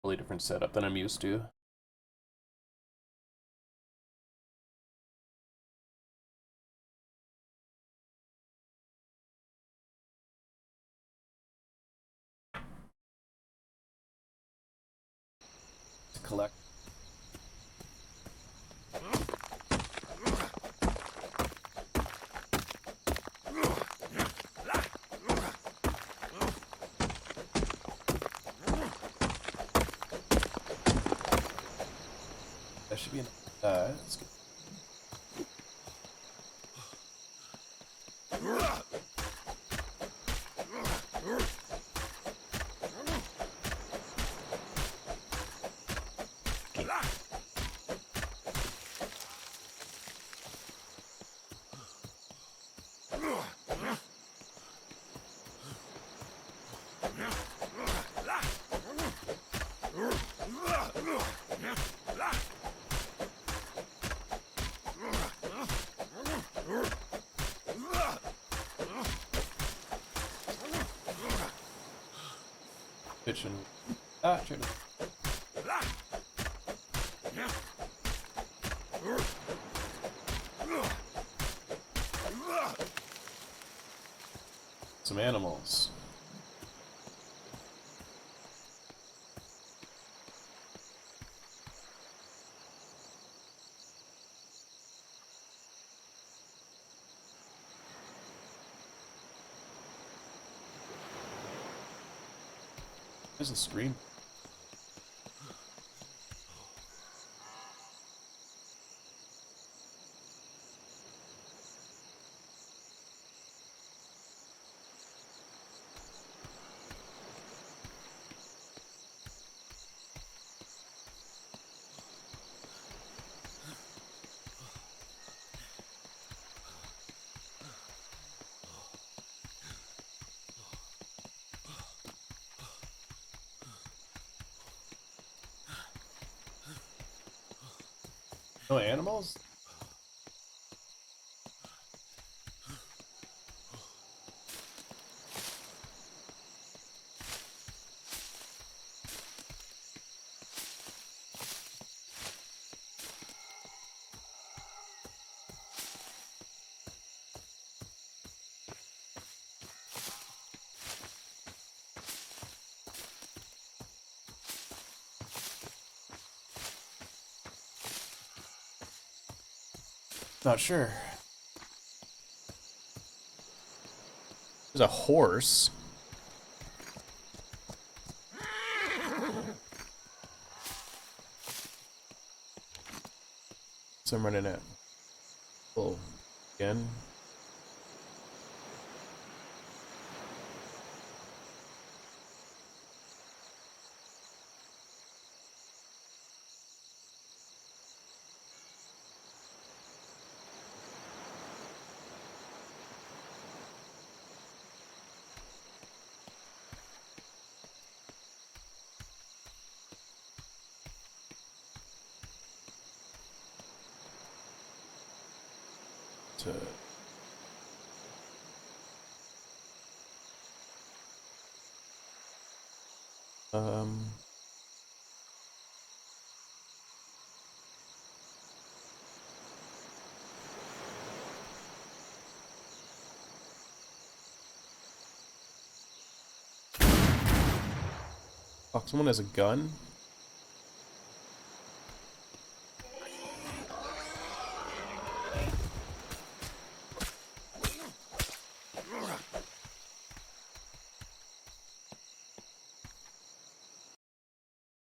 Totally different setup than I'm used to. To collect. That should be an let's get kitchen. Ah, should some animals. There's a stream. No animals? Not sure. There's a horse. So I'm running it. Oh, again. To um. Fuck, someone has a gun?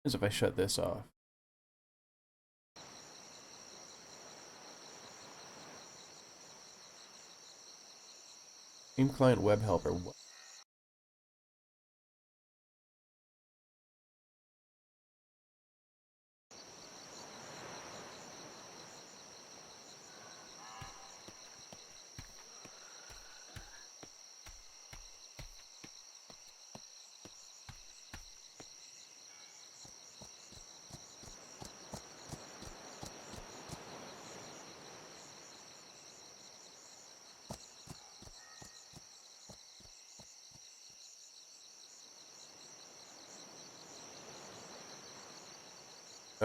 As if I shut this off. Game client web helper. What?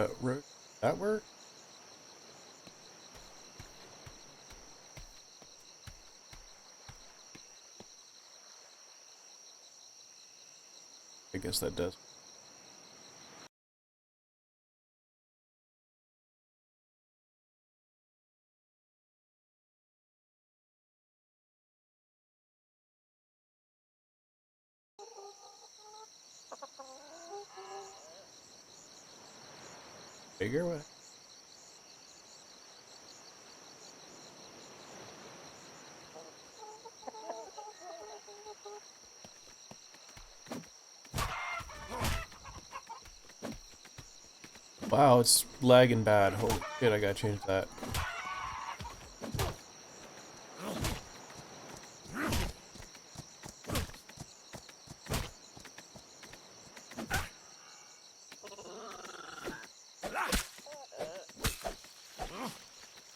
That work? I guess that does. Bigger way. Wow, it's lagging bad. Holy shit, I gotta change that.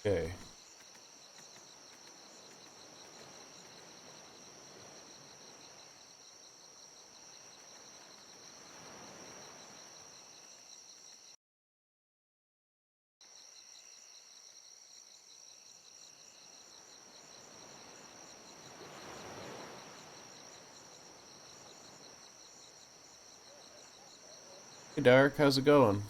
Okay. Hey Dark, how's it going?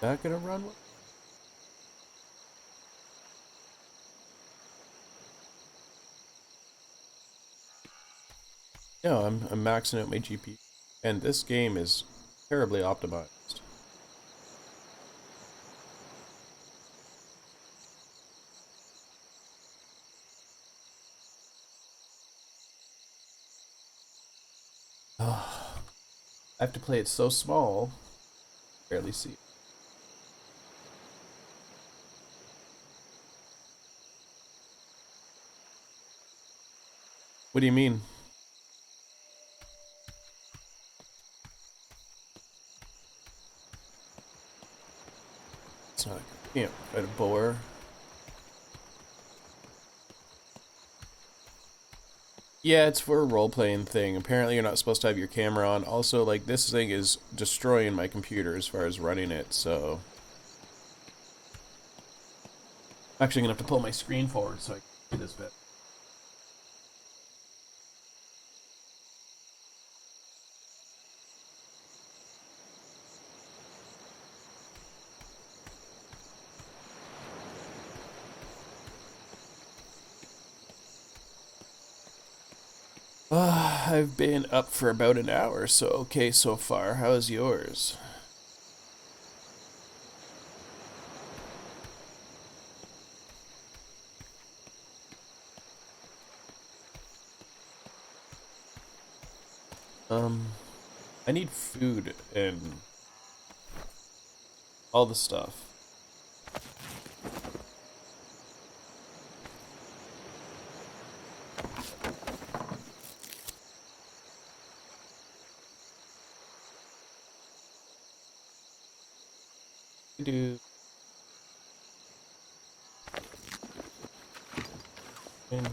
That gonna run? No, I'm maxing out my GPU, and this game is terribly optimized. I have to play it so small, barely see it. What do you mean? It's not. I can't fight a boar. Yeah, it's for a role-playing thing. Apparently, you're not supposed to have your camera on. Also, like, this thing is destroying my computer as far as running it, so... I'm actually gonna have to pull my screen forward so I can see this bit. I've been up for about an hour, so okay so far. How's yours? Um, I need food and all the stuff. I do. And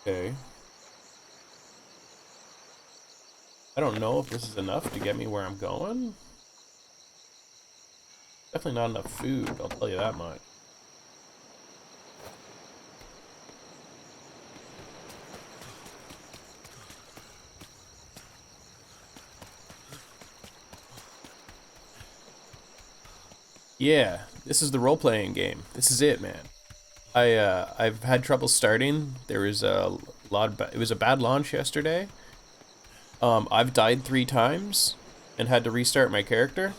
okay. I don't know if this is enough to get me where I'm going. Definitely not enough food, I'll tell you that much. Yeah, this is the role-playing game. This is it, man. I've had trouble starting. There was a lot of it was a bad launch yesterday. I've died 3 times and had to restart my character.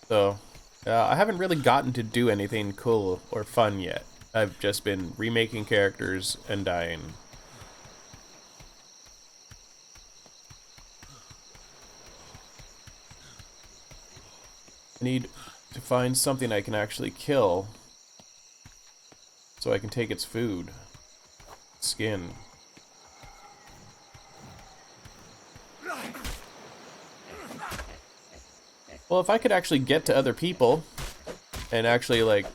So, I haven't really gotten to do anything cool or fun yet. I've just been remaking characters and dying. I need to find something I can actually kill so I can take its food. Skin. Well, if I could actually get to other people and actually, like,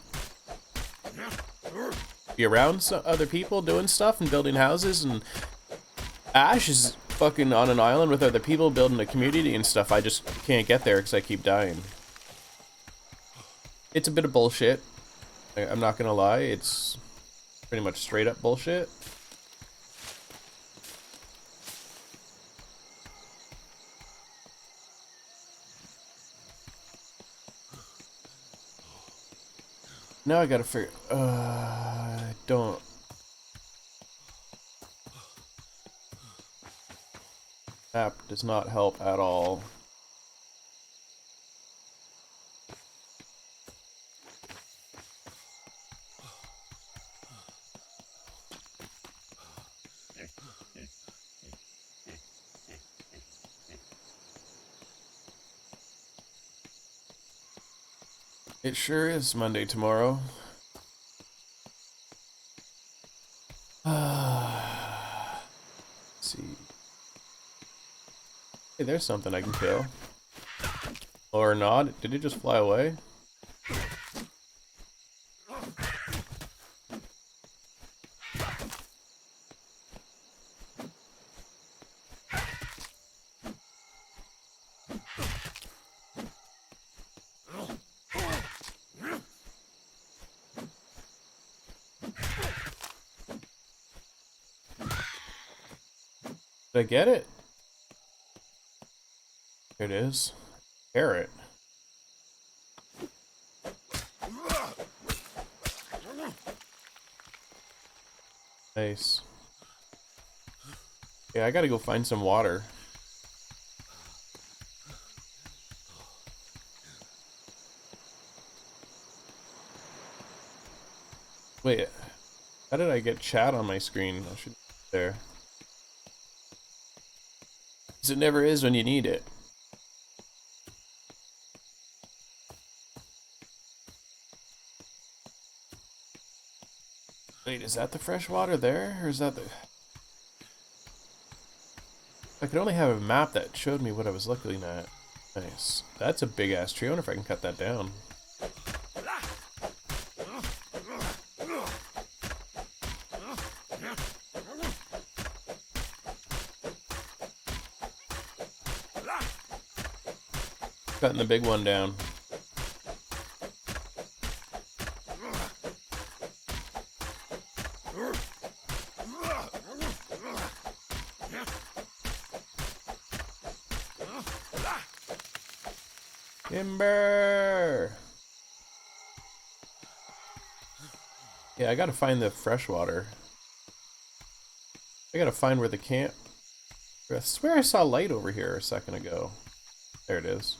be around other people doing stuff and building houses, and Ash is fucking on an island with other people building a community and stuff, I just can't get there because I keep dying. It's a bit of bullshit. I'm not gonna lie, it's pretty much straight up bullshit. Now I gotta figure. Don't. Map does not help at all. It sure is Monday tomorrow. Let's see. Hey, there's something I can kill. Or not. Did it just fly away? Did I get it? Here it is. Carrot. Nice. Yeah, I gotta go find some water. Wait, how did I get chat on my screen? I should there. 'Cause it never is when you need it. Wait, is that the fresh water there? Or is that the... I could only have a map that showed me what I was looking at. Nice. That's a big ass tree. I wonder if I can cut that down. Cutting the big one down. Timber! Yeah, I gotta find the fresh water. I gotta find where the camp... I swear I saw light over here a second ago. There it is.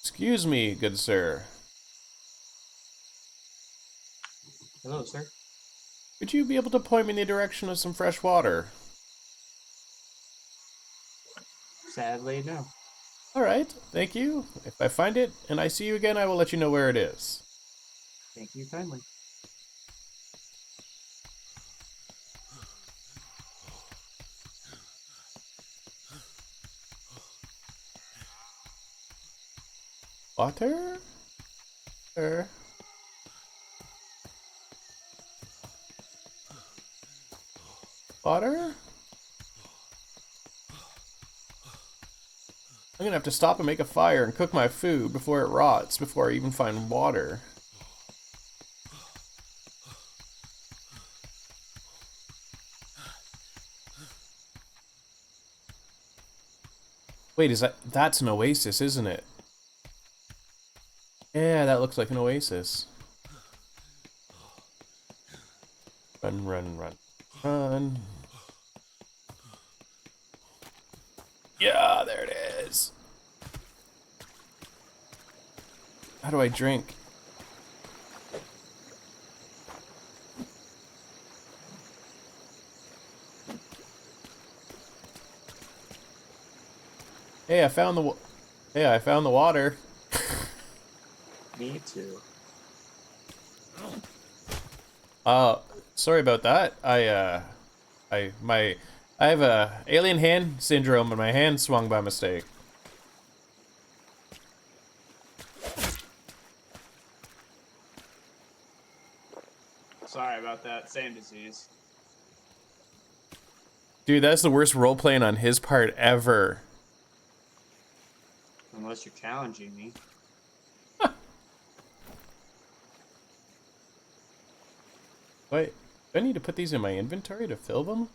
Excuse me, good sir. Hello, sir. Would you be able to point me in the direction of some fresh water? Sadly, no. Alright, thank you. If I find it and I see you again, I will let you know where it is. Thank you kindly. Water? Water? I'm gonna have to stop and make a fire and cook my food before it rots, before I even find water. Wait, that's an oasis, isn't it? Yeah, that looks like an oasis. Run, run, run, run. Yeah, there it is. How do I drink? Hey, I found the. Hey, I found the water. Me too. Sorry about that. I have a alien hand syndrome, and my hand swung by mistake. Sorry about that. Same disease. Dude, that's the worst role playing on his part ever. Unless you're challenging me. Wait, do I need to put these in my inventory to fill them?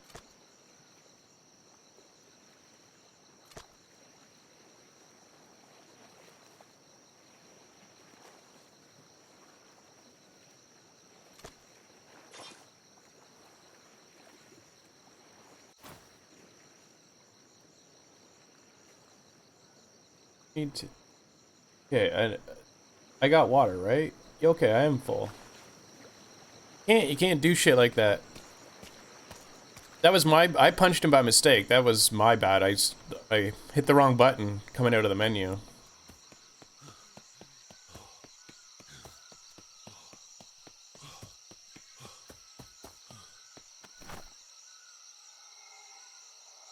Need to. Okay, I got water, right? Okay, I am full. You can't do shit like that. That was I punched him by mistake. That was my bad. I hit the wrong button coming out of the menu.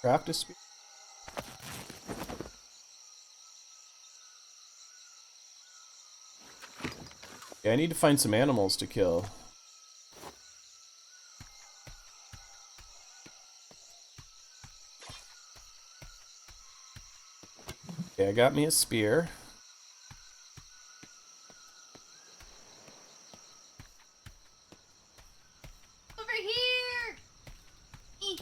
Craft a spear. Yeah, I need to find some animals to kill. Okay, I got me a spear. Over here! Eek.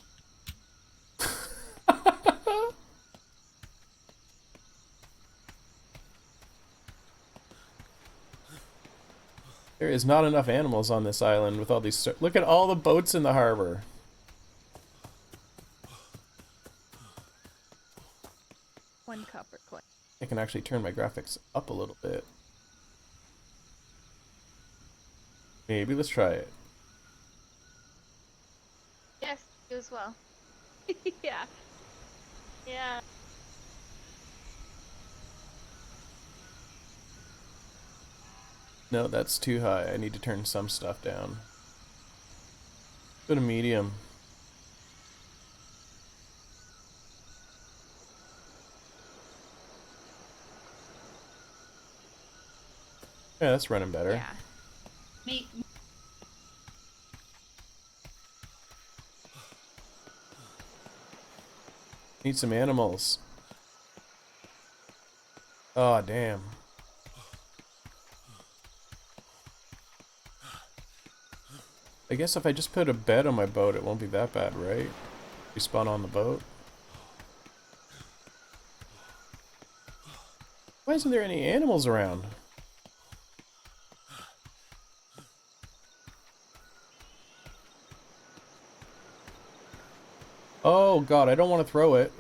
There is not enough animals on this island with all these. Look at all the boats in the harbor. One copper coin. I can actually turn my graphics up a little bit. Maybe let's try it. Yes, you as well. Yeah. Yeah. No, that's too high. I need to turn some stuff down. Go to medium. Yeah, that's running better. Yeah. Me. Need some animals. Oh, damn. I guess if I just put a bed on my boat, it won't be that bad, right? We spawn on the boat. Why isn't there any animals around? Oh god, I don't want to throw it.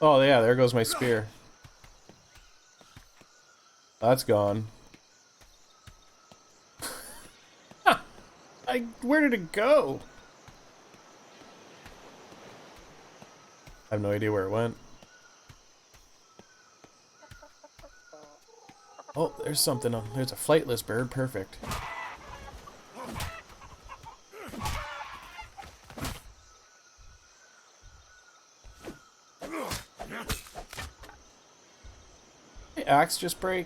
Oh yeah, there goes my spear. That's gone. Where did it go? I have no idea where it went. Oh, there's something on. There's a flightless bird. Perfect. My axe just break.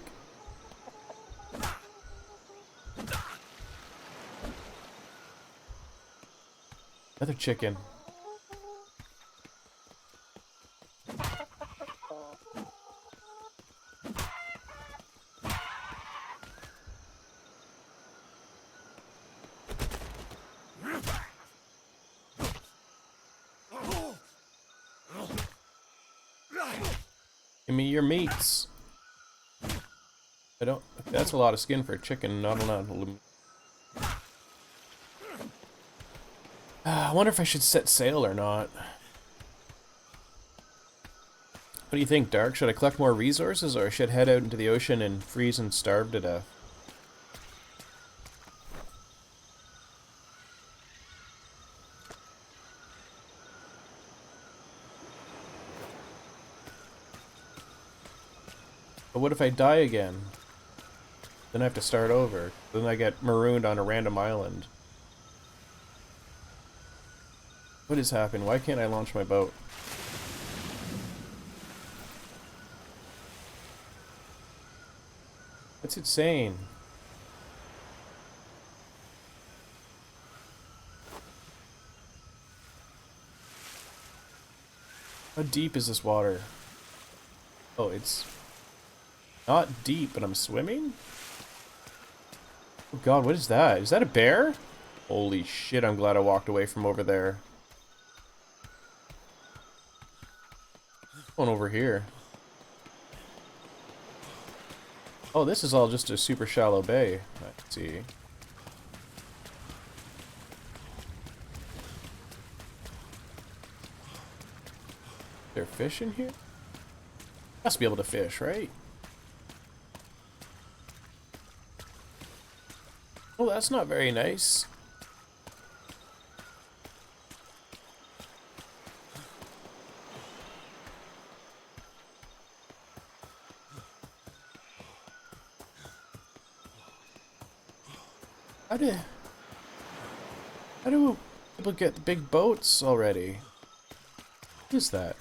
Another chicken. Give me your meats. I don't. That's a lot of skin for a chicken. Not enough. I wonder if I should set sail or not. What do you think, Dark? Should I collect more resources, or should I head out into the ocean and freeze and starve to death? But what if I die again? Then I have to start over. Then I get marooned on a random island. What has happened? Why can't I launch my boat? That's insane. How deep is this water? Oh, it's not deep, but I'm swimming? Oh god, what is that? Is that a bear? Holy shit, I'm glad I walked away from over there. Going over here. Oh, this is all just a super shallow bay. Let's see. Is there fish in here? Must be able to fish, right? Oh, that's not very nice. How do people get the big boats already? What is that?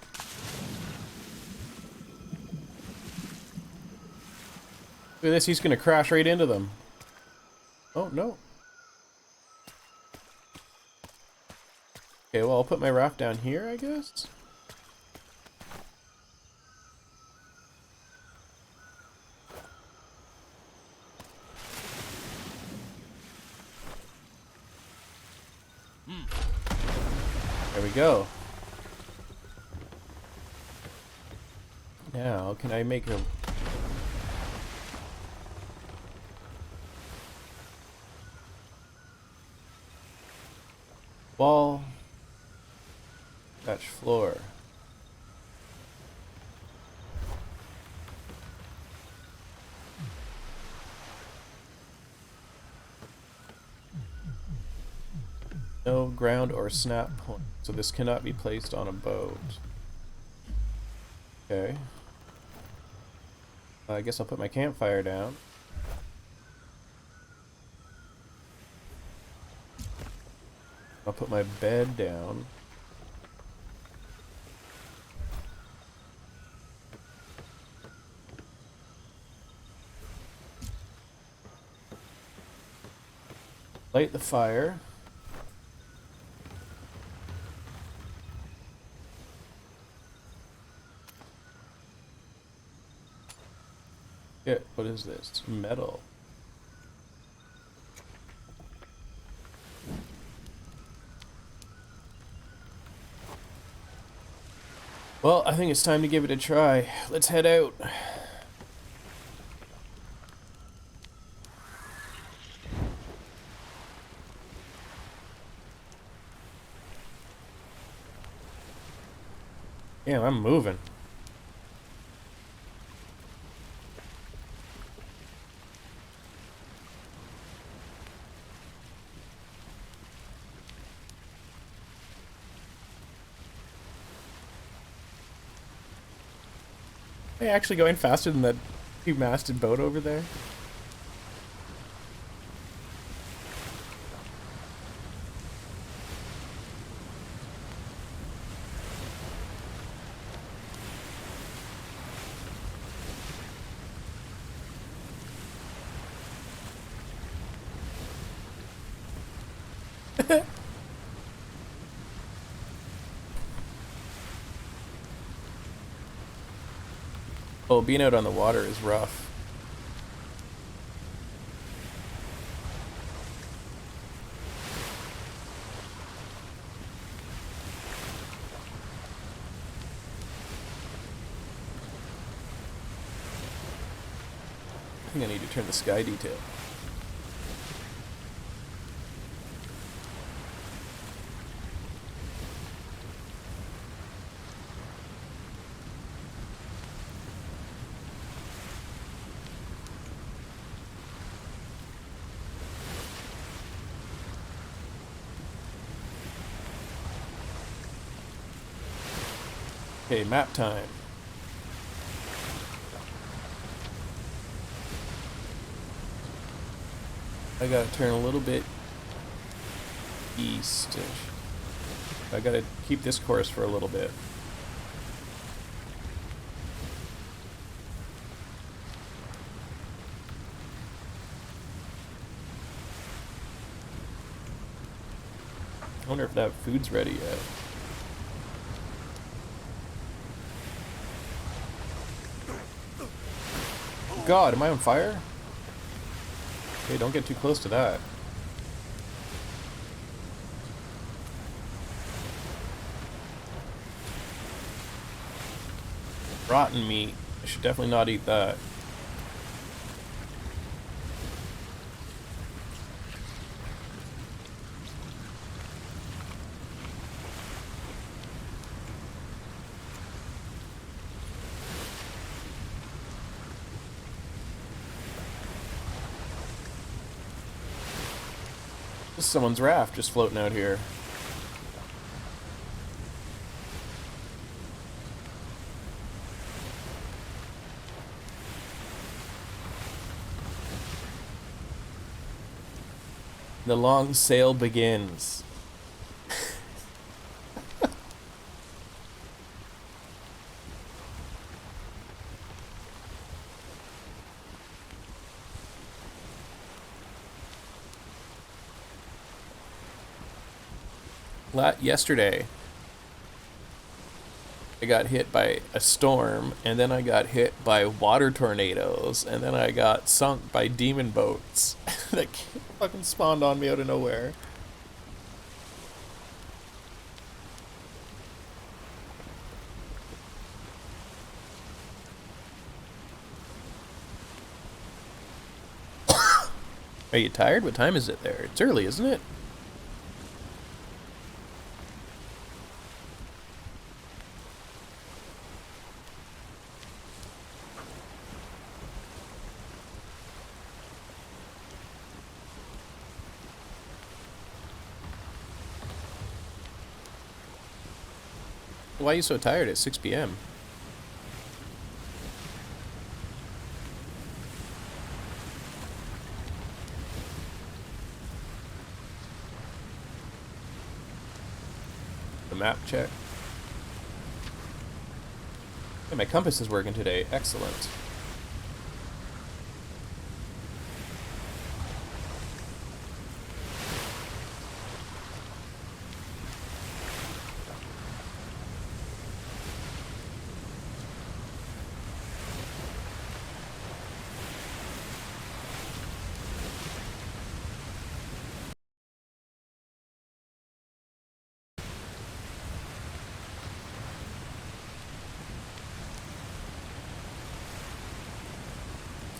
Look at this, he's gonna crash right into them. Oh, no. Okay, well, I'll put my raft down here, I guess? There we go. Now, can I make a... wall... touch floor. No ground or snap point, so this cannot be placed on a boat. Okay. I guess I'll put my campfire down. I'll put my bed down. Light the fire. Yeah, what is this? Metal. Well, I think it's time to give it a try. Let's head out. Yeah, I'm moving. Are you actually going faster than that two-masted boat over there? Oh, being out on the water is rough. I think I need to turn the sky detail. I Okay, map time. I gotta turn a little bit east-ish. I gotta keep this course for a little bit. I wonder if that food's ready yet. God, am I on fire? Okay, don't get too close to that. Rotten meat. I should definitely not eat that. This is someone's raft just floating out here. The long sail begins. Yesterday, I got hit by a storm, and then I got hit by water tornadoes, and then I got sunk by demon boats that fucking spawned on me out of nowhere. Are you tired? What time is it there? It's early, isn't it? Why are you so tired at 6 p.m.? The map check. Hey, my compass is working today. Excellent.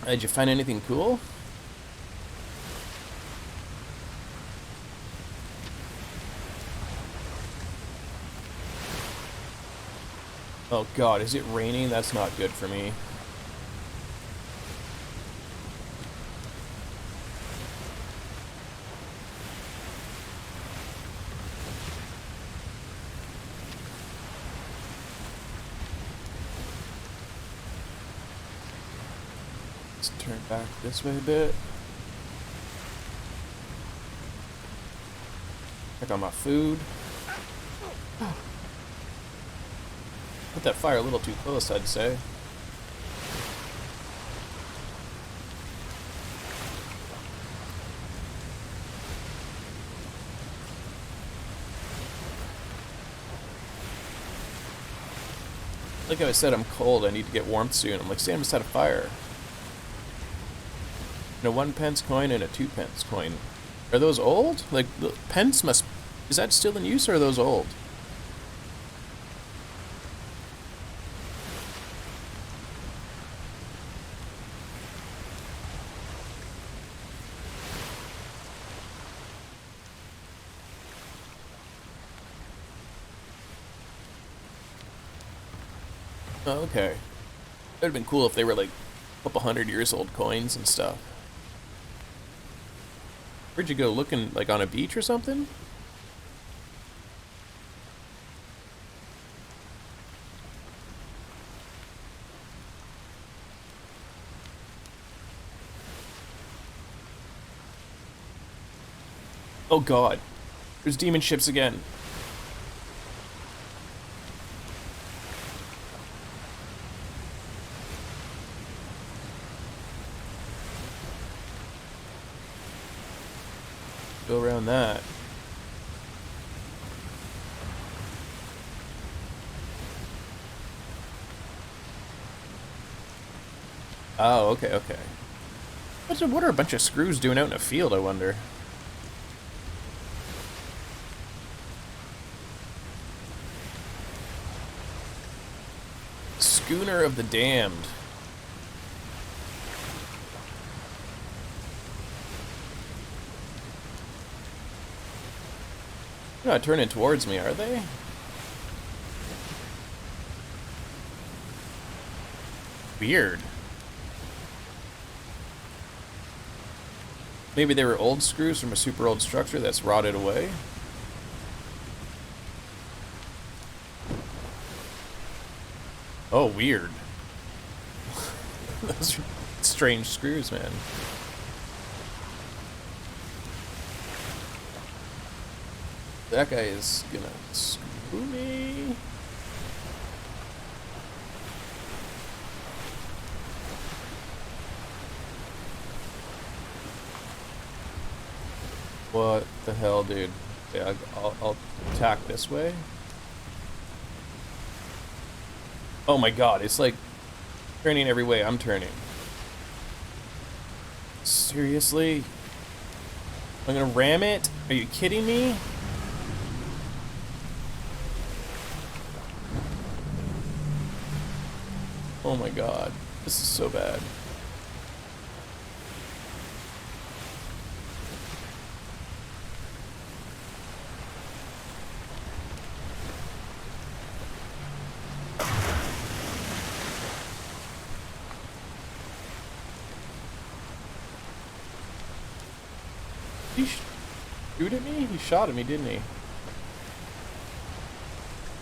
Did you find anything cool? Oh god, is it raining? That's not good for me. Let's turn back this way a bit. Check on my food. Put that fire a little too close, I'd say. Like I said, I'm cold. I need to get warmth soon. I'm like, Sam just had a fire. And a 1 pence coin and a 2 pence coin. Are those old? Like, the pence must... Is that still in use, or are those old? Oh, okay. It would have been cool if they were like a couple 100 years old coins and stuff. Where'd you go? Looking like on a beach or something? Oh god. There's demon ships again. Go around that. Oh, okay, okay. What are a bunch of screws doing out in a field, I wonder? Schooner of the Damned. They're not turning towards me, are they? Weird. Maybe they were old screws from a super old structure that's rotted away? Oh, weird. Those are strange screws, man. That guy is gonna screw me. What the hell, dude? Yeah, I'll attack this way. Oh my god, it's like turning every way I'm turning. Seriously? I'm gonna ram it? Are you kidding me? Oh my god, this is so bad. Did he shoot at me? He shot at me, didn't he?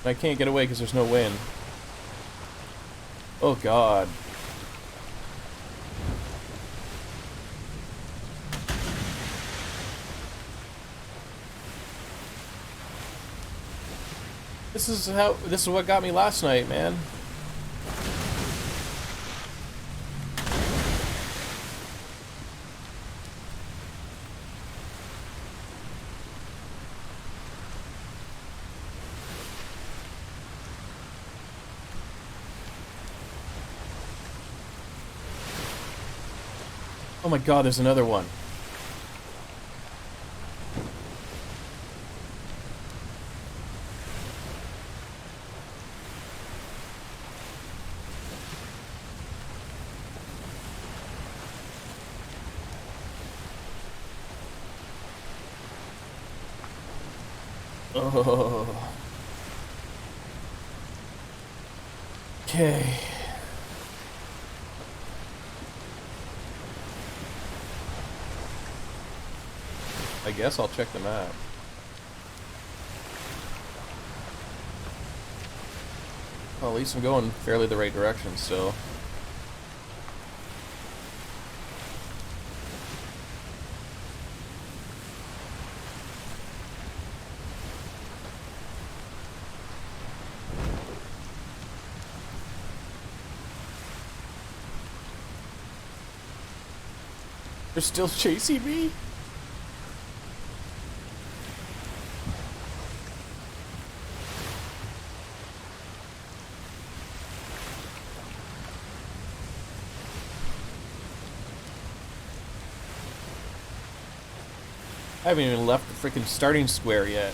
I can't get away because there's no wind. Oh god. This is what got me last night, man. Oh my god, there's another one. Oh. Okay. I guess I'll check the map. Well, at least I'm going fairly the right direction still. They're still chasing me? I haven't even left the freaking starting square yet.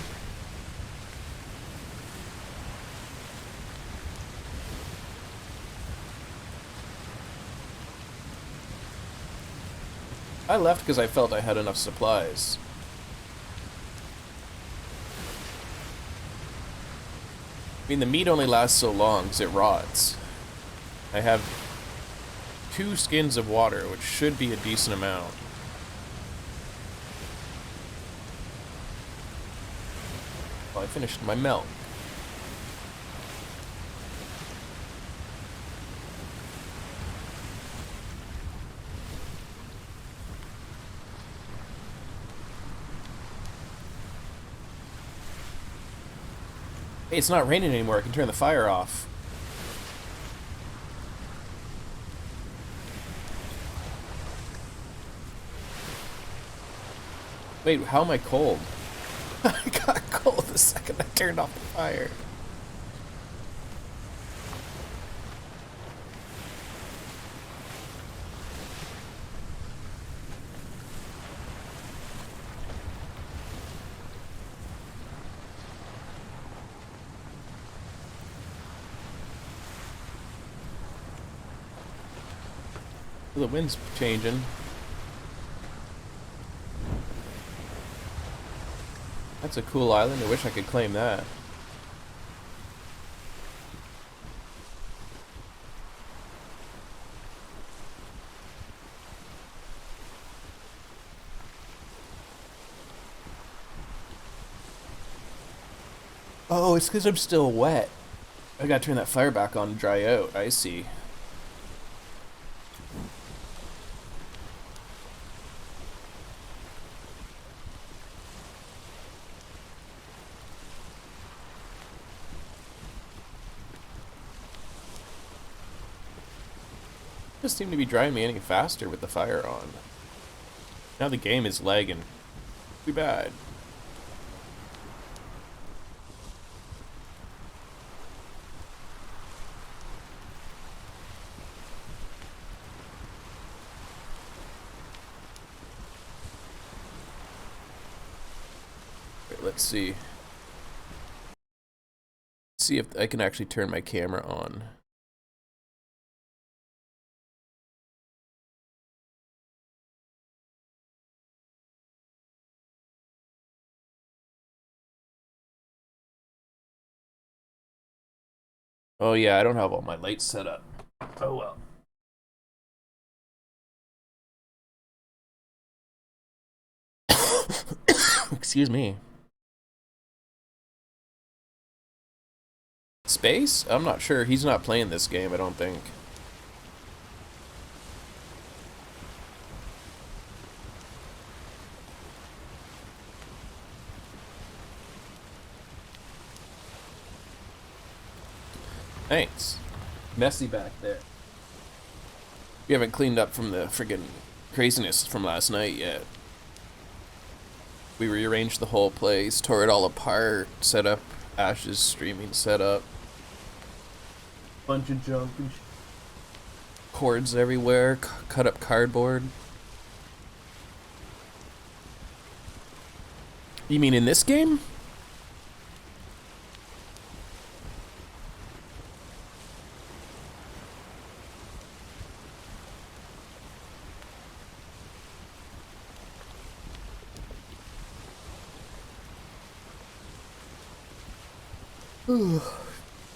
I left because I felt I had enough supplies. I mean, the meat only lasts so long because it rots. I have 2 skins of water, which should be a decent amount. Well, I finished my milk. Hey, it's not raining anymore. I can turn the fire off. Wait, how am I cold? I got cold the second I turned off the fire. The wind's changing. That's a cool island. I wish I could claim that. Oh, it's because I'm still wet. I gotta turn that fire back on to dry out. I see. Doesn't seem to be drying me any faster with the fire on. Now the game is lagging. Too bad. Wait, let's see. See if I can actually turn my camera on. Oh yeah, I don't have all my lights set up. Oh well. Excuse me. Space? I'm not sure. He's not playing this game, I don't think. Thanks. Messy back there. We haven't cleaned up from the friggin' craziness from last night yet. We rearranged the whole place, tore it all apart, set up Ash's streaming setup. Bunch of junk and cords everywhere, cut up cardboard. You mean in this game?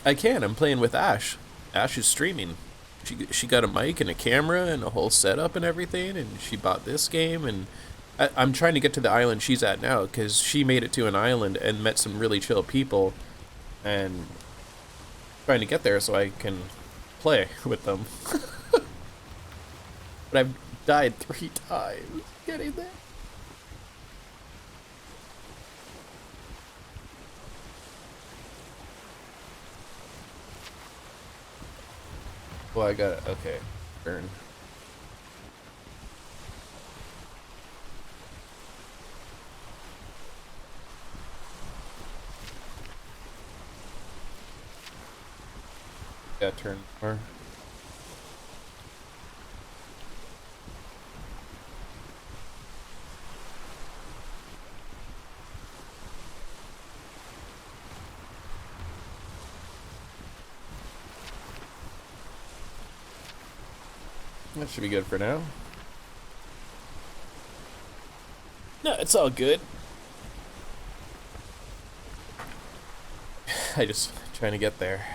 I can. I'm playing with Ash. Ash is streaming. She got a mic and a camera and a whole setup and everything, and she bought this game. And I'm trying to get to the island she's at now because she made it to an island and met some really chill people, and trying to get there so I can play with them. But I've died 3 times getting there. Well, I got it. Okay. Burn. Got turn more. That should be good for now. No, it's all good. I just trying to get there.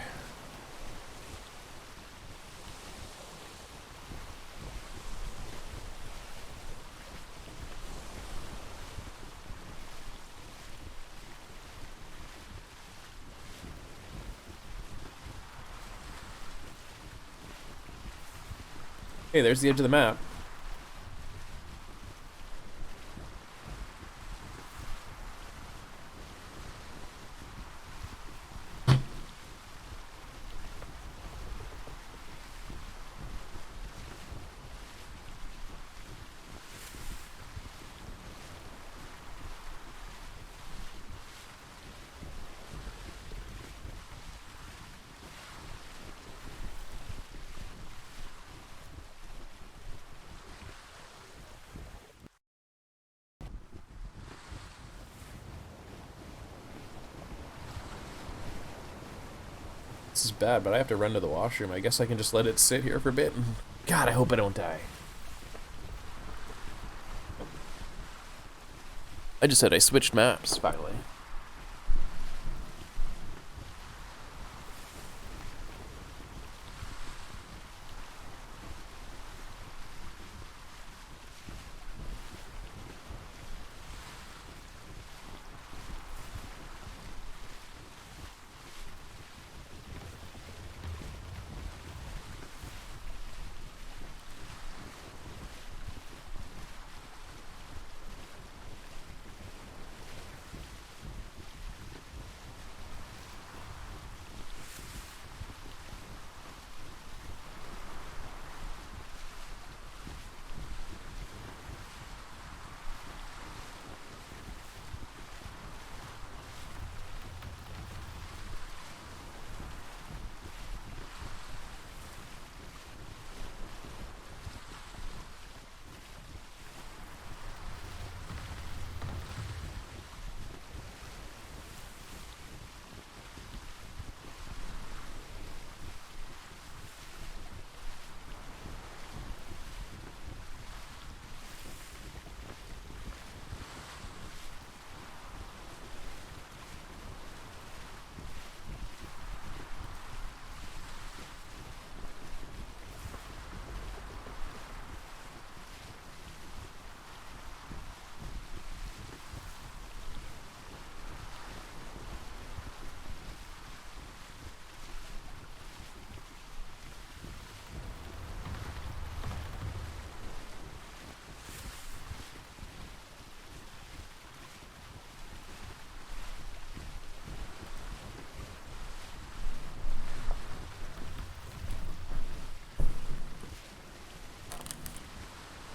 Hey, there's the edge of the map. is bad, but I have to run to the washroom. I guess I can just let it sit here for a bit. God, I hope I don't die. I just said I switched maps, finally.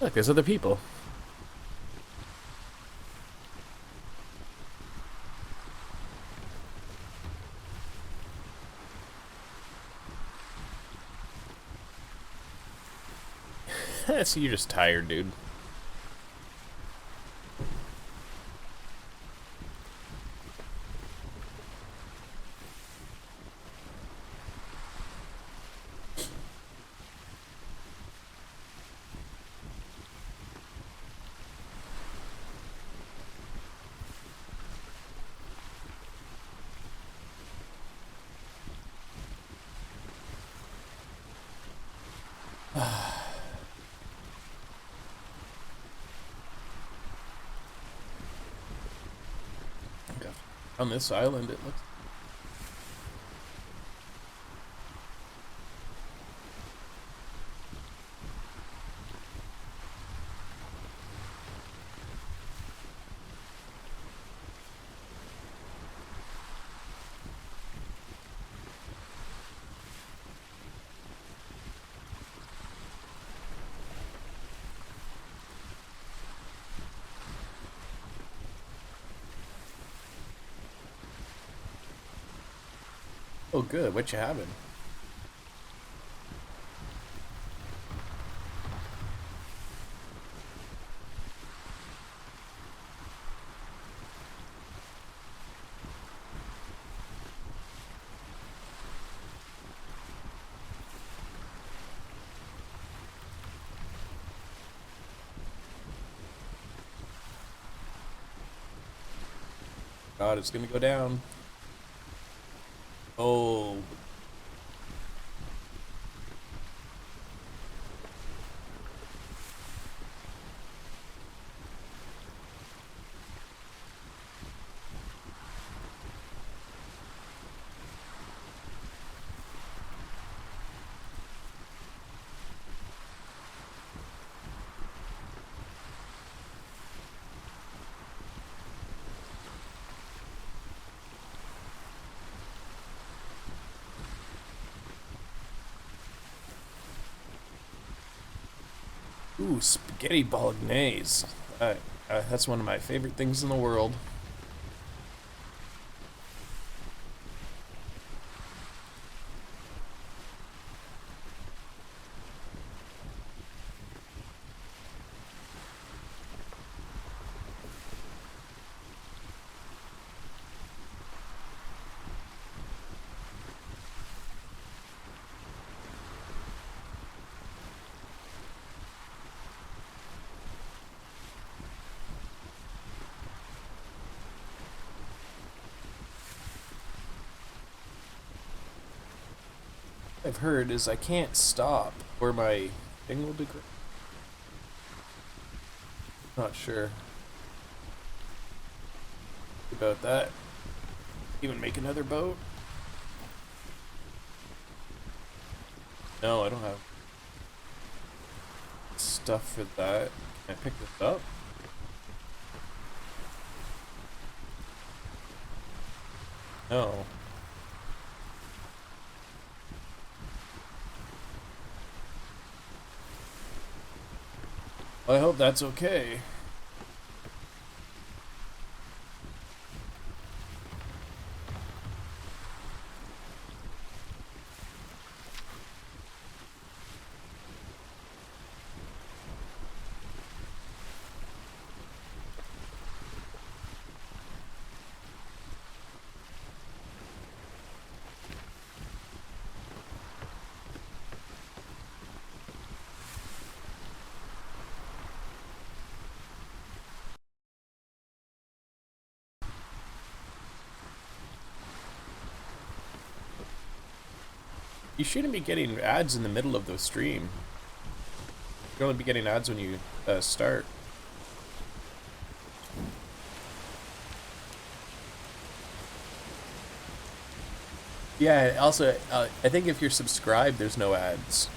Look, there's other people. So you're just tired, dude. On this island, it looks. Oh, good. What you having? God, it's gonna go down. Oh. Ooh, spaghetti bolognese. That's one of my favorite things in the world. I've heard is I can't stop or my thing will degrade. Not sure about that. Even make another boat? No, I don't have stuff for that. Can I pick this up? No. Well, I hope that's okay. You shouldn't be getting ads in the middle of the stream. You'll only be getting ads when you start. Yeah, also, I think if you're subscribed, there's no ads.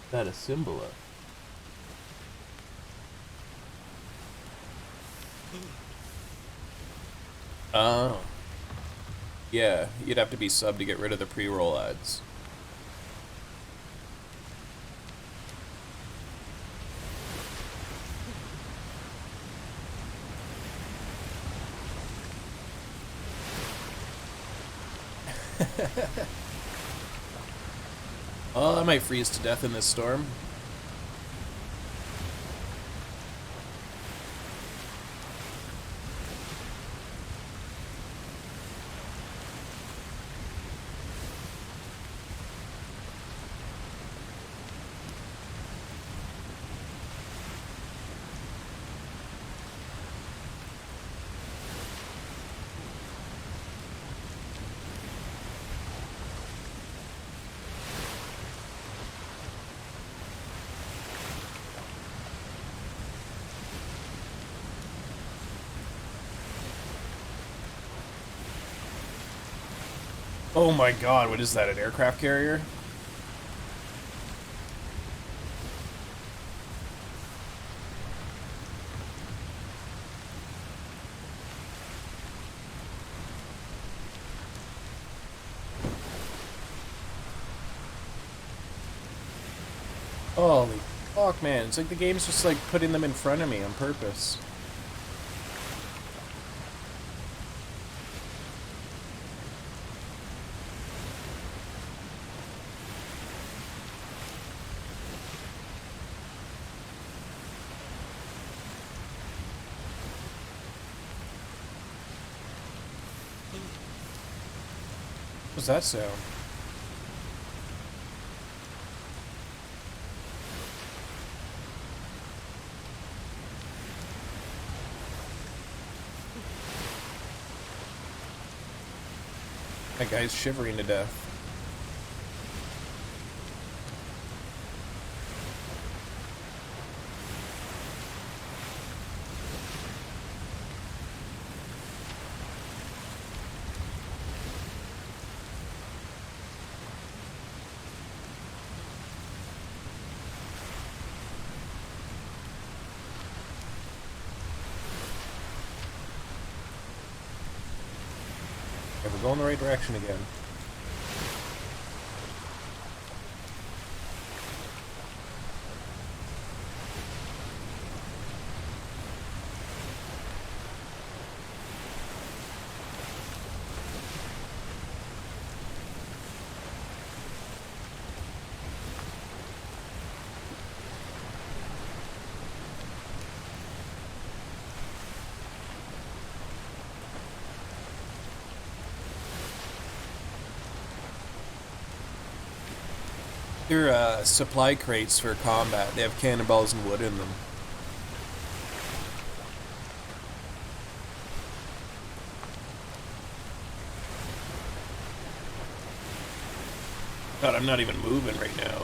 Is that a symbol of? Oh. Yeah, you'd have to be sub to get rid of the pre-roll ads. Oh, I might freeze to death in this storm. Oh my god, what is that, an aircraft carrier? Holy fuck, man. It's like the game's just like putting them in front of me on purpose. What's that sound? That guy's shivering to death. Okay, we're going the right direction again. They're supply crates for combat. They have cannonballs and wood in them. God, I'm not even moving right now.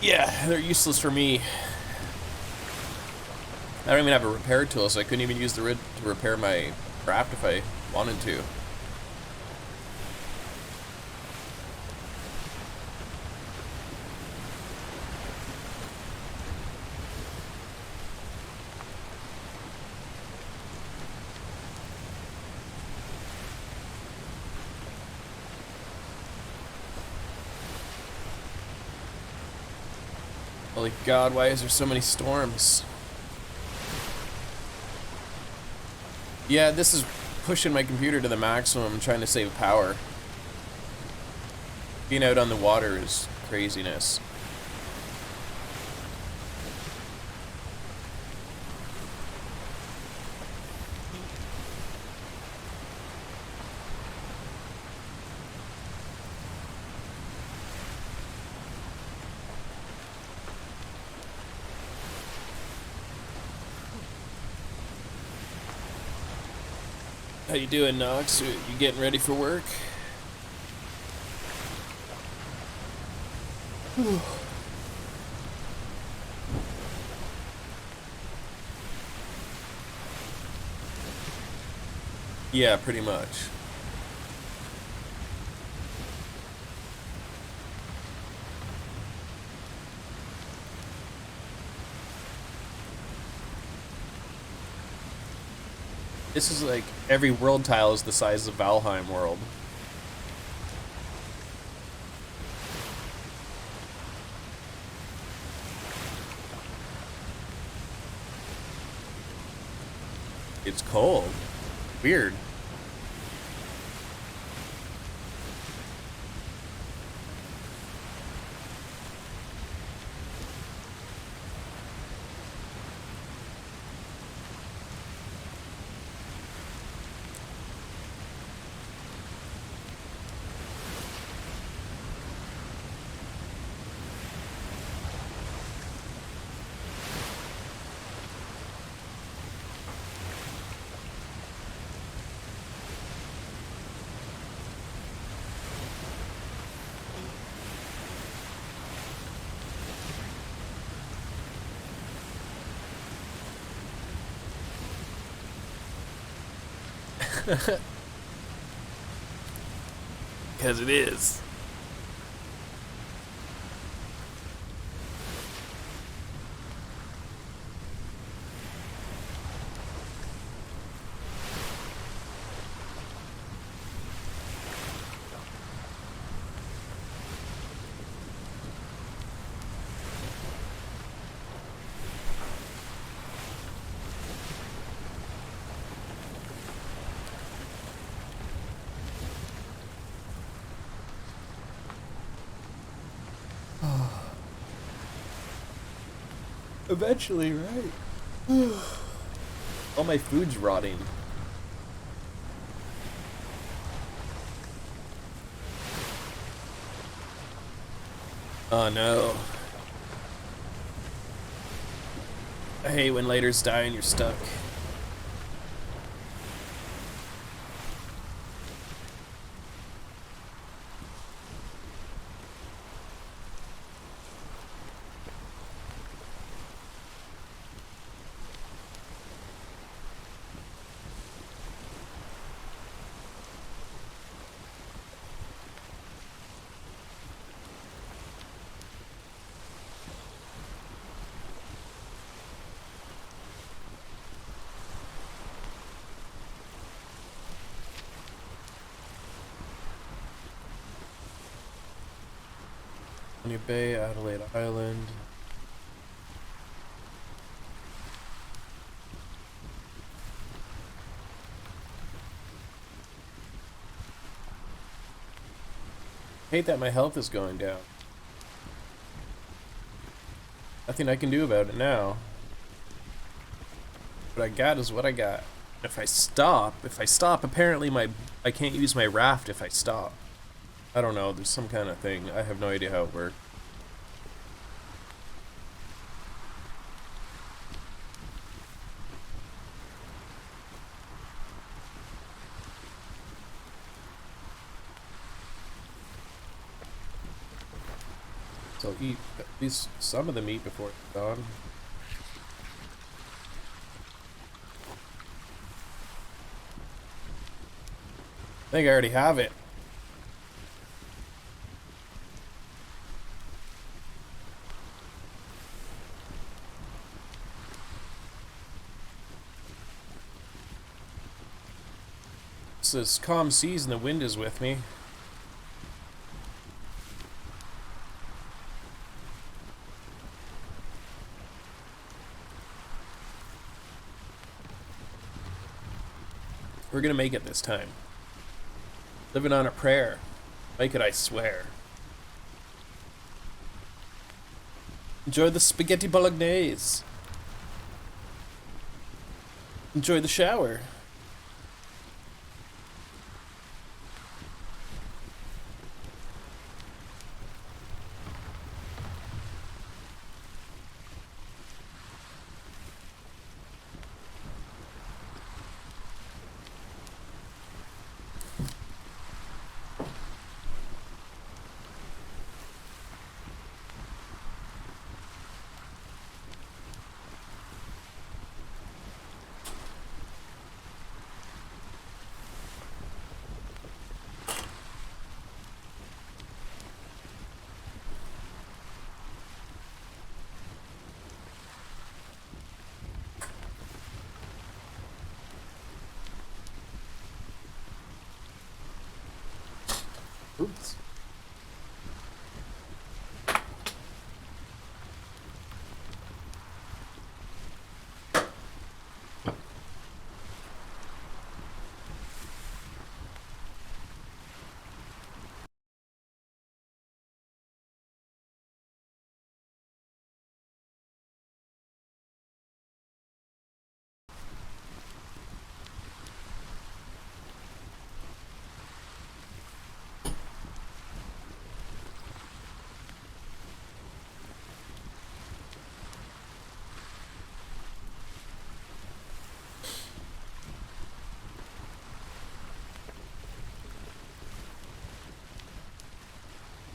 Yeah, they're useless for me. I don't even have a repair tool, so I couldn't even use the rid to repair my craft if I wanted to. Holy God, why is there so many storms? Yeah, this is pushing my computer to the maximum, trying to save power. Being out on the water is craziness. How you doing, Nox? You getting ready for work? Yeah, pretty much. This is like every world tile is the size of Valheim world. It's cold. Weird. Because it is. Eventually, right? All my food's rotting. Oh no. I hate when lighters die and you're stuck. New Bay, Adelaide Island. Hate that my health is going down. Nothing I can do about it now. What I got is what I got. If I stop, apparently I can't use my raft if I stop. I don't know, there's some kind of thing. I have no idea how it works. So I'll eat at least some of the meat before it's gone. I think I already have it. It says calm seas and the wind is with me. We're gonna make it this time. Living on a prayer. Make it, I swear. Enjoy the spaghetti bolognese. Enjoy the shower. Oops.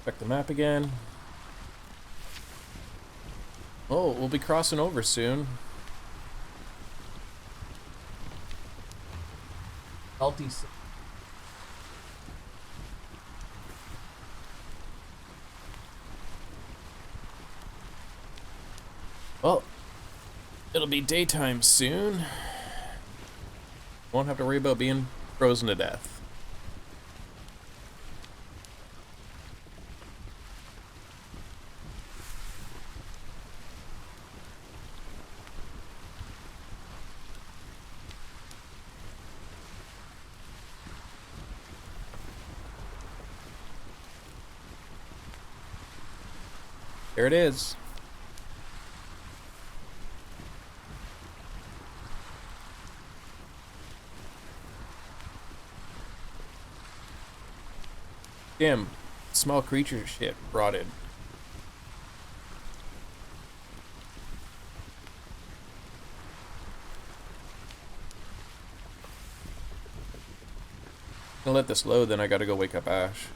Check the map again. Oh, we'll be crossing over soon. Salty. Well, it'll be daytime soon. Won't have to worry about being frozen to death. There it is. Damn, small creature shit rotted. I'll let this load, then I gotta go wake up Ash.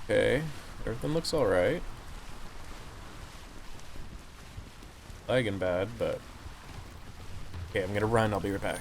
Okay, everything looks alright. Lagging bad, but... Okay, I'm gonna run, I'll be right back.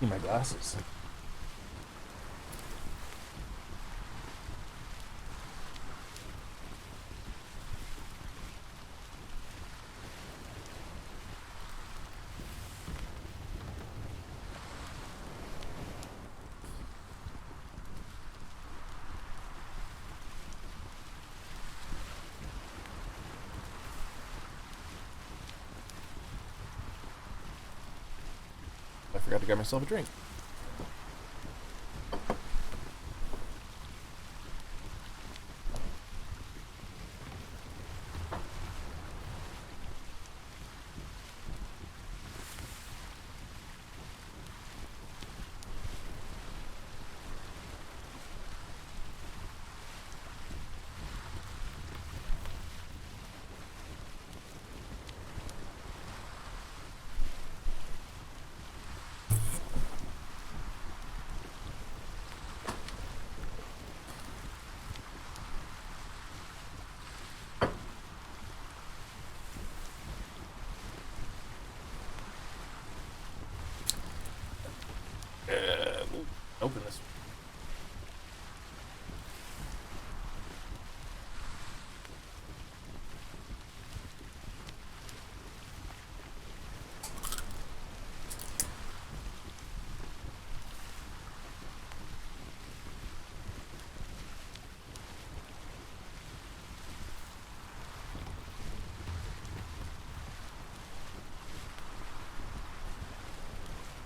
Need my glasses. I forgot to grab myself a drink. Open this.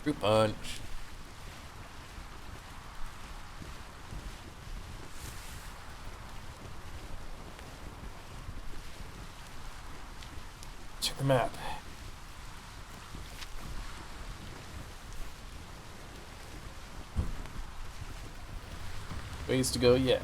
Fruit punch. Check the map. Ways to go yet.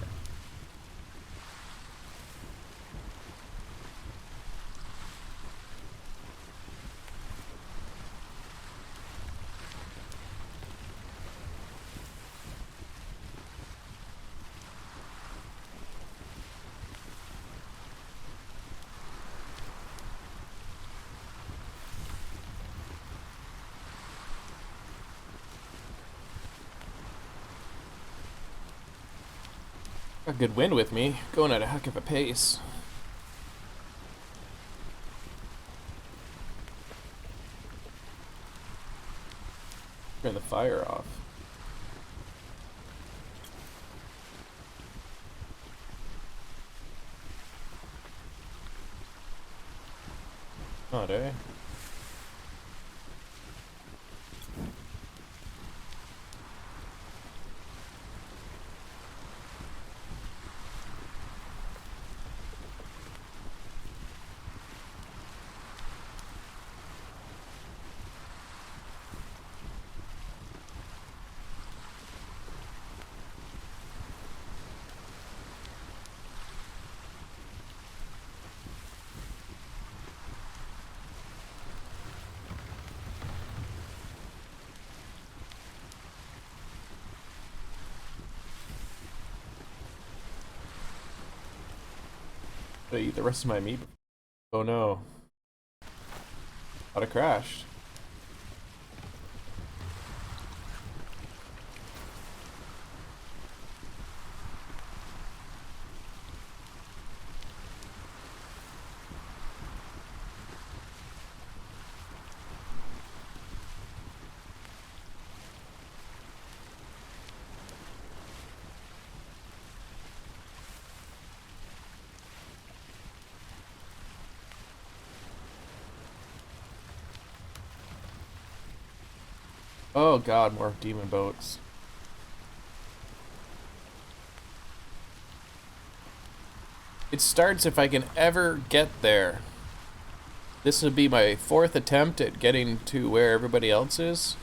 A good wind with me, going at a heck of a pace. Turn the fire off. Not, eh? Did I eat the rest of my meat? Oh no. Thought I crashed. Oh god, more demon boats. It starts if I can ever get there. This would be my 4th attempt at getting to where everybody else is.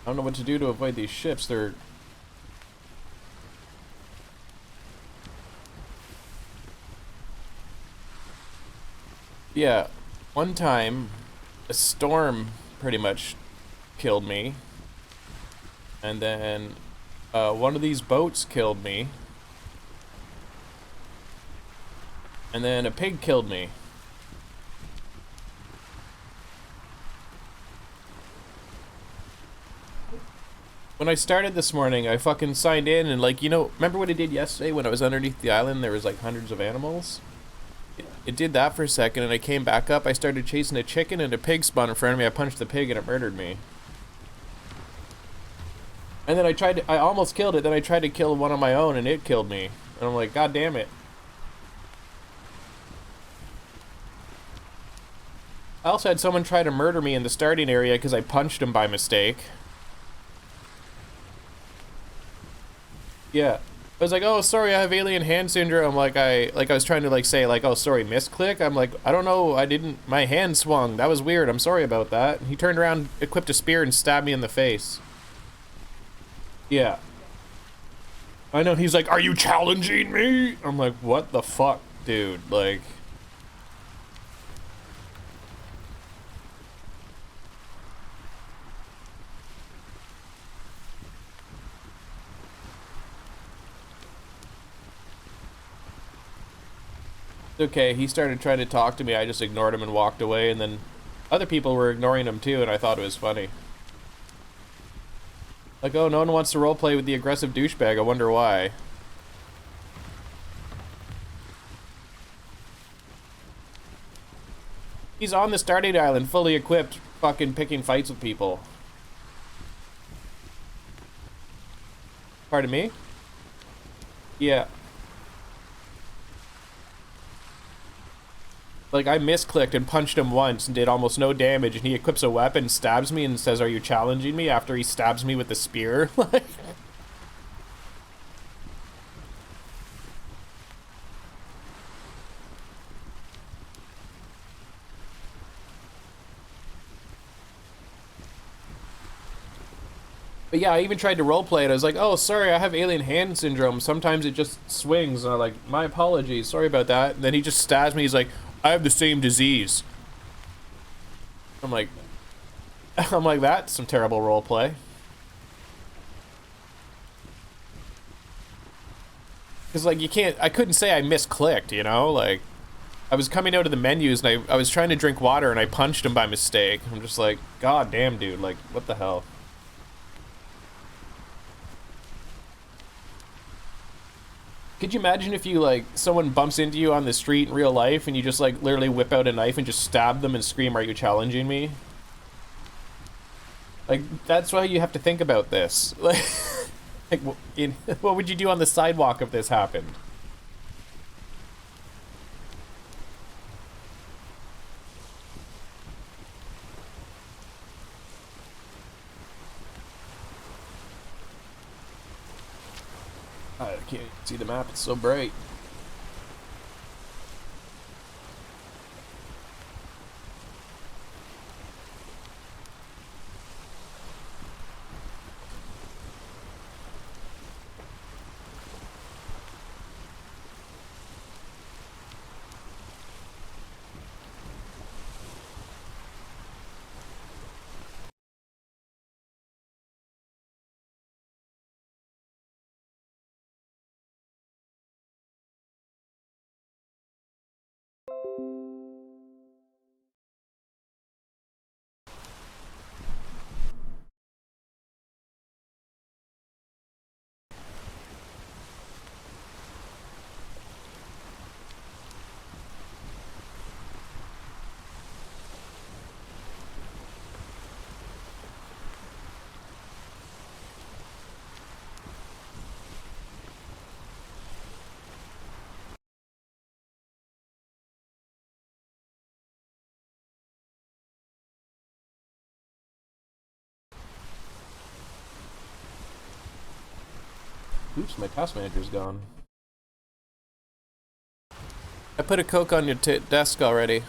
I don't know what to do to avoid these ships. They're... Yeah, one time a storm pretty much killed me. And then one of these boats killed me. And then a pig killed me. When I started this morning, I fucking signed in and like, you know, remember what it did yesterday when I was underneath the island? There was like hundreds of animals. It did that for a second and I came back up. I started chasing a chicken and a pig spawned in front of me. I punched the pig and it murdered me. And then I almost killed it. Then I tried to kill one on my own and it killed me. And I'm like, God damn it. I also had someone try to murder me in the starting area because I punched him by mistake. Yeah. I was like, oh, sorry, I have alien hand syndrome. Like I was trying to like say like, oh, sorry, misclick. I'm like, I don't know. My hand swung. That was weird. I'm sorry about that. He turned around, equipped a spear and stabbed me in the face. Yeah. I know. He's like, are you challenging me? I'm like, what the fuck, dude? Like. Okay, he started trying to talk to me. I just ignored him and walked away, and then other people were ignoring him too, and I thought it was funny. Like, oh, no one wants to roleplay with the aggressive douchebag. I wonder why. He's on the starting island, fully equipped, fucking picking fights with people. Pardon me? Yeah. Like, I misclicked and punched him once and did almost no damage, and he equips a weapon, stabs me, and says, are you challenging me? After he stabs me with the spear. Like... But yeah, I even tried to roleplay it. I was like, oh, sorry, I have alien hand syndrome. Sometimes it just swings. And I'm like, my apologies. Sorry about that. And then he just stabs me. He's like, I have the same disease. I'm like, that's some terrible roleplay. Because, like, I couldn't say I misclicked, you know? Like, I was coming out of the menus and I was trying to drink water and I punched him by mistake. I'm just like, God damn, dude. Like, what the hell? Could you imagine if you, like, someone bumps into you on the street in real life and you just, like, literally whip out a knife and just stab them and scream, are you challenging me? Like, that's why you have to think about this. Like, what would you do on the sidewalk if this happened? I can't see the map, it's so bright. Oops, my task manager's gone. I put a Coke on your desk already.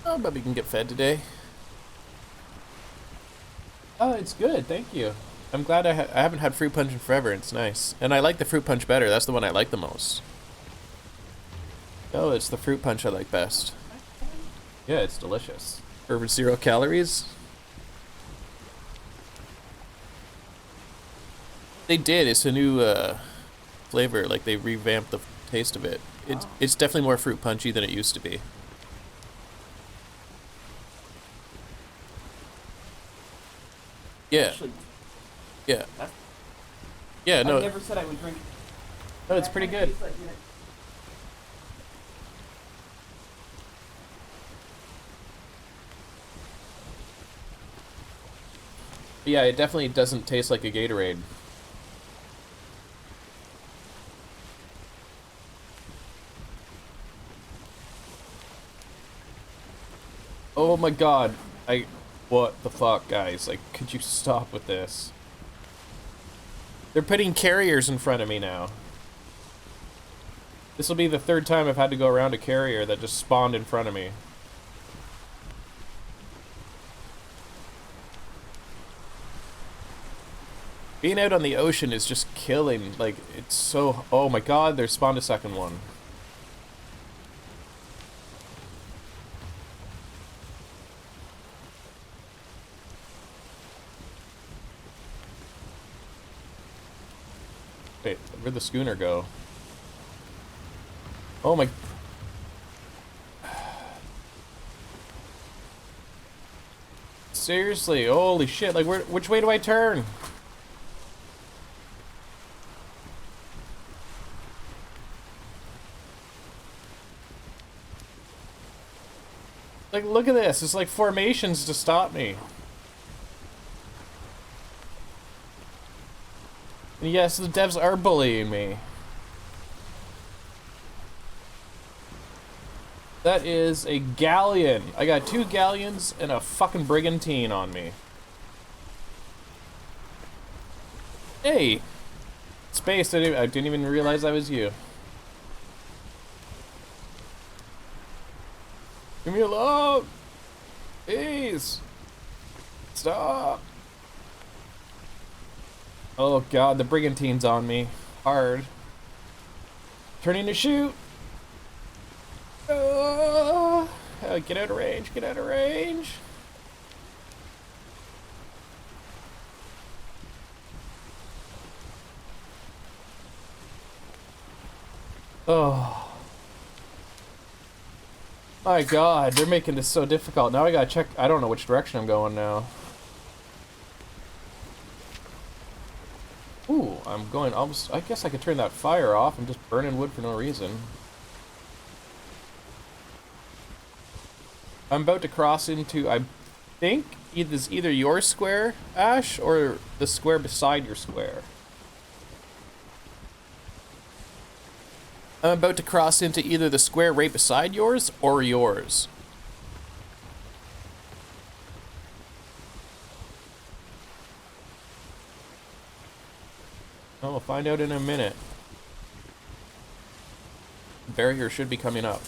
Oh, Bubby can get fed today. Oh, it's good, thank you. I'm glad I haven't had fruit punch in forever. It's nice. And I like the fruit punch better. That's the one I like the most. Oh, it's the fruit punch I like best. Yeah, it's delicious. For 0 calories. They did. It's a new flavor. Like, they revamped the taste of it. It's definitely more fruit punchy than it used to be. Yeah. Actually, Yeah. that's, Yeah, I no. never said I would drink. No, it's pretty good. Yeah, it definitely doesn't taste like a Gatorade. Oh my god. What the fuck, guys? Like, could you stop with this? They're putting carriers in front of me now. This will be the third time I've had to go around a carrier that just spawned in front of me. Being out on the ocean is just killing. Like, it's so... Oh my god, there's spawned a second one. Wait, where'd the schooner go? Oh my... Seriously, holy shit, like, which way do I turn? Like, look at this, it's like formations to stop me. And yes, the devs are bullying me. That is a galleon. I got 2 galleons and a fucking brigantine on me. Hey! Space, I didn't even realize that was you. Leave me alone! Please! Stop! Oh god, the brigantine's on me. Hard. Turning to shoot! Get out of range, get out of range! Oh. My god, they're making this so difficult. Now I gotta check. I don't know which direction I'm going now. Ooh, I'm going almost. I guess I could turn that fire off. I'm just burning wood for no reason. I'm about to cross into, I think, either your square, Ash, or the square beside your square. I'm about to cross into either the square right beside yours or yours. Oh, we'll find out in a minute. The barrier should be coming up.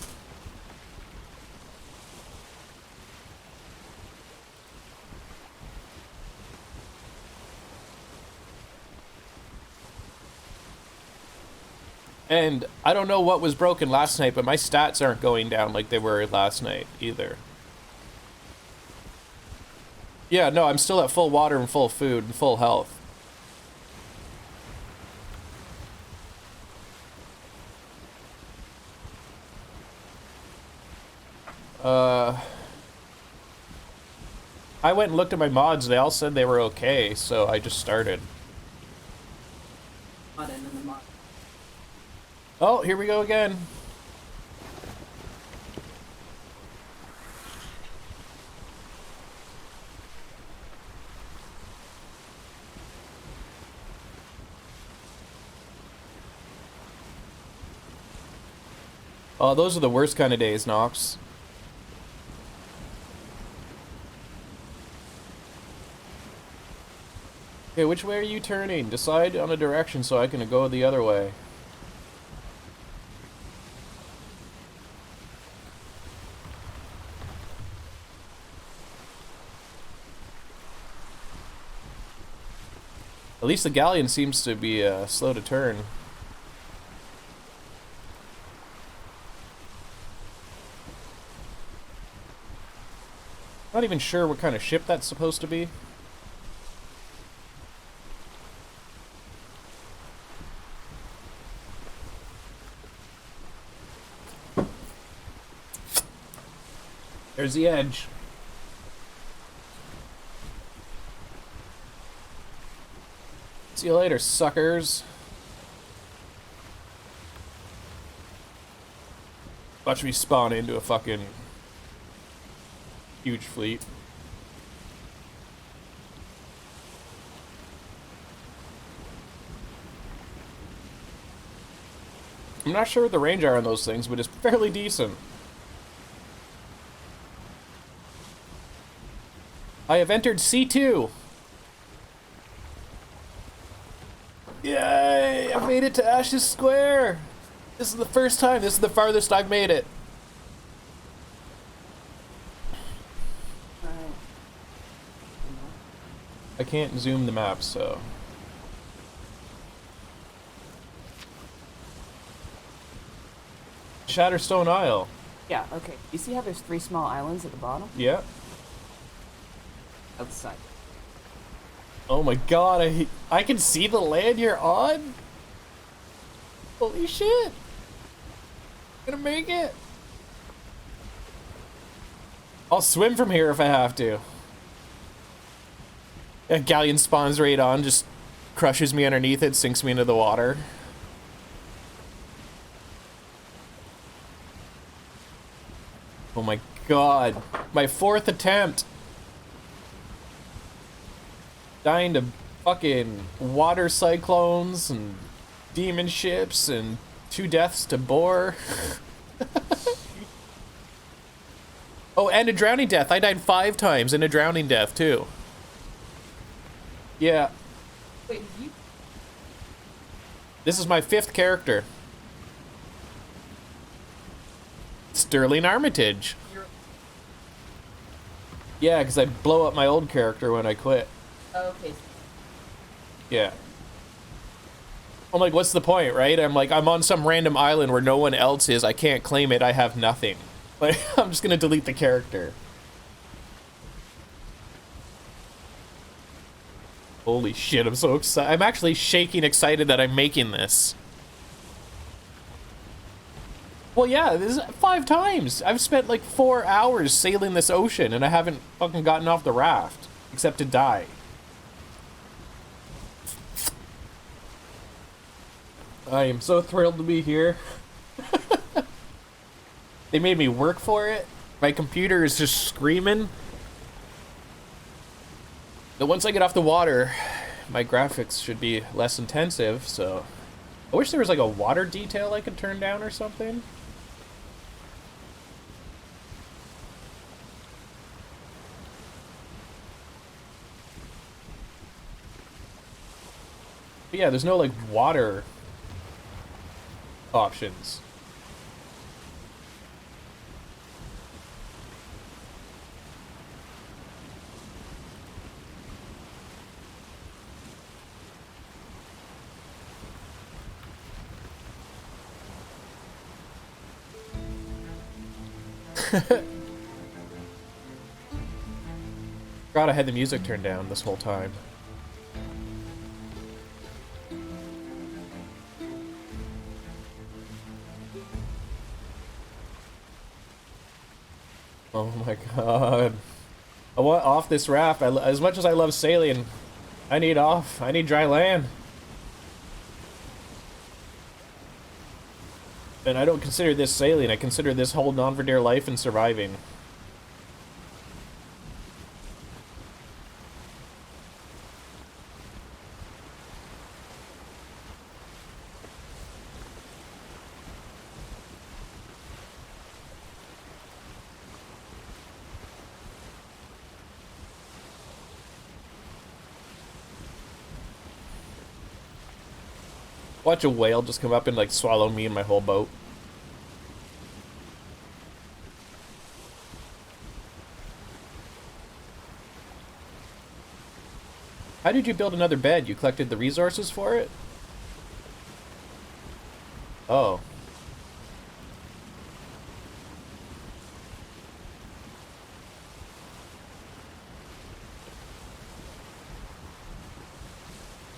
And I don't know what was broken last night, but my stats aren't going down like they were last night either. Yeah, no, I'm still at full water and full food and full health. I went and looked at my mods, they all said they were okay, so I just started. Oh, here we go again. Oh, those are the worst kind of days, Nox. Okay, which way are you turning? Decide on a direction so I can go the other way. At least the galleon seems to be slow to turn. Not even sure what kind of ship that's supposed to be. There's the edge. See you later, suckers. Watch me spawn into a fucking huge fleet. I'm not sure what the range are on those things, but it's fairly decent. I have entered C2. Yay! I made it to Ashes Square. This is the first time. This is the farthest I've made it. I can't zoom the map, so. Shatterstone Isle. Yeah, okay. You see how there's 3 small islands at the bottom? Yeah. Outside. Oh my god, I can see the land you're on? Holy shit. Gonna make it. I'll swim from here if I have to. A galleon spawns right on, just crushes me underneath it, sinks me into the water. Oh my god. My 4th attempt. Dying to fucking water cyclones and demon ships and 2 deaths to boar. Oh, and a drowning death. I died 5 times in a drowning death, too. Yeah. Wait, you... This is my 5th character. Sterling Armitage. Yeah, because I blow up my old character when I quit. Okay. Yeah. I'm like, what's the point, right? I'm like, I'm on some random island where no one else is. I can't claim it. I have nothing. Like, I'm just gonna delete the character. Holy shit, I'm so excited. I'm actually shaking excited that I'm making this. Well, yeah, this is 5 times. I've spent like 4 hours sailing this ocean and I haven't fucking gotten off the raft. Except to die. I am so thrilled to be here. They made me work for it. My computer is just screaming. But once I get off the water, my graphics should be less intensive, so... I wish there was like a water detail I could turn down or something. But yeah, there's no like water options. Forgot I had the music turned down this whole time. Oh my god. I want off this raft. As much as I love sailing, I need off. I need dry land. And I don't consider this sailing. I consider this holding on for dear life and surviving. Watch a whale just come up and like swallow me and my whole boat. How did you build another bed? You collected the resources for it? Oh.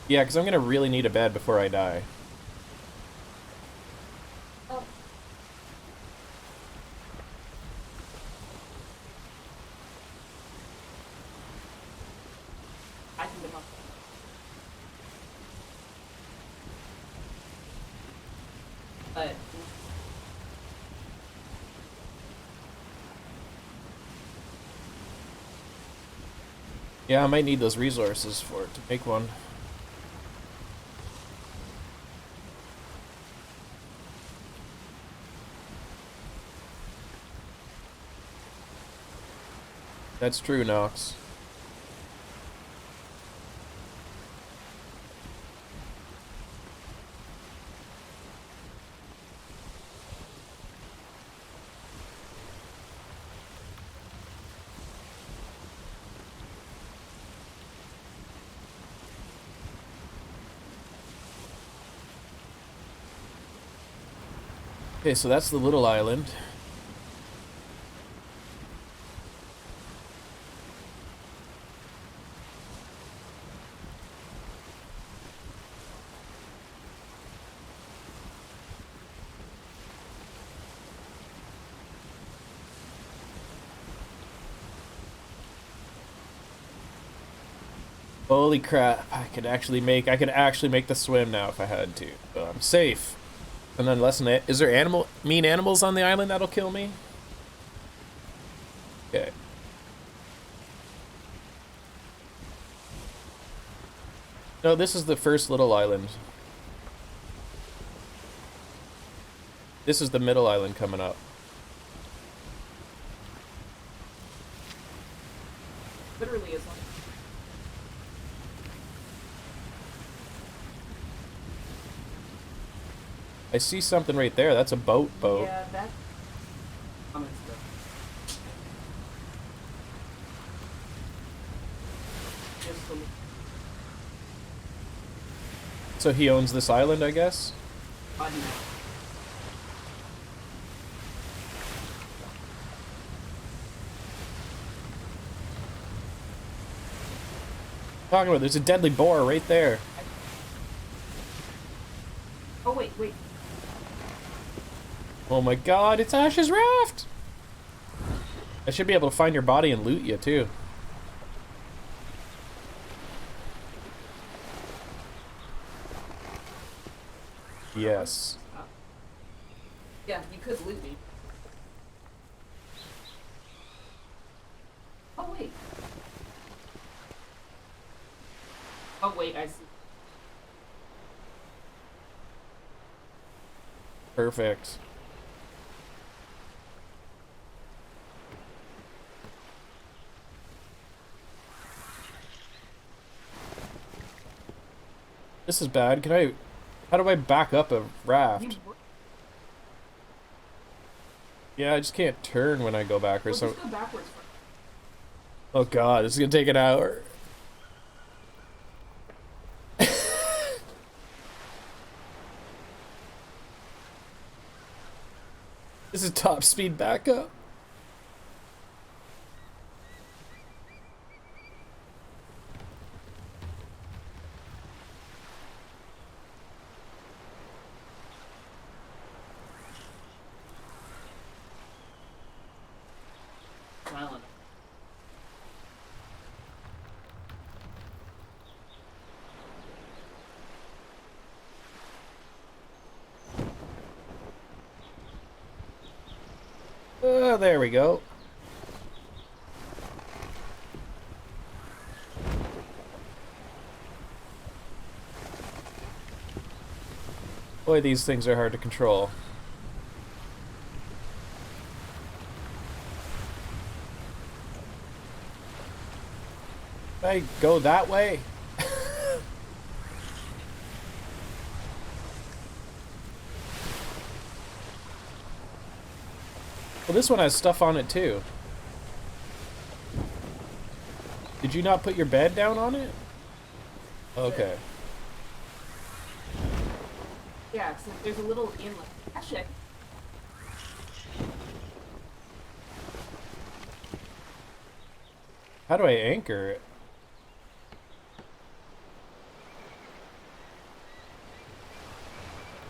Yeah, because I'm going to really need a bed before I die. Oh. I can come up. Yeah, I might need those resources for it to make one. That's true, Nox. Okay, so that's the little island. Holy crap, I could actually make the swim now if I had to. So I'm safe. And then is there mean animals on the island that'll kill me? Okay. No, this is the first little island. This is the middle island coming up. Literally is like. I see something right there. That's a boat. Yeah, that. Just a little. So he owns this island, I guess? Button. Talking about, there's a deadly boar right there. Oh wait, wait. Oh my god, it's Ash's raft! I should be able to find your body and loot you too. Yes. Yeah, you could loot me. Oh wait. Oh wait, I see. Perfect. This is bad. How do I back up a raft? Yeah, I just can't turn when I go backwards. Well, just go backwards first. Oh god, this is gonna take an hour. This is top speed backup. Island. There we go. Boy, these things are hard to control. I go that way. Well, this one has stuff on it too. Did you not put your bed down on it? Okay. Yeah, so there's a little inlet. Actually, How do I anchor it?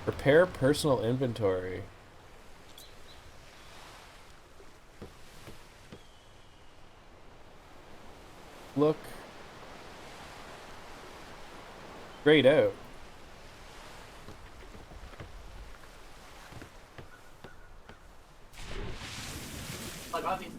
Prepare personal inventory. Look. Grayed out. like obviously.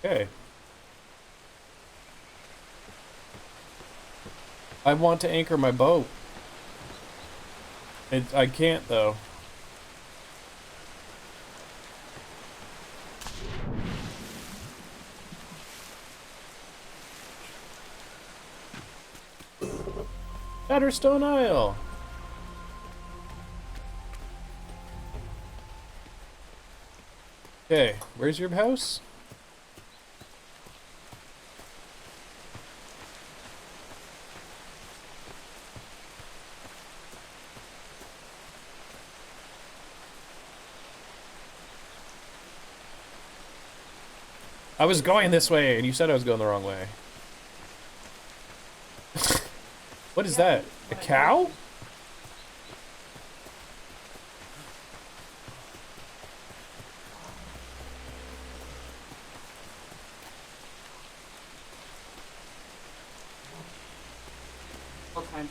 Okay. I want to anchor my boat. I can't though. Batterstone Isle. Okay, where's your house? I was going this way, and you said I was going the wrong way. What is that? A cow? All time.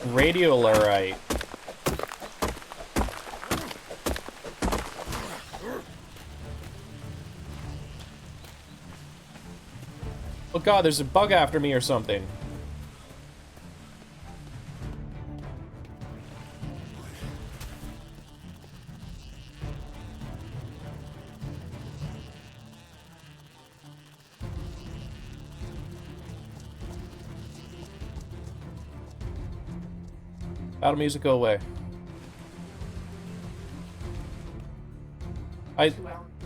Radiolarite. Oh god, there's a bug after me or something. Battle music, go away.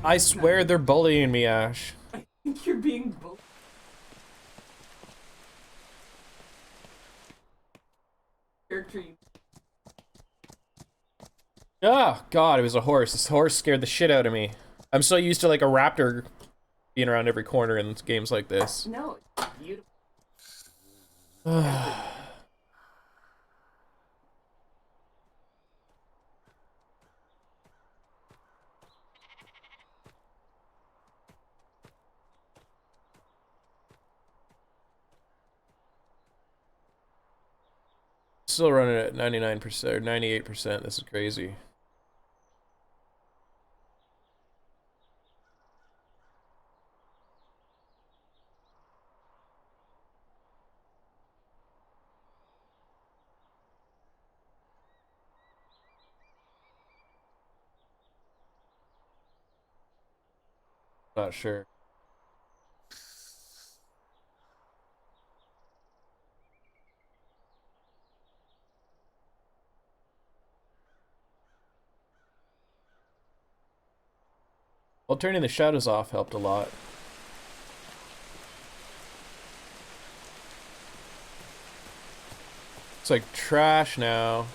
I swear they're bullying me, Ash. I think you're being bullied. Character. Ah, god, it was a horse. This horse scared the shit out of me. I'm so used to like a raptor being around every corner in games like this. No, it's beautiful. Still running at 99% or 98%. This is crazy. Not sure. Well, turning the shadows off helped a lot. It's like trash now.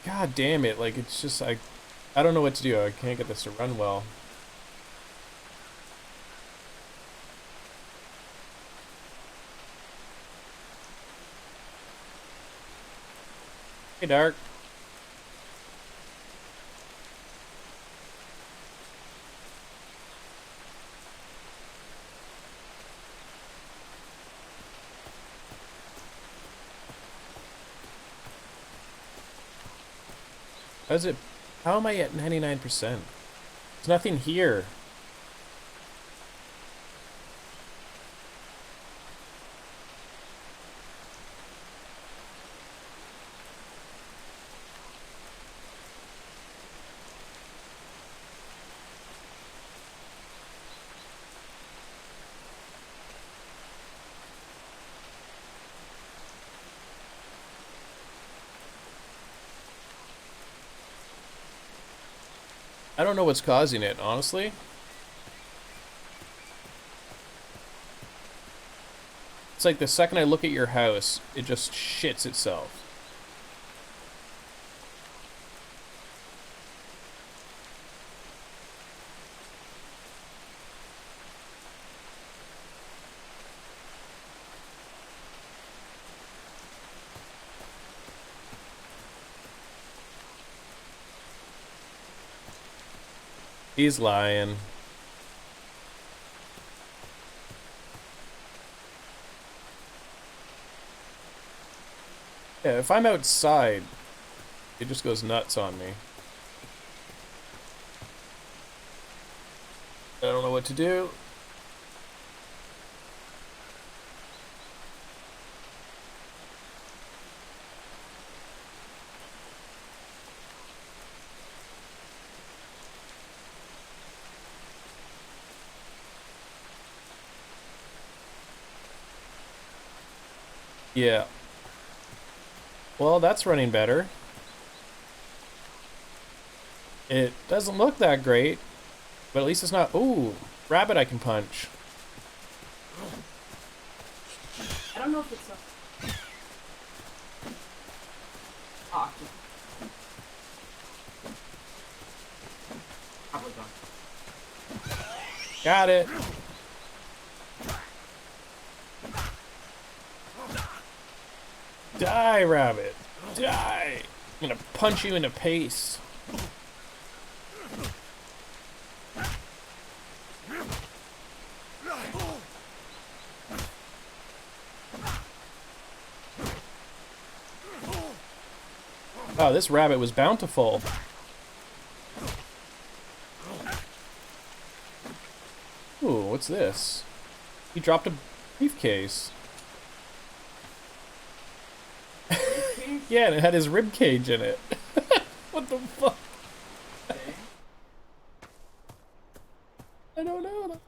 God damn it, like it's just I don't know what to do. I can't get this to run well. Hey, Dark. How's it? How am I at 99%? There's nothing here. I don't know what's causing it, honestly. It's like the second I look at your house, it just shits itself. He's lying. Yeah, if I'm outside, it just goes nuts on me. I don't know what to do. Yeah. Well, that's running better. It doesn't look that great, but at least it's not... Ooh, rabbit I can punch. I don't know if it's a. Oh, probably gone. Got it. Die, rabbit. Die. I'm gonna punch you in the face. Oh, this rabbit was bountiful. Ooh, what's this? He dropped a briefcase. Yeah, and it had his rib cage in it. What the fuck? Okay. I don't know.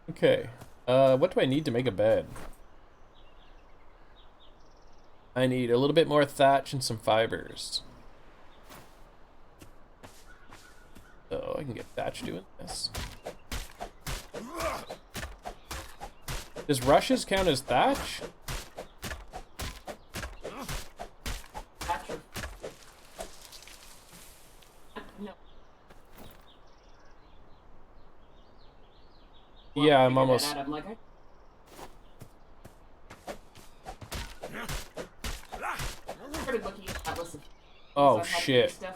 Okay. What do I need to make a bed? I need a little bit more thatch and some fibers. So I can get thatch doing this. Does rushes count as thatch? Thatcher. No. Yeah, I'm Figure that almost... out. I'm like, I started looking at that list of. Oh, I had to do shit. stuff.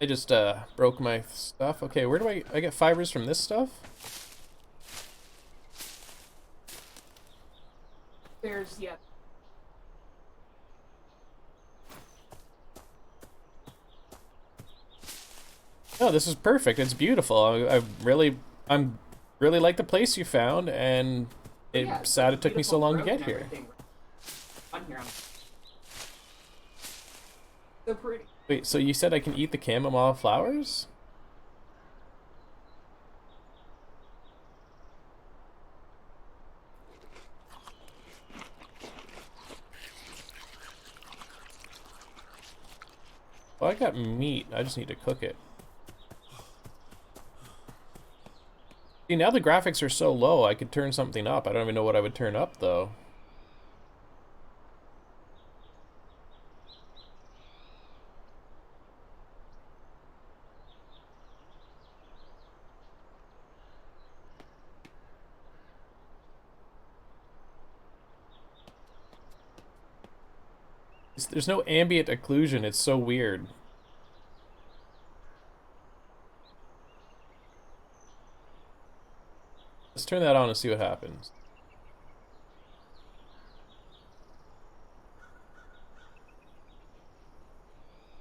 I just, broke my stuff. Okay, where do I get fibers from this stuff? There's yeah. Oh, this is perfect. It's beautiful. I'm really like the place you found, and it's Yeah, sad it took me so beautiful long to growth get and here. everything. On here, so pretty. Wait, so you said I can eat the chamomile flowers? Well, I got meat. I just need to cook it. See, now the graphics are so low, I could turn something up. I don't even know what I would turn up, though. There's no ambient occlusion. It's so weird. Let's turn that on and see what happens.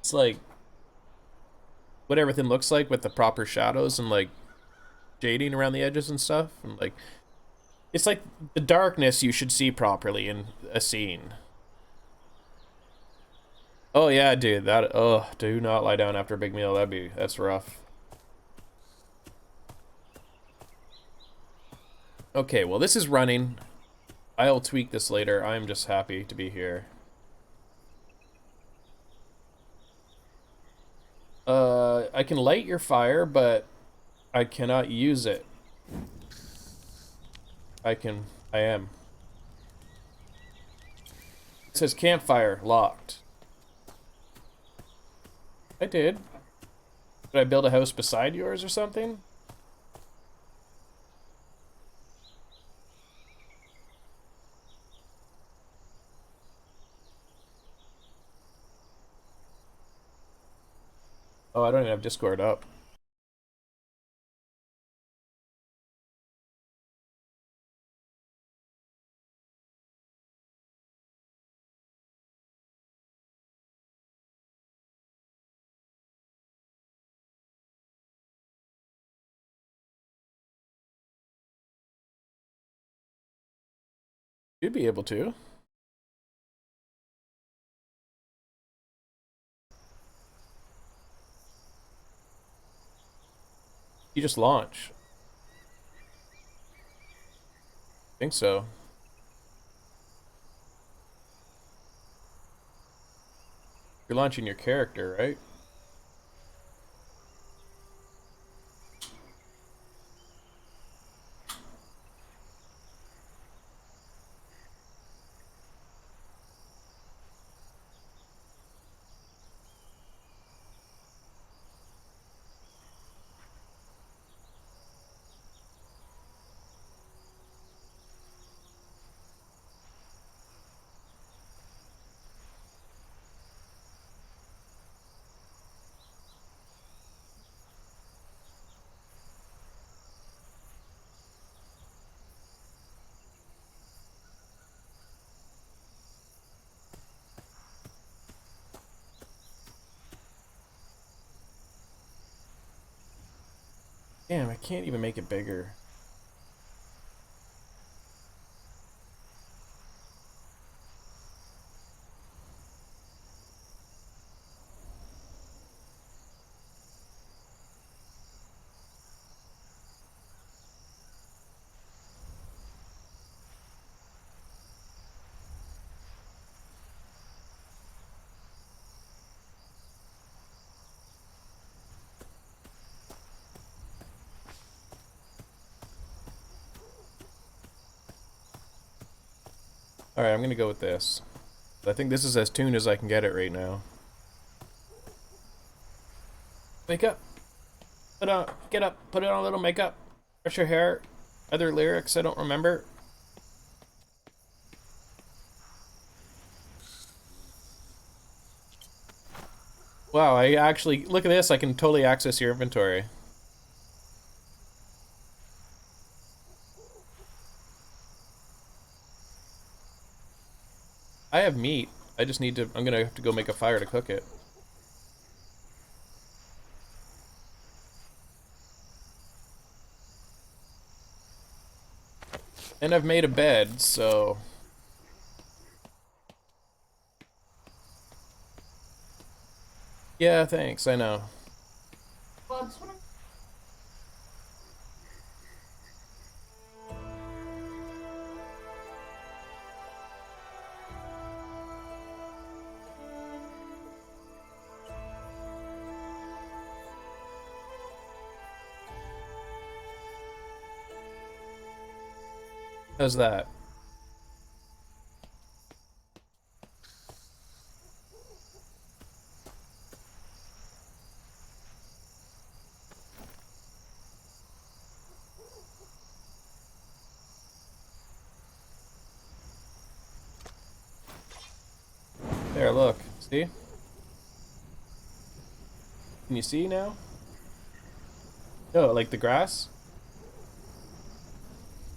It's like what everything looks like with the proper shadows and like shading around the edges and stuff. And like it's like the darkness you should see properly in a scene. Oh yeah, dude, that do not lie down after a big meal. That's rough. Okay, well this is running. I'll tweak this later. I'm just happy to be here. I can light your fire, but I cannot use it. I am. It says campfire locked. I did. Did I build a house beside yours or something? Oh, I don't even have Discord up. You'd be able to. You just launch. I think so. You're launching your character, right? Damn, I can't even make it bigger. Alright, I'm gonna go with this. I think this is as tuned as I can get it right now. Wake up! Get up, put on a little makeup, brush your hair, other lyrics I don't remember. Wow, I actually, look at this, I can totally access your inventory. I have meat. I just need to, I'm gonna have to go make a fire to cook it. And I've made a bed, so... Yeah, thanks, I know. Well, I'm just wondering. How's that? There, look. See? Can you see now? Oh, like the grass?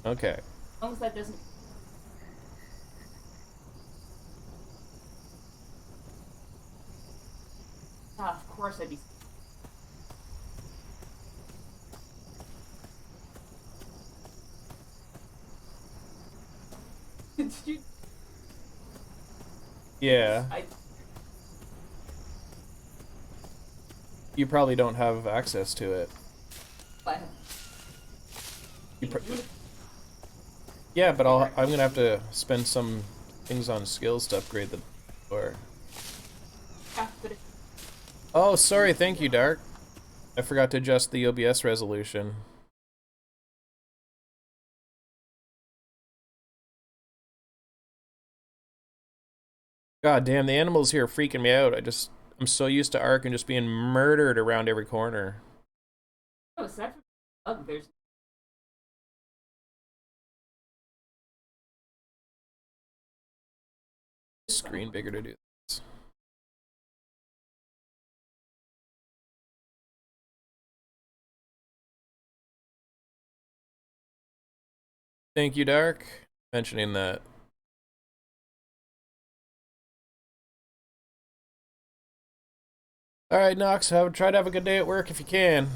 Okay. As long as that doesn't. Ah, of course I'd be. Did you? Yeah. I. You probably don't have access to it. But. You yeah, but I'm gonna have to spend some things on skills to upgrade the door. Yeah, but if, Oh, sorry, thank you, Dark. I forgot to adjust the OBS resolution. God damn, the animals here are freaking me out. I'm so used to Ark and just being murdered around every corner. oh, aside from bug, there's. Screen bigger to do this. Thank you, Dark, mentioning that. All right, Knox, try to have a good day at work if you can.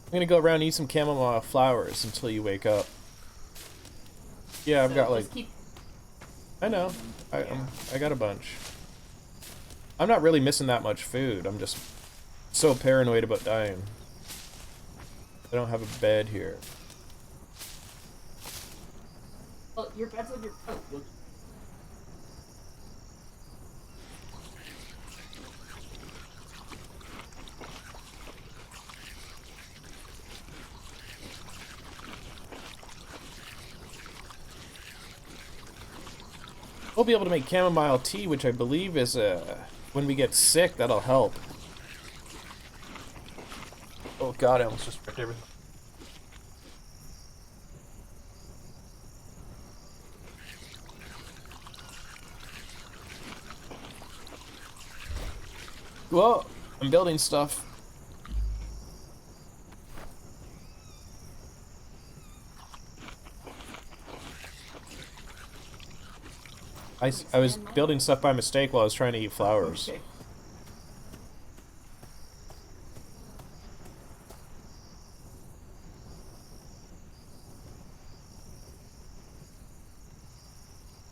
I'm gonna go around and eat some chamomile flowers until you wake up. Yeah, I've So got like, just keep. I know, I got a bunch. I'm not really missing that much food. I'm just so paranoid about dying. I don't have a bed here. Well, your bed's on your coat. We'll be able to make chamomile tea, which I believe is when we get sick, that'll help. Oh god, I almost just ripped everything. Well, I'm building stuff. I was building stuff by mistake while I was trying to eat flowers. Okay.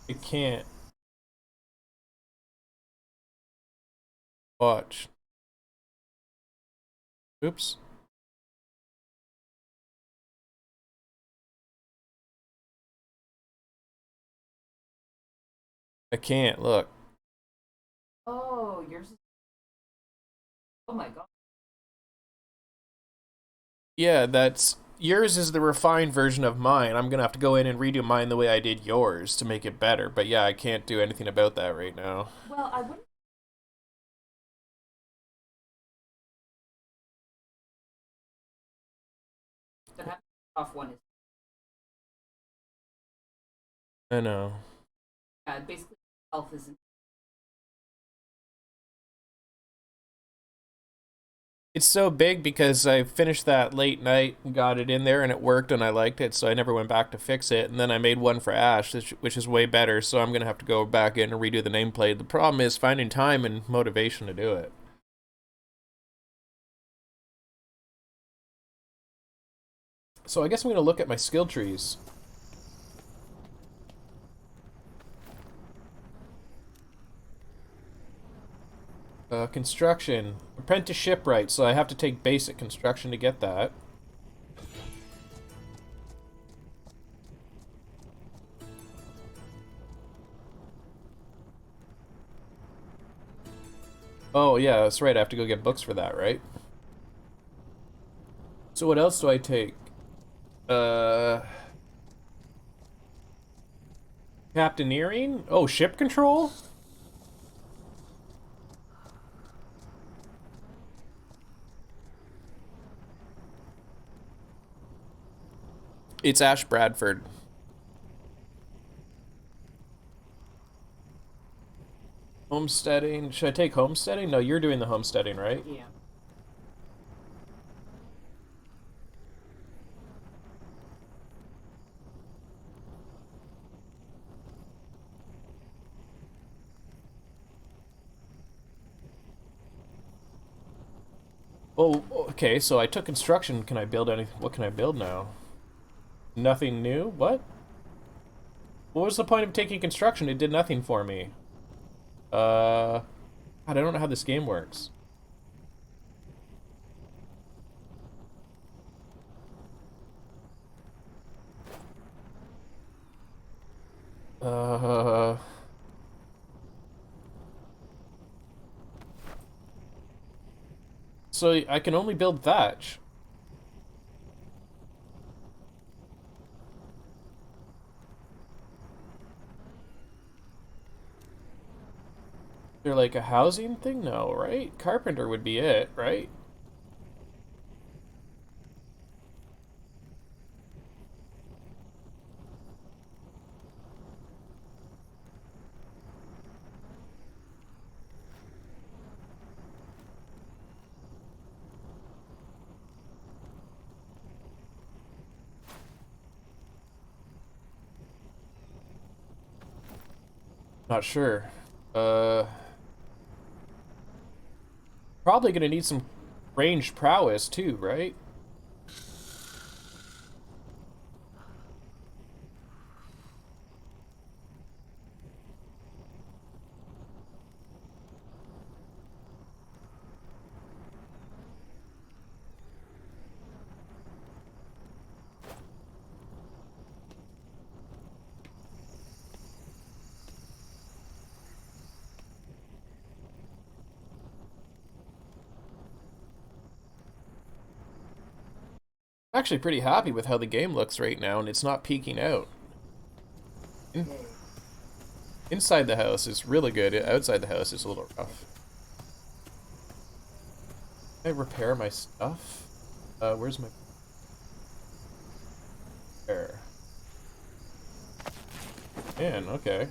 I can't watch. Oops. I can't, look. Oh, yours is. Oh my god. Yeah, that's... Yours is the refined version of mine. I'm gonna have to go in and redo mine the way I did yours to make it better. But yeah, I can't do anything about that right now. Well, I wouldn't. That happens off one is I know. basically health isn't. It's so big because I finished that late night and got it in there and it worked and I liked it, so I never went back to fix it. And then I made one for Ash, which is way better, so I'm gonna have to go back in and redo the nameplate. The problem is finding time and motivation to do it. So I guess I'm gonna look at my skill trees. Construction. Apprentice shipwright, so I have to take basic construction to get that. Oh yeah, that's right, I have to go get books for that, right? So what else do I take? Captaineering? Oh, ship control? It's Ash Bradford. Homesteading. Should I take homesteading? No, you're doing the homesteading, right? Yeah. Oh, okay, so I took construction. Can I build anything? What can I build now? Nothing new? What? What was the point of taking construction? It did nothing for me. God, I don't know how this game works. Uh... So I can only build thatch. They're like a housing thing? No, right? Carpenter would be it, right? Not sure. Probably gonna need some ranged prowess too, right? I'm actually pretty happy with how the game looks right now, and it's not peeking out. Inside the house is really good. Outside the house is a little rough. Can I repair my stuff? Where's my repair? Man, okay.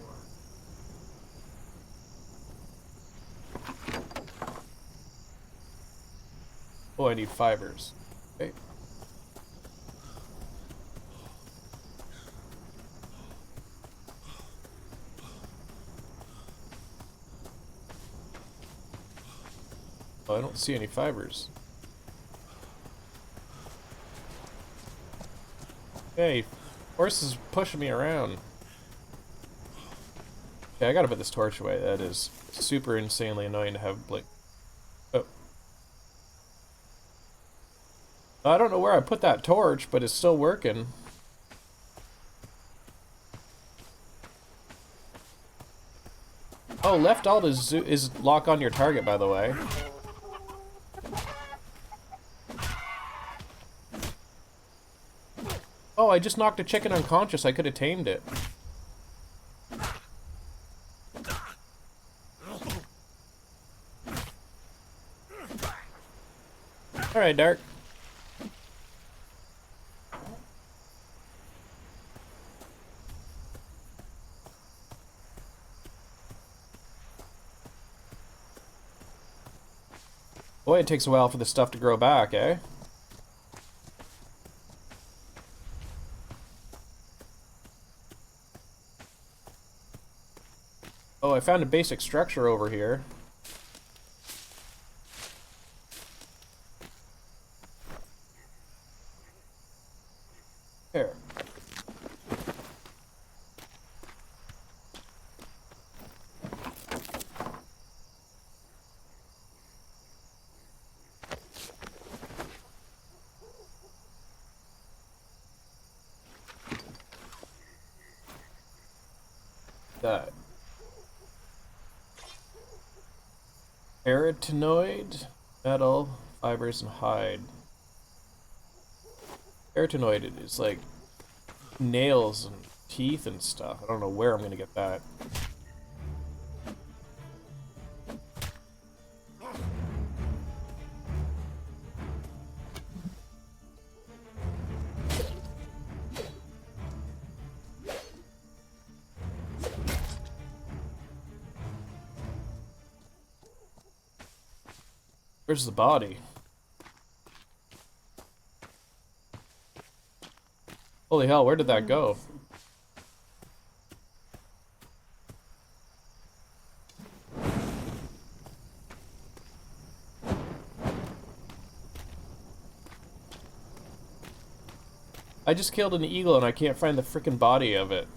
Oh, I need fibers. Okay. Oh, I don't see any fibers. Hey, horse is pushing me around. Okay, I gotta put this torch away. That is super insanely annoying to have, like... Oh. I don't know where I put that torch, but it's still working. Oh, left alt is lock on your target, by the way. Oh, I just knocked a chicken unconscious. I could have tamed it. Alright, Dark. Boy, it takes a while for the stuff to grow back, eh? Oh, I found a basic structure over here. Here. That. Keratinoid, metal, fibers, and hide. Keratinoid is like nails and teeth and stuff. I don't know where I'm gonna get that. Where's the body? Holy hell, where did that go? I just killed an eagle and I can't find the frickin' body of it.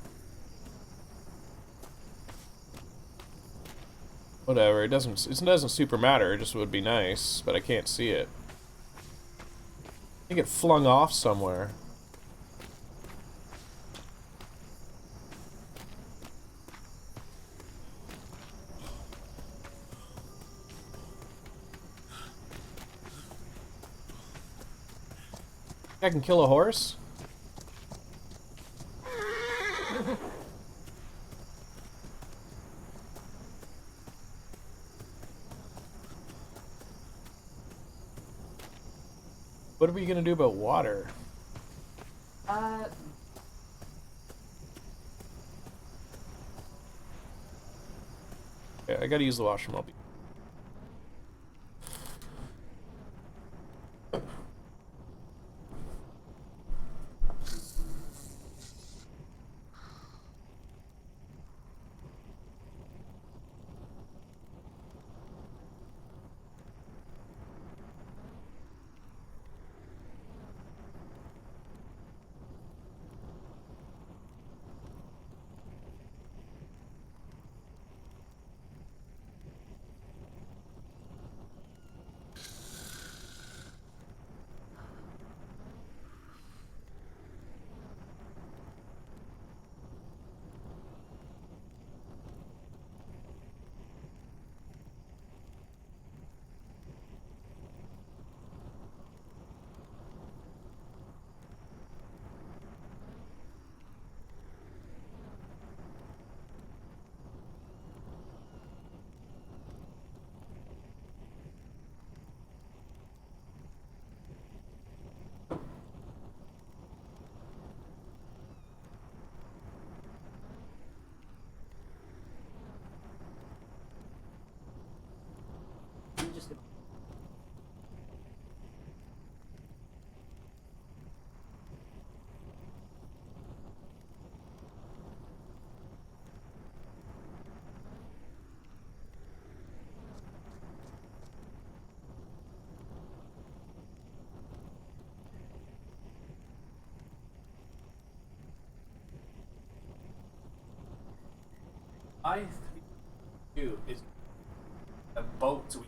Whatever, it doesn't super matter, it just would be nice, but I can't see it. I think it flung off somewhere. I can kill a horse? What are we gonna do about water? Okay, I gotta use the washroom. I'll be. I do is a boat so we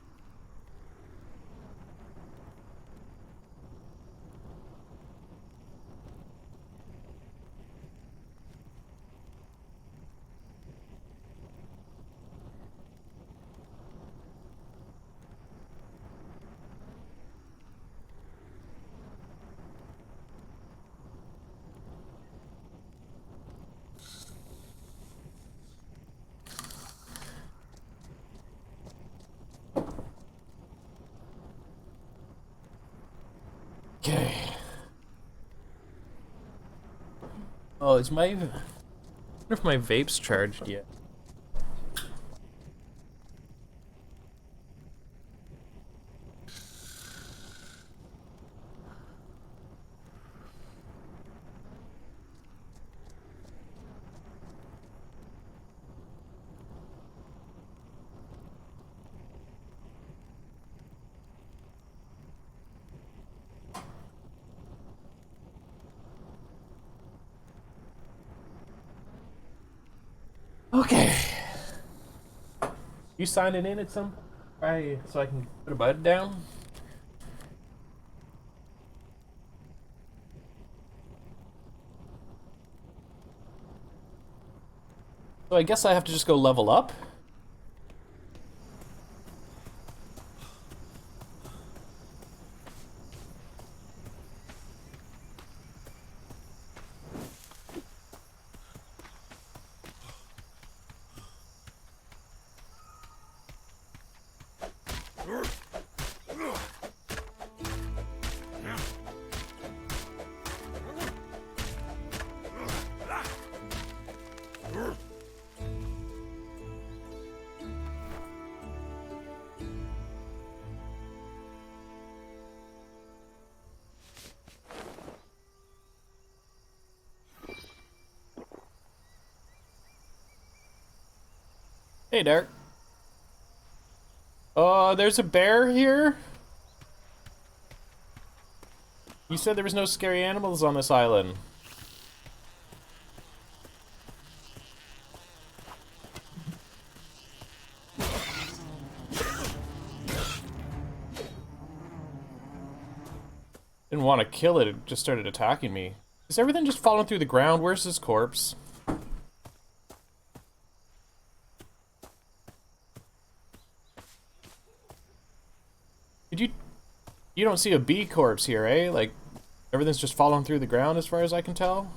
Okay. Oh, is my... I wonder if my vape's charged yet. Okay. You signing in at some point? Right, so I can put a bud down? So I guess I have to just go level up? Hey, Dark. There's a bear here? You said there was no scary animals on this island. Didn't want to kill it, it just started attacking me. Is everything just falling through the ground? Where's his corpse? Did you... You don't see a bee corpse here, eh? Like, everything's just falling through the ground as far as I can tell?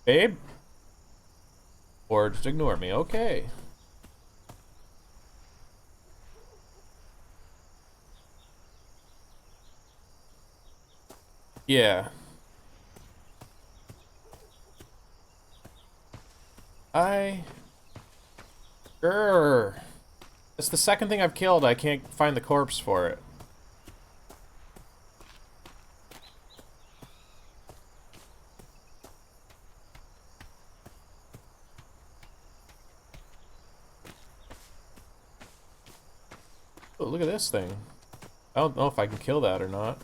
Babe? Or just ignore me, okay. Yeah. Grr. It's the second thing I've killed, I can't find the corpse for it. Oh, look at this thing. I don't know if I can kill that or not.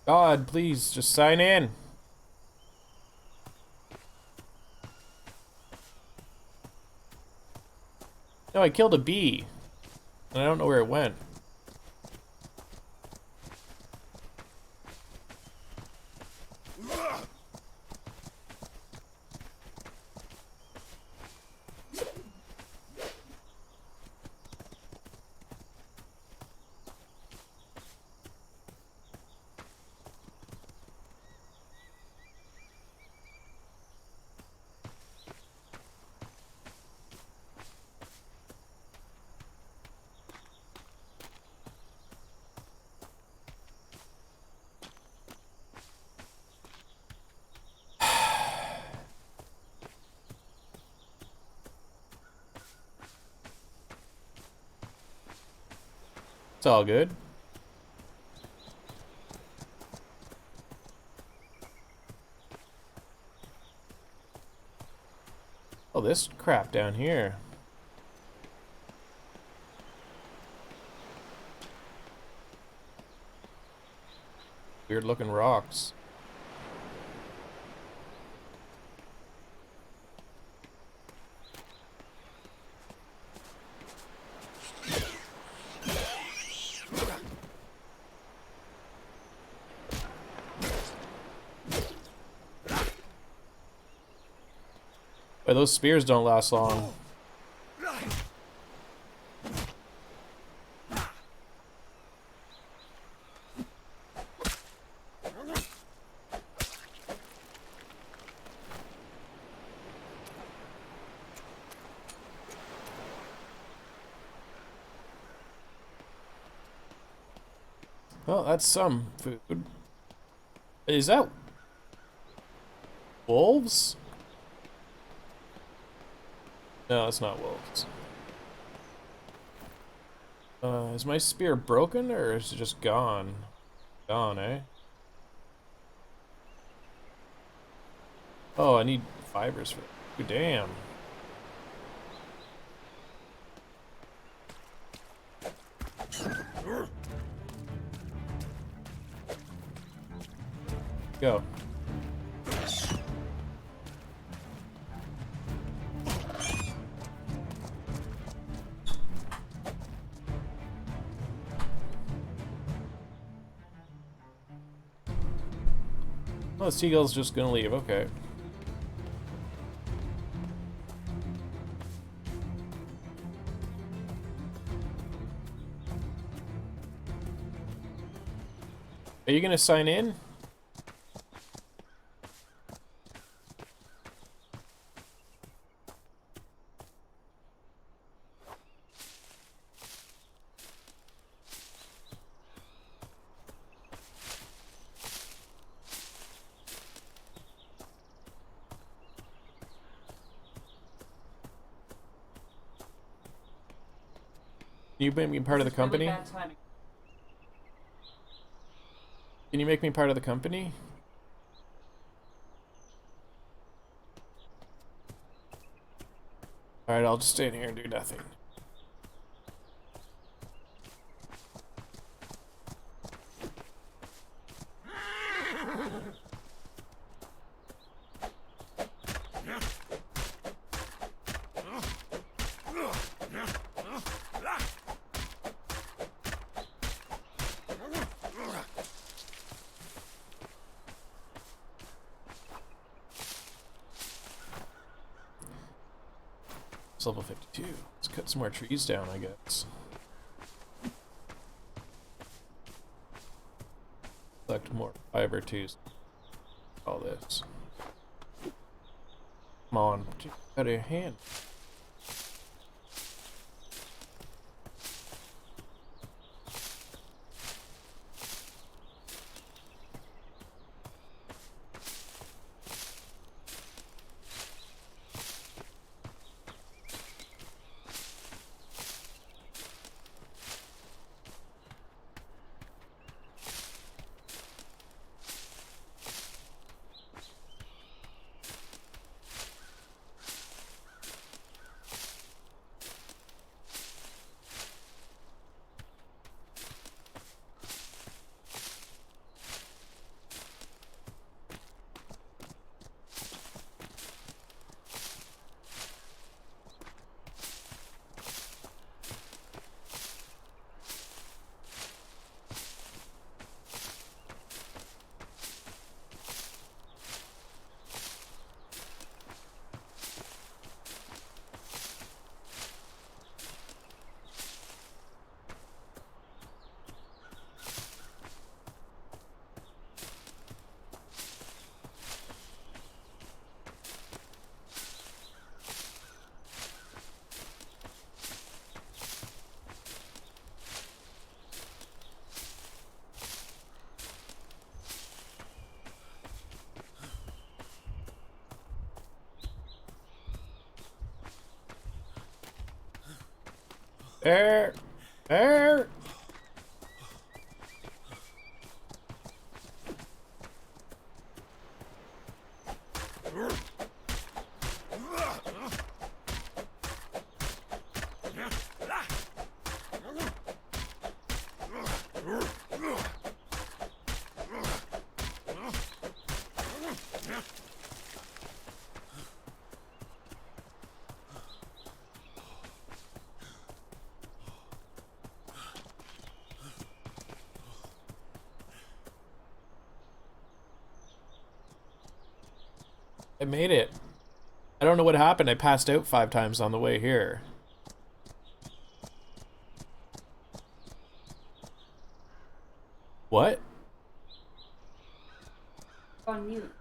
God, please, just sign in. No, I killed a bee. And I don't know where it went. It's all good. Oh, this crap down here. weird looking rocks. But those spears don't last long. Well, that's some food. Is that wolves? No, it's not wolves. Is my spear broken or is it just gone? Gone, eh? Oh, I need fibers for that. Ooh, damn. Go. Oh, the seagull's just gonna leave, okay. Are you gonna sign in? Can you make me part of the This is really company? bad timing. Can you make me part of the company? Alright, I'll just stay in here and do nothing. It's level 52. Let's cut some more trees down, I guess. Collect more fiber too. All this. Come on, out of your hand. There! There! I made it. I don't know what happened. I passed out 5 times on the way here. What? On mute.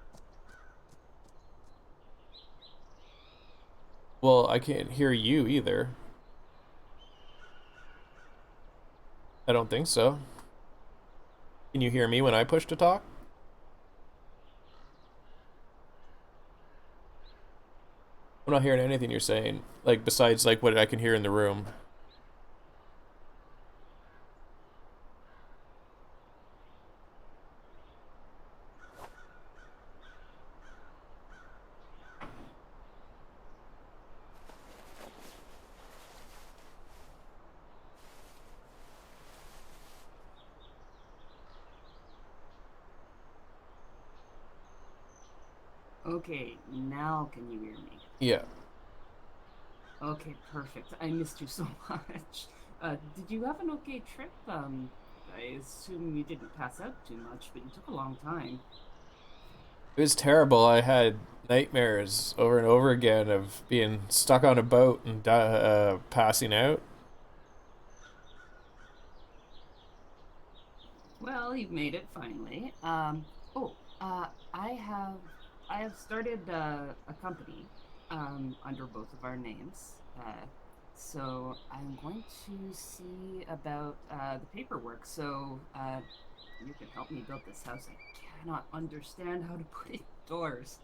Well, I can't hear you either. I don't think so. Can you hear me when I push to talk? I'm not hearing anything you're saying, like besides like what I can hear in the room. Okay, now can you hear me? Yeah. Okay, perfect. I missed you so much. Did you have an okay trip? I assume you didn't pass out too much, but you took a long time. It was terrible. I had nightmares over and over again of being stuck on a boat and passing out. Well, you've made it finally. I have started a company under both of our names. So I'm going to see about the paperwork. So you can help me build this house. I cannot understand how to put in doors.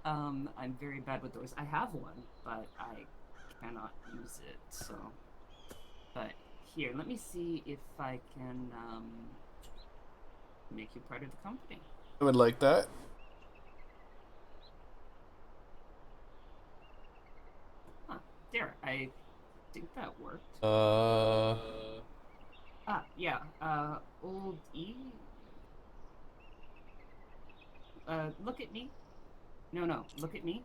I'm very bad with doors. I have one, but I cannot use it. So, but here, let me see if I can make you part of the company. I would like that. Huh, there. I think that worked. Yeah. Old E. Look at me. No. Look at me.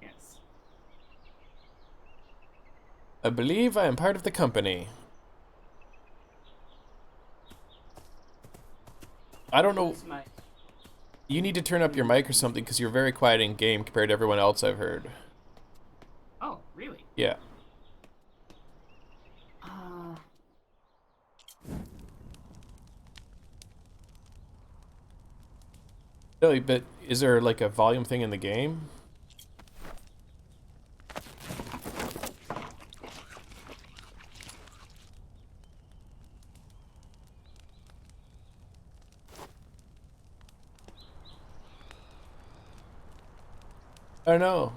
Yes. I believe I am part of the company. I don't know. Here's my. You need to turn up your mic or something because you're very quiet in game compared to everyone else I've heard. Oh, really? Yeah. Uh. No, but is there like a volume thing in the game? I don't know.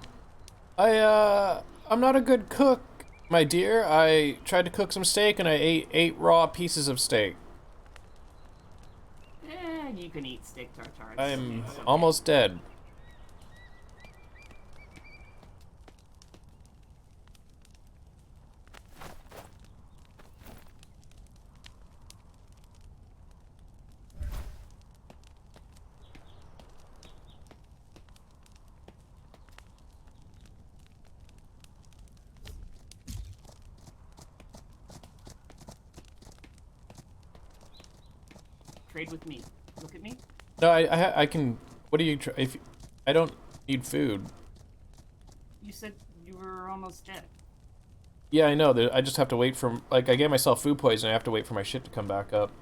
I'm not a good cook, my dear. I tried to cook some steak and I ate 8 raw pieces of steak. You can eat steak tartare. I'm It's okay. almost dead. Trade with me. Look at me. No, I can. What do you try? If I don't need food. You said you were almost dead. Yeah, I know. I just have to wait for like I gave myself food poisoning. I have to wait for my shit to come back up.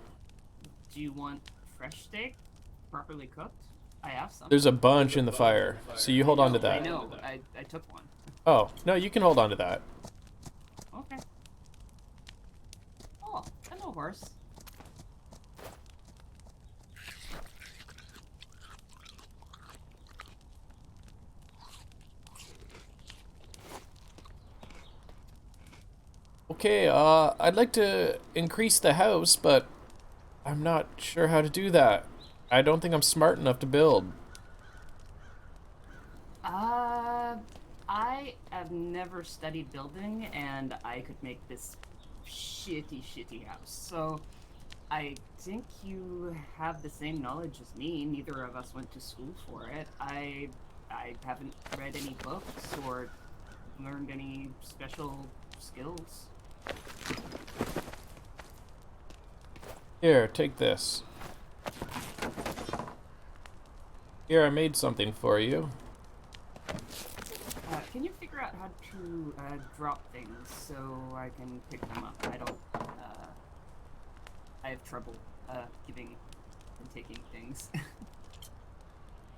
Do you want fresh steak, properly cooked? I have some. There's a bunch in the fire, so you hold on to I that. know. I took one. Oh no, you can hold on to that. Okay. Oh, hello, horse. Okay, I'd like to increase the house, but I'm not sure how to do that. I don't think I'm smart enough to build. Uh, I have never studied building, and I could make this shitty house. So, I think you have the same knowledge as me. Neither of us went to school for it. I haven't read any books or learned any special skills. Here, take this. Here, I made something for you. Can you figure out how to drop things so I can pick them up? I don't. I have trouble giving and taking things.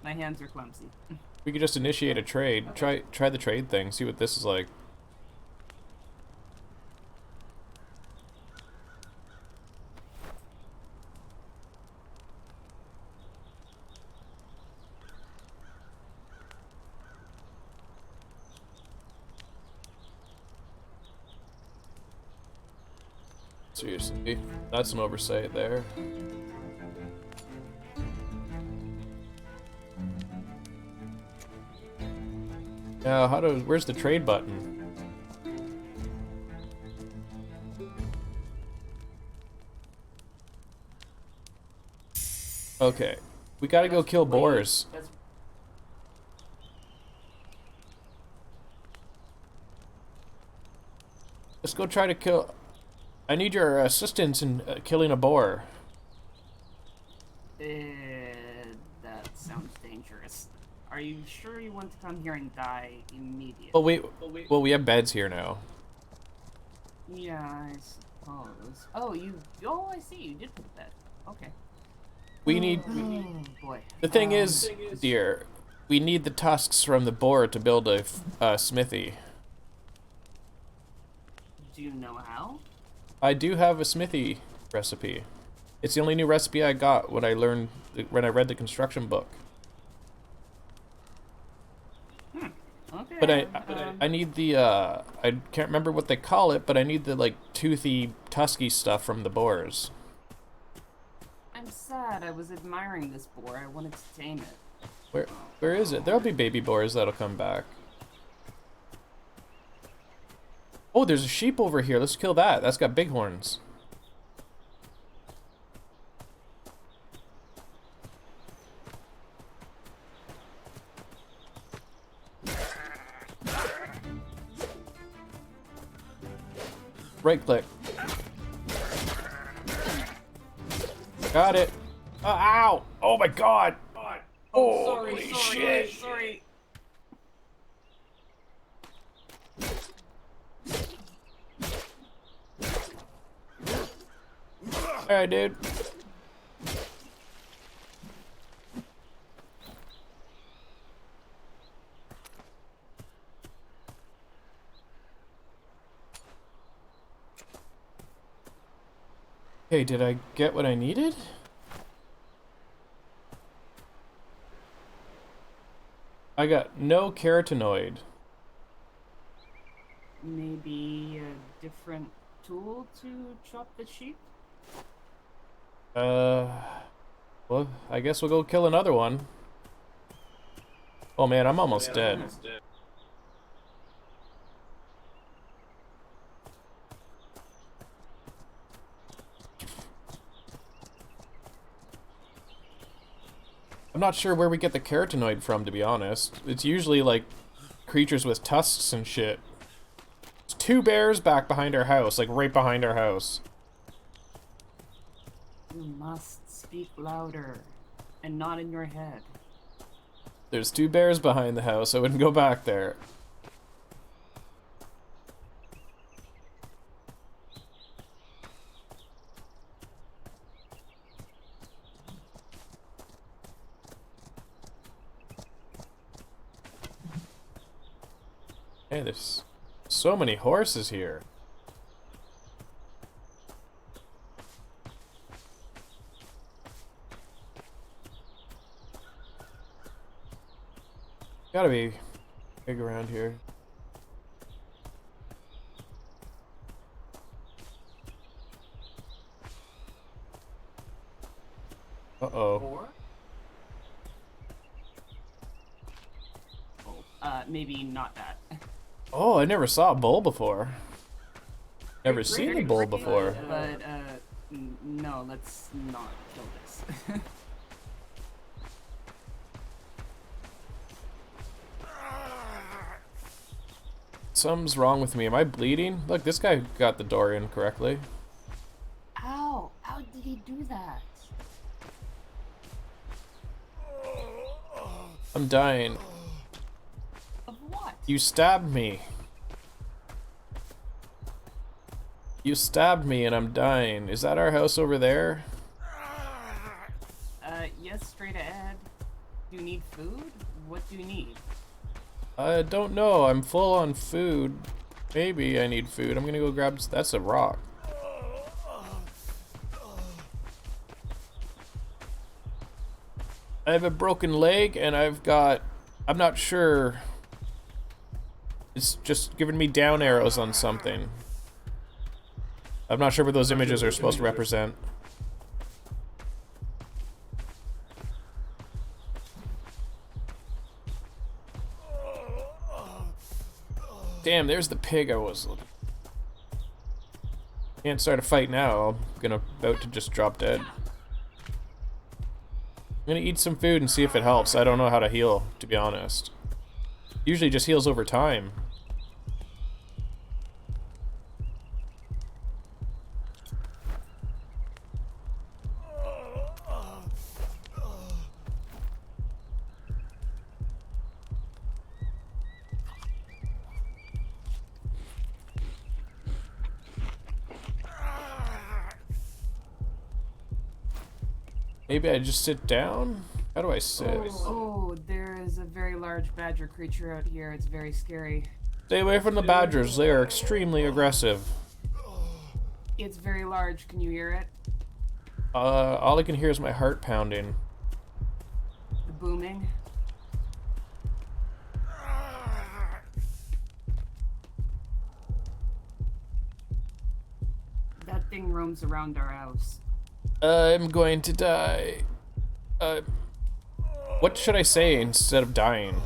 My hands are clumsy. We could just initiate a trade. Okay. Try the trade thing. See what this is like. Seriously, that's an oversight there. Now, where's the trade button? Okay, we gotta go kill boars. That's Let's go try to kill. I need your assistance in killing a boar. That sounds dangerous. Are you sure you want to come here and die immediately? Well, we have beds here now. Yeah, I suppose. Oh, I see. You did put that. Okay. We need. Oh boy. The thing is, dear, we need the tusks from the boar to build a smithy. Do you know how? I do have a smithy recipe. It's the only new recipe I got when I read the construction book. Okay. But I need the I can't remember what they call it, but I need the like toothy, tusky stuff from the boars. I'm sad. I was admiring this boar. I wanted to tame it. Where is it? There'll be baby boars that'll come back. Oh, there's a sheep over here. Let's kill that. That's got big horns. Right click. Got it. Ow! Oh my god! Holy shit! Sorry. Alright, dude. Okay, did I get what I needed? I got no carotenoid. Maybe a different tool to chop the sheep? Well, I guess we'll go kill another one. Oh man, I'm almost dead. I'm not sure where we get the carotenoid from, to be honest. It's usually like creatures with tusks and shit. There's 2 bears back behind our house, like right behind our house. You must speak louder and not in your head. There's 2 bears behind the house. I wouldn't go back there. Hey, there's so many horses here. Gotta be big around here. Uh-oh. four. Maybe not that. Oh, I never saw a bull before. Never seen a Pretty bull freaky, before. But, no, let's not kill this. Something's wrong with me. Am I bleeding? Look, this guy got the door in correctly. Ow! How did he do that? I'm dying. Of what? You stabbed me. You stabbed me and I'm dying. Is that our house over there? Yes, straight ahead. Do you need food? What do you need? I don't know. I'm full on food. Maybe I need food. I'm gonna go grab. That's a rock. I have a broken leg and I've got. I'm not sure. It's just giving me down arrows on something. I'm not sure what those images are supposed to represent. Damn, there's the pig I was looking. Can't start a fight now. I'm about to just drop dead. I'm gonna eat some food and see if it helps. I don't know how to heal, to be honest. Usually just heals over time. Maybe I just sit down? How do I sit? Oh, there is a very large badger creature out here. It's very scary. Stay away from the badgers. They are extremely aggressive. It's very large. Can you hear it? All I can hear is my heart pounding. The booming. That thing roams around our house. I'm going to die. What should I say instead of dying?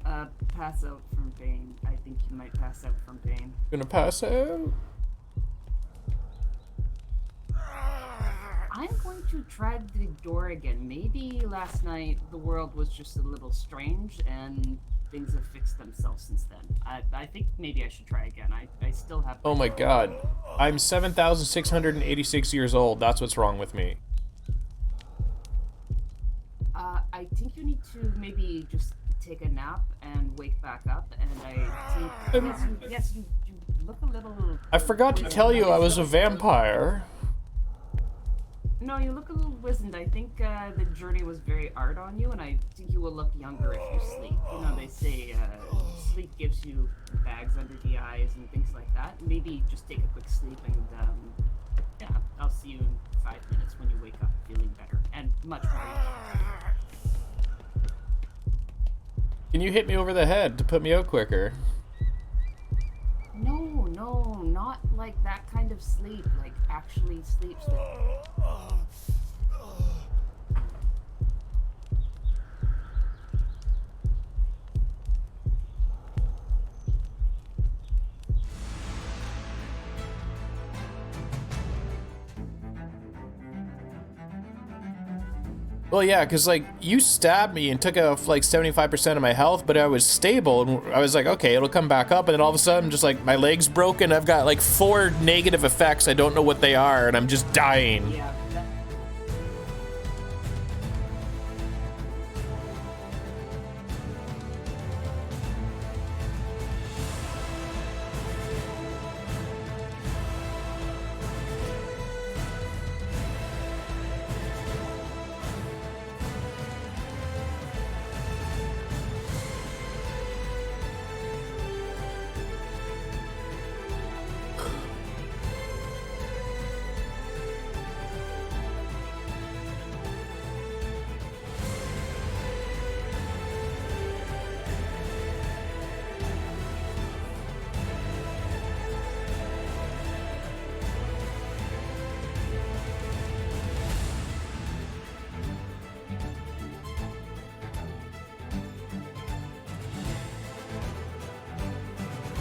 Pass out from pain. I think you might pass out from pain. Gonna pass out? I'm going to try the door again. Maybe last night the world was just a little strange and things have fixed themselves since then. I think maybe I should try again. I still have... Oh my god. I'm 7,686 years old. That's what's wrong with me. I think you need to maybe just take a nap and wake back up, and I think... Yes, you look a little... I forgot to tell you I was a vampire. No, you look a little wizened. I think the journey was very hard on you, and I think you will look younger if you sleep. You know, they say sleep gives you bags under the eyes and things like that. Maybe just take a quick sleep, and yeah, I'll see you in 5 minutes when you wake up feeling better and much more young. Can you hit me over the head to put me out quicker? No, not like that kind of sleep. Like actually sleep. Well, yeah, because, like, you stabbed me and took off, like, 75% of my health, but I was stable, and I was like, okay, it'll come back up, and then all of a sudden, just, like, my leg's broken, I've got, like, 4 negative effects, I don't know what they are, and I'm just dying. Yeah.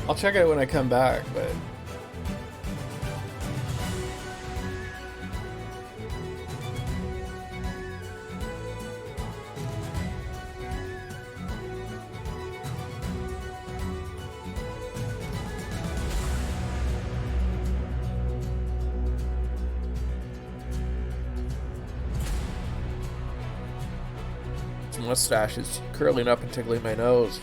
I'll check it when I come back, but... mustache is curling up and tickling my nose.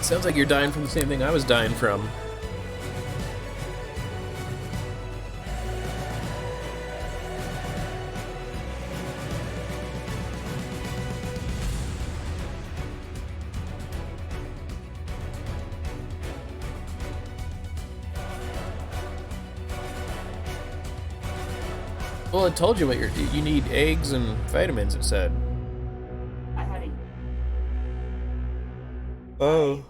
Sounds like you're dying from the same thing I was dying from. Well, it told you what you need eggs and vitamins, it said. I had a Oh.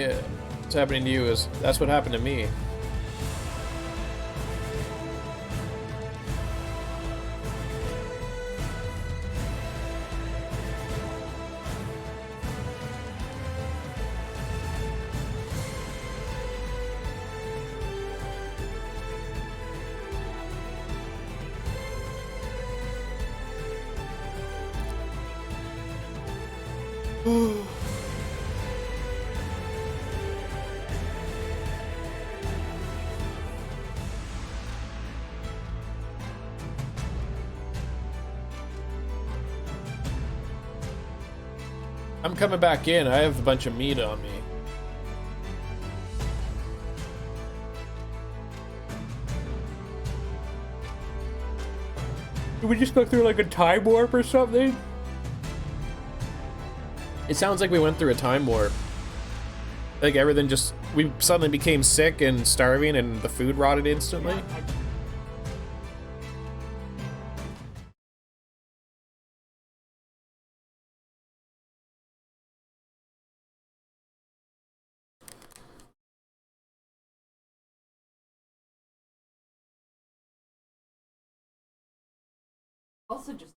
Yeah, what's happening to you is that's what happened to me. I'm coming back in. I have a bunch of meat on me. Did we just go through like a time warp or something? It sounds like we went through a time warp. Like everything just, we suddenly became sick and starving and the food rotted instantly. Also, just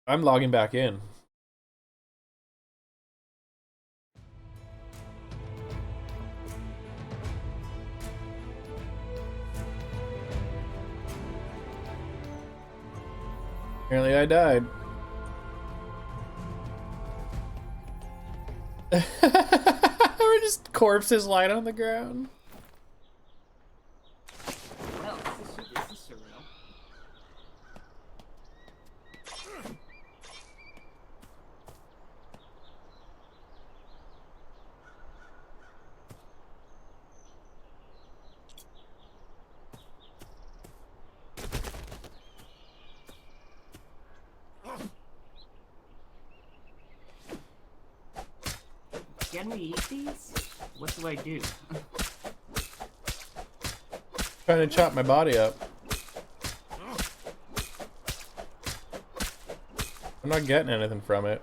I'm logging back in. Apparently I died. We're just corpses lying on the ground. well, this is surreal. Can we eat these? What do I do? Trying to chop my body up. I'm not getting anything from it.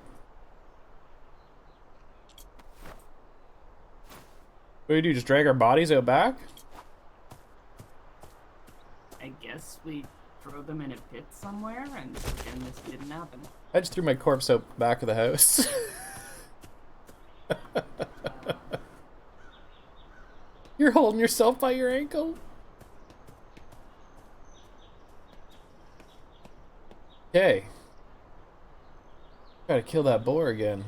What do you do? Just drag our bodies out back? I guess we throw them in a pit somewhere, and again, this didn't happen. I just threw my corpse out back of the house. You're holding yourself by your ankle? Okay. Gotta kill that boar again.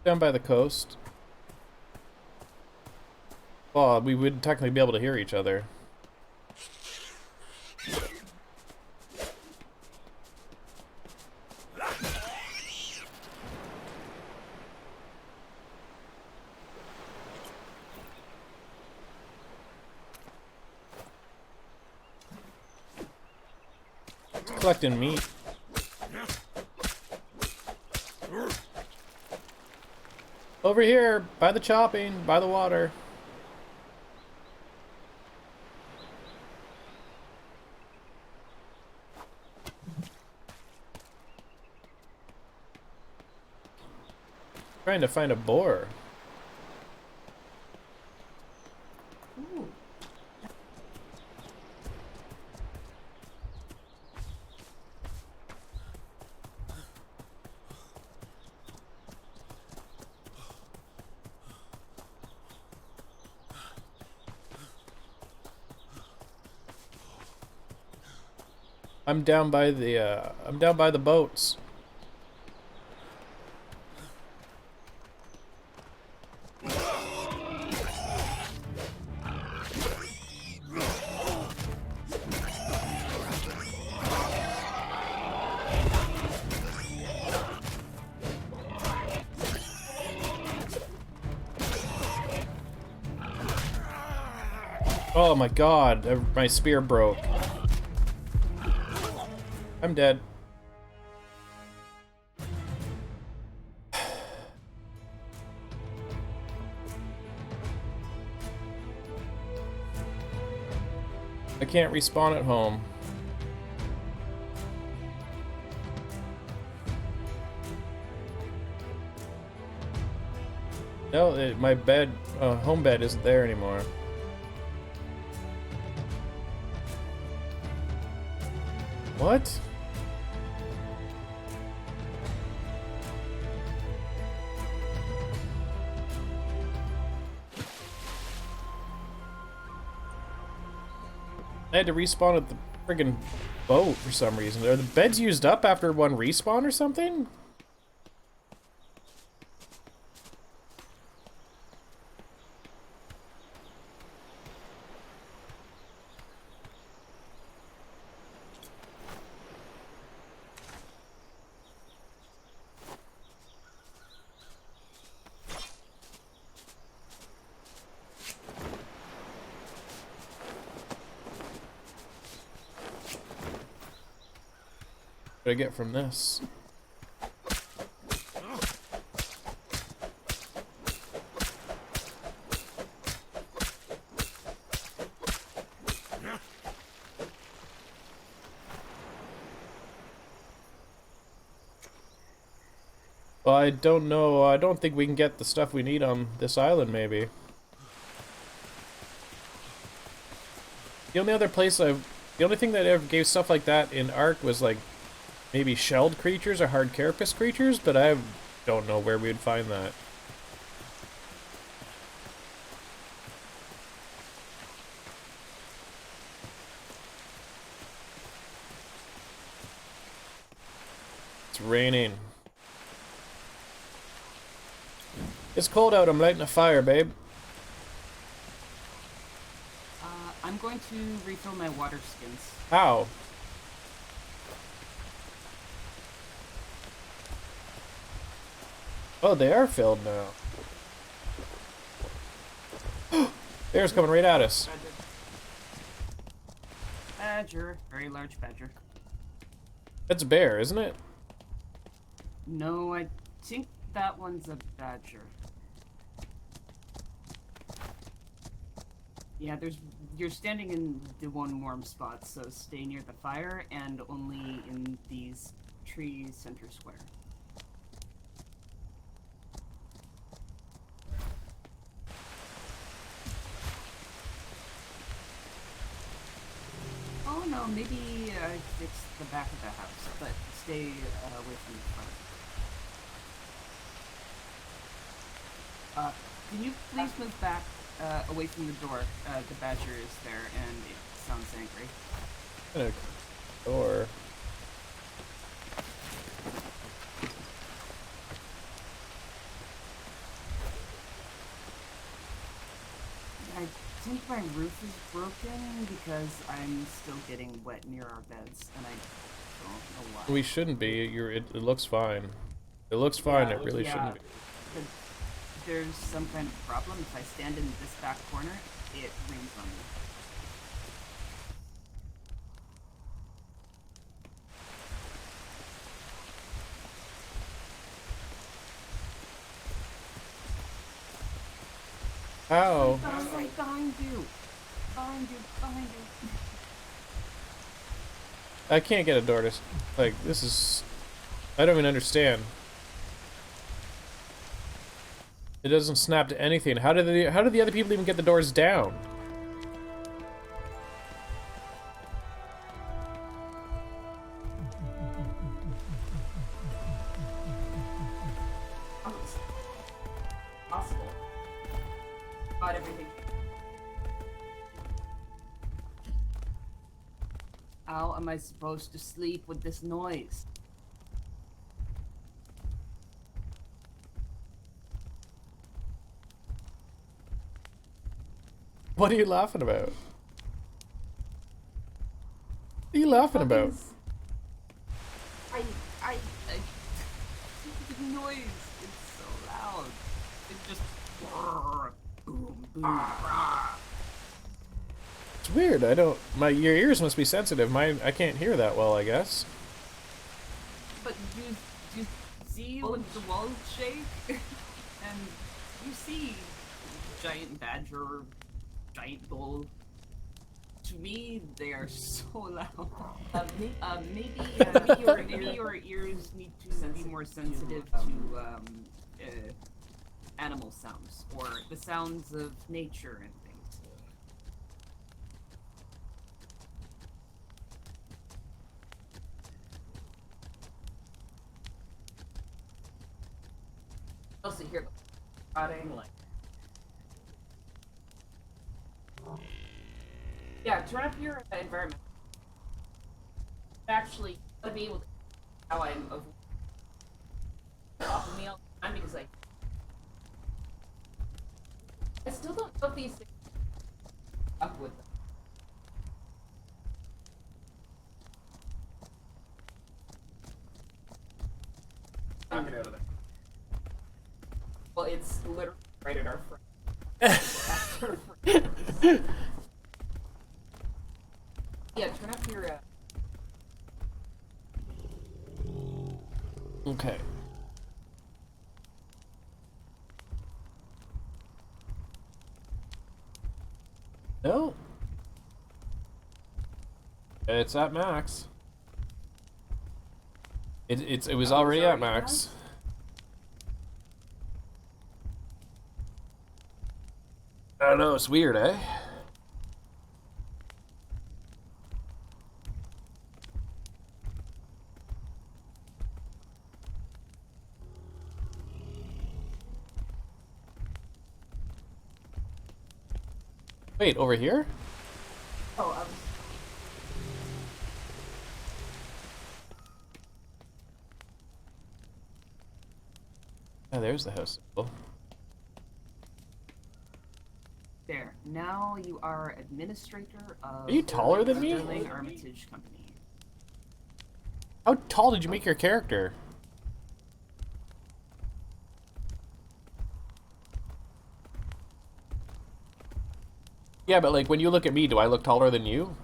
Down by the coast. Well, we would technically be able to hear each other. Collecting meat. Over here, by the chopping, by the water. Trying to find a boar. Ooh. I'm down by the boats. Oh my god, my spear broke. I'm dead. I can't respawn at home. No, my bed, home bed isn't there anymore. What? I had to respawn at the friggin' boat for some reason. Are the beds used up after one respawn or something? What do I get from this? Well, I don't know. I don't think we can get the stuff we need on this island, maybe. The only other place the only thing that ever gave stuff like that in Ark was like maybe shelled creatures or hard carapace creatures, but I don't know where we would find that. It's raining. It's cold out. I'm lighting a fire, babe. I'm going to refill my water skins. How? Oh, they are filled now. Bear's coming right at us. Badger. Very large badger. That's a bear, isn't it? No, I think that one's a badger. Yeah, you're standing in the one warm spot, so stay near the fire and only in these trees center square. Oh no, maybe I fixed the back of the house, but stay away from the front. Can you please move back away from the door? The badger is there and it sounds angry. Or think my roof is broken because I'm still getting wet near our beds, and I don't know why. We shouldn't be. It looks fine. It looks fine. Yeah, It really yeah. shouldn't be. But there's some kind of problem. If I stand in this back corner, it rains on me. How? Right behind you! Behind you! Behind you! I can't get a door to... Like, this is... I don't even understand. It doesn't snap to anything. How did the other people even get the doors down? How is it possible? Got everything. How am I supposed to sleep with this noise? What are you laughing about? What are you laughing about? I the noise. It's so loud. It just boom, boom. It's weird. I don't... Your ears must be sensitive. I can't hear that well, I guess. But you see when the walls shake, and you see giant badger, giant bull. To me, they are so loud. Maybe your ears need to be more sensitive to animal sounds or the sounds of nature and things. Also hear the prodding, like. Yeah, turn up your environment. Actually, gotta be able to how I'm off of me all the time because I still don't know if these things up with them. Knock it out of there. Well, it's literally right at our front. Yeah, turn up your. Okay. No. It's at max. It was already at max. I don't know, it's weird, eh? Wait, over here? Oh, I was. Oh, there's the house. Oh. There. Now you are administrator of. Are you taller than me? Sterling Armitage Company. How tall did you make your character? Yeah, but like when you look at me, do I look taller than you?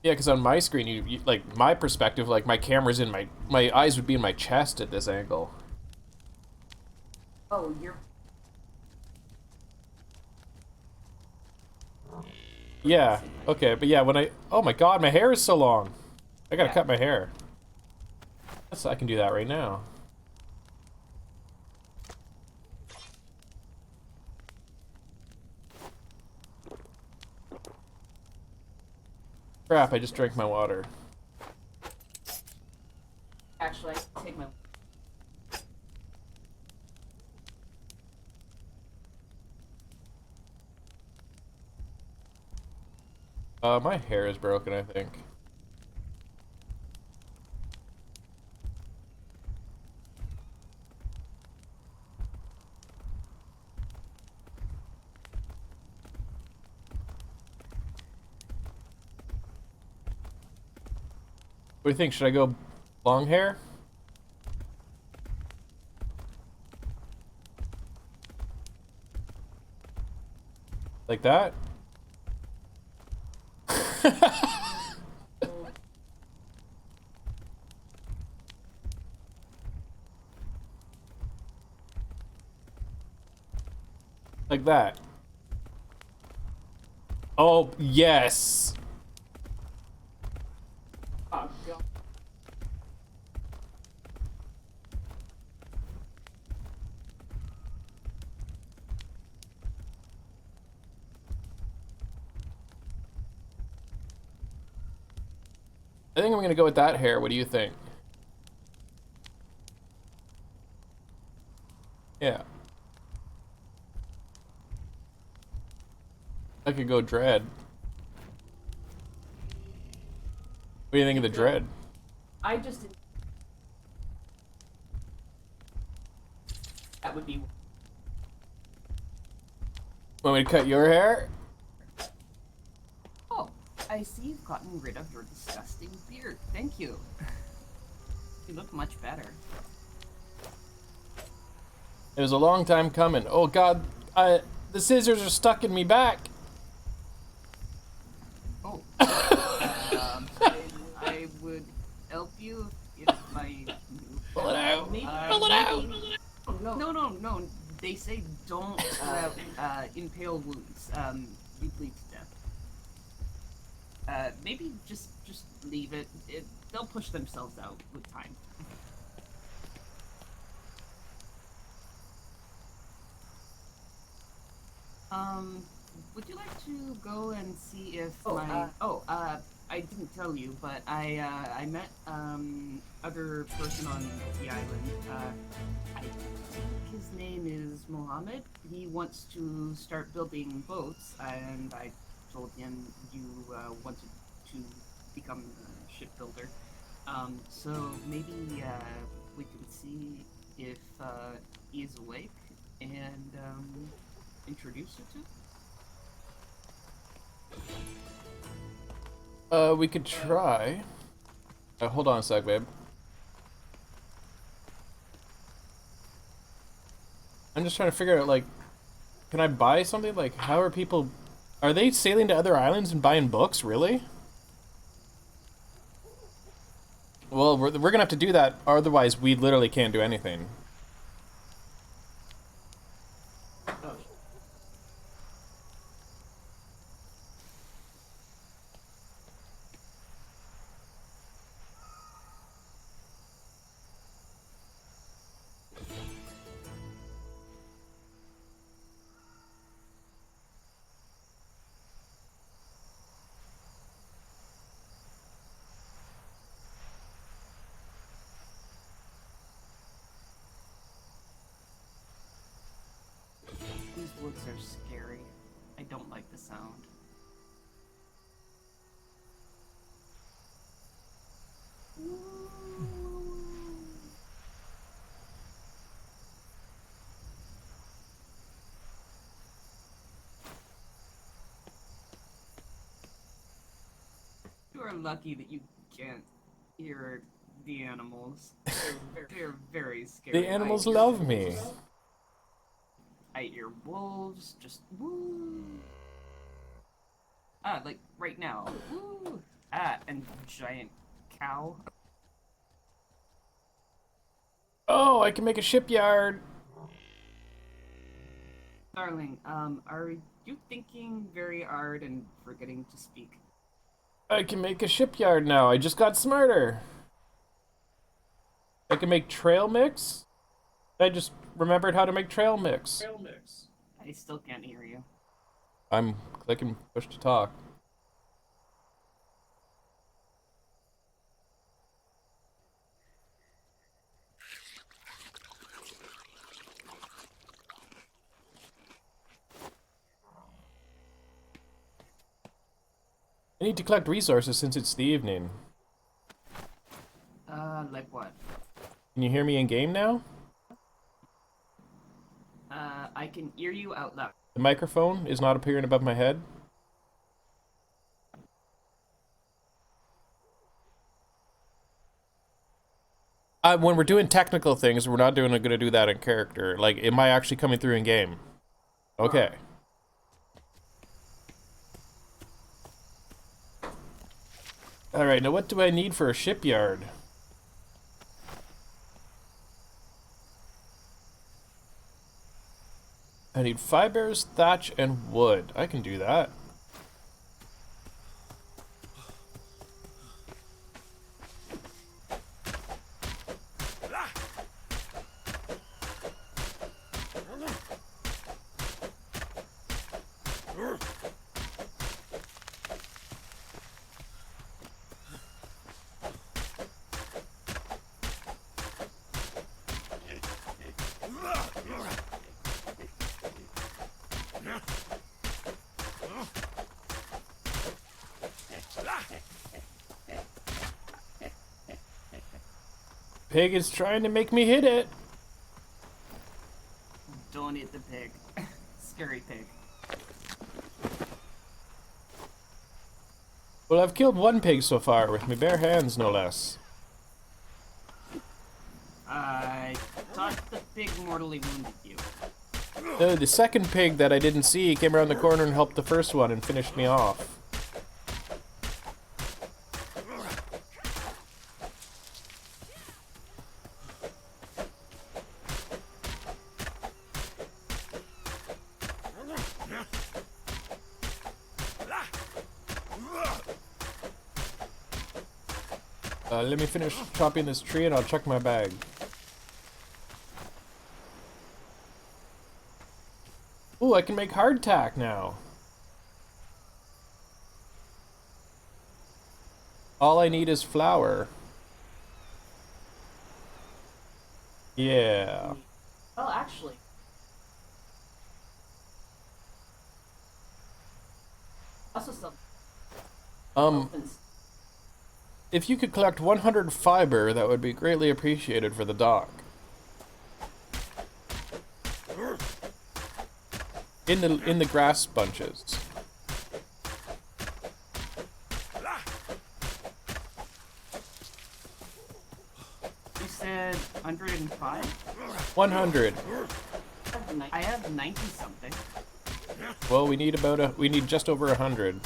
Yeah, because on my screen, you like my perspective, like my camera's in my eyes would be in my chest at this angle. Oh, you're. Yeah. Okay, but yeah, when oh my God, my hair is so long. I gotta Yeah. cut my hair. So I can do that right now. Crap! I just drank my water. Actually, I can take my. My hair is broken, I think. What do you think? Should I go long hair? Like that? Like that. Oh, yes. Oh, God. I think I'm gonna go with that hair. What do you think? Yeah. I could go dread. What do you think of the dread? I just... That would be... Want me to cut your hair? Oh, I see you've gotten rid of your disgusting beard. Thank you. You look much better. It was a long time coming. Oh God, the scissors are stuck in me back. Oh. I would help you if I knew. Pull it out. Maybe, Pull it out. No. They say don't impale wounds. You bleed to death. Maybe just leave it. They'll push themselves out with time. Would you like to go and see if I didn't tell you, but I met other person on the island. I think his name is Mohammed. He wants to start building boats, and I told him you wanted to become a shipbuilder. So maybe we can see if he is awake and introduce you to. We could try. Hold on a sec, babe. I'm just trying to figure out, like, can I buy something? Like, how are people... Are they sailing to other islands and buying books? Really? Well, we're gonna have to do that, otherwise we literally can't do anything. These woods are scary. I don't like the sound. You are lucky that you can't hear the animals. They're very scary. The animals love me. I hear wolves just woo. Like right now. Woo. And giant cow. Oh, I can make a shipyard. Darling, are you thinking very hard and forgetting to speak? I can make a shipyard now. I just got smarter. I can make trail mix. I just remembered how to make trail mix. I still can't hear you. I'm clicking push to talk. I need to collect resources since it's the evening. Like what? Can you hear me in game now? I can hear you out loud. The microphone is not appearing above my head. When we're doing technical things, we're not doing gonna do that in character. Like, am I actually coming through in game? Okay. All right. Now, what do I need for a shipyard? I need fibers, thatch, and wood. I can do that. Pig is trying to make me hit it. Don't eat the pig. Scary pig. Well, I've killed one pig so far with my bare hands, no less. I thought the pig mortally wounded you. The second pig that I didn't see came around the corner and helped the first one and finished me off. Let me finish chopping this tree and I'll check my bag. Ooh, I can make hardtack now. All I need is flour. Yeah. Well, actually. Also some elephants. If you could collect 100 fiber, that would be greatly appreciated for the dock. In the grass bunches. You said 105? 100. I have 90 something. Well, we need just over 100.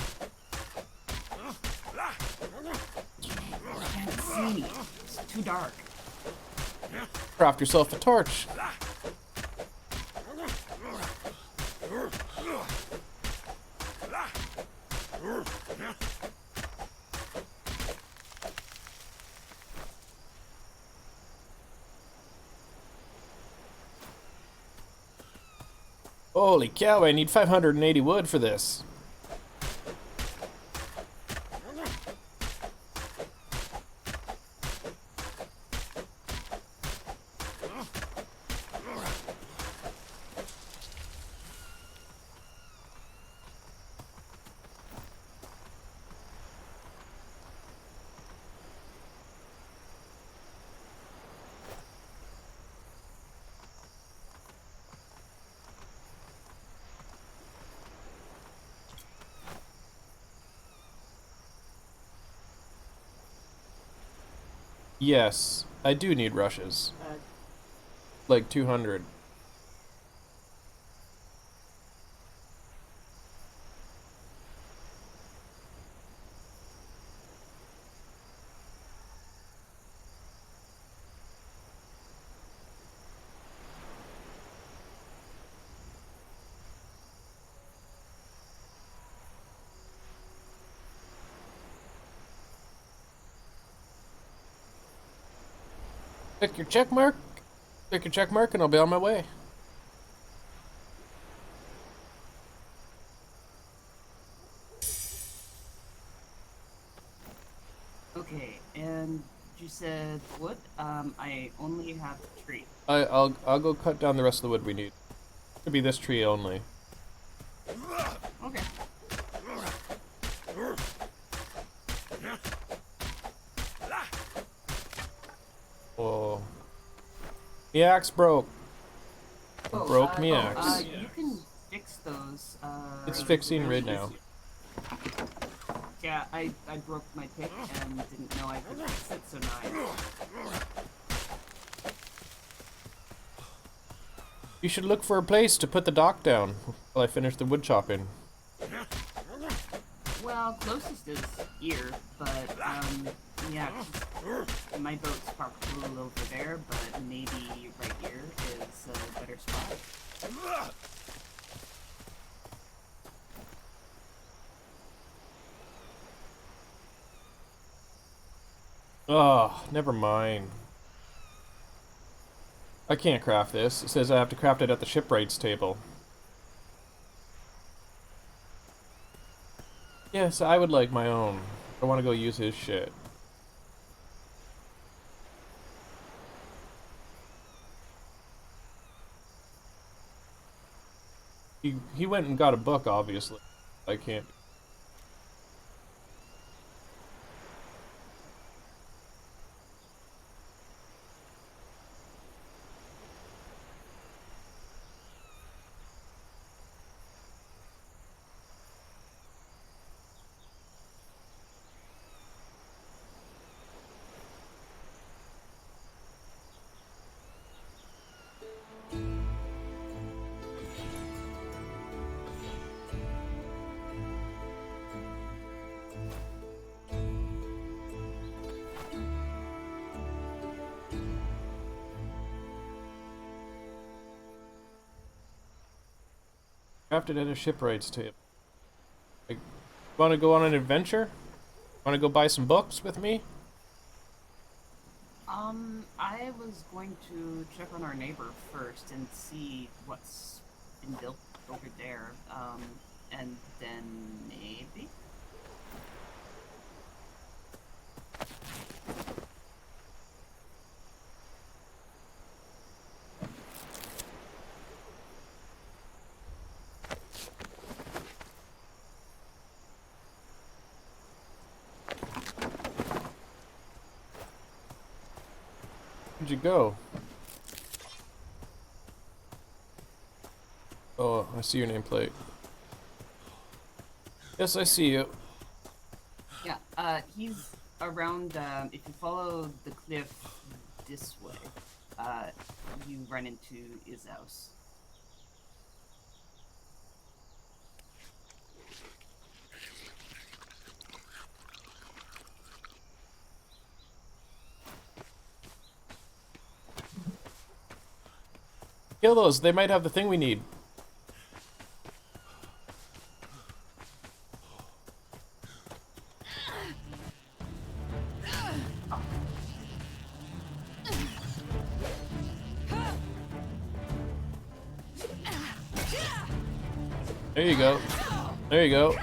Can't see me. It's too dark. Craft yourself a torch. Holy cow, I need 580 wood for this. Yes, I do need rushes. Like 200. Click your check mark. Click your check mark and I'll be on my way. Okay, and you said wood? I only have a tree. I'll go cut down the rest of the wood we need. Could be this tree only. Okay. Oh. The axe broke. Oh, Broke me axe. You can fix those. It's fixing right now. Yeah, I broke my pick and didn't know I could fix it, so now You should look for a place to put the dock down while I finish the wood chopping. Well, closest is here, but yeah, my boat's parked a little over there, but maybe right here is a better spot. Oh, never mind. I can't craft this. It says I have to craft it at the shipwrights table. Yes, I would like my own. I want to go use his shit. He went and got a book, obviously. I can't. Crafted at a shipwrights table. Like, want to go on an adventure? Want to go buy some books with me? I was going to check on our neighbor first and see what's been built over there, and then maybe? Where'd you go? Oh, I see your nameplate. Yes, I see you. Yeah, he's around, if you follow the cliff this way, you run into his house. Kill those. They might have the thing we need. There you go. There you go.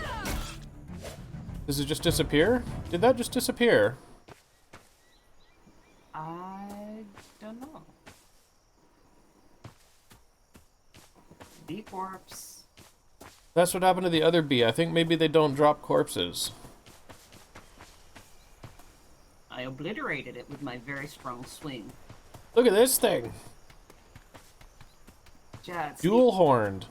Does it just disappear? Did that just disappear? I don't know. Bee corpse. That's what happened to the other bee. I think maybe they don't drop corpses. I obliterated it with my very strong swing. Look at this thing. Yeah, Dual horned.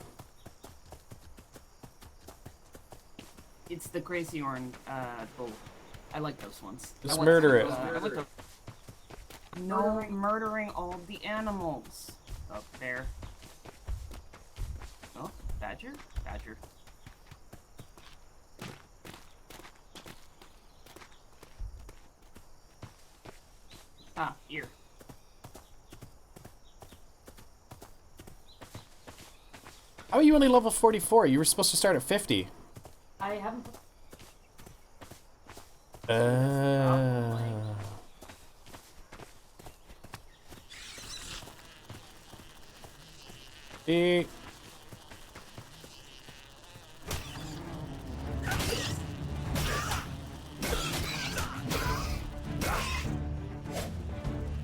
it's the crazy horn bull. I like those ones. Let's I want murder some it. of those. I want the- No murdering all the animals. Up there. Oh, badger? Badger. Ah, here. How are you only level 44? You were supposed to start at 50. I haven't. Eh.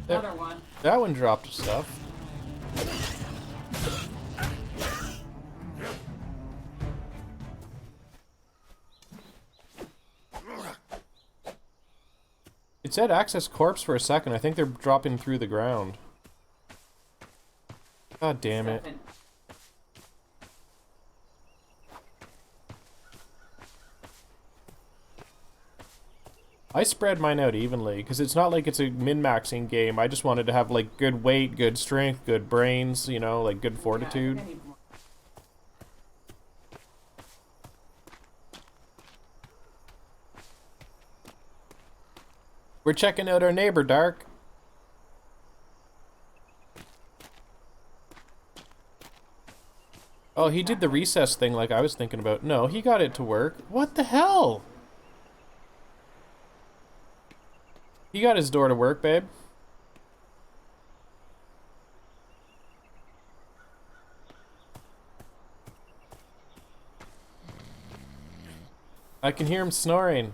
Another one. That one dropped stuff. It said access corpse for a second. I think they're dropping through the ground. God damn it. I spread mine out evenly because it's not like it's a min-maxing game. I just wanted to have like good weight, good strength, good brains, you know, like good fortitude. Yeah, I think I need more. We're checking out our neighbor, Dark. Oh, he did the recess thing like I was thinking about. No, he got it to work. What the hell? He got his door to work, babe. I can hear him snoring.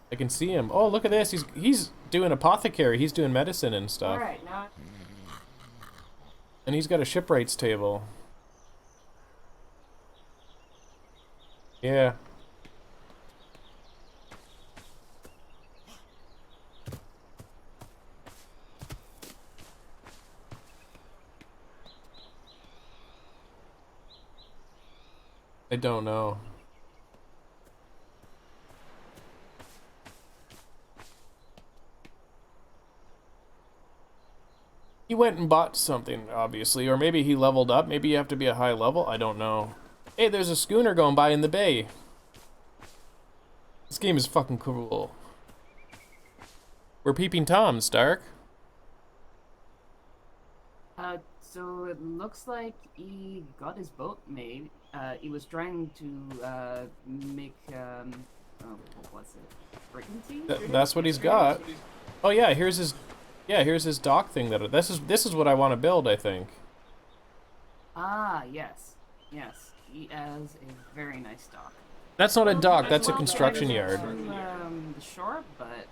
I can see him. Oh, look at this. He's doing apothecary. He's doing medicine and stuff. Alright, now. And he's got a shipwrights table. Yeah. I don't know. He went and bought something, obviously, or maybe he leveled up. Maybe you have to be a high level. I don't know. Hey, there's a schooner going by in the bay. This game is fucking cool. We're peeping Toms, Dark. So it looks like he got his boat made. He was trying to make oh, what was it? Brigantine? That's what he's got. Oh yeah, here's his dock thing. This is what I want to build. I think. Ah, yes, yes. He has a very nice dock. That's not a dock. That's a Well, construction to yard. the shore, but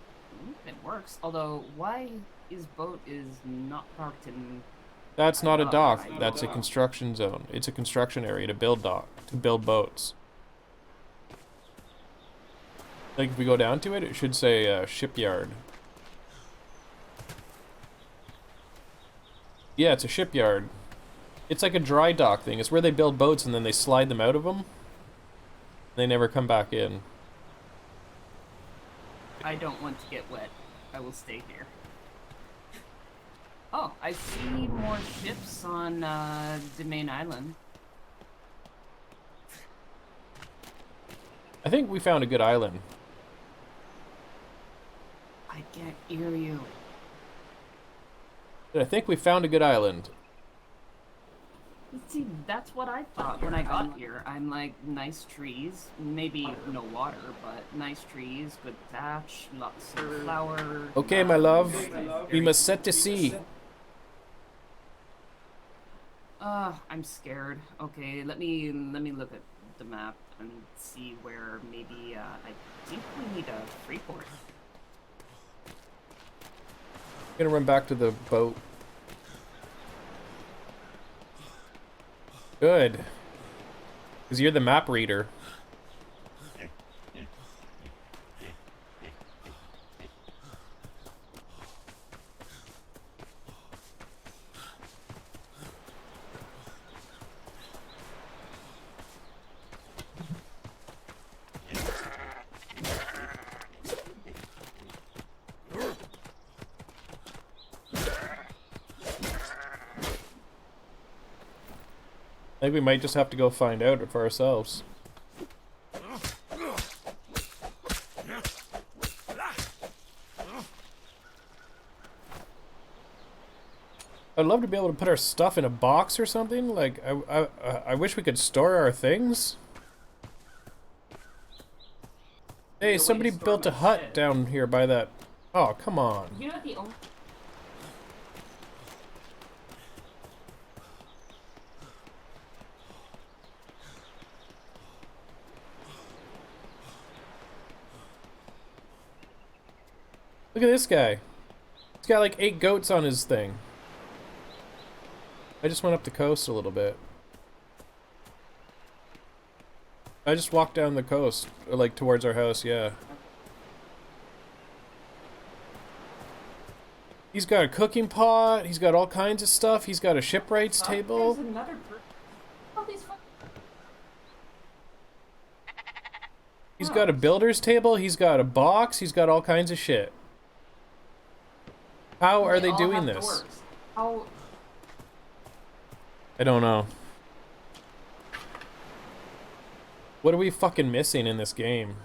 it works. Although, why his boat is not parked in? That's not a dock. That's a construction zone. It's a construction area to build boats. Like if we go down to it, it should say shipyard. Yeah, it's a shipyard. It's like a dry dock thing. It's where they build boats and then they slide them out of them. They never come back in. I don't want to get wet. I will stay here. Oh, I see more ships on the main island. I think we found a good island. I can't hear you. I think we found a good island. See, that's what I thought when I got here. I'm like, nice trees, maybe no water, but nice trees, good thatch, lots of flower. Okay, my love. We must set to sea. I'm scared. Okay, let me look at the map and see where maybe I think we need a free port. I'm gonna run back to the boat. Good. Because you're the map reader. I think we might just have to go find out for ourselves. I'd love to be able to put our stuff in a box or something. Like, I wish we could store our things. Hey, somebody built a hut down here by that. Oh, come on. You're not the only. Look at this guy. He's got like 8 goats on his thing. I just went up the coast a little bit. I just walked down the coast, or like towards our house, yeah. He's got a cooking pot, he's got all kinds of stuff, he's got a shipwrights table. There's another all these He's got a builder's table, he's got a box, he's got all kinds of shit. How are they all doing have this? doors. How? I don't know. What are we fucking missing in this game?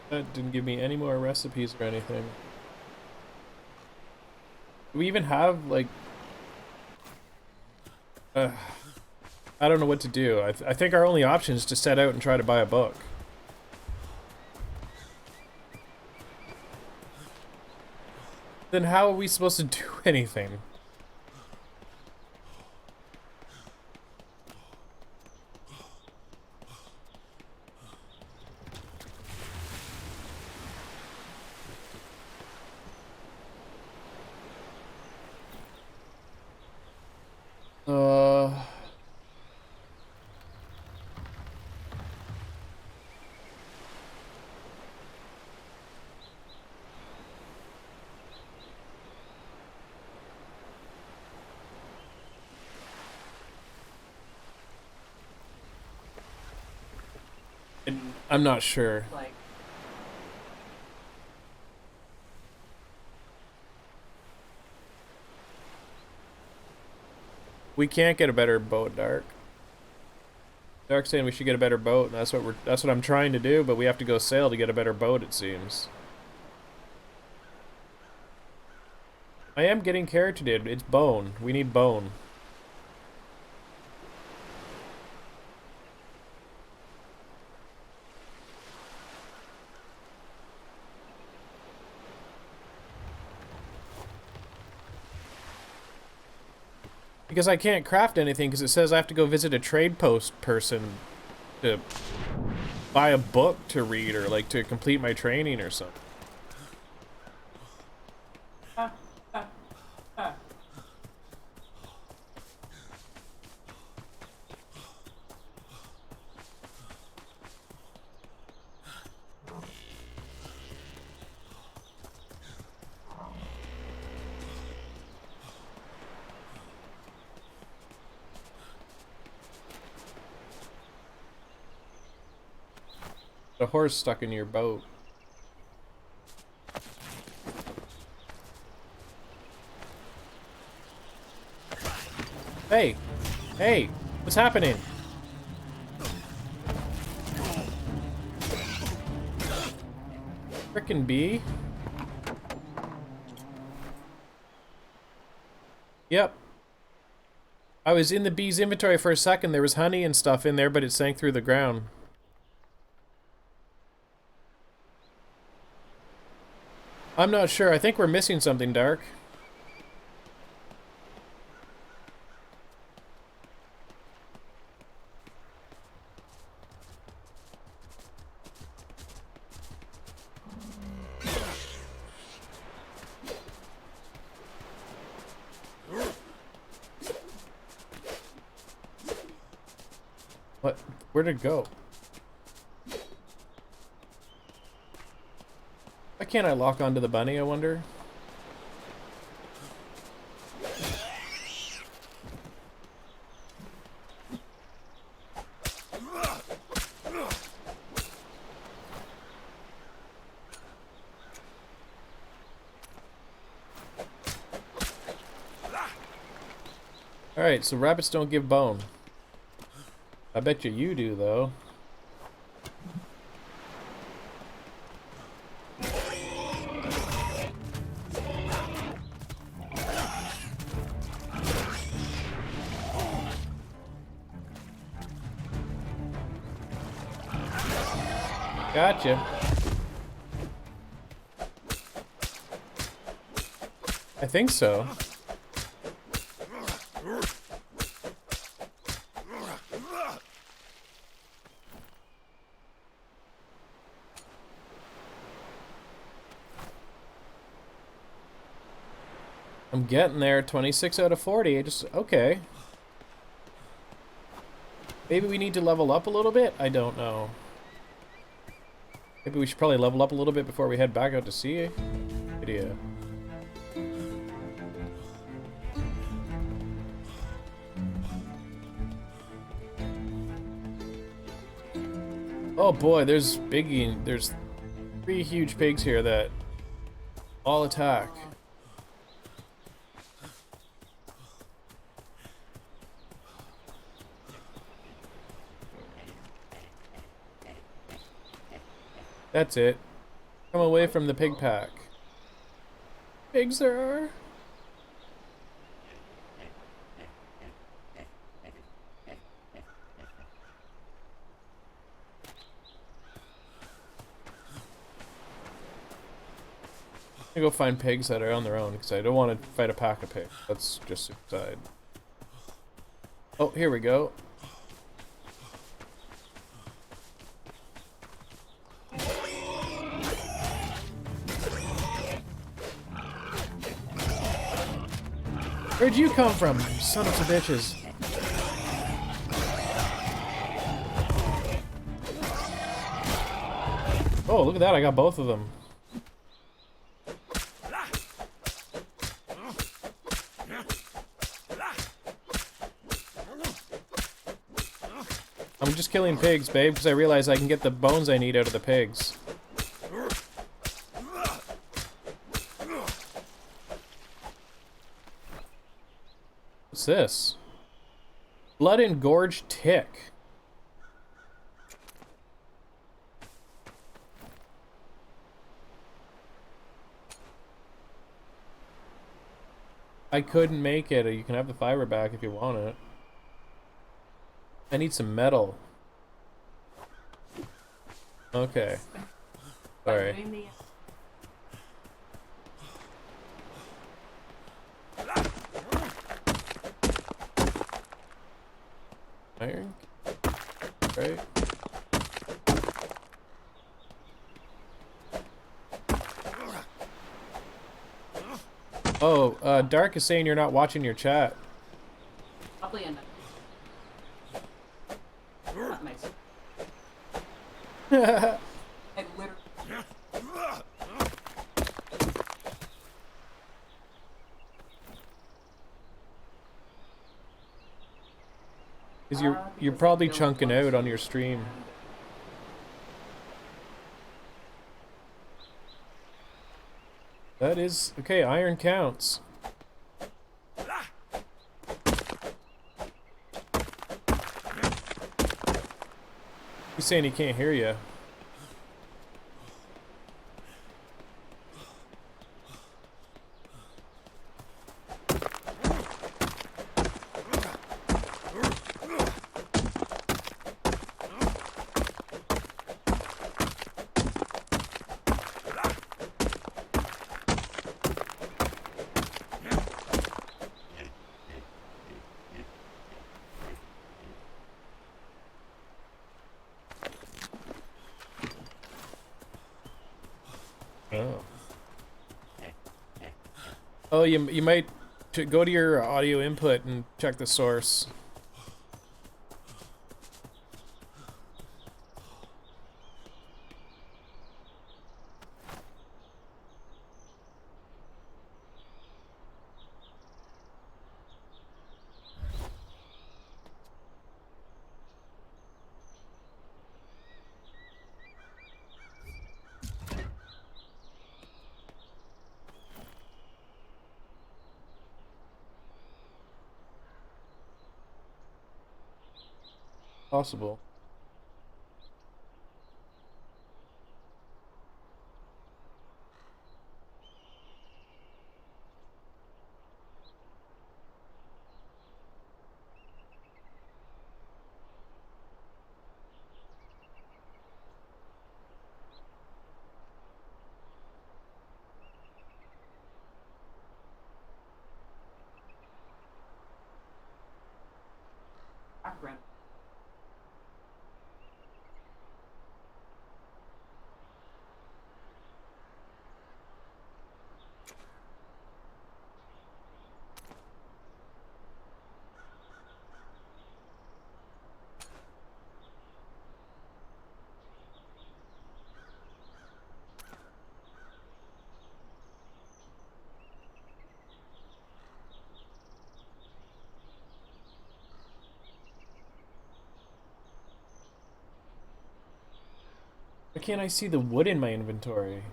That didn't give me any more recipes or anything. Do we even have, like... I don't know what to do. I think our only option is to set out and try to buy a book. Then how are we supposed to do anything? Uh... I'm not sure. Like, We can't get a better boat, Dark. Dark's saying we should get a better boat, and that's what I'm trying to do, but we have to go sail to get a better boat, it seems. I am getting keratin. It's bone. We need bone. Because I can't craft anything because it says I have to go visit a trade post person to buy a book to read or like to complete my training or something. The horse stuck in your boat. Hey! Hey! What's happening? Frickin' bee? Yep. I was in the bee's inventory for a second. There was honey and stuff in there, but it sank through the ground. I'm not sure. I think we're missing something, Dark. What? Where'd it go? Why can't I lock onto the bunny, I wonder? Alright, so rabbits don't give bone. I bet you do, though. Gotcha. I think so. I'm getting there. 26 out of 40. I just, okay. Maybe we need to level up a little bit? I don't know. Maybe we should probably level up a little bit before we head back out to sea. Idea. Oh boy, there's there's 3 huge pigs here that all attack. That's it. Come away from the pig pack. Pigs there are. I'm gonna go find pigs that are on their own because I don't want to fight a pack of pigs. That's just suicide. Oh, here we go. Where'd you come from, you son of a bitches? Oh, look at that, I got both of them. I'm just killing pigs, babe, because I realize I can get the bones I need out of the pigs. What's this? Blood engorged tick. I couldn't make it. You can have the fiber back if you want it. I need some metal. Okay. Sorry. Iron? Right. Oh, Dark is saying you're not watching your chat. Probably enough. Not nice. I literally. Because you're probably chunking out on your stream. That is okay. Iron counts. He's saying he can't hear you. Oh. Oh, you might go to your audio input and check the source. Possible. Why can't I see the wood in my inventory?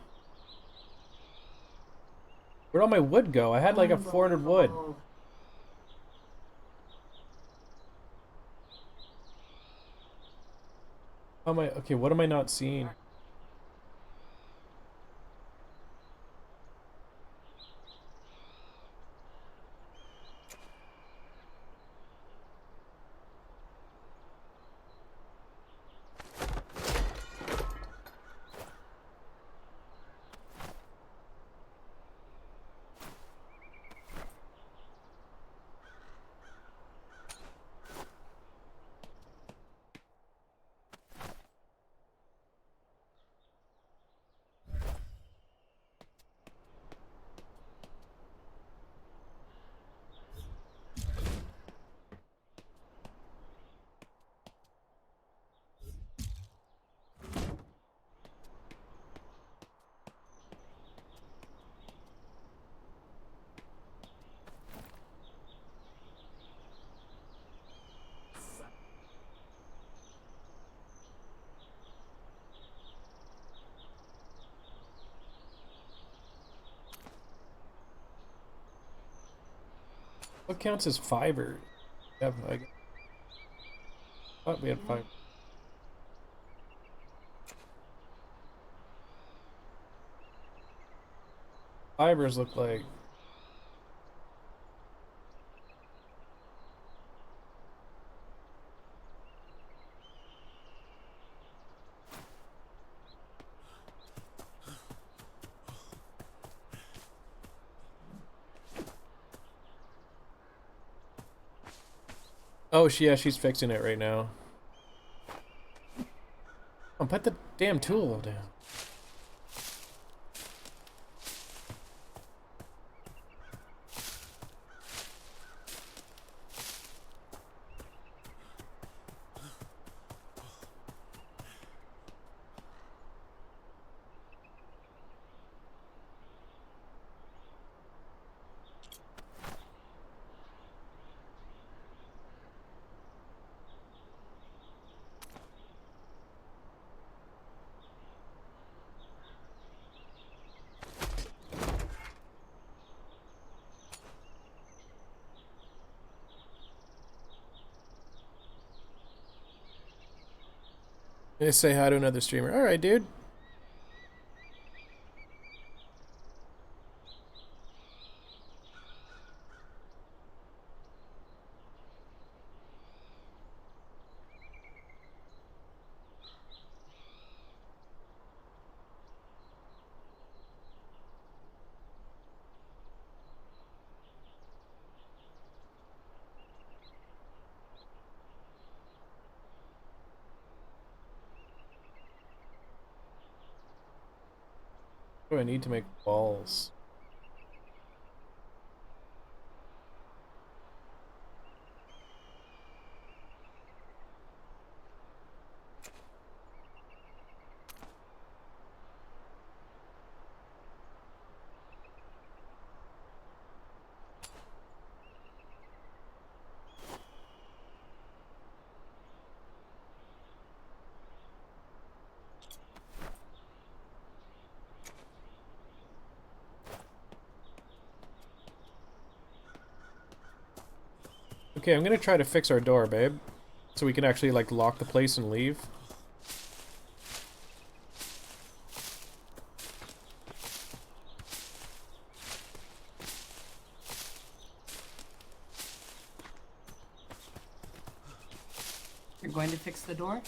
Where'd all my wood go? I had like a 400 wood. How am I? Okay, what am I not seeing? What counts as fiber? Yeah, I thought we had fiber. Fibers look like. Oh, yeah, she's fixing it right now. Oh, put the damn tool down. They say hi to another streamer. All right, dude. What do I need to make balls? Okay, I'm gonna try to fix our door, babe. So we can actually, like, lock the place and leave. You're going to fix the door?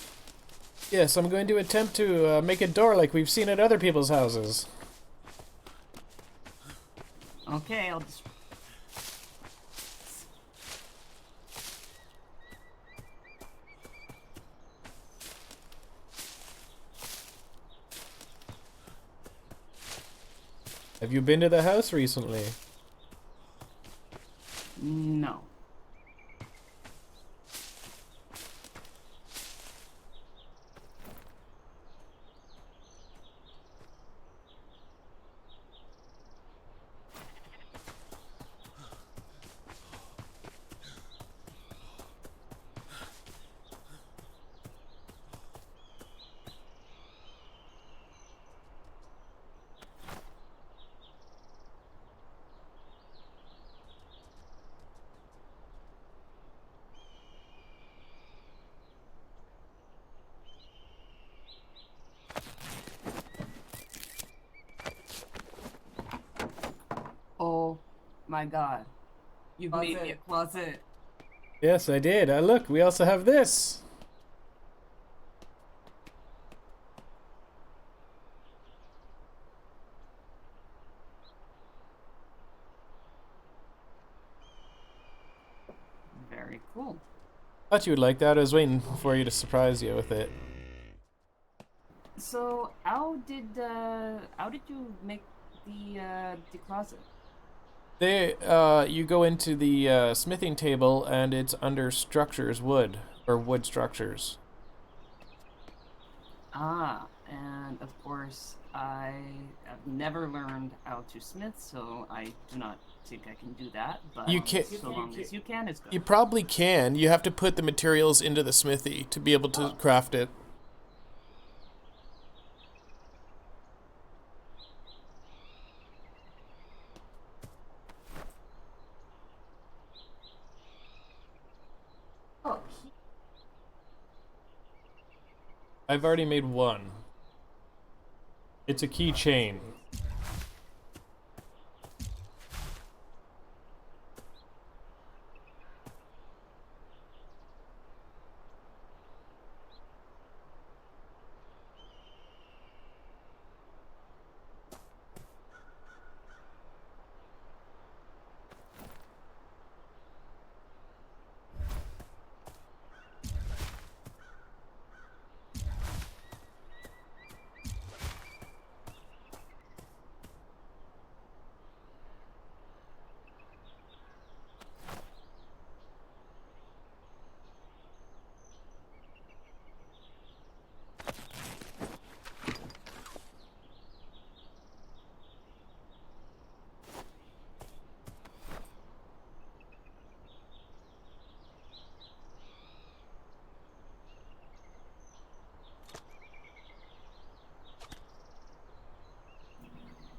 Yes, I'm going to attempt to make a door like we've seen at other people's houses. Okay, I'll just... Have you been to the house recently? No. My God, you've made me a closet. Yes, I did. Look, we also have this. Very cool. Thought you would like that. I was waiting for you to surprise you with it. So how did you make the closet? You go into the smithing table, and it's under structures, wood or wood structures. Ah, and of course I have never learned how to smith, so I do not think I can do that. But You can. so long as you can, it's good. You probably can. You have to put the materials into the smithy to be able to craft it. Oh, I've already made one. It's a keychain.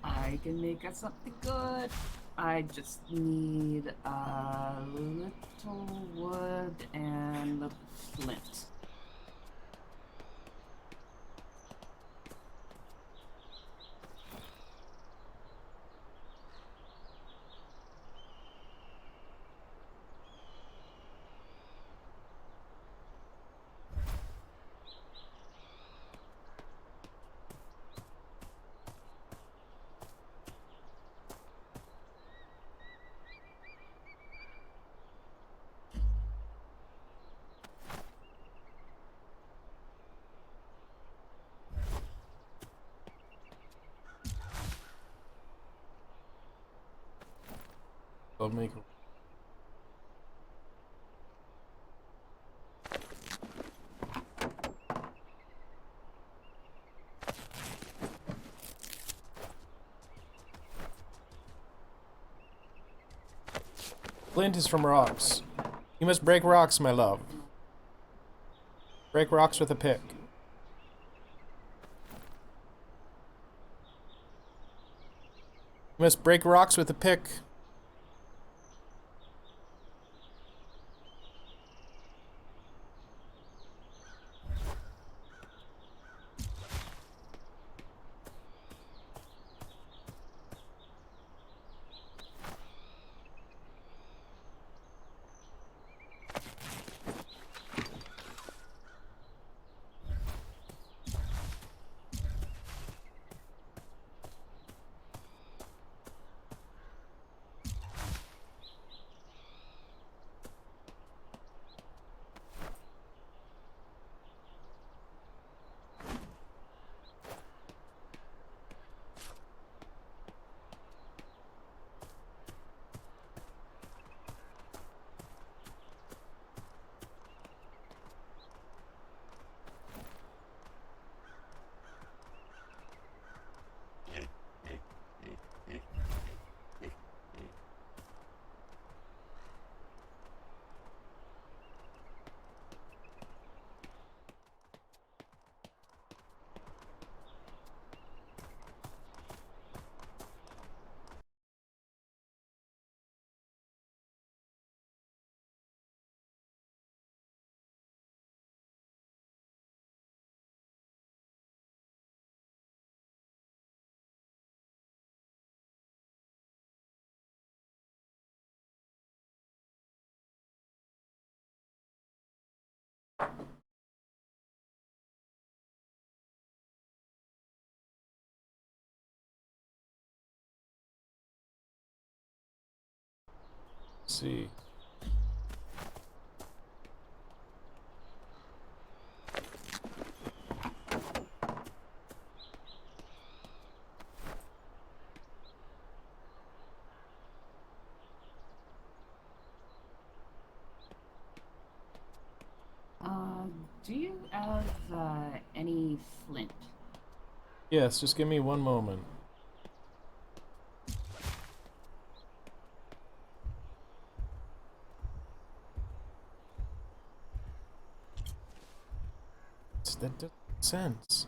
I can make us something good. I just need a little wood and a little flint. I'll make. Flint is from rocks. You must break rocks, my love. Break rocks with a pick. You must break rocks with a pick. Let's see. Do you have any flint? Yes, just give me one moment. That doesn't make sense.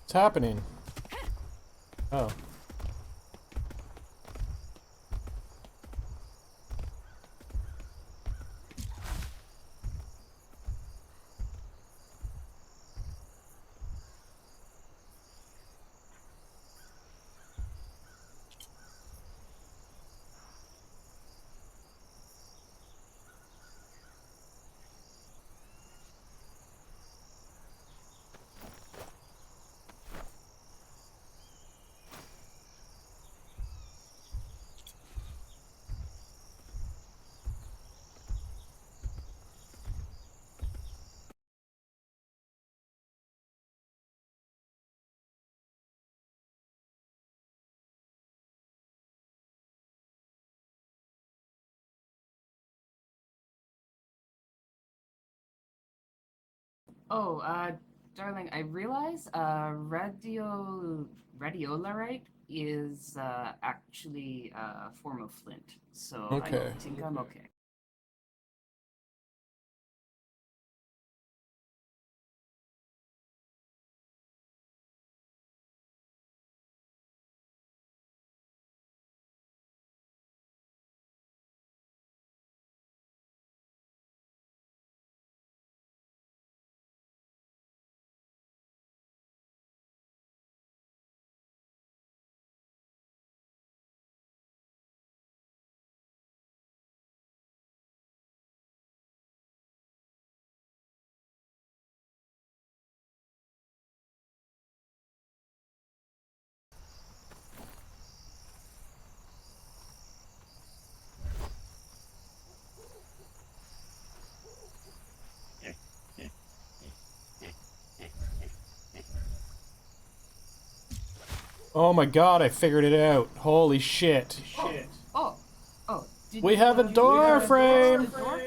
What's happening? Oh. Oh, darling, I realize radiolarite is actually a form of flint, so I Okay. think I'm okay. Oh my god, I figured it out. Holy shit. Oh, oh, did We you, have a door frame! door?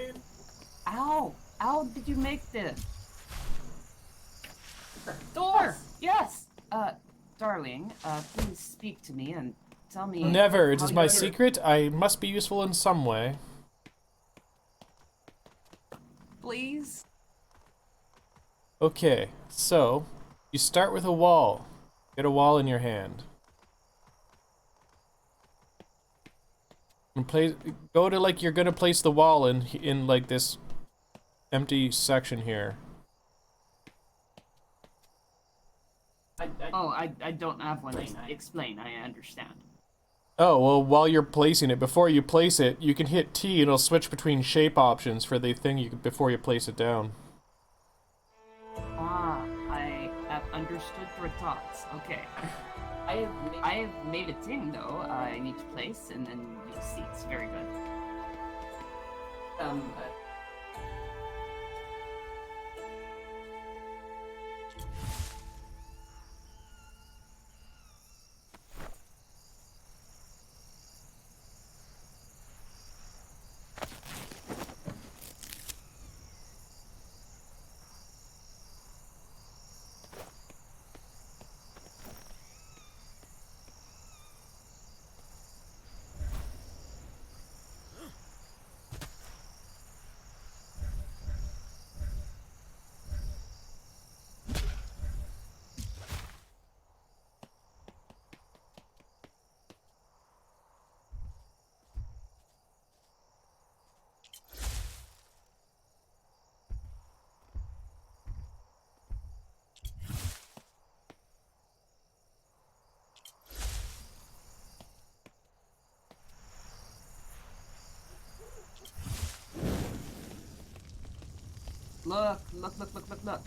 Ow! How did you make this? Door! Yes! Darling, please speak to me and tell me. Never. It how is my you- secret. I must be useful in some way. Please? Okay, so you start with a wall. Get a wall in your hand. And go to like you're gonna place the wall in like this empty section here. I don't have one. Explain, I understand. Oh, well, while you're placing it, before you place it, you can hit T and it'll switch between shape options for the thing before you place it down. Ah, I have understood your thoughts. Okay. I have made a thing though. I need to place, and then you'll see. It's very good. Um, look, look, look, look, look, look.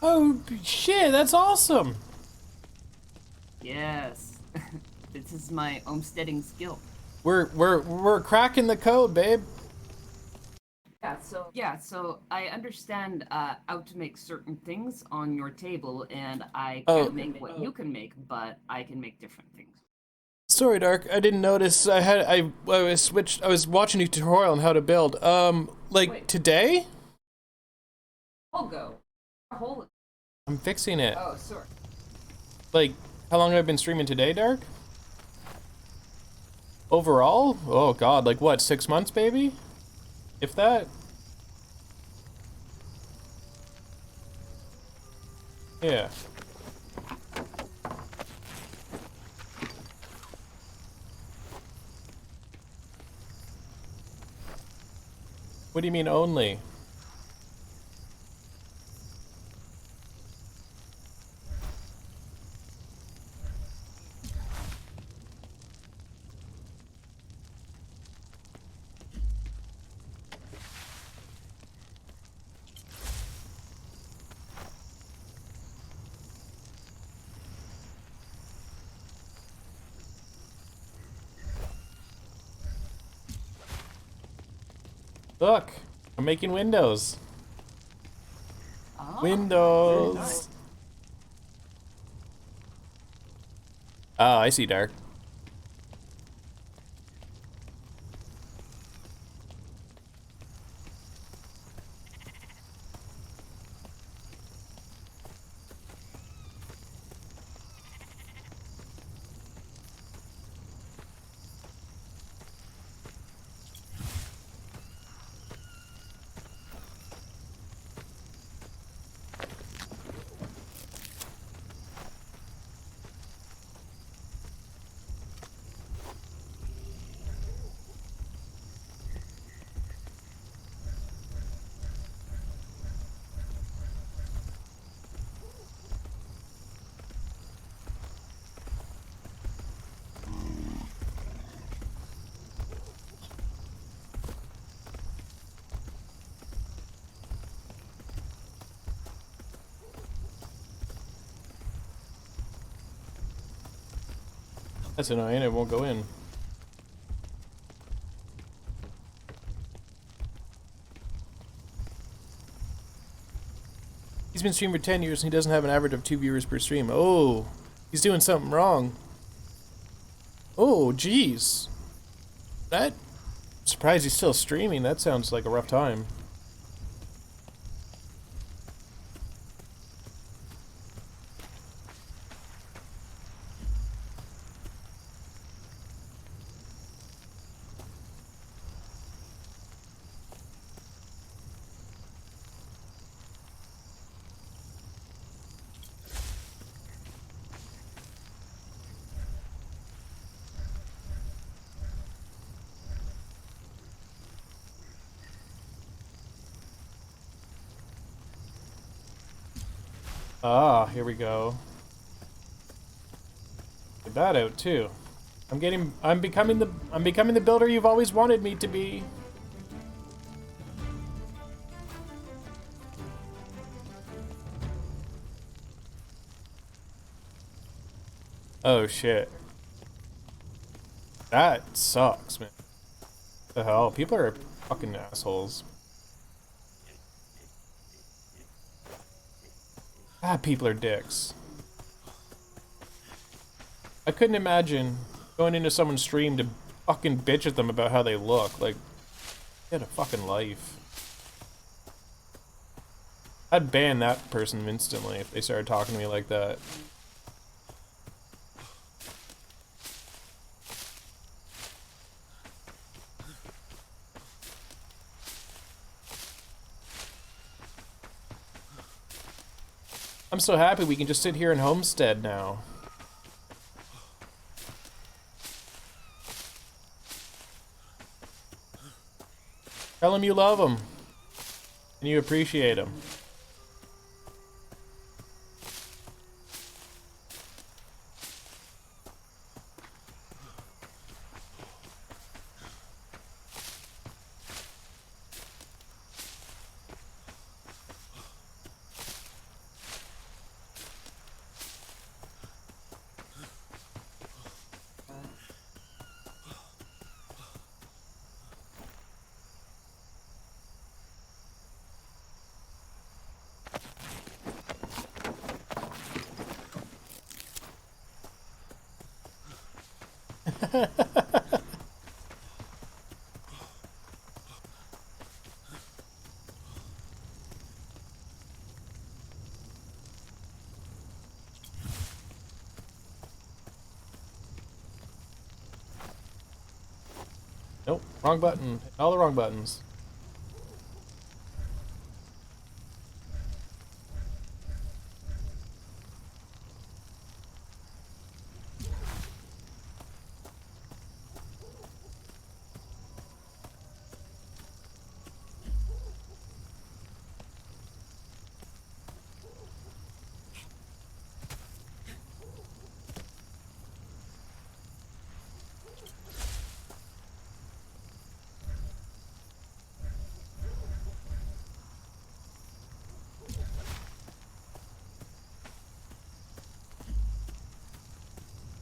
Oh shit, that's awesome. Yes. This is my homesteading skill. We're cracking the code, babe. So I understand how to make certain things on your table, and I Oh. can't make what you can make, but I can make different things. Sorry, Dark. I didn't notice. I was watching a tutorial on how to build. Like Wait. today? I'll go. Hold. I'm fixing it. Oh, sorry. Like, how long have I been streaming today, Dark? Overall? Oh god, like what, 6 months, baby? If that? Yeah. What do you mean only? Look, I'm making windows. Oh, Windows. nice. Oh, I see, Dark. That's annoying, it won't go in. He's been streaming for 10 years and he doesn't have an average of 2 viewers per stream. Oh, he's doing something wrong. Oh, jeez. That... I'm surprised he's still streaming. That sounds like a rough time. Ah, here we go. Get that out too. I'm becoming the builder you've always wanted me to be. Oh shit. That sucks, man. The hell? People are fucking assholes. Ah, people are dicks. I couldn't imagine going into someone's stream to fucking bitch at them about how they look. Like, get a fucking life. I'd ban that person instantly if they started talking to me like that. I'm so happy we can just sit here in Homestead now. Tell him you love him. And you appreciate him. Nope, wrong button. All the wrong buttons.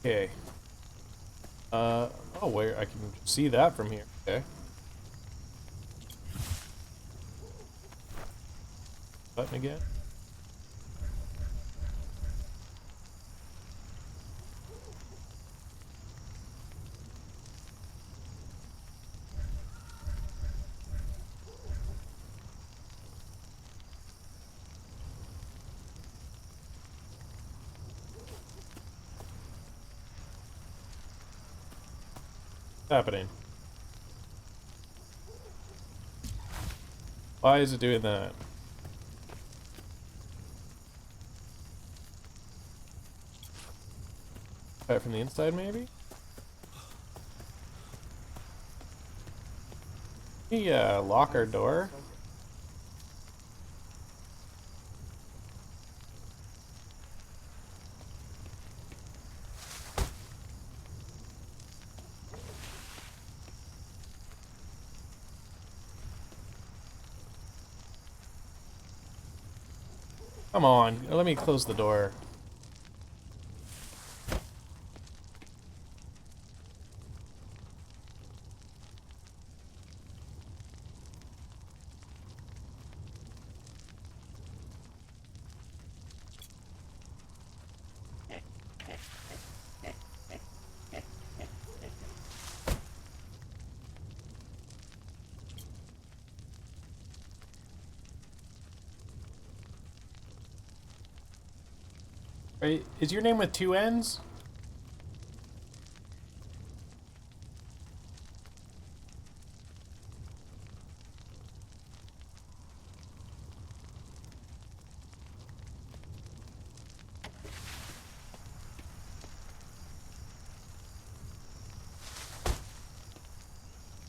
Okay. Oh, where I can see that from here. Okay. Button again. What's happening? Why is it doing that? Try it from the inside, maybe? Can we, lock our door? Come on, let me close the door. Right, is your name with two N's?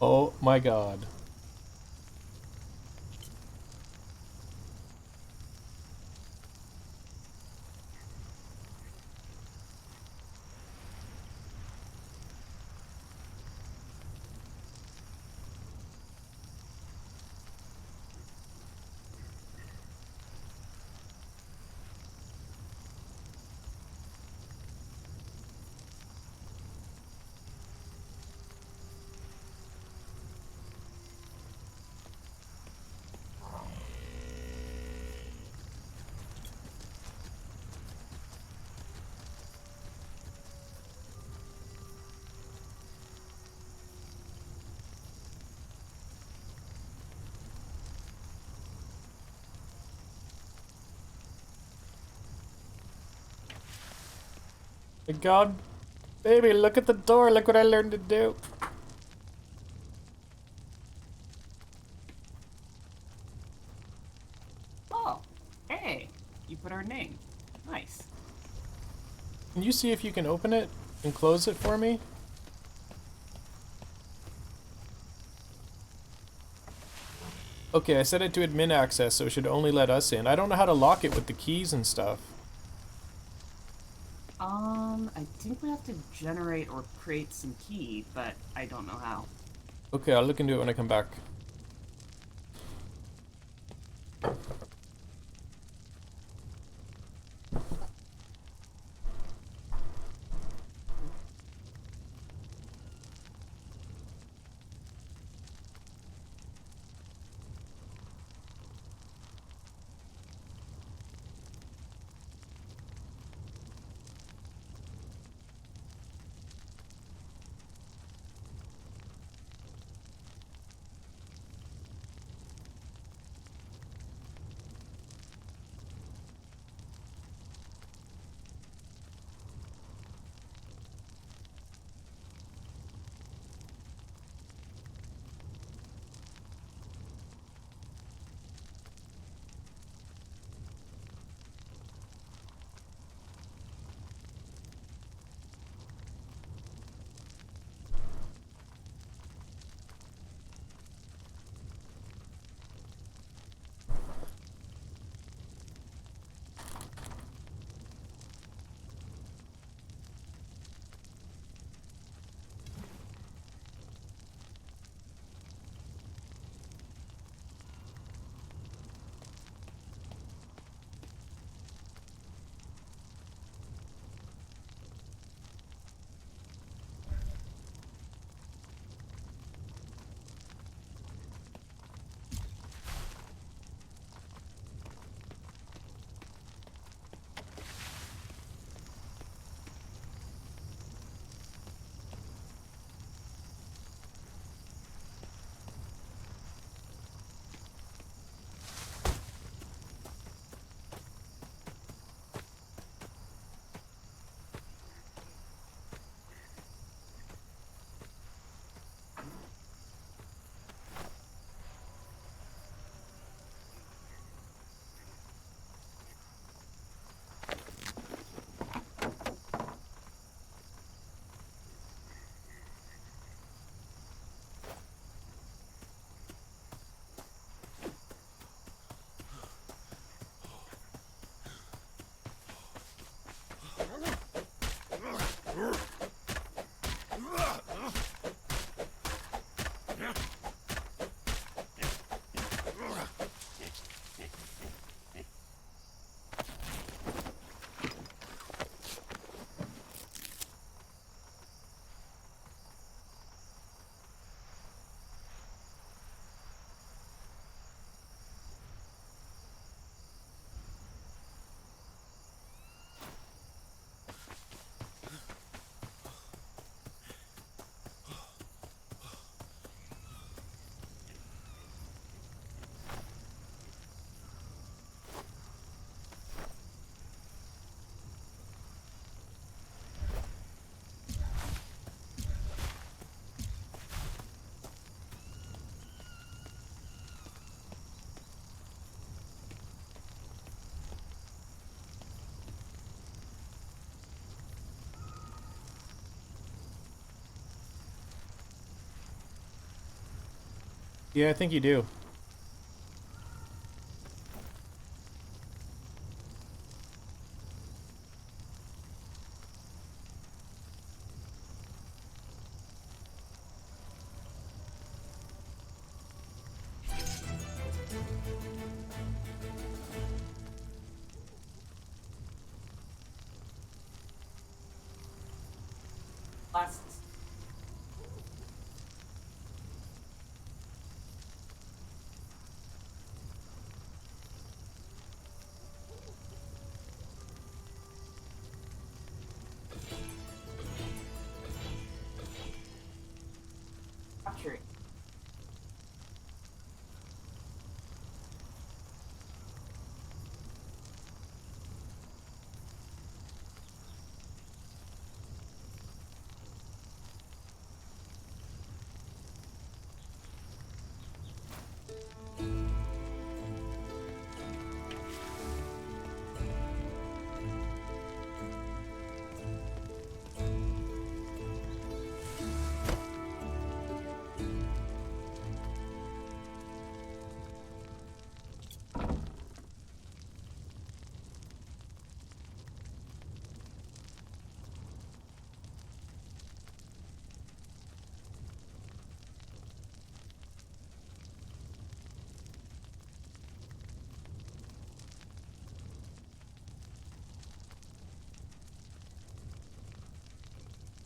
Oh my god. My God, baby, look at the door. Look what I learned to do. Oh, hey, you put our name. Nice. Can you see if you can open it and close it for me? Okay, I set it to admin access, so it should only let us in. I don't know how to lock it with the keys and stuff. I think we have to generate or create some key, but I don't know how. Okay, I'll look into it when I come back. Yeah, I think you do. Last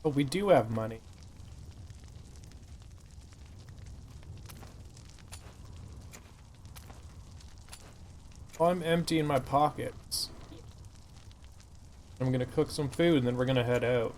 But we do have money. Oh, I'm emptying my pockets. I'm gonna cook some food and then we're gonna head out.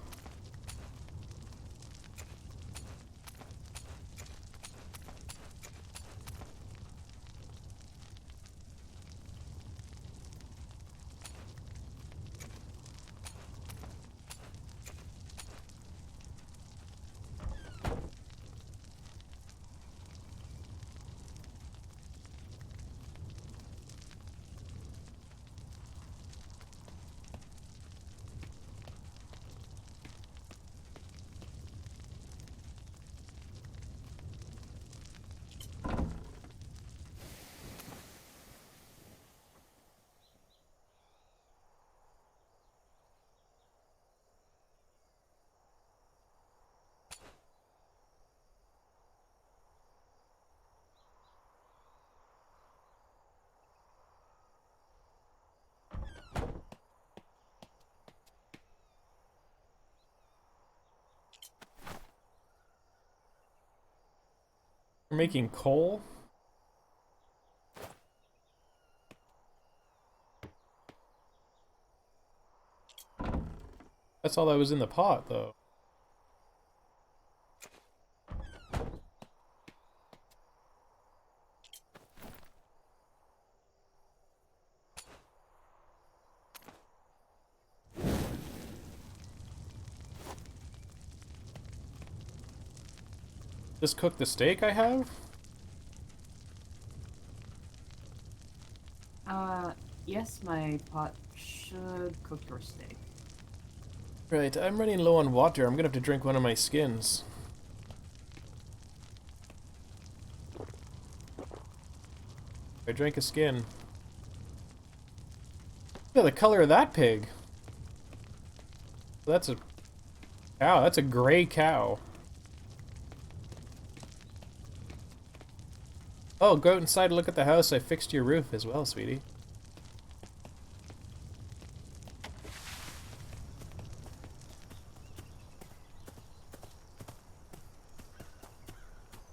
We're making coal? That's all that was in the pot, though. Just cook the steak I have? Yes, my pot should cook your steak. Right, I'm running low on water. I'm gonna have to drink one of my skins. I drank a skin. Look at the color of that pig. That's a cow. That's a gray cow. Oh, go out inside and look at the house. I fixed your roof as well, sweetie.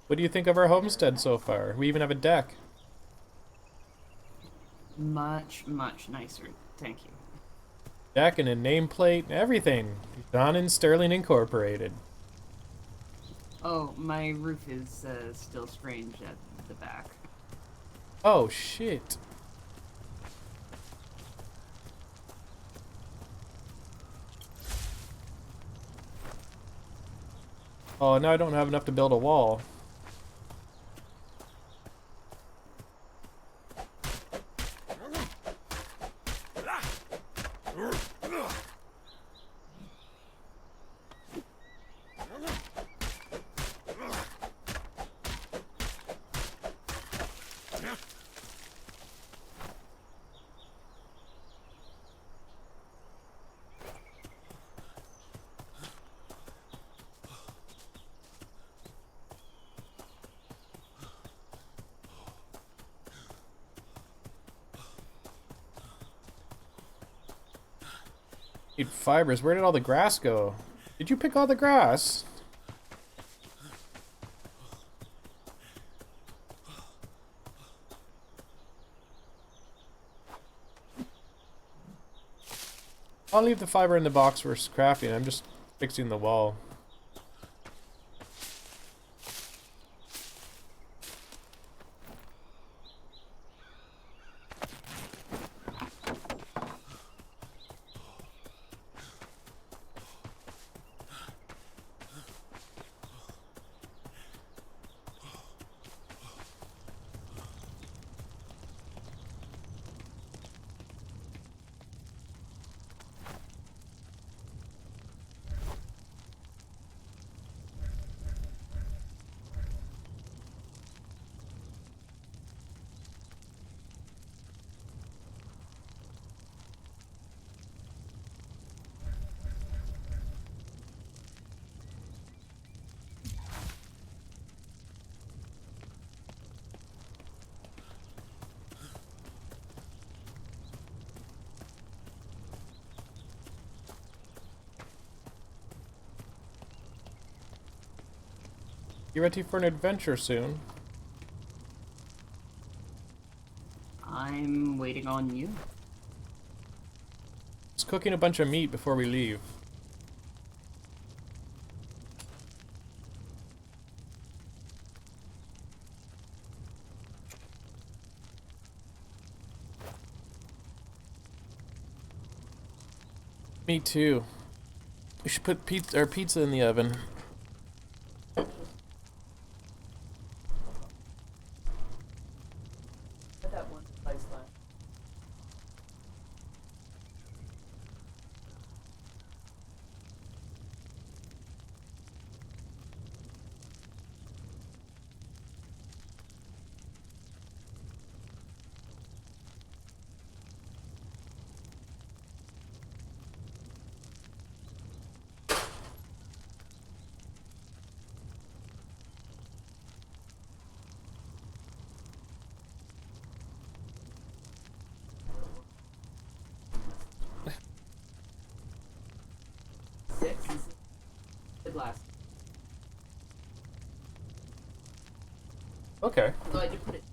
What do you think of our homestead so far? We even have a deck. Much, much nicer. Thank you. Deck and a nameplate and everything. John and Sterling Incorporated. Oh, my roof is still strange at the back. Oh, shit. Oh, now I don't have enough to build a wall. Need fibers. Where did all the grass go? Did you pick all the grass? I'll leave the fiber in the box for crafting. I'm just fixing the wall. You ready for an adventure soon? I'm waiting on you. Just cooking a bunch of meat before we leave. Me too. We should put our pizza in the oven. Put that one slice left. Six. Did last. Okay. Although I did put it.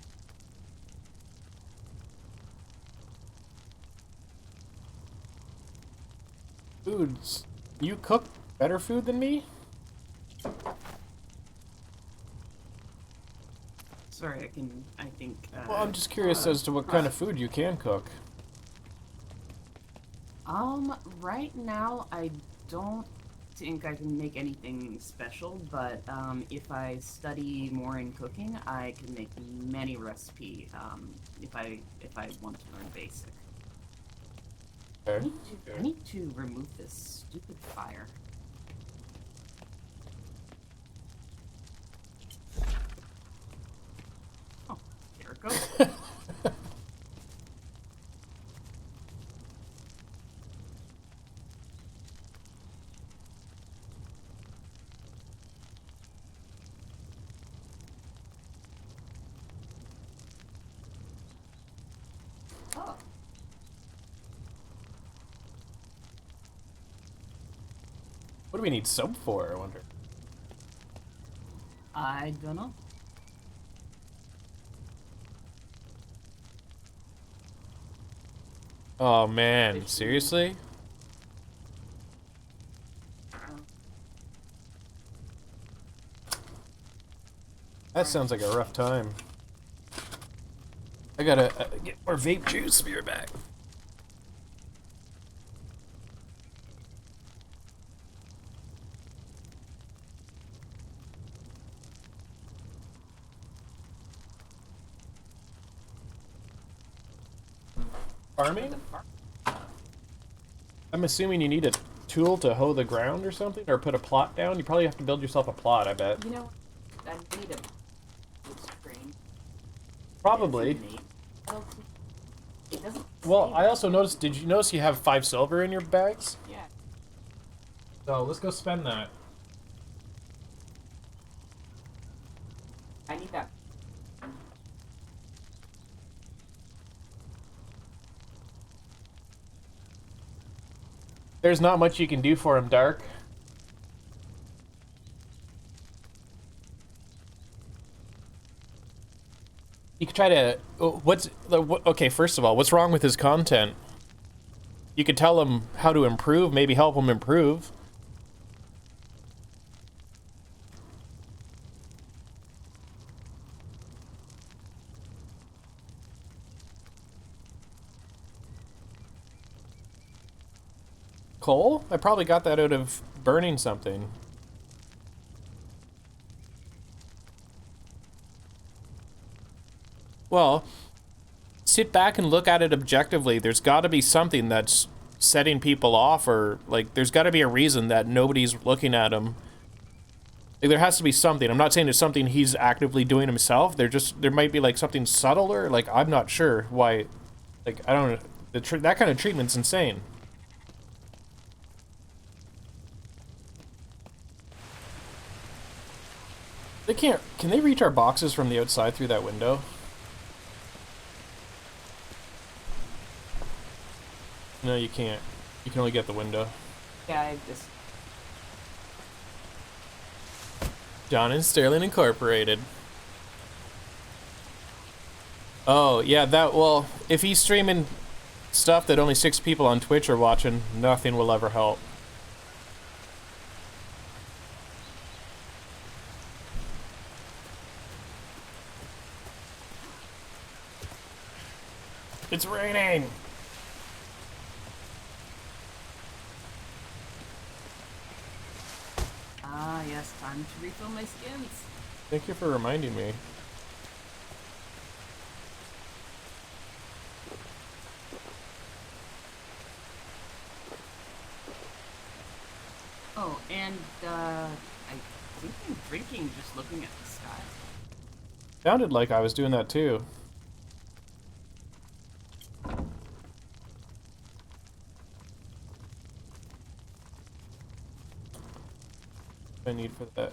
Foods. You cook better food than me? Sorry, I think. Well, I'm just curious as to what kind of food you can cook. Right now I don't think I can make anything special, but if I study more in cooking, I can make many recipe. If I want to learn basic. Okay. I need to remove this stupid fire. Oh, there it goes. Oh. What do we need soap for, I wonder? I don't know. Oh man, seriously? That sounds like a rough time. I gotta get more vape juice. Be right back. Farming? I'm assuming you need a tool to hoe the ground or something, or put a plot down. You probably have to build yourself a plot, I bet. You know, I need a string. Probably. It doesn't. Well, say I that. also noticed, did you notice you have 5 silver in your bags? Yeah. So let's go spend that. I need that. There's not much you can do for him, Dark. You could try to. Okay, first of all, what's wrong with his content? You could tell him how to improve, maybe help him improve. Coal? I probably got that out of burning something. Well, sit back and look at it objectively. There's got to be something that's setting people off, or like there's got to be a reason that nobody's looking at him. Like, there has to be something. I'm not saying it's something he's actively doing himself. There might be like something subtler. Like, I'm not sure why. Like, I don't know. That kind of treatment's insane. They can't. Can they reach our boxes from the outside through that window? No, you can't. You can only get the window. Yeah, I just. John and Sterling Incorporated. Oh, yeah, well, if he's streaming stuff that only 6 people on Twitch are watching, nothing will ever help. It's raining! Ah, yes, time to refill my skins. Thank you for reminding me. Oh, and I think I'm drinking just looking at the sky. Sounded like I was doing that too. I need for that.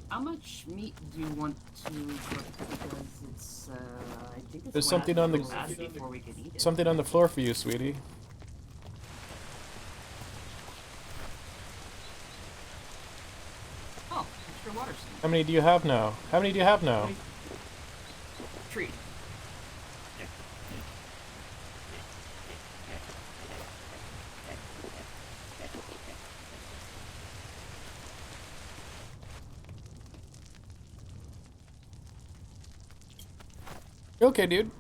How much meat do you want to cook? Because it's, I think it's There's going something to on the- go bad before we can eat it. Something on the floor for you, sweetie. Oh, extra water skin. How many do you have now? How many do you have now? Treat. You okay, dude?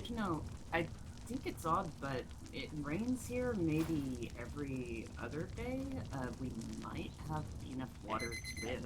You know, I think it's odd, but it rains here maybe every other day. We might have enough water to live.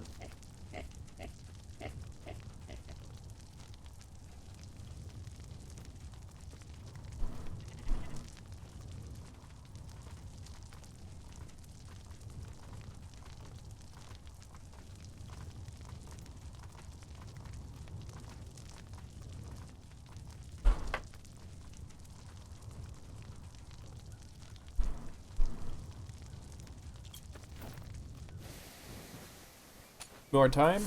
More time?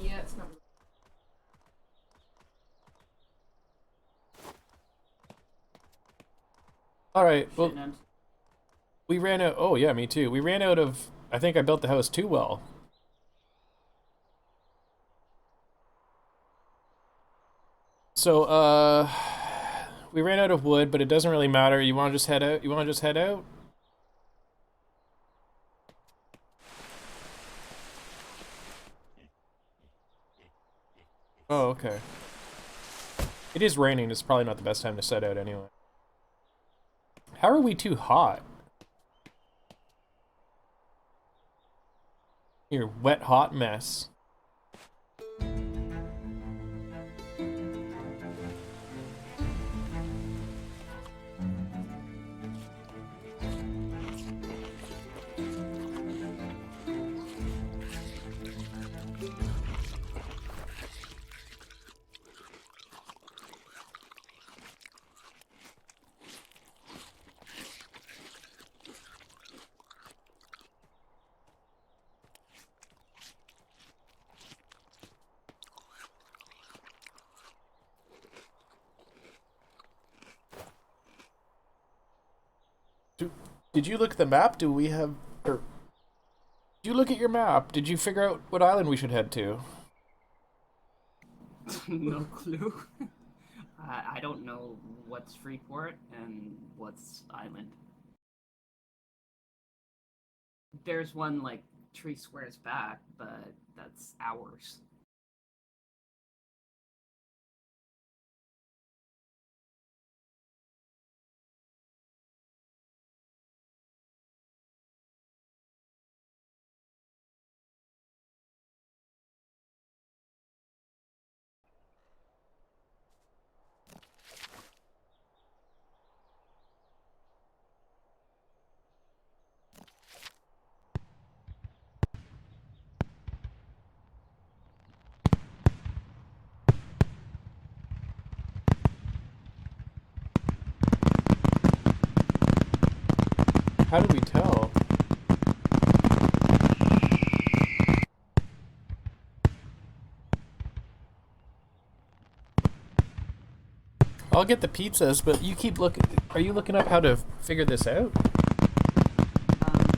Yeah, it's not. Alright, well, Shouldn't. we ran out. Oh, yeah, me too. We ran out of. I think I built the house too well. So, we ran out of wood, but it doesn't really matter. You want to just head out? You want to just head out? Oh, okay. It is raining. It's probably not the best time to set out anyway. How are we too hot? You're wet, hot mess. Did you look at the map? Do we have... Or, did you look at your map? Did you figure out what island we should head to? No clue. I don't know what's Freeport and what's Island. There's one like 3 squares back, but that's ours. How do we tell? I'll get the pizzas, but you keep looking. Are you looking up how to figure this out? I don't know.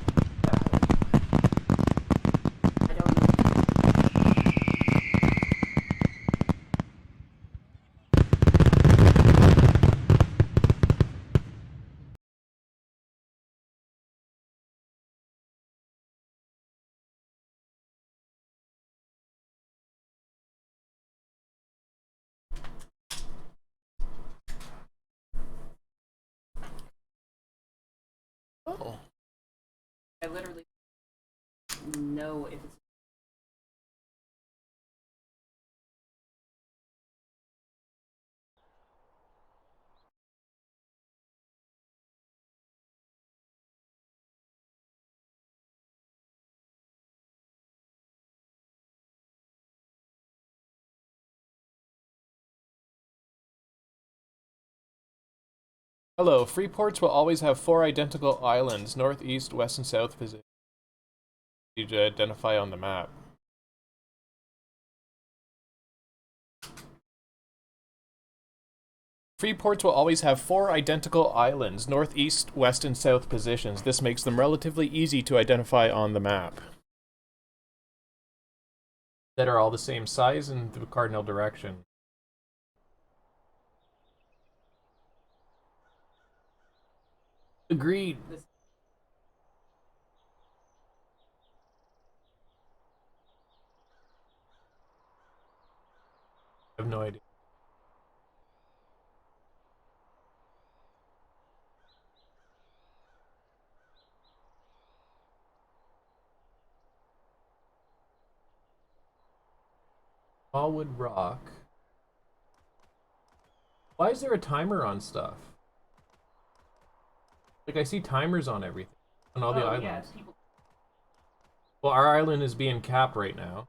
Oh. I literally know if it's. Hello. Free ports will always have 4 identical islands: north, east, west, and south position. You to identify on the map. Free ports will always have 4 identical islands: north, east, west, and south positions. This makes them relatively easy to identify on the map. That are all the same size and the cardinal direction. Agreed. I have no idea. Smallwood Rock. Why is there a timer on stuff? Like, I see timers on everything. On all the islands. Yeah, people. Well, our island is being capped right now.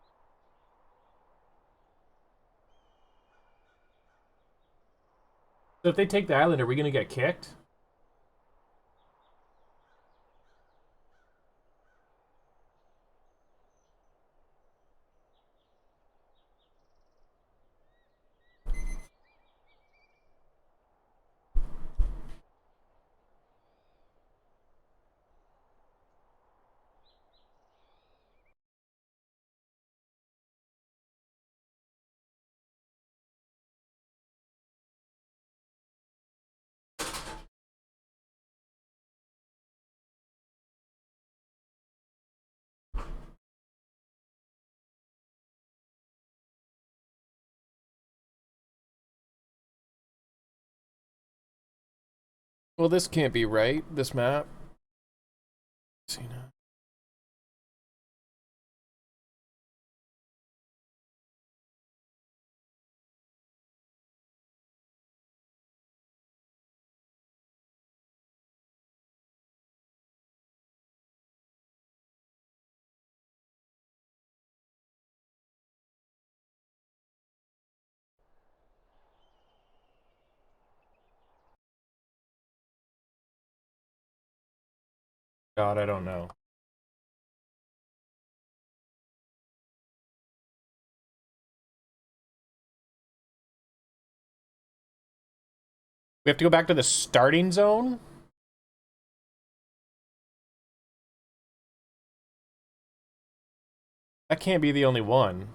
So if they take the island, are we gonna get kicked? Well, this can't be right, this map. Let's see now. God, I don't know. We have to go back to the starting zone? That can't be the only one.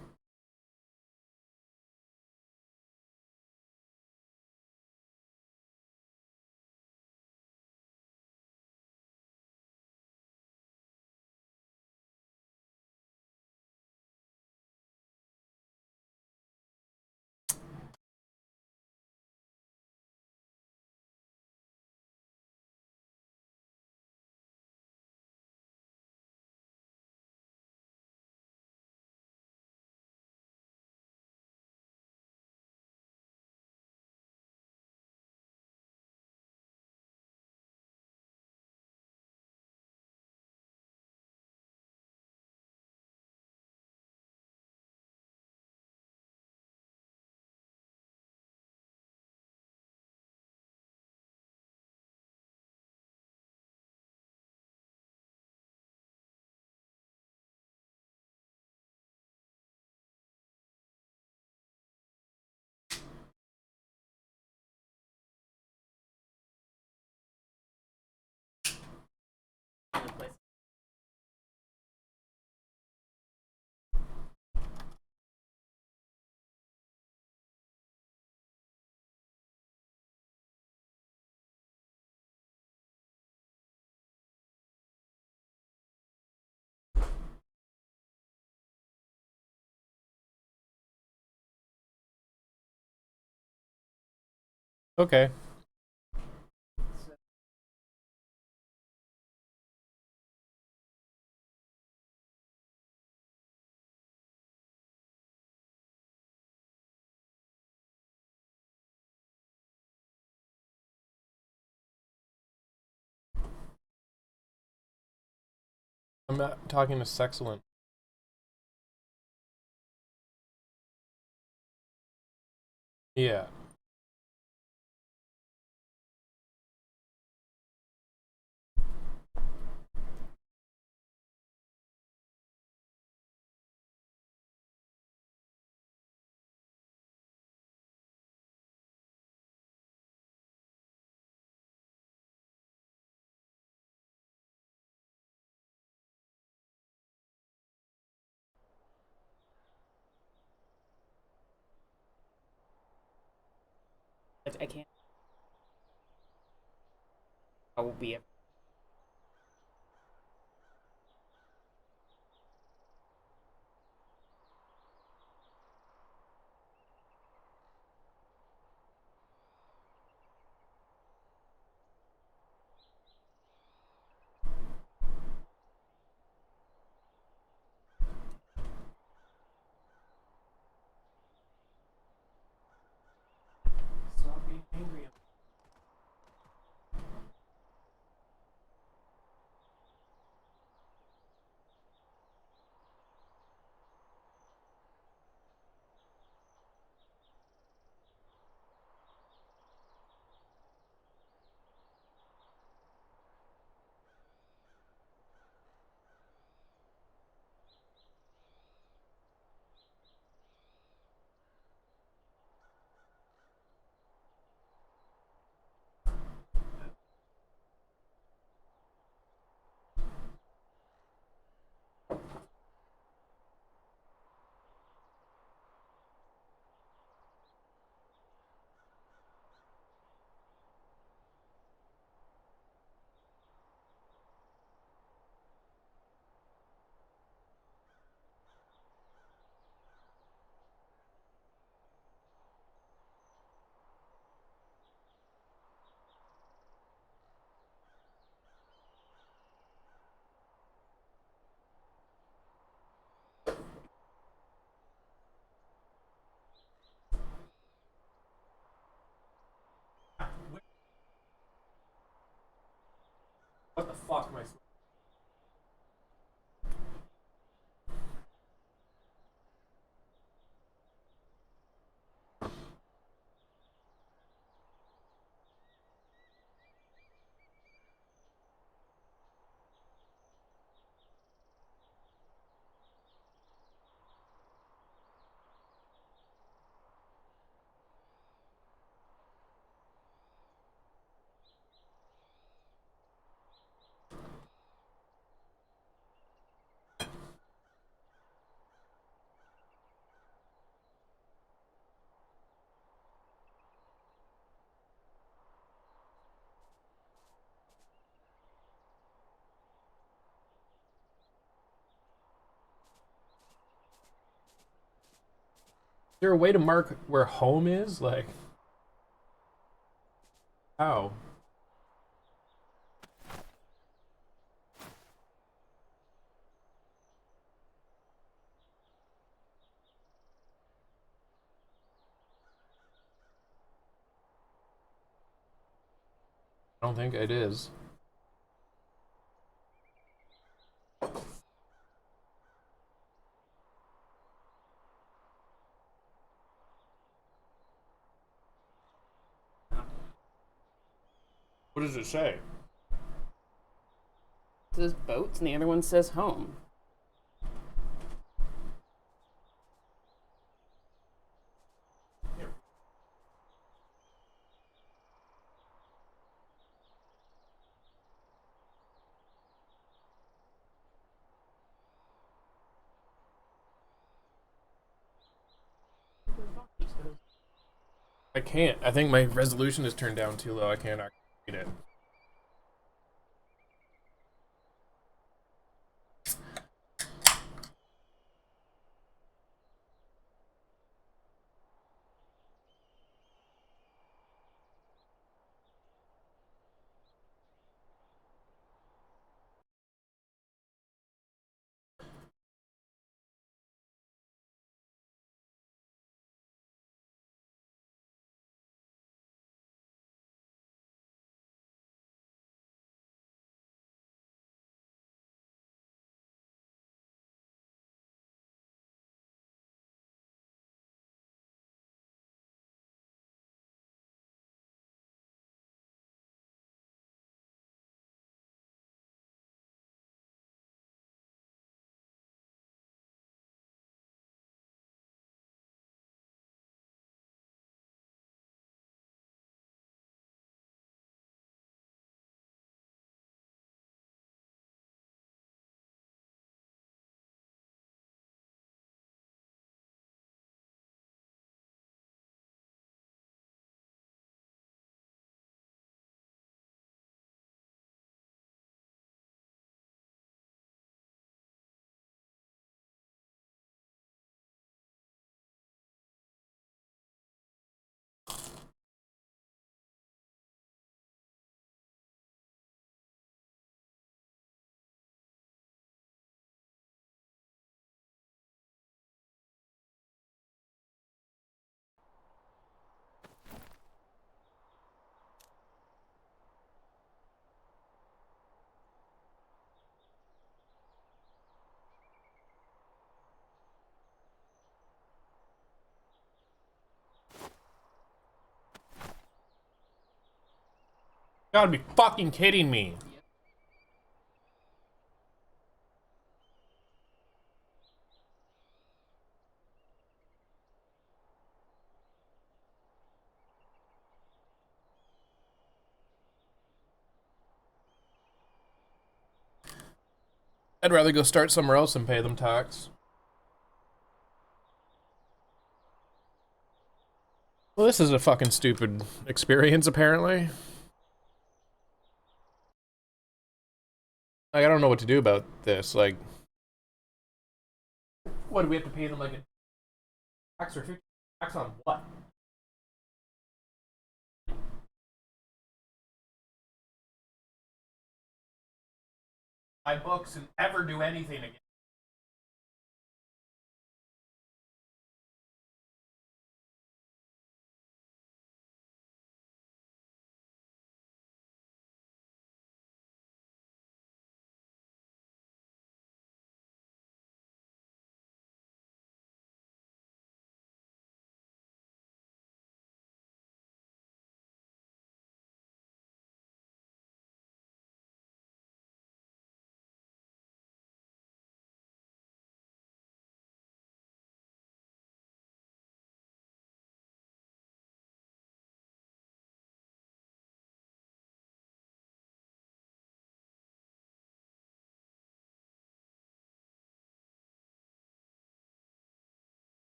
Okay. So, I'm not talking to Sexcellent. Yeah. I can't. I will be. Stop being angry. What the fuck am I supposed to Is there a way to mark where home is? Like, how? I don't think it is. What does it say? It says boats, and the other one says home. I can't. I think my resolution is turned down too low. I can't actually read it. Gotta be fucking kidding me. I'd rather go start somewhere else and pay them tax. Well, this is a fucking stupid experience, apparently. Like, I don't know what to do about this. Like, what do we have to pay them like a tax or 50 tax on what? Buy books and ever do anything again.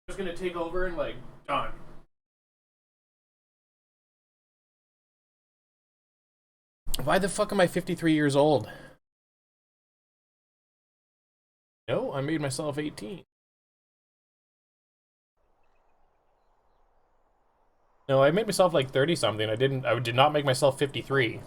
Just gonna take over and like done. Why the fuck am I 53 years old? No, I made myself 18. No, I made myself like 30 something. I did not make myself 53.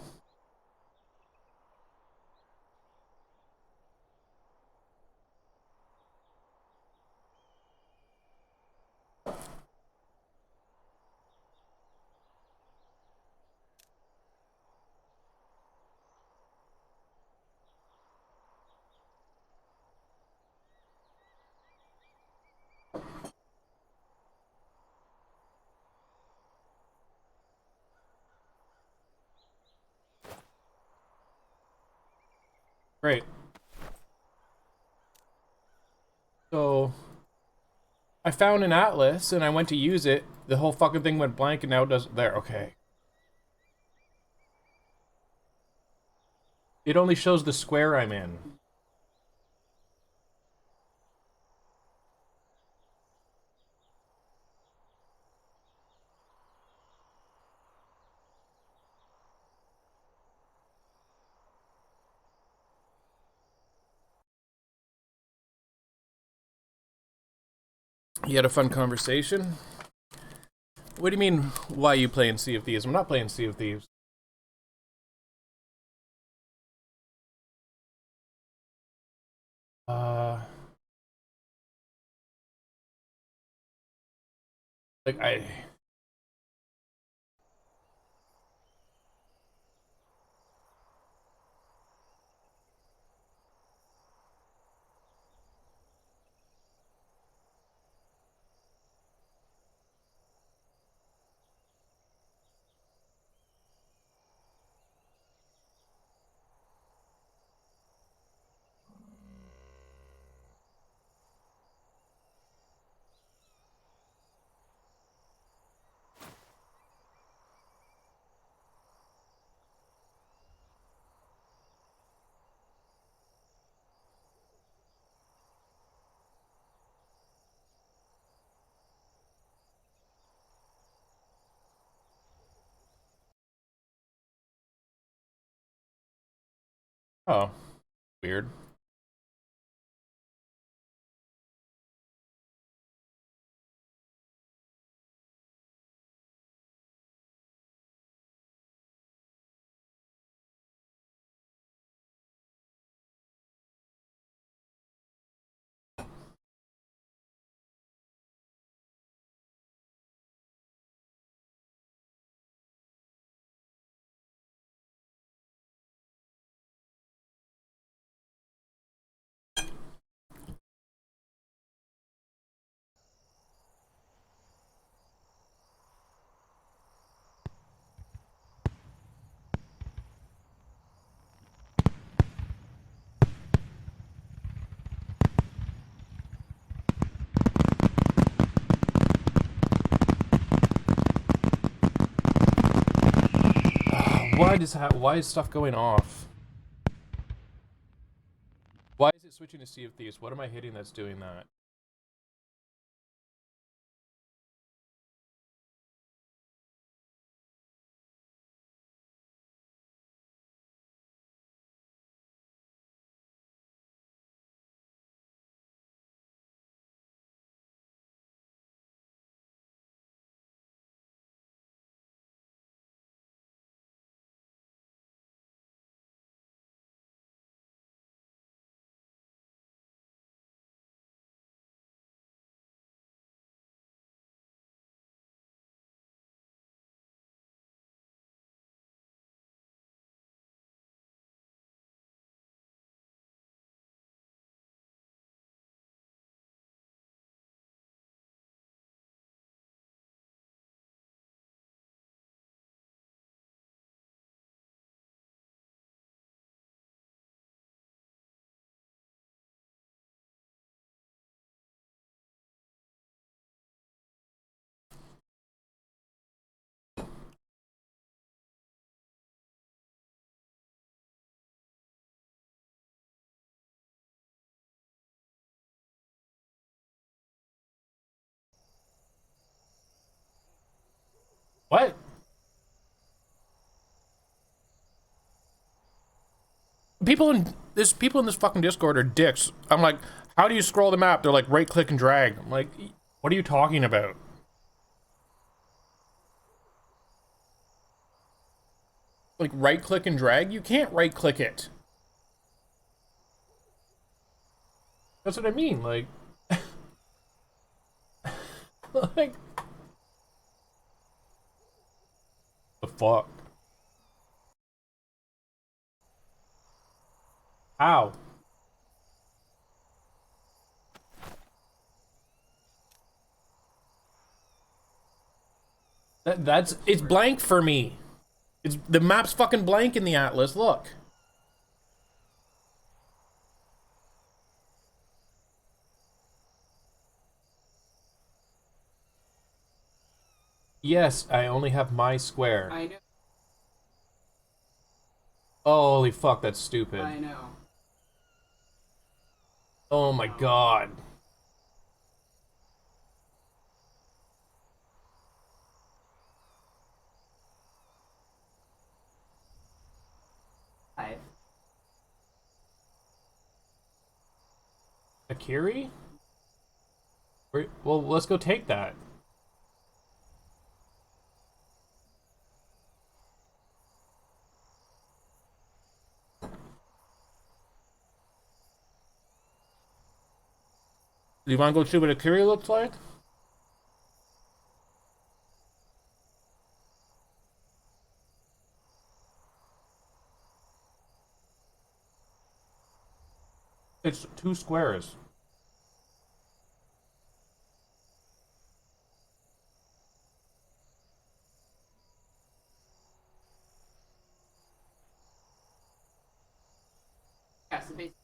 Great. So I found an atlas and I went to use it. The whole fucking thing went blank and now it doesn't. There, okay. It only shows the square I'm in. You had a fun conversation? What do you mean, why are you playing Sea of Thieves? I'm not playing Sea of Thieves. Uh... Like, oh, weird. why is stuff going off? Why is it switching to Sea of Thieves? What am I hitting that's doing that? What? People in this fucking Discord are dicks. I'm like, how do you scroll the map? They're like, right click and drag. I'm like, what are you talking about? Like, right click and drag? You can't right click it. That's what I mean. Like, like, the fuck? How? It's blank for me. It's the map's fucking blank in the atlas. Look. Yes, I only have my square. I know. Holy fuck, that's stupid. I know. Oh my god. Five. Akiri? Well, let's go take that. Do you want to go see what Akiri looks like? It's 2 squares. Yeah, so basically.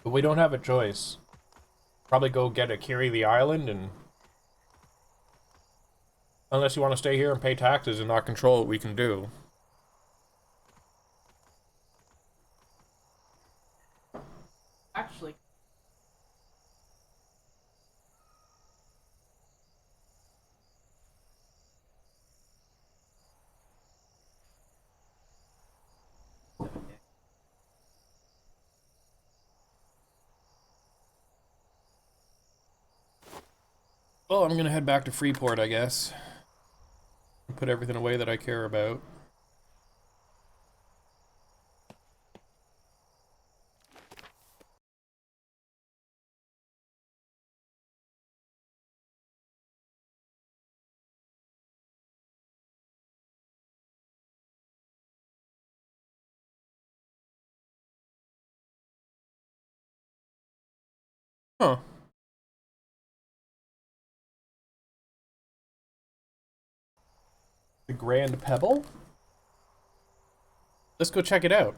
But we don't have a choice. Probably go get Akiri the island and... Unless you want to stay here and pay taxes and not control what we can do. Actually. Well, I'm gonna head back to Freeport, I guess. Put everything away that I care about. Huh. The Grand Pebble? Let's go check it out.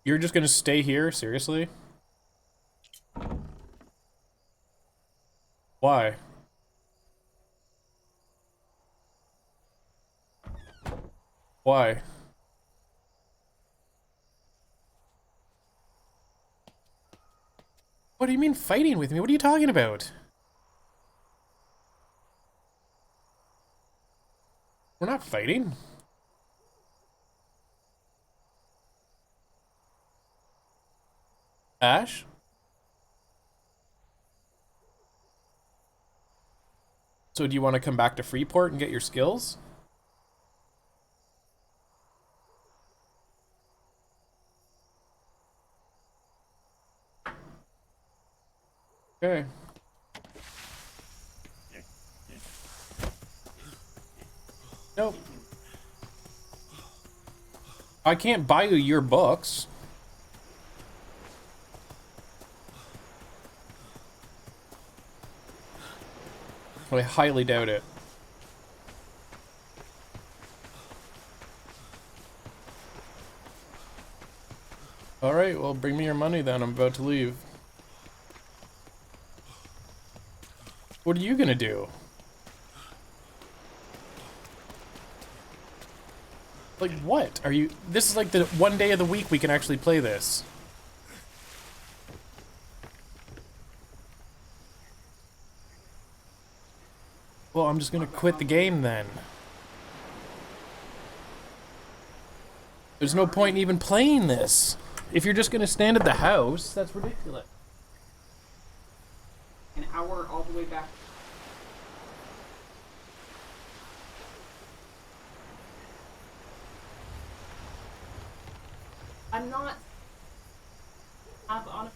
You're just gonna stay here? Seriously? Why? Why? What do you mean fighting with me? What are you talking about? We're not fighting. Ash? So do you want to come back to Freeport and get your skills? Okay. Nope. I can't buy you your books. I highly doubt it. Alright, well, bring me your money then. I'm about to leave. What are you gonna do? Like, what? Are you... This is like the one day of the week we can actually play this. Well, I'm just gonna quit the game then. There's no point in even playing this. If you're just gonna stand at the house, that's ridiculous. An hour all the way back. I'm not up on.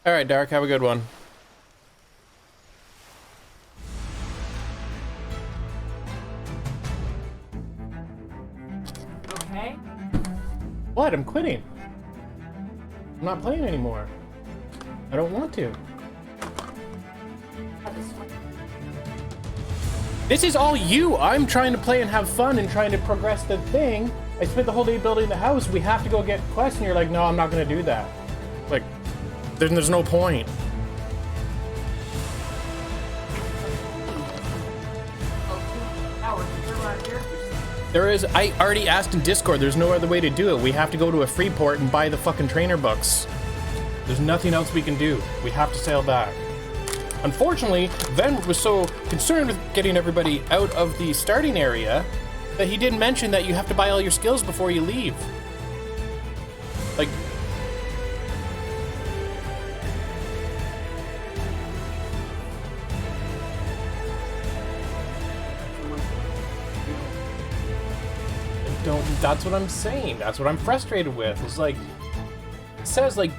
Alright, Dark, have a good one. Okay. What? I'm quitting. I'm not playing anymore. I don't want to. This is all you! I'm trying to play and have fun and trying to progress the thing. I spent the whole day building the house. We have to go get quests, and you're like, no, I'm not gonna do that. Like, then there's no point. There is, I already asked in Discord, there's no other way to do it. We have to go to a Freeport and buy the fucking trainer books. There's nothing else we can do. We have to sail back. Unfortunately, Ven was so concerned with getting everybody out of the starting area that he didn't mention that you have to buy all your skills before you leave. Like, don't. That's what I'm saying. That's what I'm frustrated with. It's like, it says like,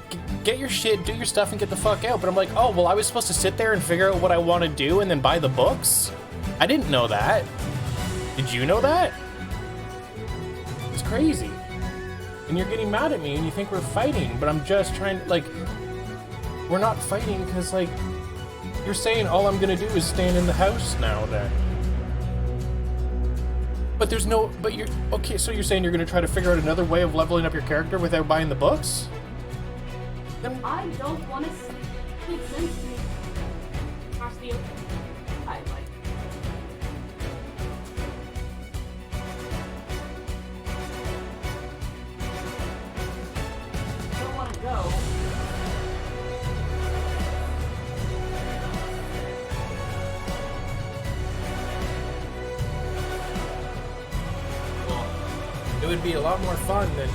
get your shit, do your stuff, and get the fuck out. But I'm like, oh well, I was supposed to sit there and figure out what I want to do and then buy the books. I didn't know that. Did you know that? It's crazy. And you're getting mad at me and you think we're fighting, but I'm just trying to, like, we're not fighting because, like, you're saying all I'm gonna do is stand in the house now then. But there's no, but you're, okay, so you're saying you're gonna try to figure out another way of leveling up your character without buying the books? Then I don't want to see it makes sense to me. Across the open. I like. Don't want to go. it would be a lot more fun than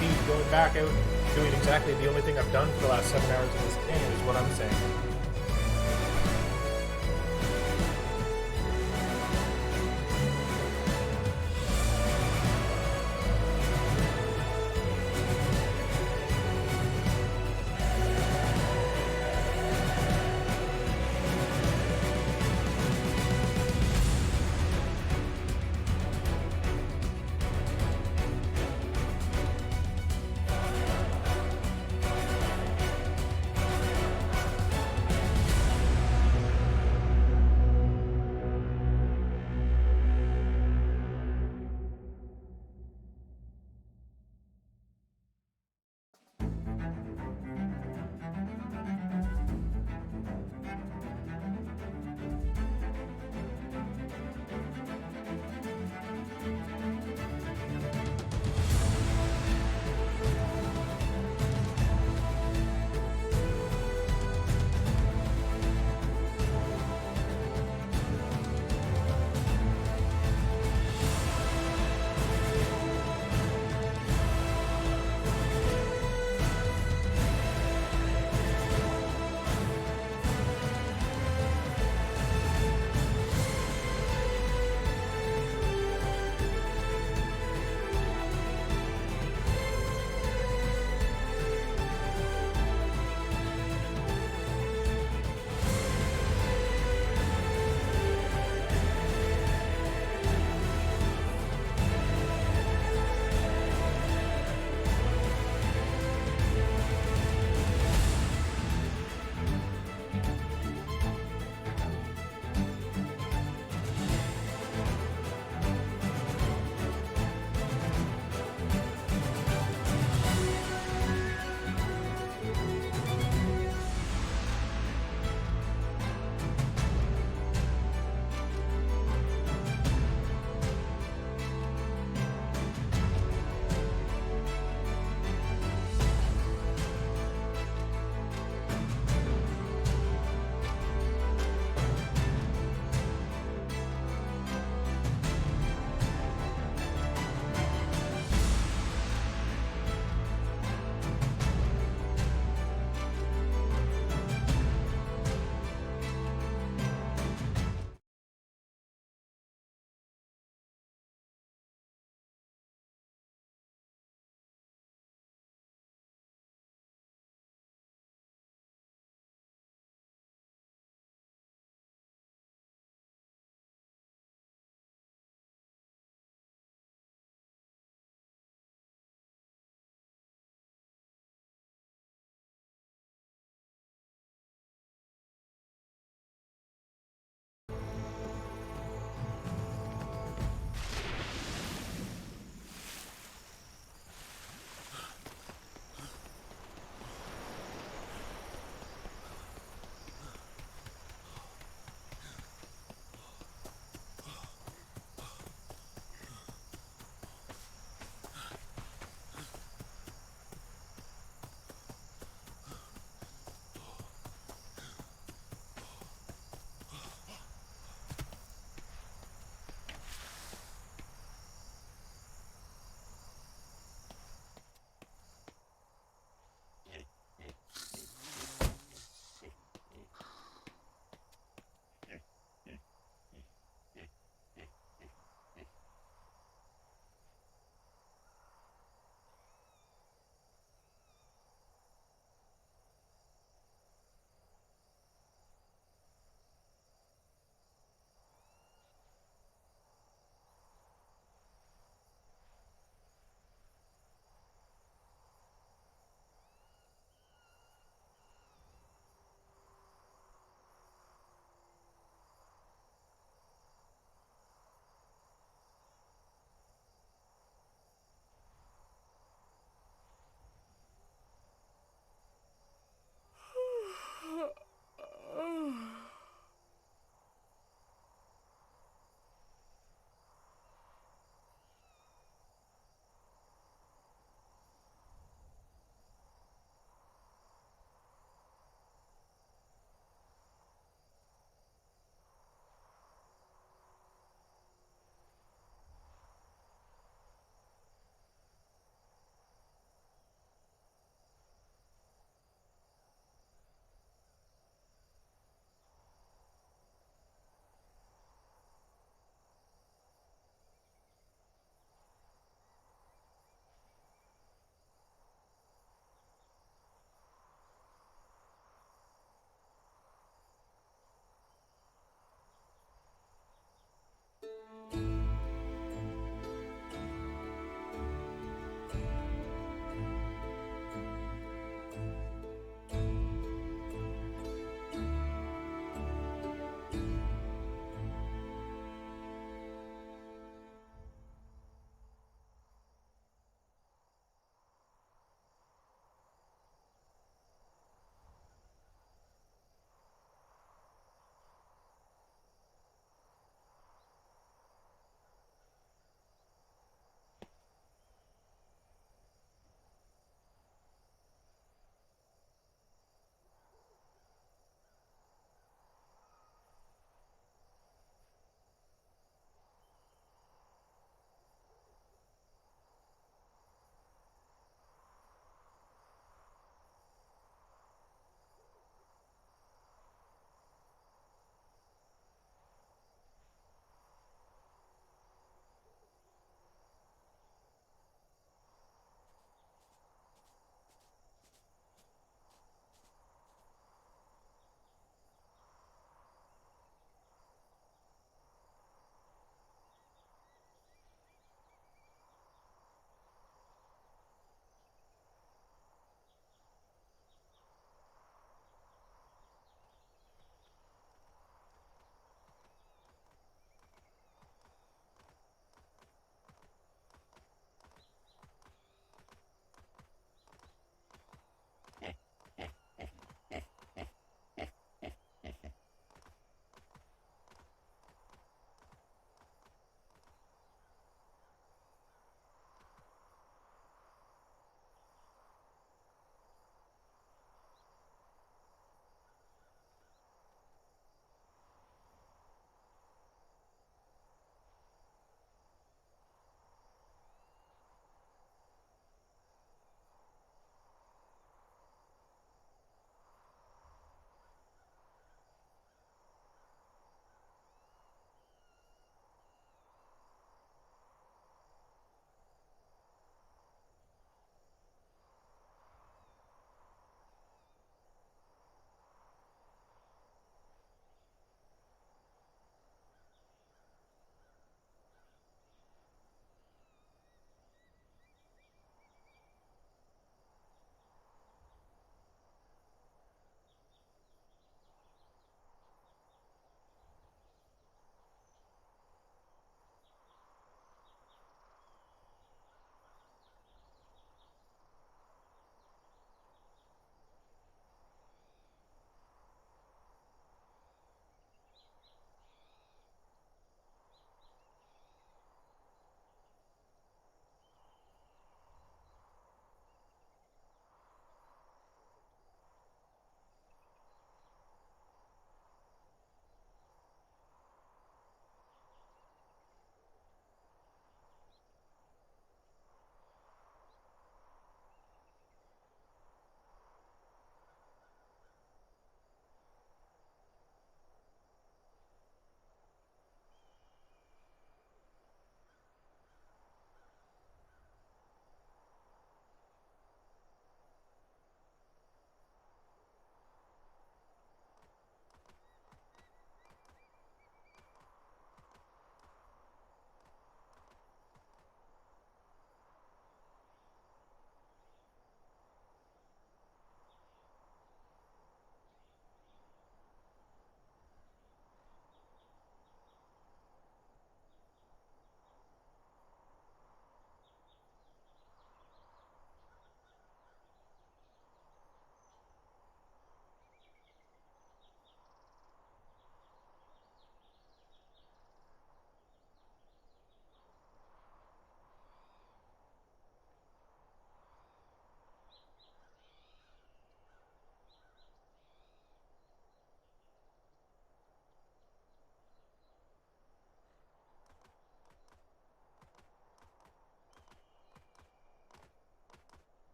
me going back out doing exactly the only thing I've done for the last 7 hours of this game, is what I'm saying.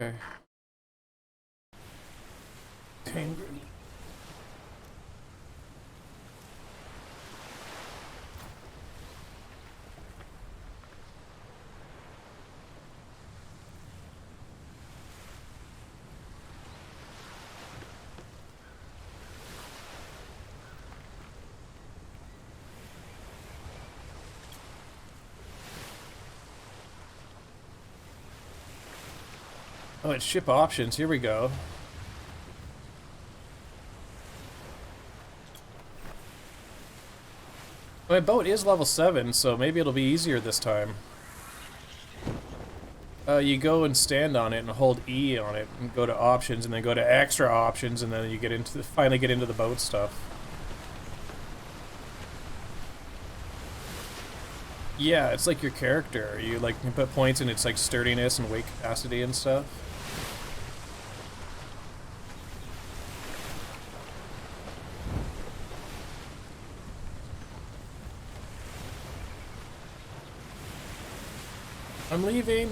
Okay. Tango. Oh, it's ship options. Here we go. My boat is level 7, so maybe it'll be easier this time. You go and stand on it and hold E on it and go to options and then go to extra options and then you get into the, finally get into the boat stuff. Yeah, it's like your character. You like can put points in its like sturdiness and weight capacity and stuff. I'm leaving.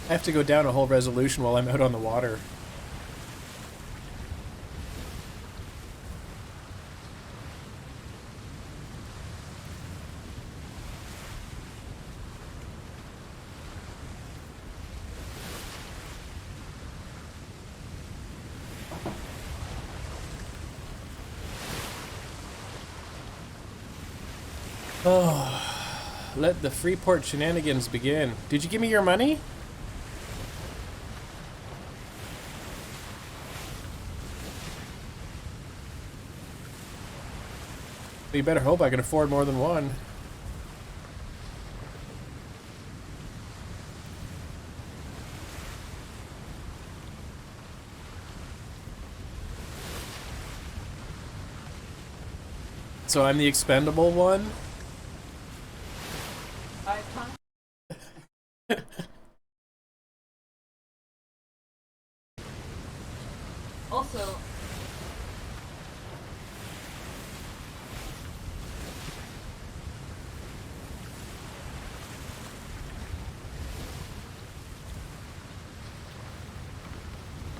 I have to go down a whole resolution while I'm out on the water. Oh, let the Freeport shenanigans begin. Did you give me your money? You better hope I can afford more than one. So I'm the expendable one? Also,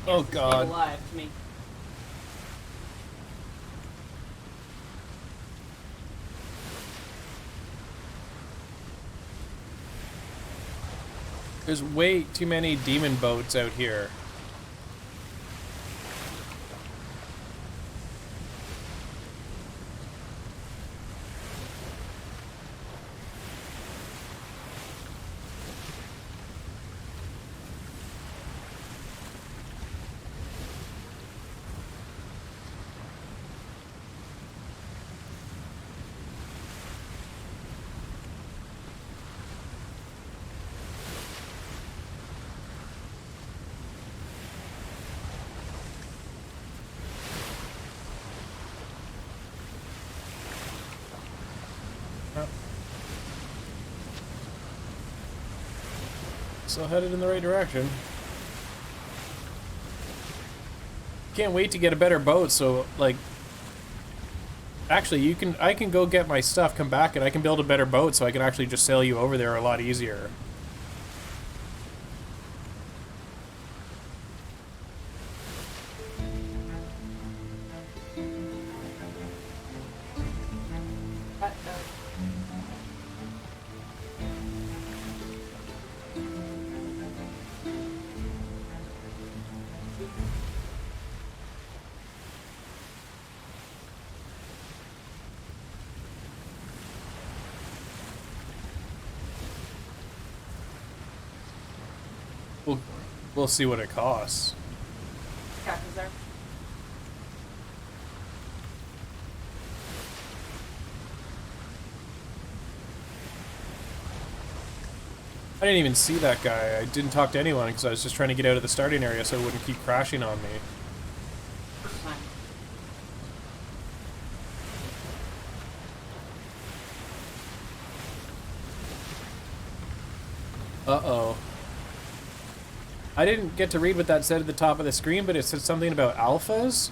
Oh stay god. alive to me. There's way too many demon boats out here. Still headed in the right direction. Can't wait to get a better boat, so, like... Actually, I can go get my stuff, come back, and I can build a better boat so I can actually just sail you over there a lot easier. We'll see what it costs. Yeah, 'cause they're... I didn't even see that guy. I didn't talk to anyone because I was just trying to get out of the starting area so it wouldn't keep crashing on me. First time. Uh-oh. I didn't get to read what that said at the top of the screen, but it said something about alphas.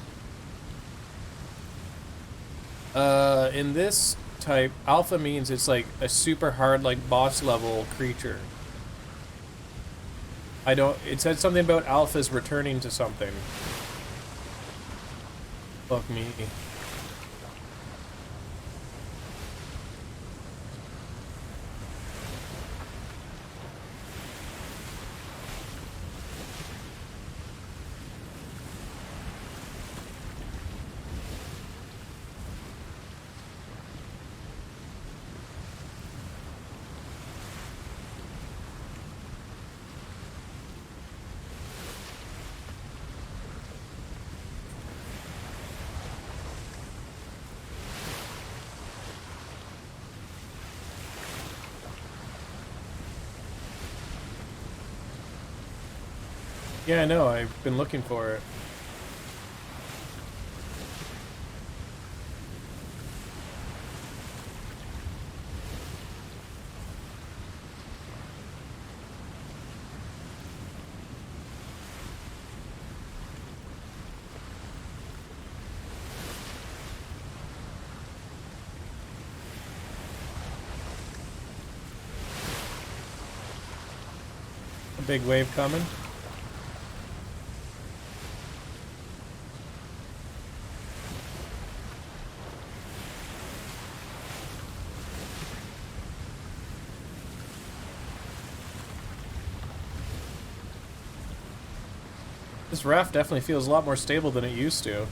In this type, alpha means it's like a super hard, like, boss level creature. It said something about alphas returning to something. Fuck me. Yeah, I know. I've been looking for it. A big wave coming. This raft definitely feels a lot more stable than it used to.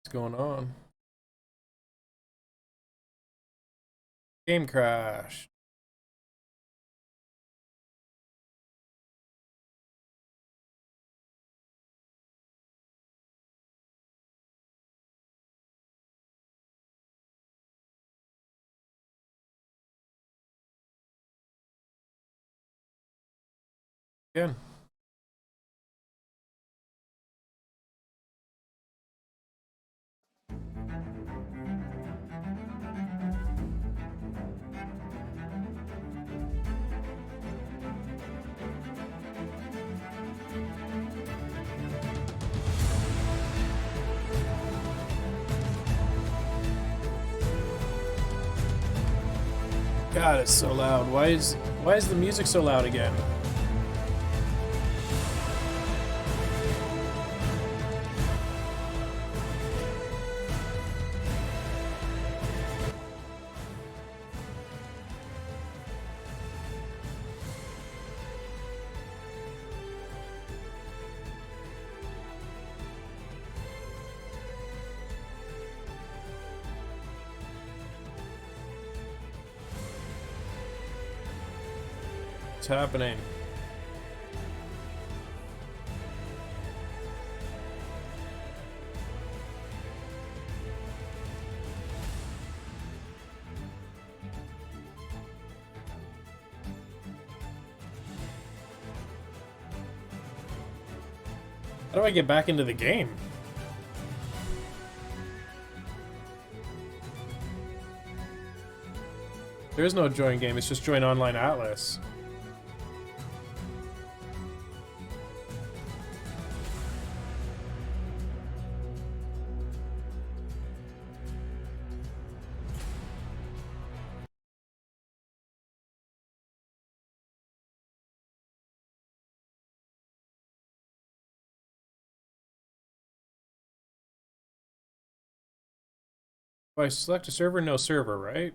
What's going on? Game crash. Again. God, it's so loud. Why is the music so loud again? happening? How do I get back into the game? There is no join game, it's just join online Atlas. If I select a server, no server, right?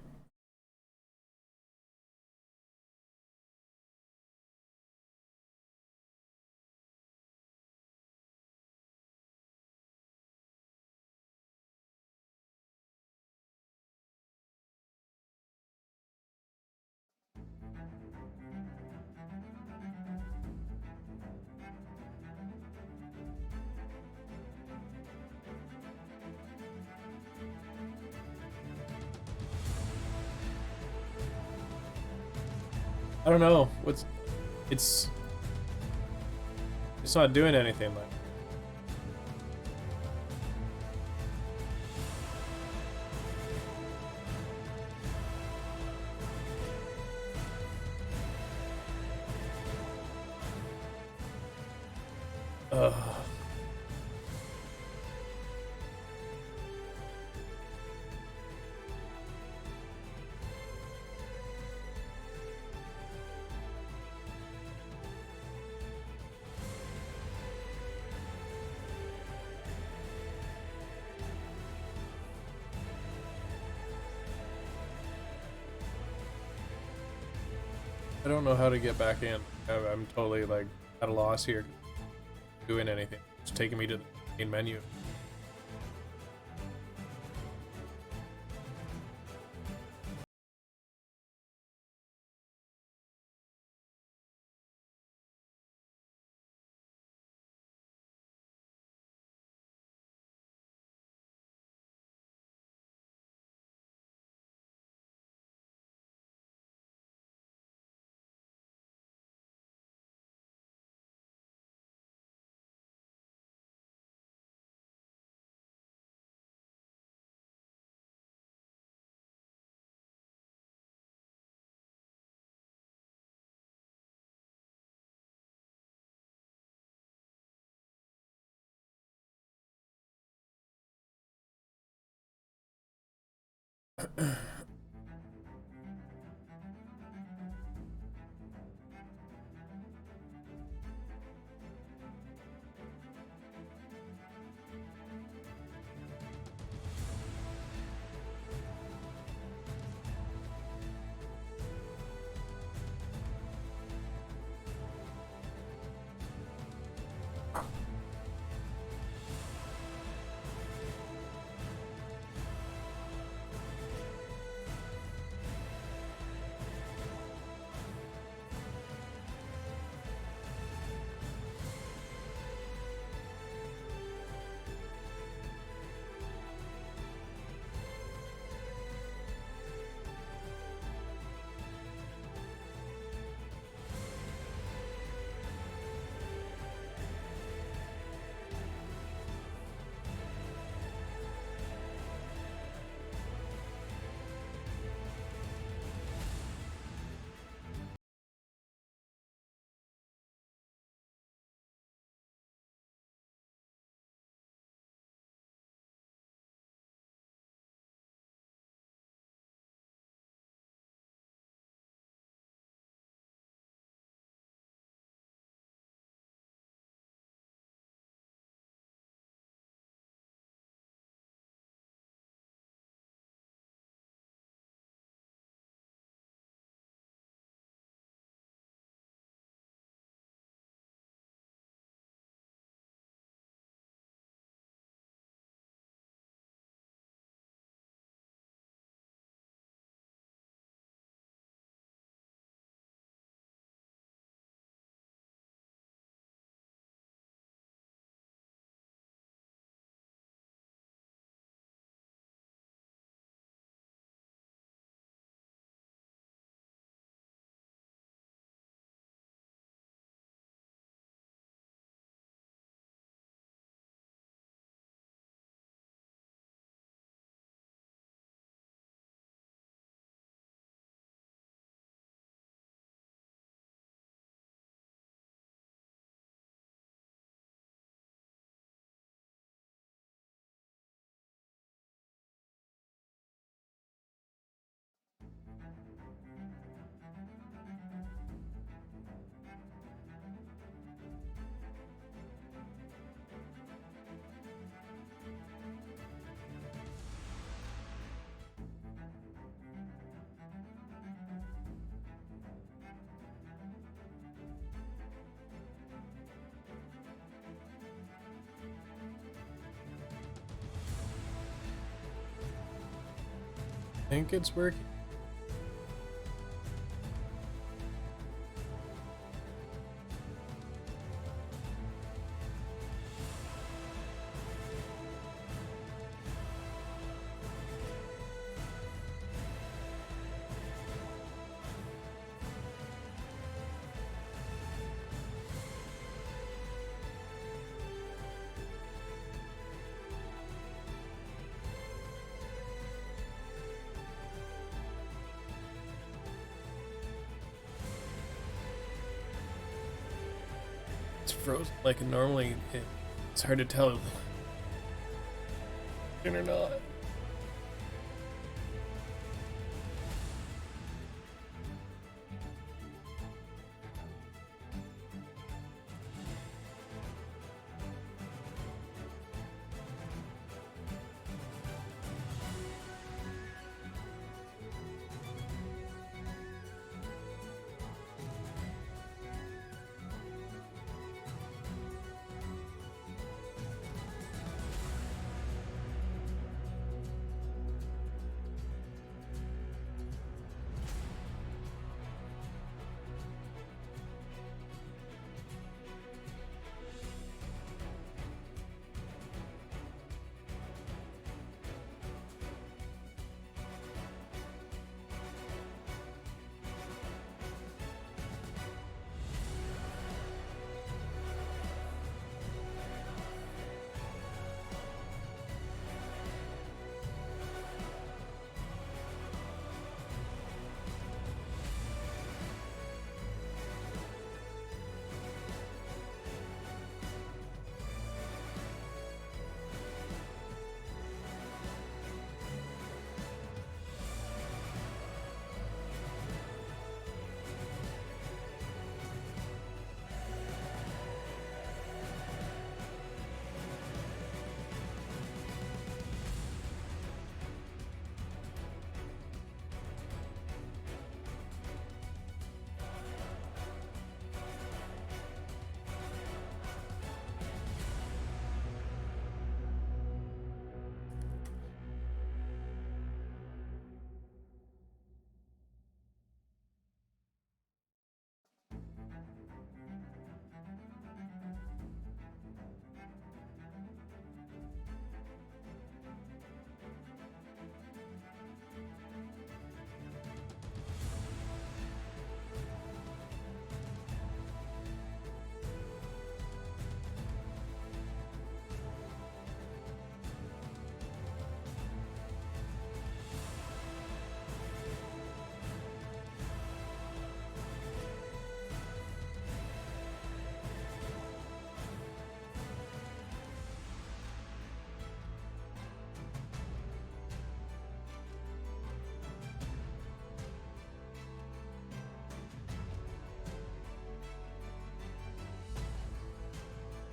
I don't know. It's not doing anything like. Ugh. I don't know how to get back in. I'm totally like at a loss here. Doing anything. It's taking me to the main menu. think it's working. It's frozen like normally. It's hard to tell. Or not.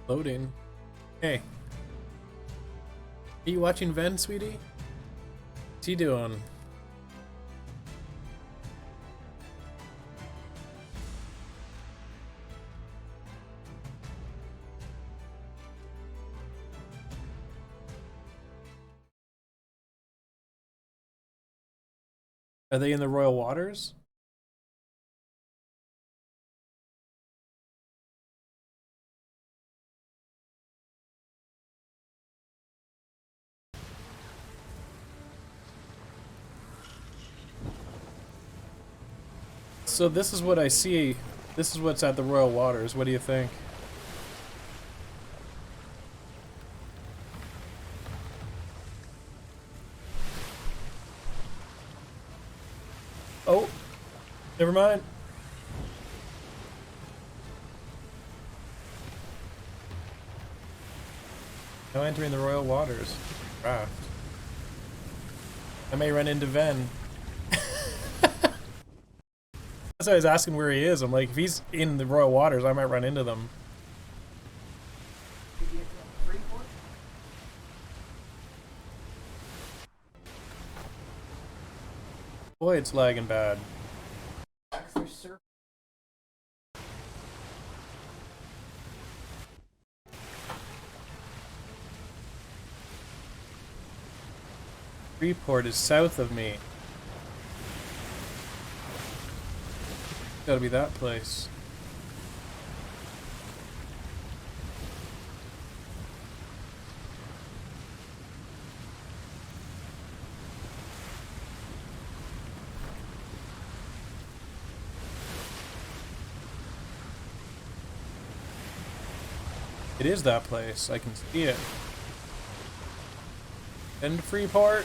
Loading. Hey. Are you watching Ven, sweetie? What's he doing? Are they in the Royal Waters? So this is what I see. This is what's at the Royal Waters. What do you think? Oh, never mind. Now entering the Royal Waters. Raft. I may run into Ven. That's why I was asking where he is. I'm like, if he's in the Royal Waters, I might run into them. Boy, it's lagging bad. Freeport is south of me. Gotta be that place. It is that place. I can see it. End Freeport.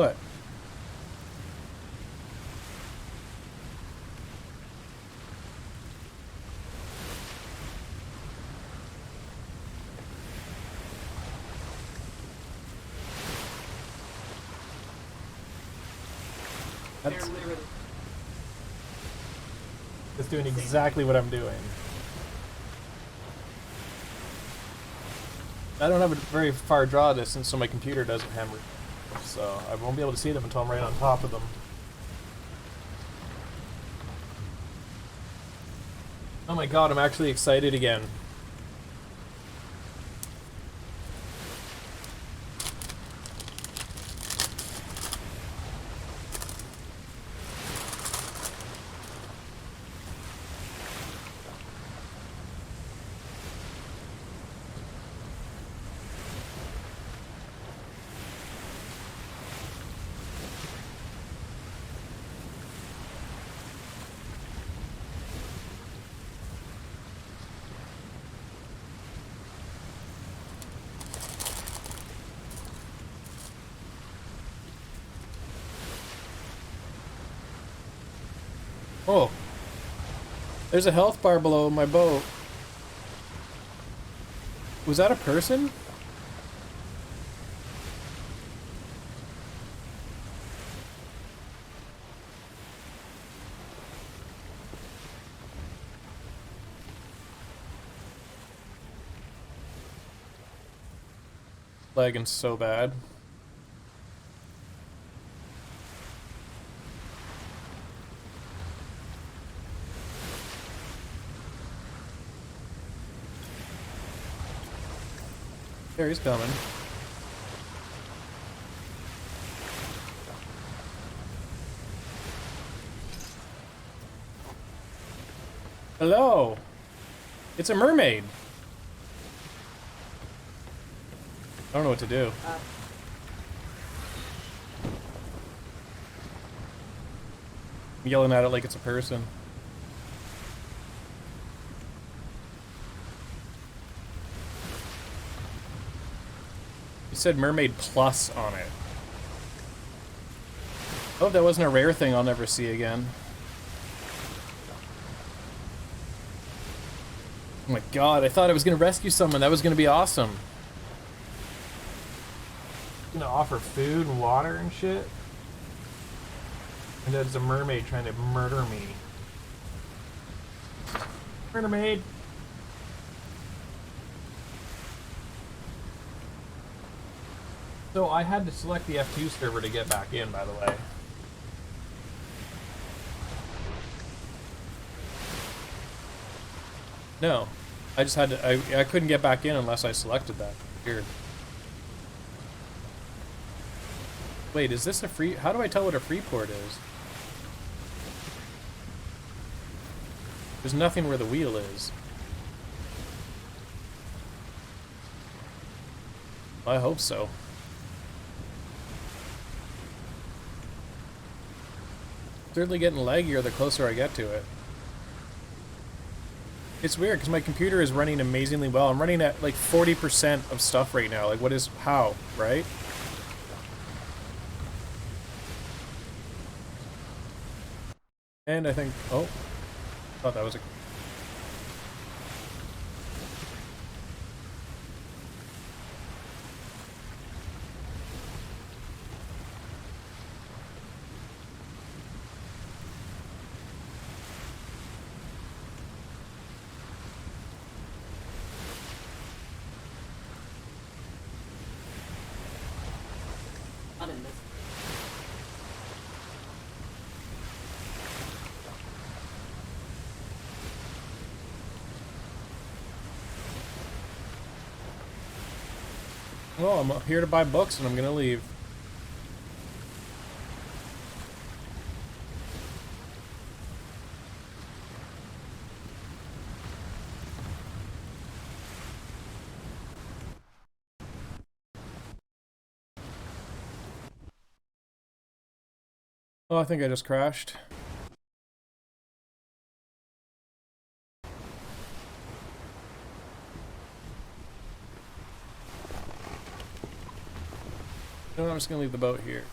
What? They're That's, literally. It's doing exactly what I'm doing. I don't have a very far draw distance, so my computer doesn't hammer. So I won't be able to see them until I'm right on top of them. Oh my god, I'm actually excited again. oh. There's a health bar below my boat. Was that a person? Lagging so bad. There, he's coming. Hello. It's a mermaid. I don't know what to do. I'm yelling at it like it's a person. It said Mermaid Plus on it. Oh, that wasn't a rare thing I'll never see again. Oh my god, I thought I was gonna rescue someone. That was gonna be awesome. Gonna offer food and water and shit. And there's a mermaid trying to murder me. Murder maid. So I had to select the F2 server to get back in, by the way. No. I just had to, I couldn't get back in unless I selected that. Weird. Wait, is this a free, how do I tell what a free port is? There's nothing where the wheel is. I hope so. Certainly getting laggier the closer I get to it. It's weird because my computer is running amazingly well. I'm running at like 40% of stuff right now. Like, what is, how, right? And I think, oh, thought that was a... Not in this. Well, I'm here to buy books and I'm gonna leave. Oh, I think I just crashed. No, I'm just gonna leave the boat here.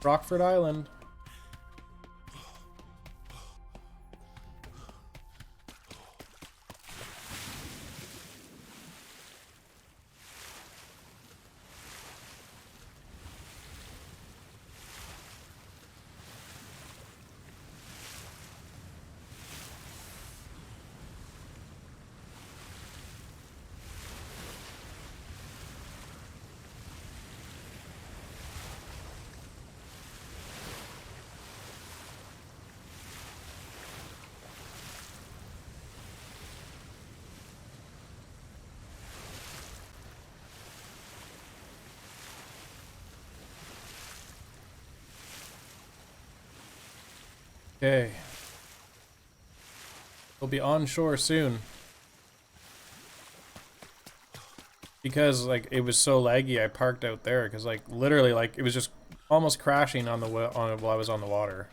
Rockford Island. Okay. We'll be on shore soon. Because like it was so laggy, I parked out there because like literally like it was just almost crashing on the while I was on the water.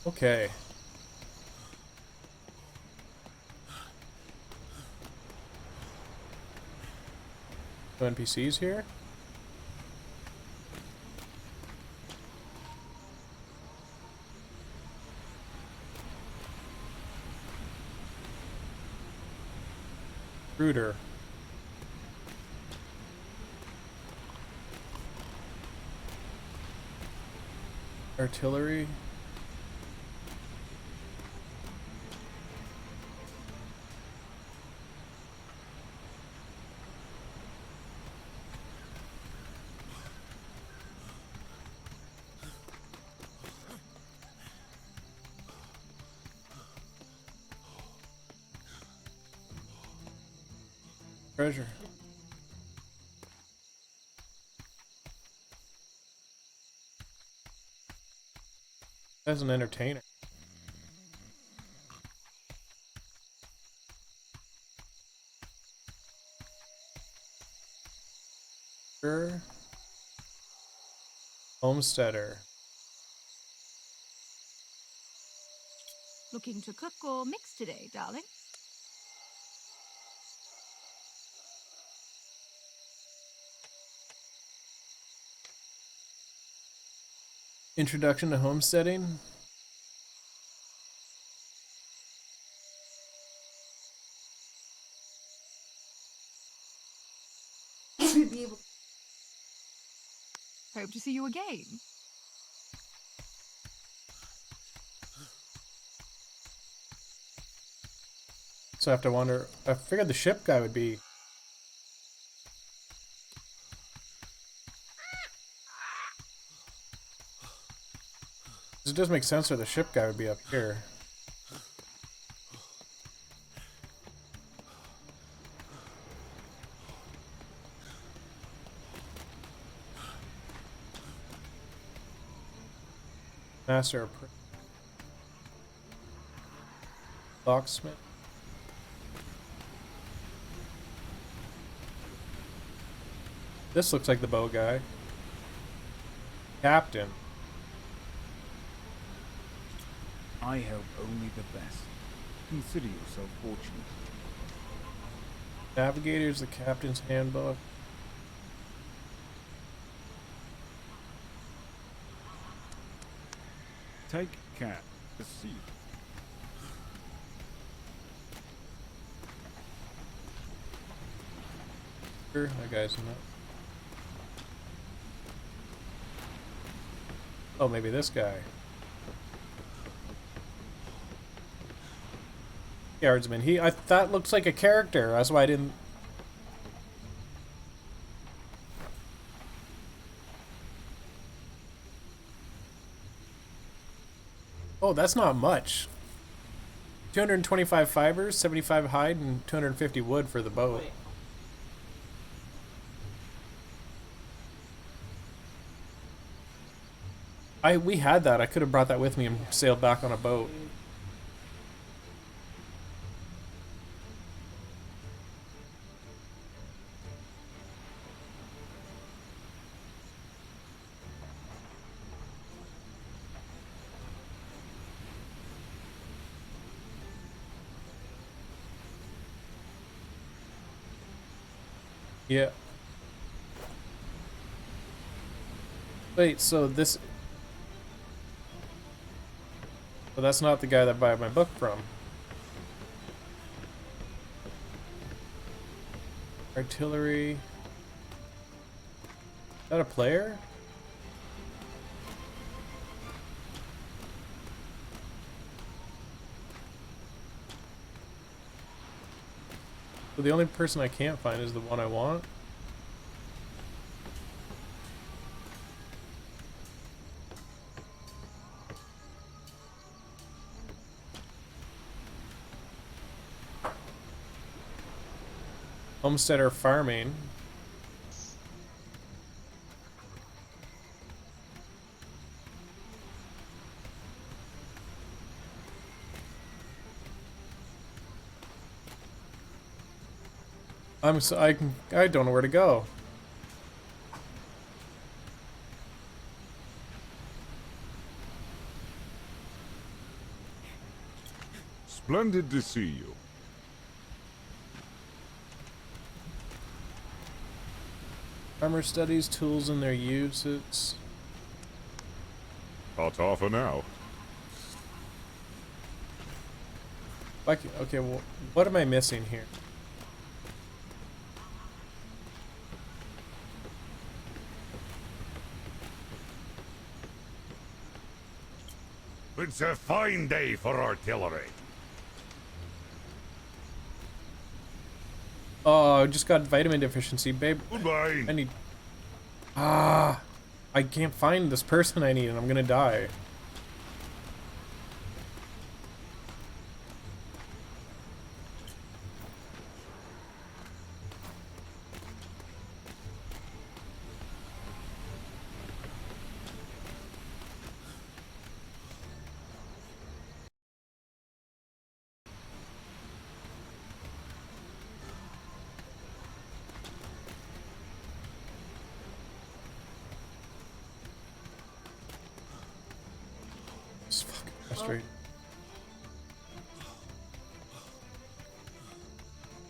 Okay. No NPCs here? Rooter. Artillery. Treasure. As an entertainer. Sure. Homesteader. Looking to cook or mix today, darling? Introduction to homesteading. Hope to see you again. So I have to wonder. I figured the ship guy would be. 'Cause it does make sense that the ship guy would be up here. Master Locksmith. This looks like the bow guy. Captain. I hope only the best. Consider yourself fortunate. Navigator's the captain's handbook. Take care. See you. Sure, that guy's not. Oh, maybe this guy. Guardsman. That looks like a character. That's why I didn't. Oh, that's not much. 225 fibers, 75 hide, and 250 wood for the boat. We had that. I could have brought that with me and sailed back on a boat. Yeah. Wait, so this... Well, that's not the guy that I buy my book from. Artillery... Is that a player? So the only person I can't find is the one I want. Homesteader farming. I don't know where to go. Splendid to see you. Farmer studies tools and their uses. Hot offer now. Okay, well, what am I missing here? It's a fine day for artillery. Oh, I just got vitamin deficiency, babe. Goodbye. I need... I can't find this person I need and I'm gonna die. It's fucking frustrating.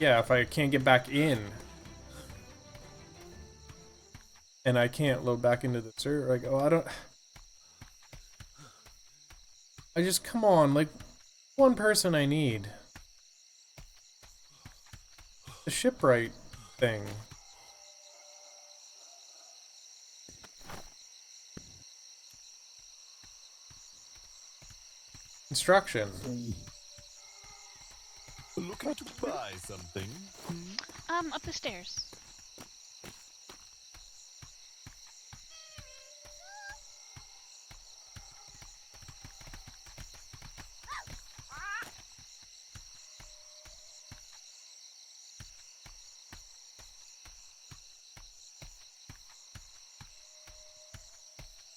Yeah, if I can't get back in. And I can't load back into the server, like, oh, I don't... I just, come on, like, one person I need. The shipwright thing. Instruction. Looking to buy something? Up the stairs.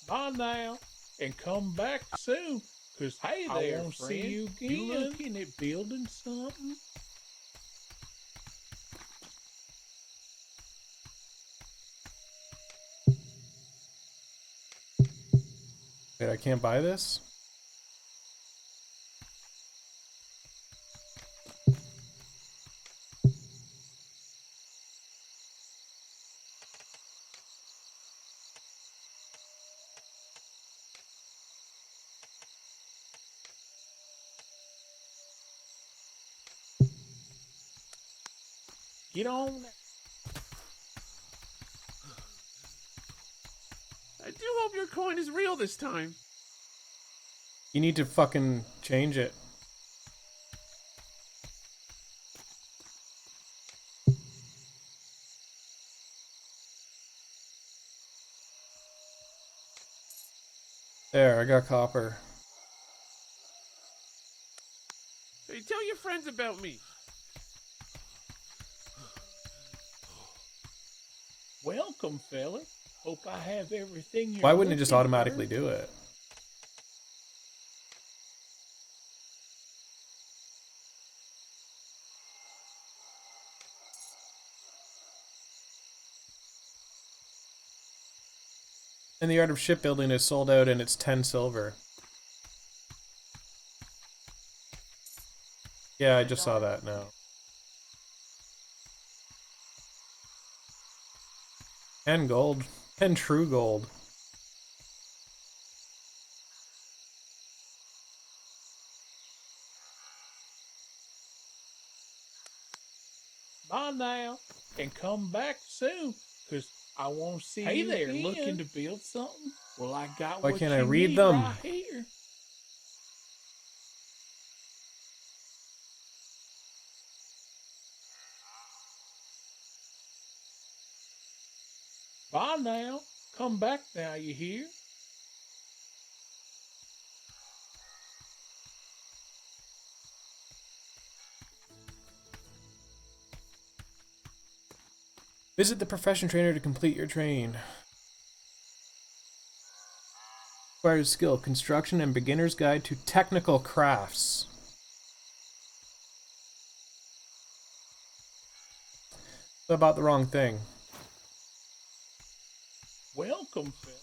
Bye now, and come back soon. Cause hey there, I won't see you again. You looking at building something? Wait, I can't buy this? Get on. I do hope your coin is real this time. You need to fucking change it. There, I got copper. Hey, tell your friends about me. Welcome, fella. Hope I have everything you're Why wouldn't it just looking automatically for. do it? And the art of shipbuilding is sold out and it's 10 silver. Yeah, I just saw that now. And gold. And true gold. Bye now, and come back soon, cause I want to see you. Hey there, again. looking to build something? Well, I got Why what can't you I read need them? right here. Bye now. Come back now, you hear? Visit the profession trainer to complete your train. Requires skill, construction, and beginner's guide to technical crafts. About the wrong thing. Welcome, Phil.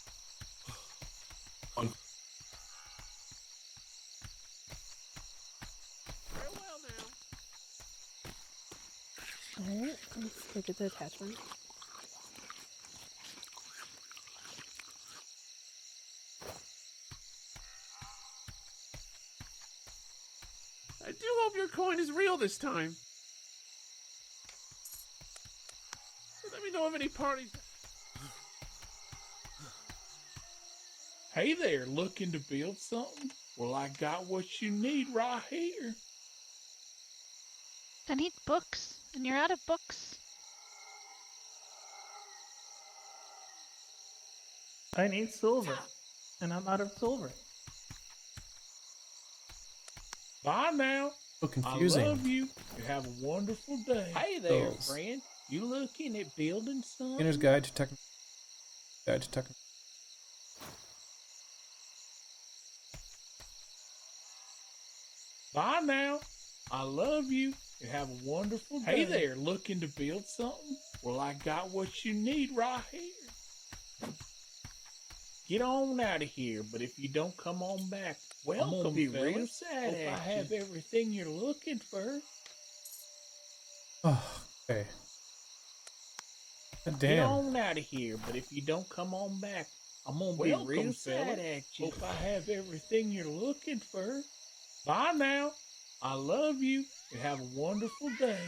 Farewell now. Alright, let's look at the attachment. I do hope your coin is real this time. Let me know of any parties. Hey there, looking to build something? Well, I got what you need right here. I need books, and you're out of books. I need silver, and I'm out of silver. Bye now. So confusing. I love you. You have a wonderful day. Hey there, friend. You looking at building something? Beginner's guide to technical. Guide to technical. Bye now. I love you. You have a wonderful day. Hey there, looking to build something? Well, I got what you need right here. Get on out of here, but if you don't come on back, welcome, I'm gonna be real sad. Hope I have everything you're looking for. Oh, okay. God Get damn. on out of here, but if you don't come on back, I'm gonna be real sad at you. Hope I have everything you're looking for. Bye now. I love you. You have a wonderful day.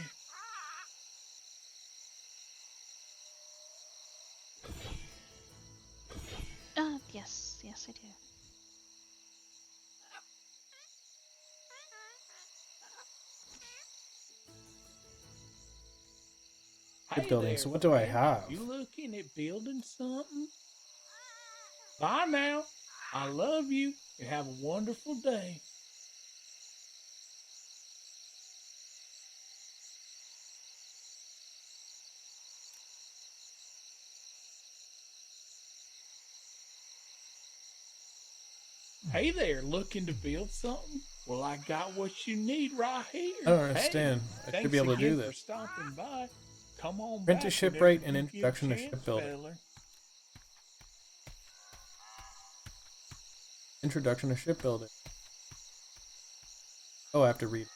Yes, I do. Hey Building. there, So what do I friend. have? You looking at building something? Bye now. I love you. You have a wonderful day. Hey there, looking to build something? Well, I got what you need right here. I don't understand. Hey, I should be able to do thanks again this. for stopping by. Come on back Apprentice whenever shipwright and you get a introduction to chance, shipbuilding. feller. Introduction to shipbuilding. Oh, I have to read.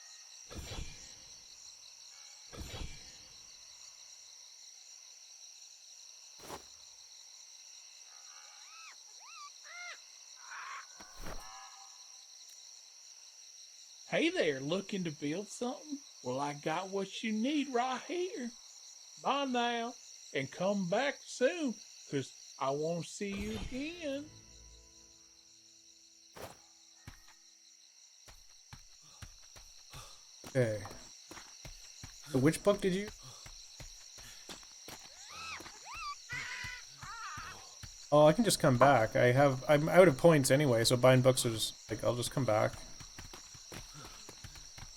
Hey there, looking to build something? Well, I got what you need right here. Bye now, and come back soon, 'cause I want to see you again. Okay. So which book did you? Oh, I can just come back. I'm out of points anyway, so buying books is like, I'll just come back.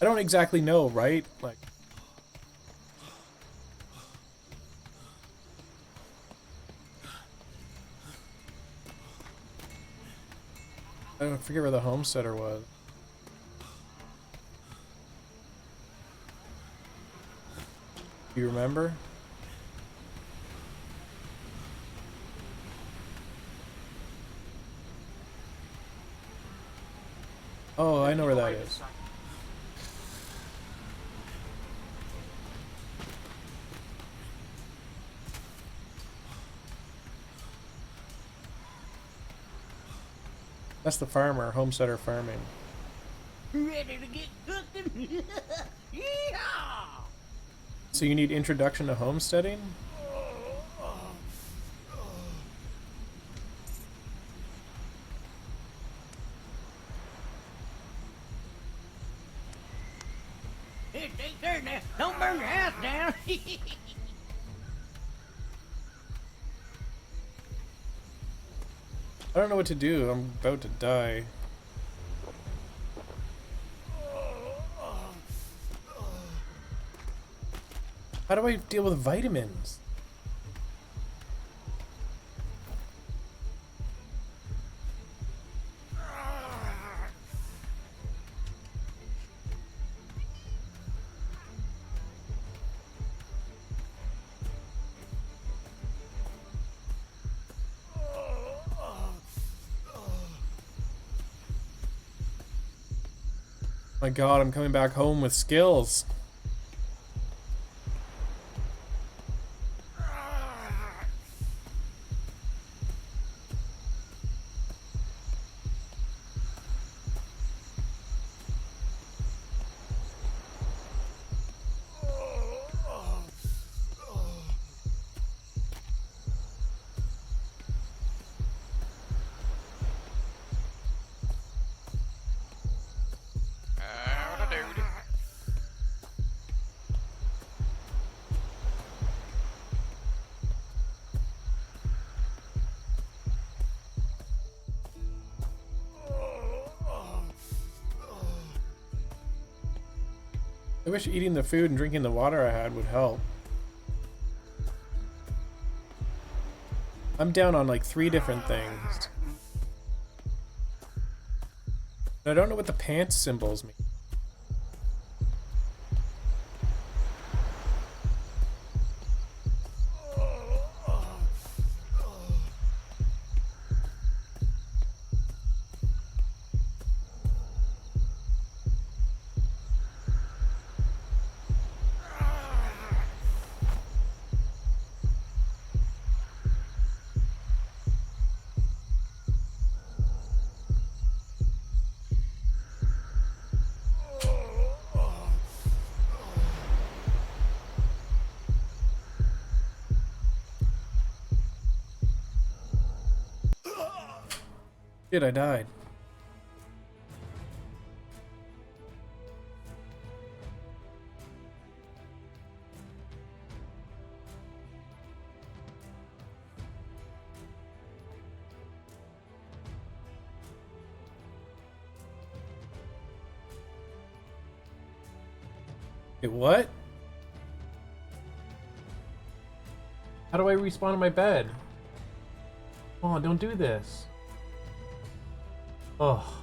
I don't exactly know, right? Like, I don't forget where the homesteader was. Do you remember? Oh, I know where that is. That's the farmer, homesteader farming. Ready to get cooking? Yeehaw! So you need introduction to homesteading? Hey, take care now. Don't burn your house down. I don't know what to do. I'm about to die. How do I deal with vitamins? My god, I'm coming back home with skills. I wish eating the food and drinking the water I had would help. I'm down on like 3 different things. I don't know what the pants symbols mean. Shit, I died. Wait, what? How do I respawn in my bed? Oh, don't do this. Oh.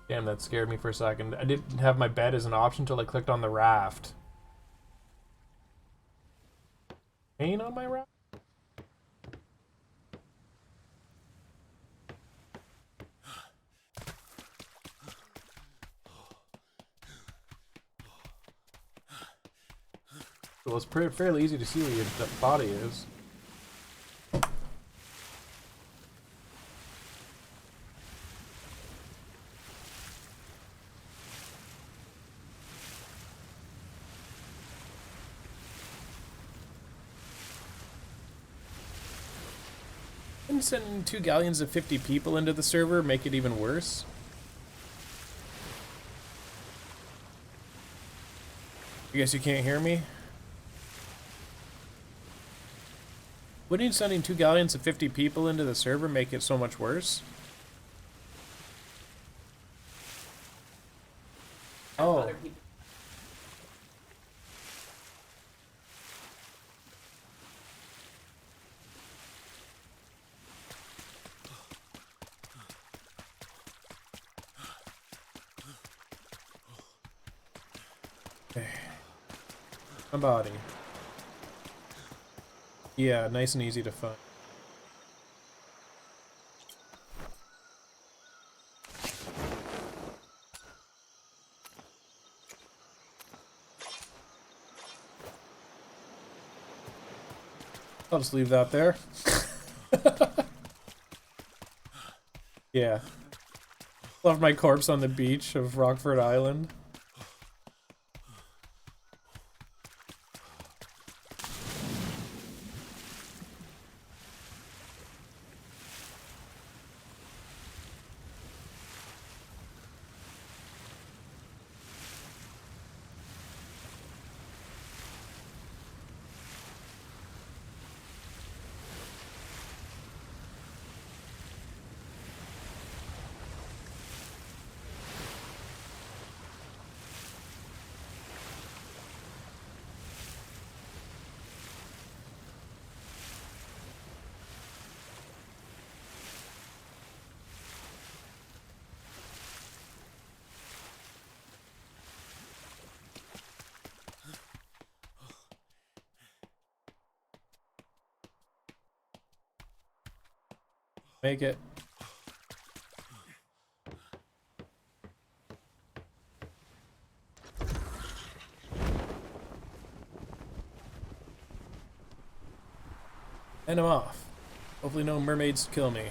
Damn, that scared me for a second. I didn't have my bed as an option until I clicked on the raft. Pain on my raft? Well, it's fairly easy to see where your body is. Wouldn't sending 2 galleons of 50 people into the server make it even worse? I guess you can't hear me? Wouldn't sending 2 galleons of 50 people into the server make it so much worse? Oh. Other people. Okay. My body. Yeah, nice and easy to find. I'll just leave that there. Yeah. Left my corpse on the beach of Rockford Island. Make it. And I'm off. Hopefully no mermaids kill me.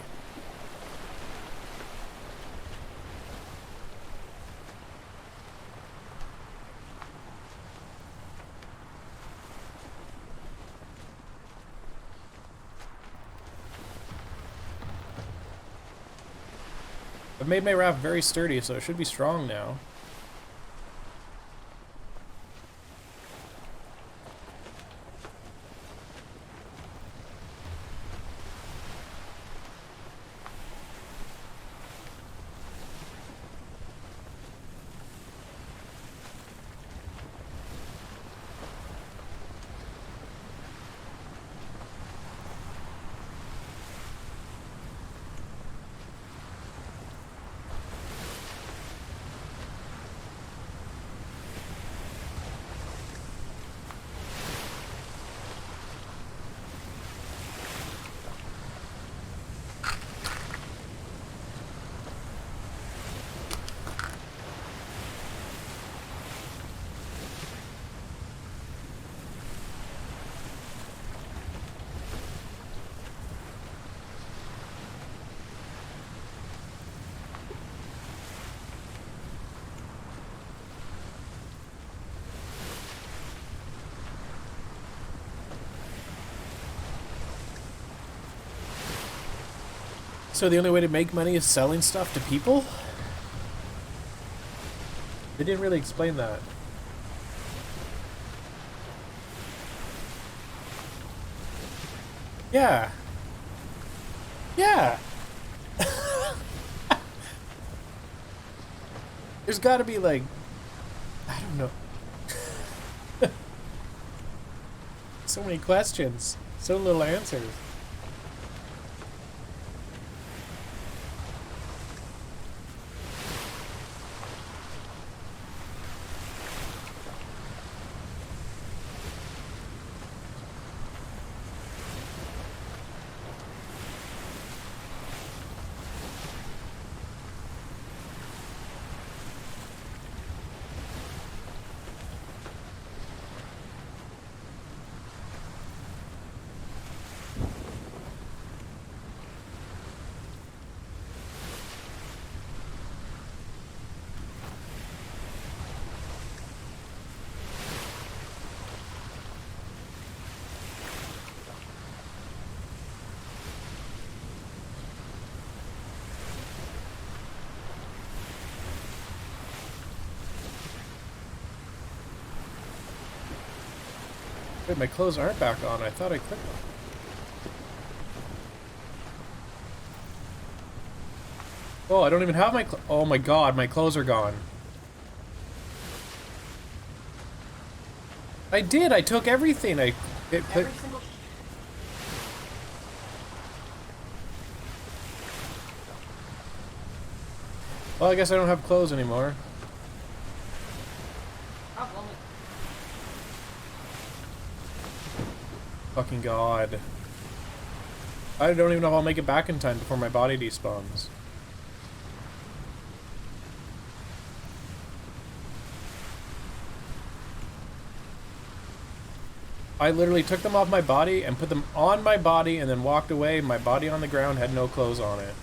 I've made my raft very sturdy, so it should be strong now. So the only way to make money is selling stuff to people? They didn't really explain that. Yeah. Yeah. There's gotta be like, I don't know. So many questions, so little answers. Wait, my clothes aren't back on. I thought I clicked them. Oh, I don't even have my oh my god, my clothes are gone. I did, I took everything. I hit click. Every single. Well, I guess I don't have clothes anymore. Problem. Fucking god. I don't even know if I'll make it back in time before my body despawns. I literally took them off my body and put them on my body and then walked away. My body on the ground had no clothes on it.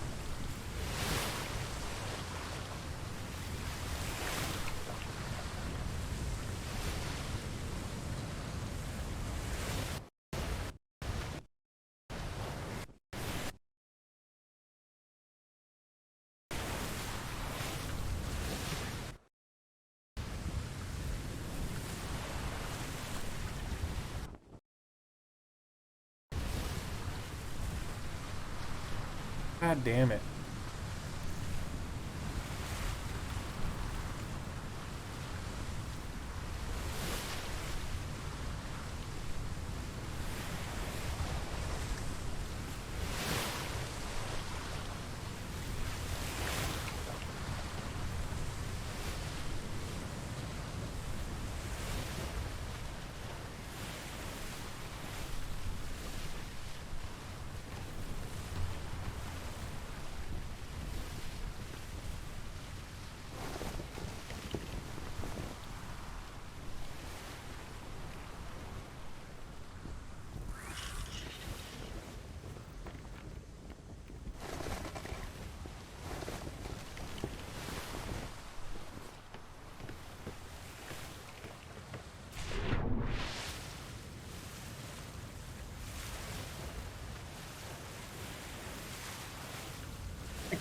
God damn it.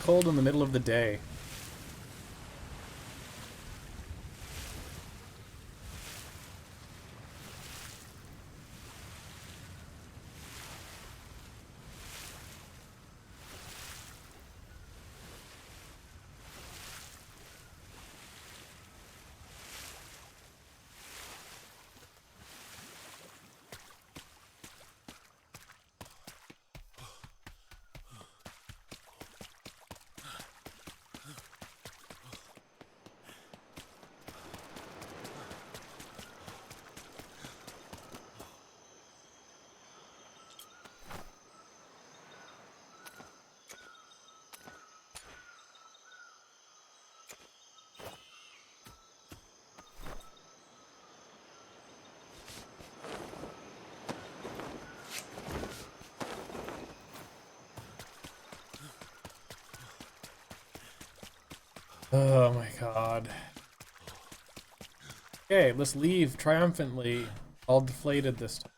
Cold in the middle of the day. Oh my god. Okay, let's leave triumphantly, all deflated this time.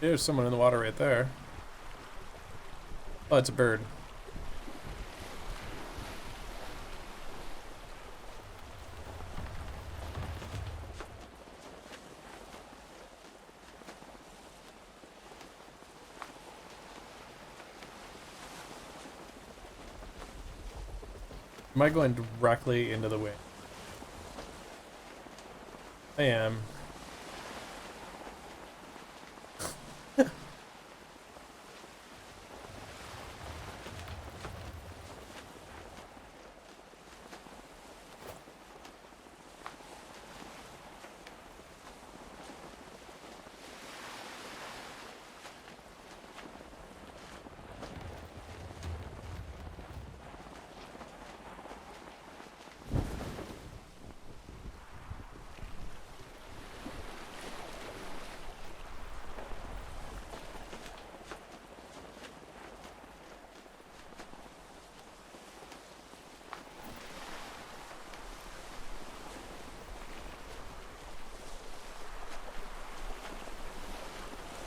There's someone in the water right there. Oh, it's a bird. Am I going directly into the wind? I am.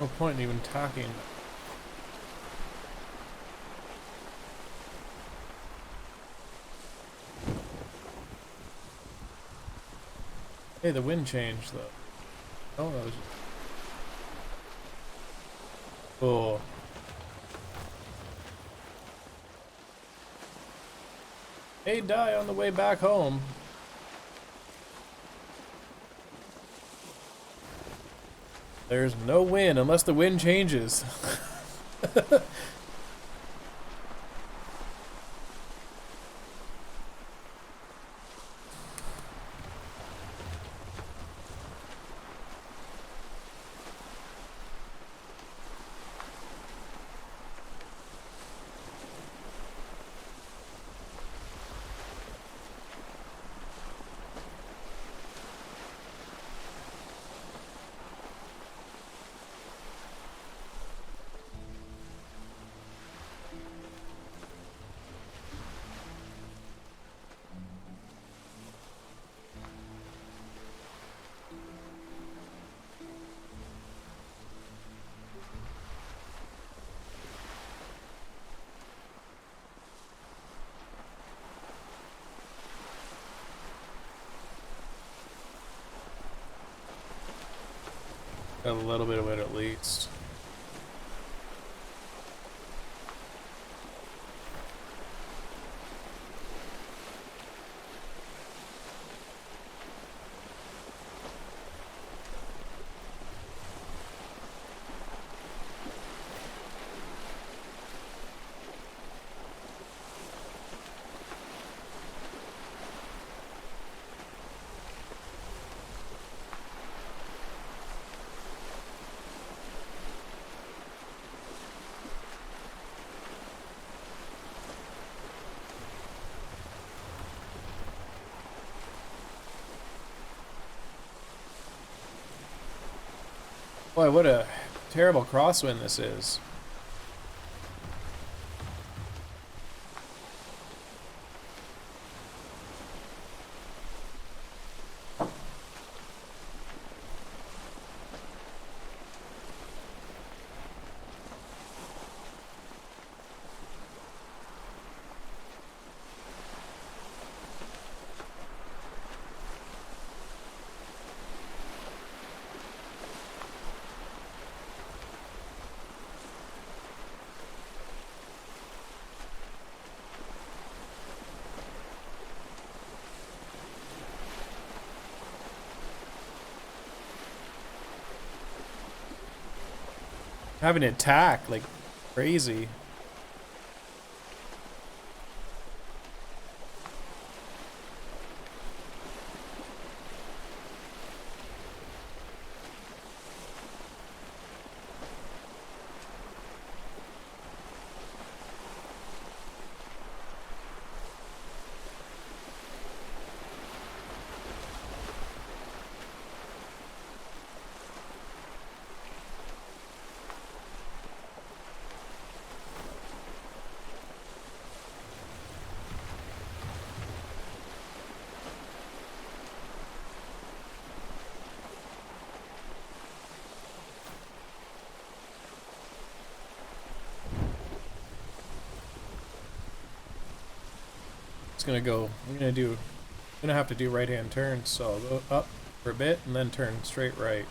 No point in even talking. Hey, the wind changed though. Oh, that was cool. Hey, die on the way back home. There's no wind unless the wind changes. Got a little bit of it at least. Boy, what a terrible crosswind this is. Having an attack like crazy. I'm gonna have to do right-hand turns, so I'll go up for a bit and then turn straight right.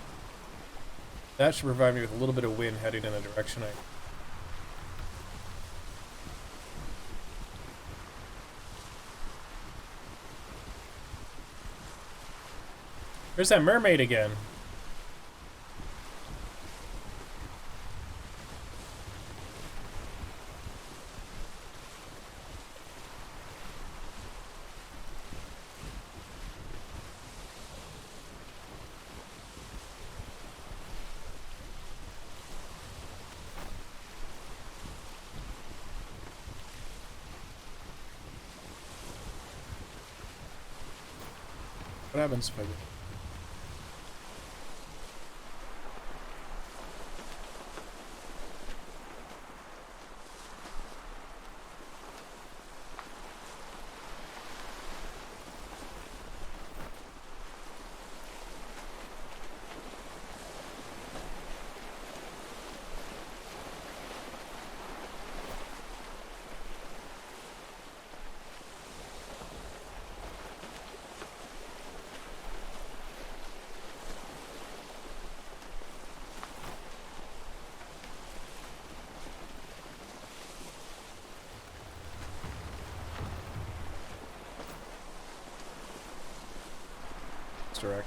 That should provide me with a little bit of wind heading in the direction I... There's that mermaid again. What happens if I get... direct.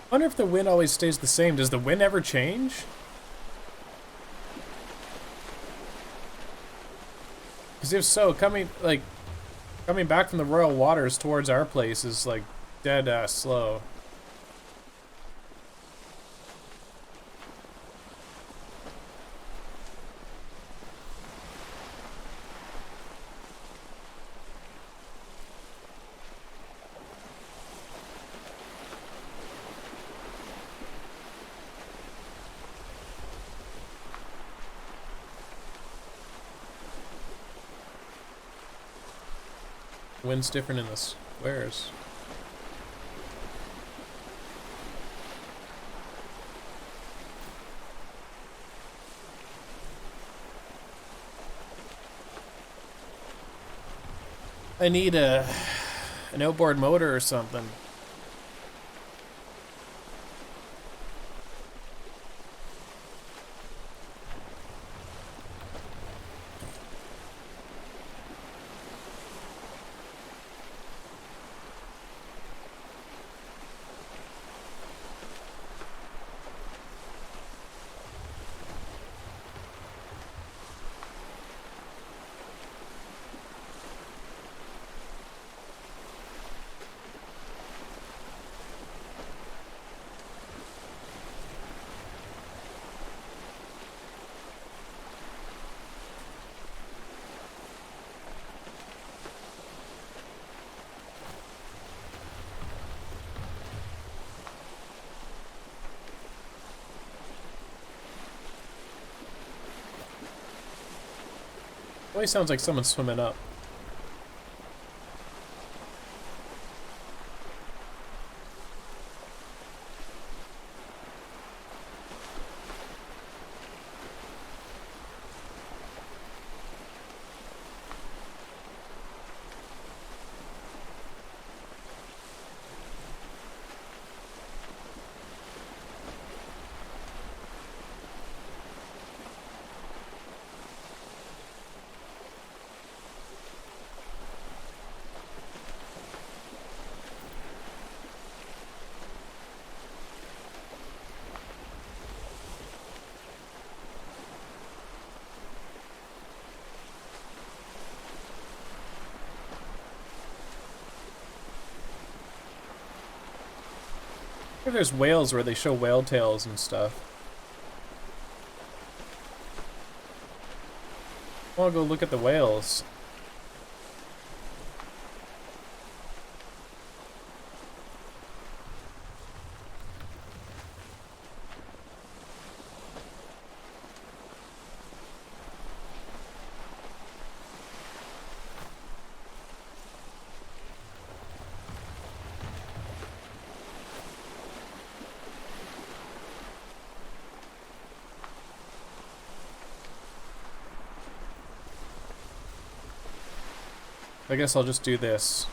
I wonder if the wind always stays the same. Does the wind ever change? Because if so, coming back from the royal waters towards our place is like dead ass slow. Wind's different in the squares. I need an outboard motor or something. Always sounds like someone's swimming up. I wonder if there's whales where they show whale tails and stuff. I want to go look at the whales. I guess I'll just do this.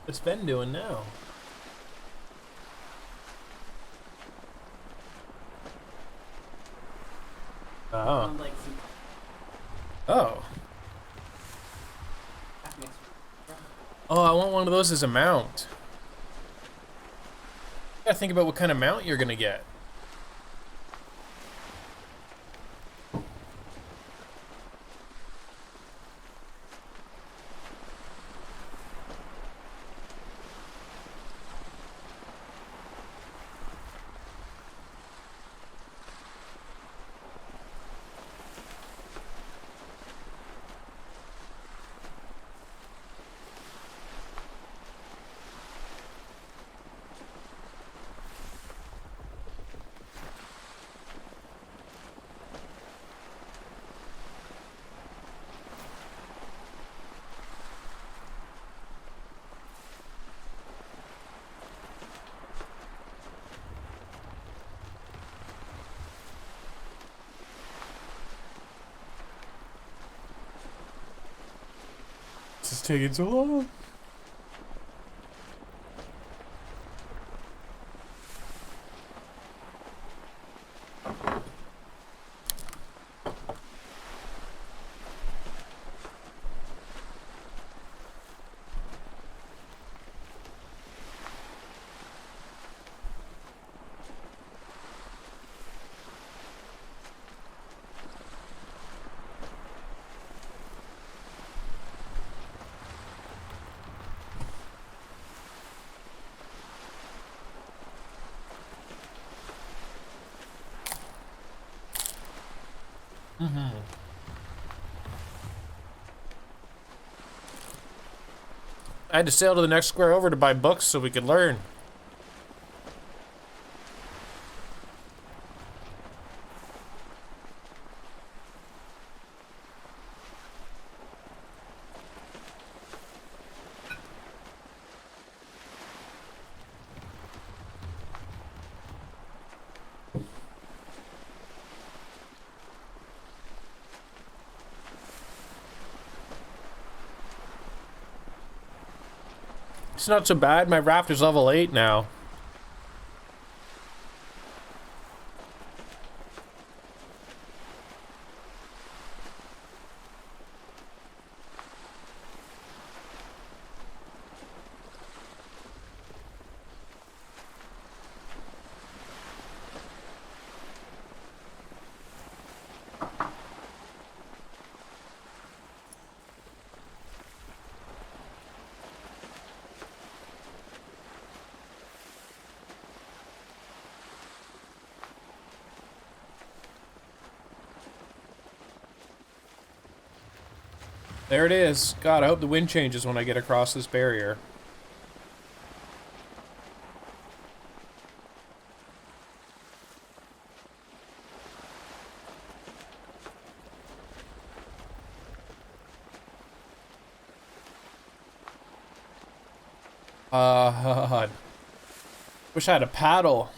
What's Ben doing now? Oh. Sound like some Oh. Oh, I want one of those as a mount. You gotta think about what kind of mount you're gonna get. This is taking so long. I had to sail to the next square over to buy books so we could learn. It's not so bad. My raft is level 8 now. There it is. God, I hope the wind changes when I get across this barrier. God. Wish I had a paddle.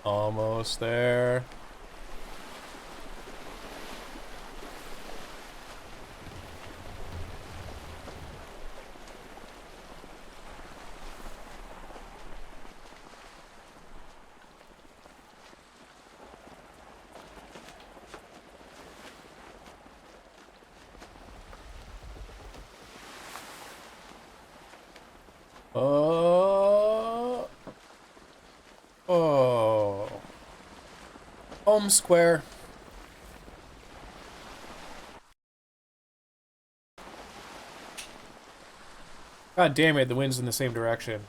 Almost there. Oh. Oh. Home square. God damn it, the wind's in the same direction.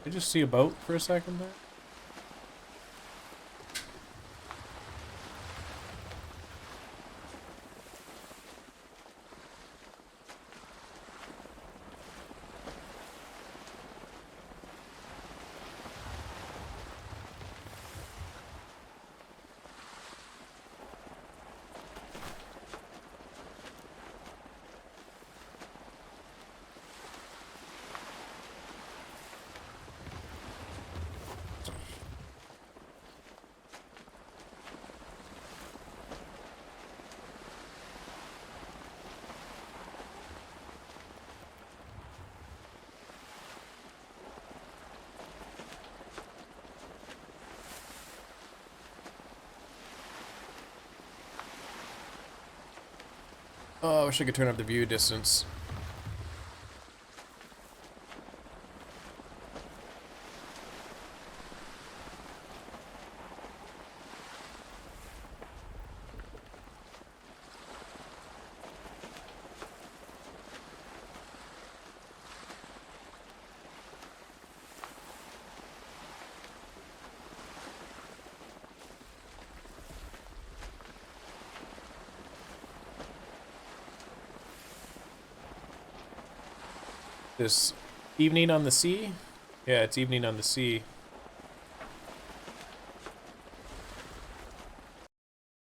I just see a boat for a second there. Oh, I wish I could turn up the view distance. This evening on the sea? Yeah, it's evening on the sea.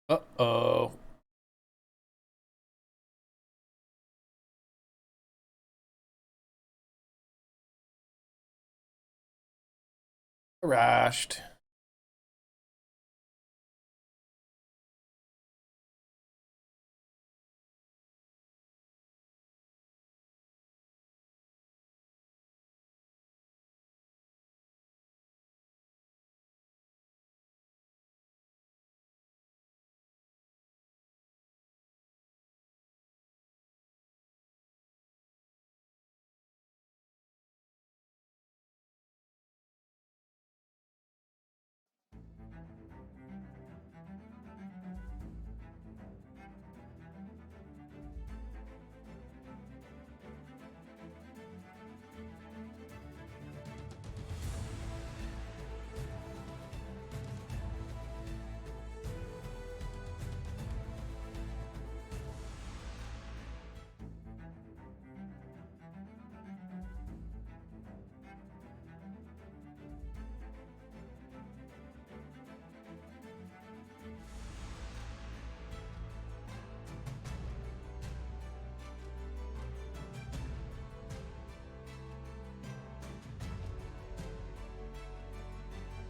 Uh-oh. Crashed.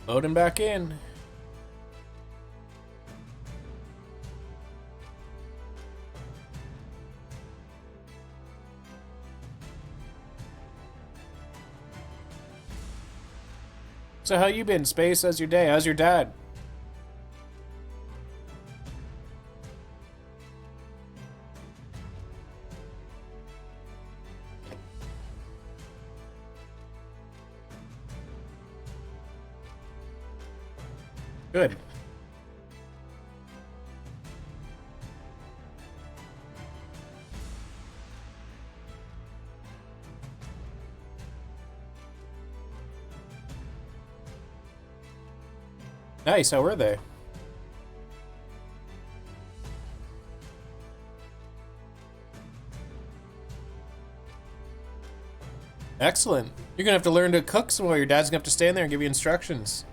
Loading back in. So how you been, Space? How's your day? How's your dad? Good. Nice, how were they? Excellent. You're gonna have to learn to cook some more. Your dad's gonna have to stand there and give you instructions.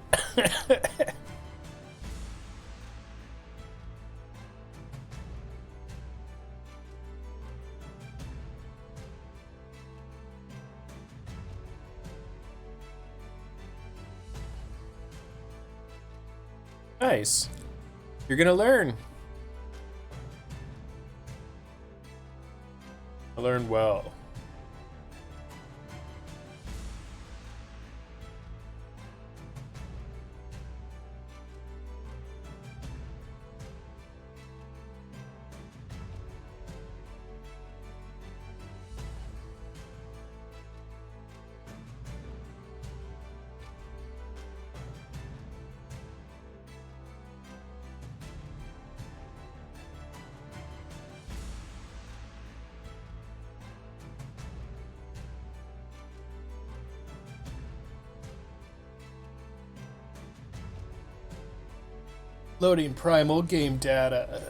Nice. You're gonna learn. I learned well. Loading primal game data.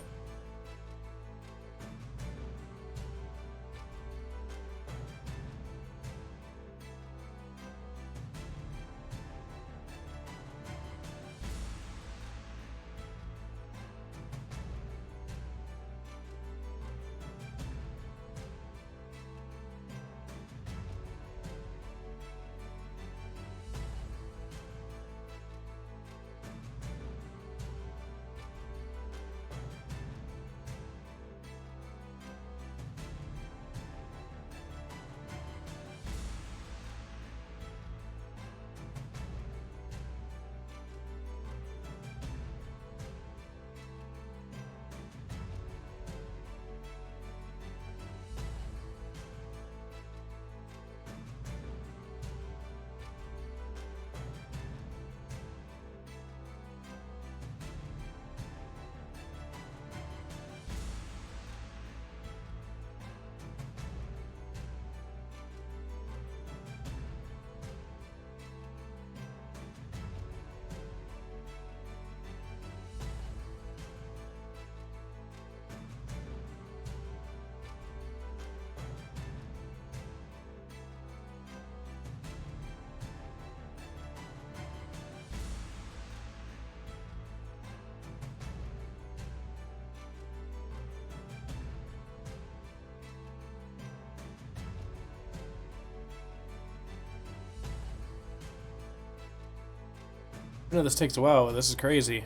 I know this takes a while, but this is crazy.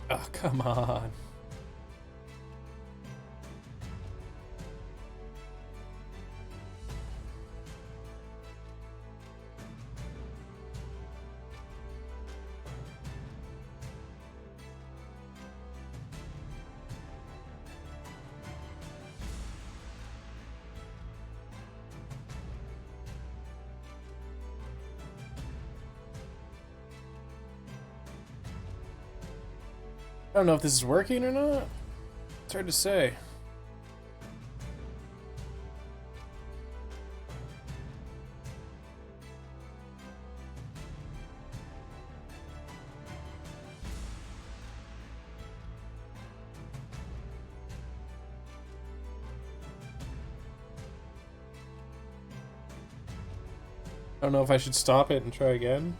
Oh, come on. I don't know if this is working or not. It's hard to say. I don't know if I should stop it and try again.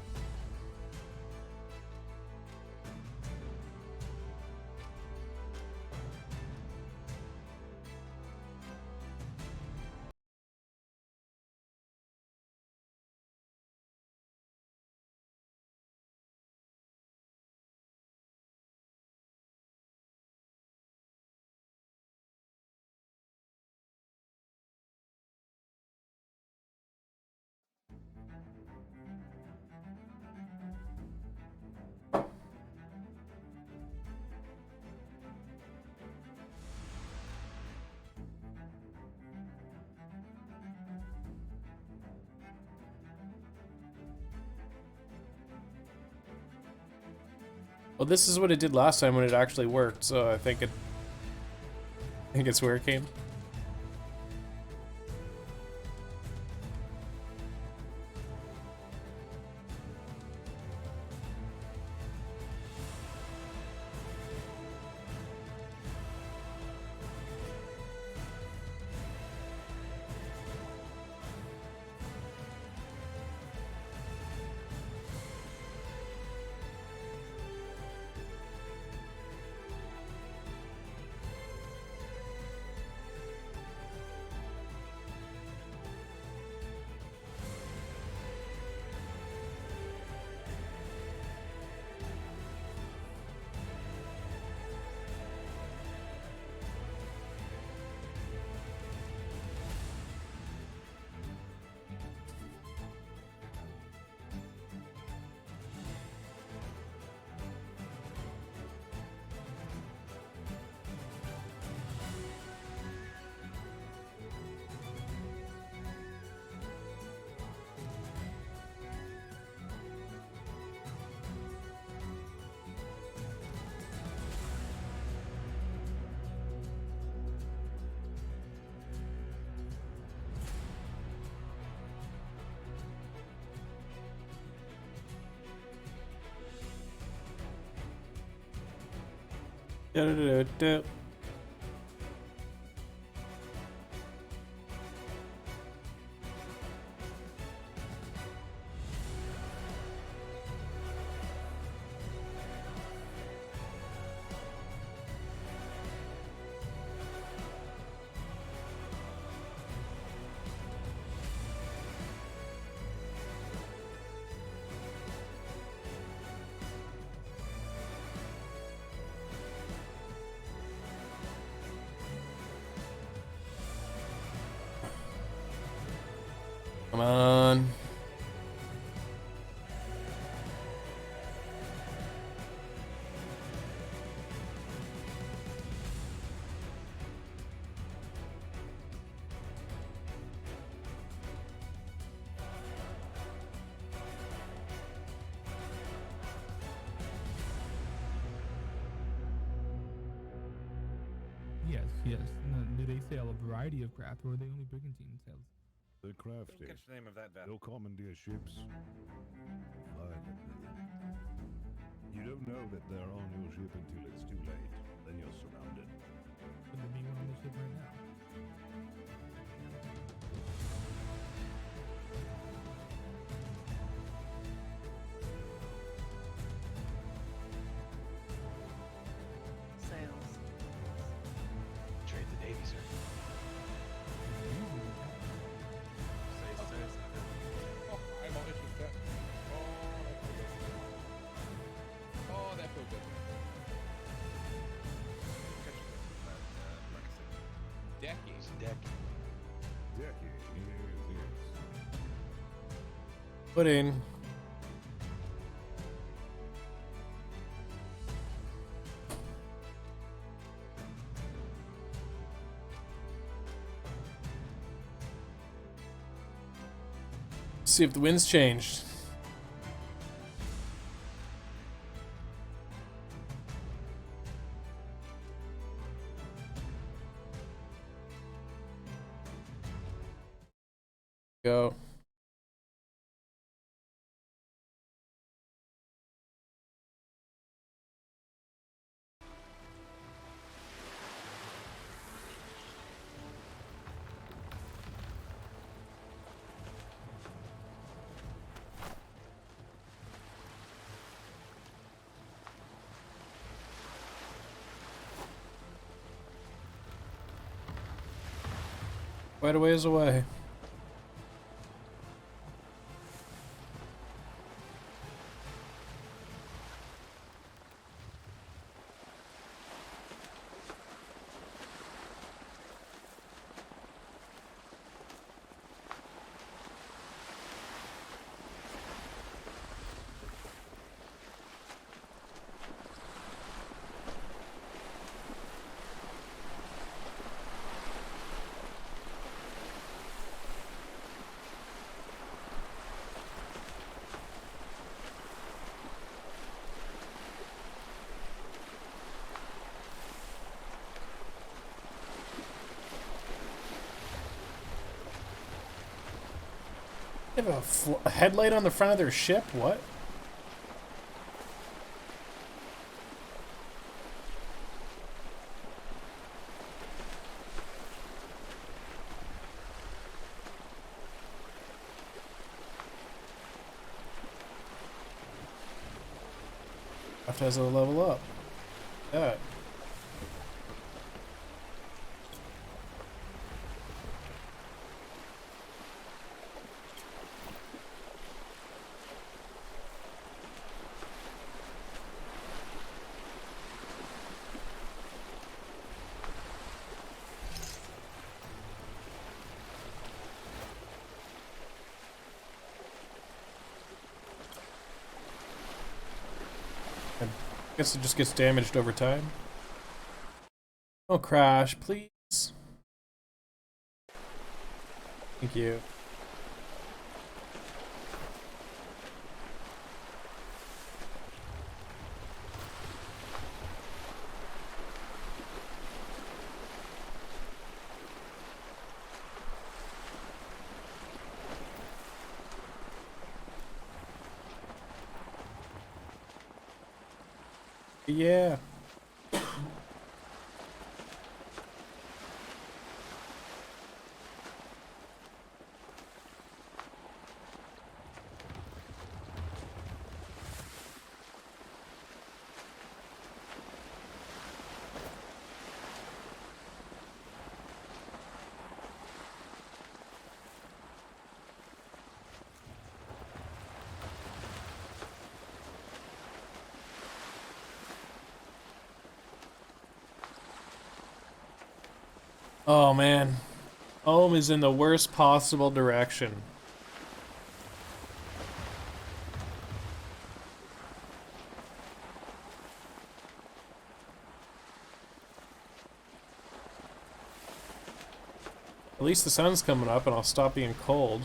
Well, this is what it did last time when it actually worked, so I think it's working. Da-da-da-da. Come on. Yes, yes. Do they sell a variety of craft, or are they only brigantine sales? They're crafty. Catch the name of that They'll commandeer ships. Fly them. You don't know that they're on your ship until it's too late. Then you're surrounded. Could there be one on the ship right now? Sales. Trade the Navy, sir. Oh, I'm all issues that. Oh, that feels good. Decades. Yes. Put in. See if the wind's changed. Go. Quite a ways away. They have a headlight on the front of their ship? What? Craft has a level up. Yeah. I guess it just gets damaged over time. Oh, crash, please. Thank you. Yeah. Oh man. Home is in the worst possible direction. At least the sun's coming up and I'll stop being cold.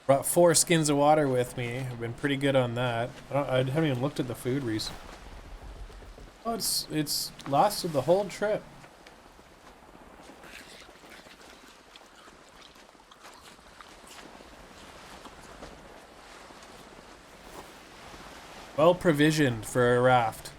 Brought 4 skins of water with me. I've been pretty good on that. I haven't even looked at the food recently. Oh, it's lasted the whole trip. Well provisioned for a raft.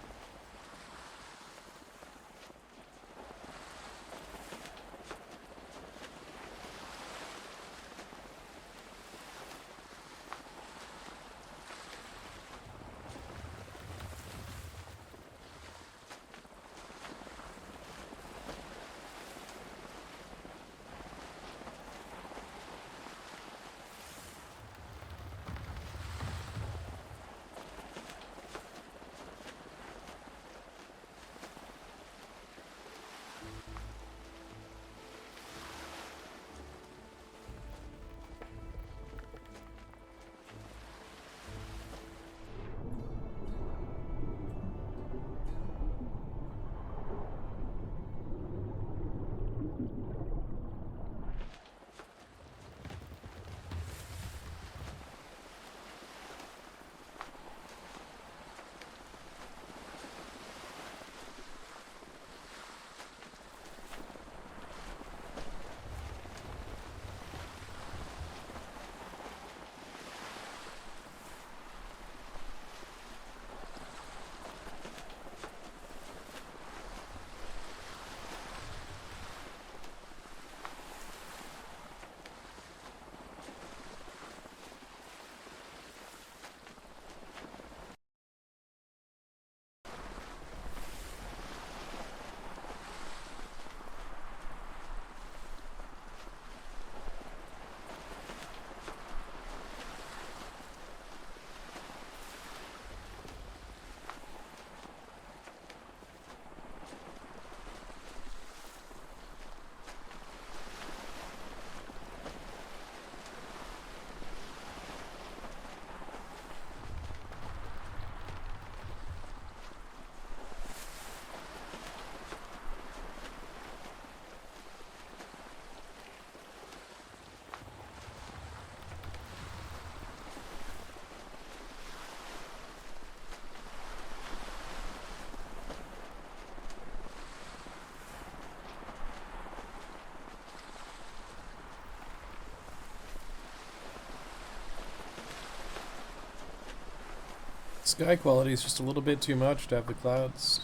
Sky quality is just a little bit too much to have the clouds.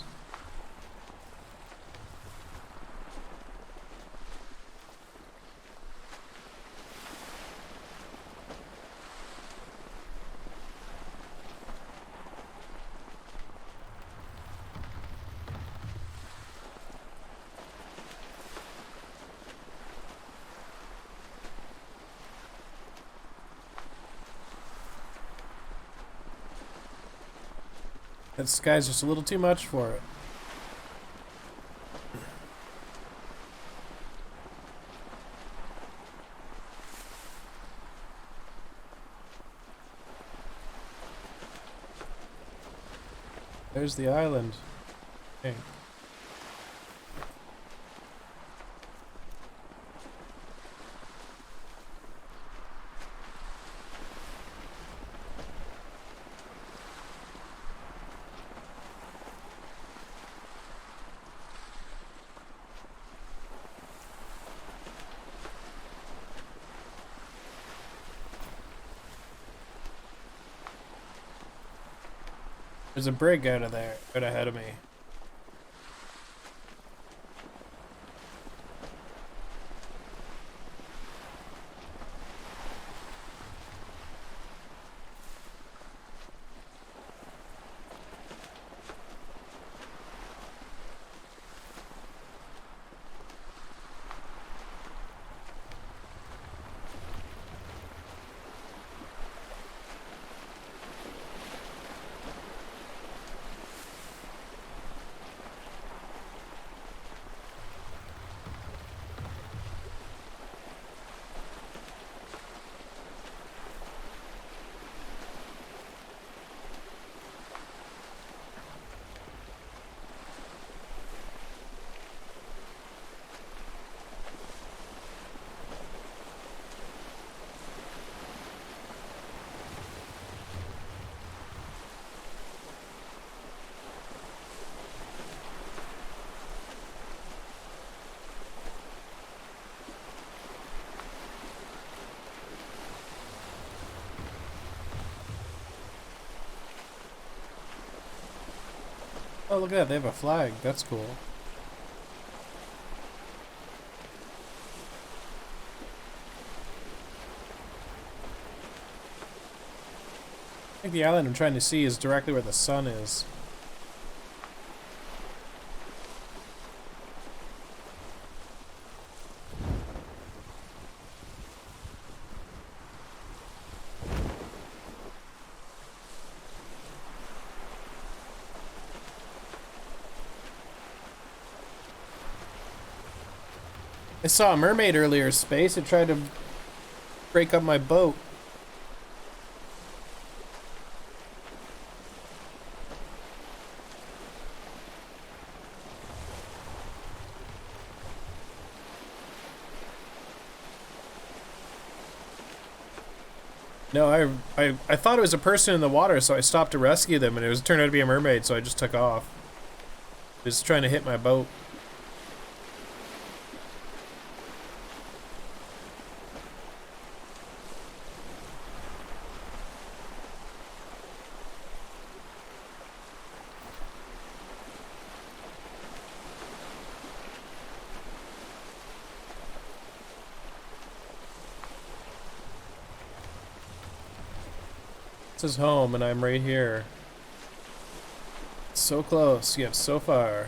That sky's just a little too much for it. There's the island. Okay. There's a brig out of there, right ahead of me. Oh, look at that. They have a flag. That's cool. I think the island I'm trying to see is directly where the sun is. I saw a mermaid earlier, Space. It tried to break up my boat. No, I thought it was a person in the water, so I stopped to rescue them, and it turned out to be a mermaid, so I just took off. It was trying to hit my boat. This is home, and I'm right here. So close, yet so far.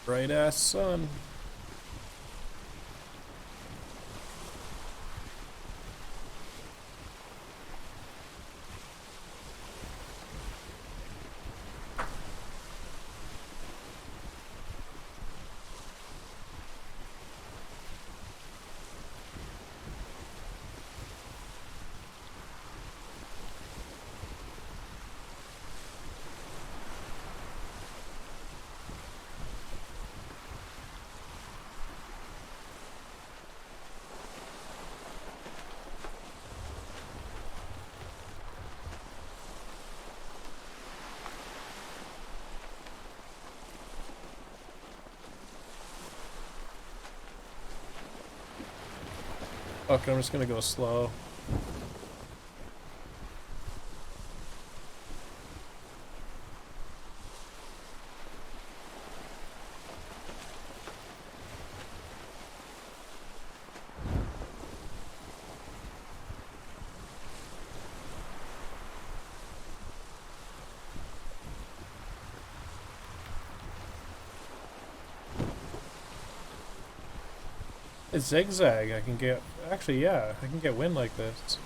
Bright ass sun. Fuck, I'm just gonna go slow. It's zigzag. I can get... Actually, yeah, I can get wind like this.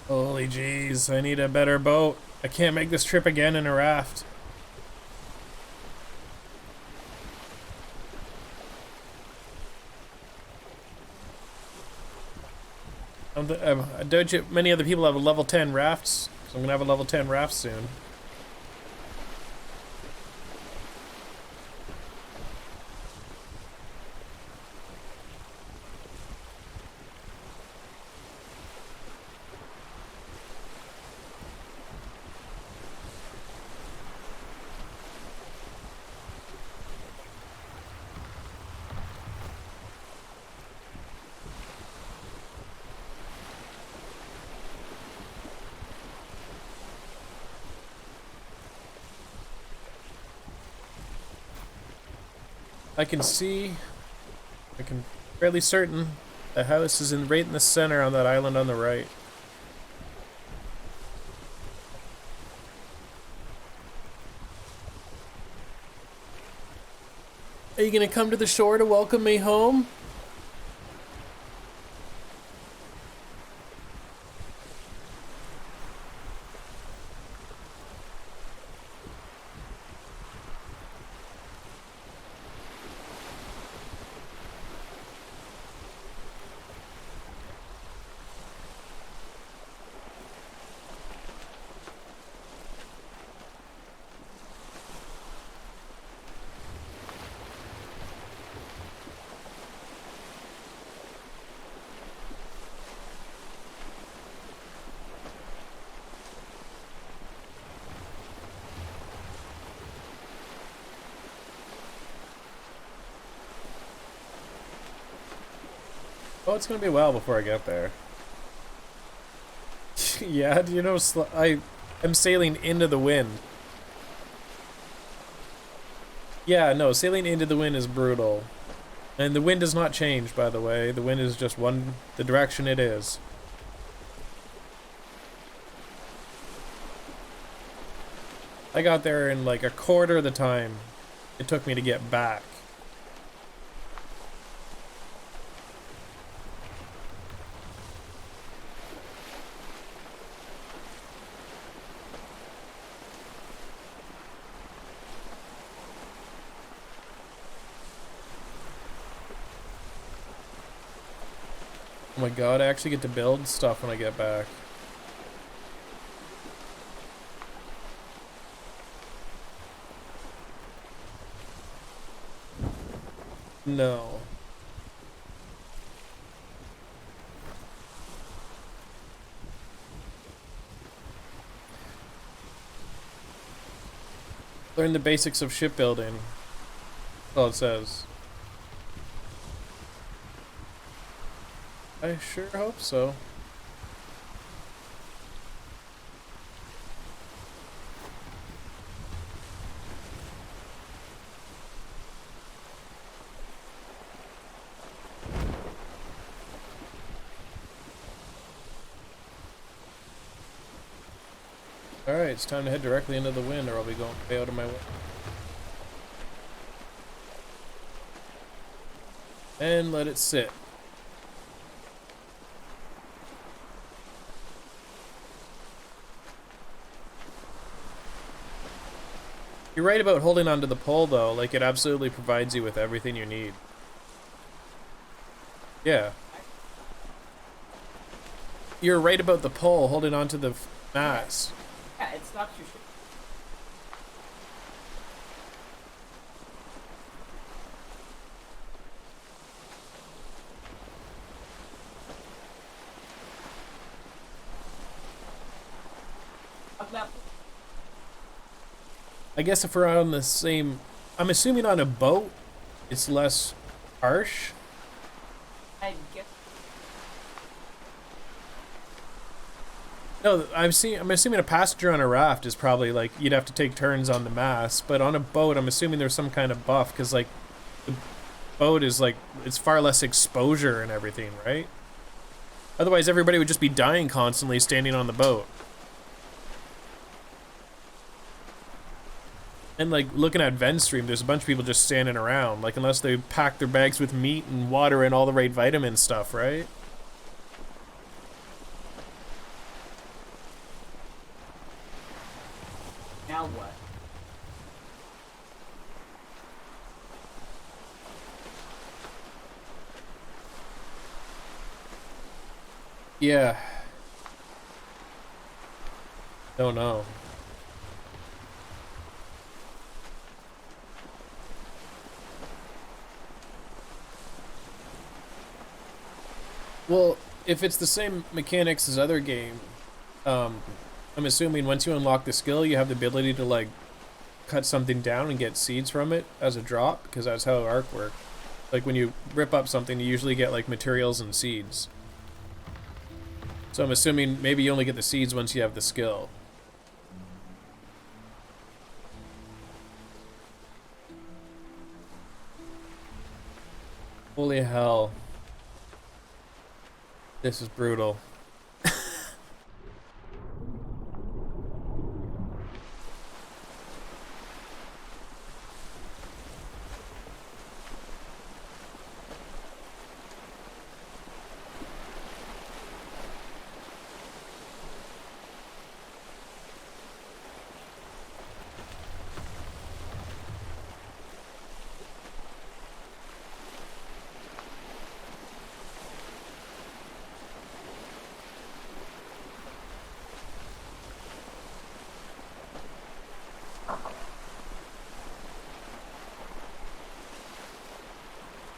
Holy jeez, I need a better boat. I can't make this trip again in a raft. I doubt many other people have a level 10 rafts, so I'm gonna have a level 10 raft soon. I can see, I can fairly certain The house is right in the center on that island on the right. Are you gonna come to the shore to welcome me home? Oh, it's gonna be a while before I get there. Yeah, do you know, I'm sailing into the wind. Yeah, no, sailing into the wind is brutal. And the wind does not change, by the way. The wind is just the direction it is. I got there in like a quarter of the time it took me to get back. Oh my god, I actually get to build stuff when I get back. No. Learn the basics of shipbuilding. That's all it says. I sure hope so. Alright, it's time to head directly into the wind or I'll be going way out of my way. And let it sit. You're right about holding onto the pole though, like it absolutely provides you with everything you need. Yeah. You're right about the pole holding onto the mast. Yeah, it stops your ship. I guess if we're on the same... I'm assuming on a boat, it's less harsh. I guess. No, I'm assuming a passenger on a raft is probably like, you'd have to take turns on the mast, but on a boat, I'm assuming there's some kind of buff, because like, the boat is like, it's far less exposure and everything, right? Otherwise, everybody would just be dying constantly standing on the boat. And like looking at Venstream, there's a bunch of people just standing around, like unless they pack their bags with meat and water and all the right vitamin stuff, right? Now what? Yeah. Don't know. Well, if it's the same mechanics as other game, I'm assuming once you unlock the skill, you have the ability to like cut something down and get seeds from it as a drop, because that's how Ark works. Like when you rip up something, you usually get like materials and seeds. So I'm assuming maybe you only get the seeds once you have the skill. Holy hell. This is brutal.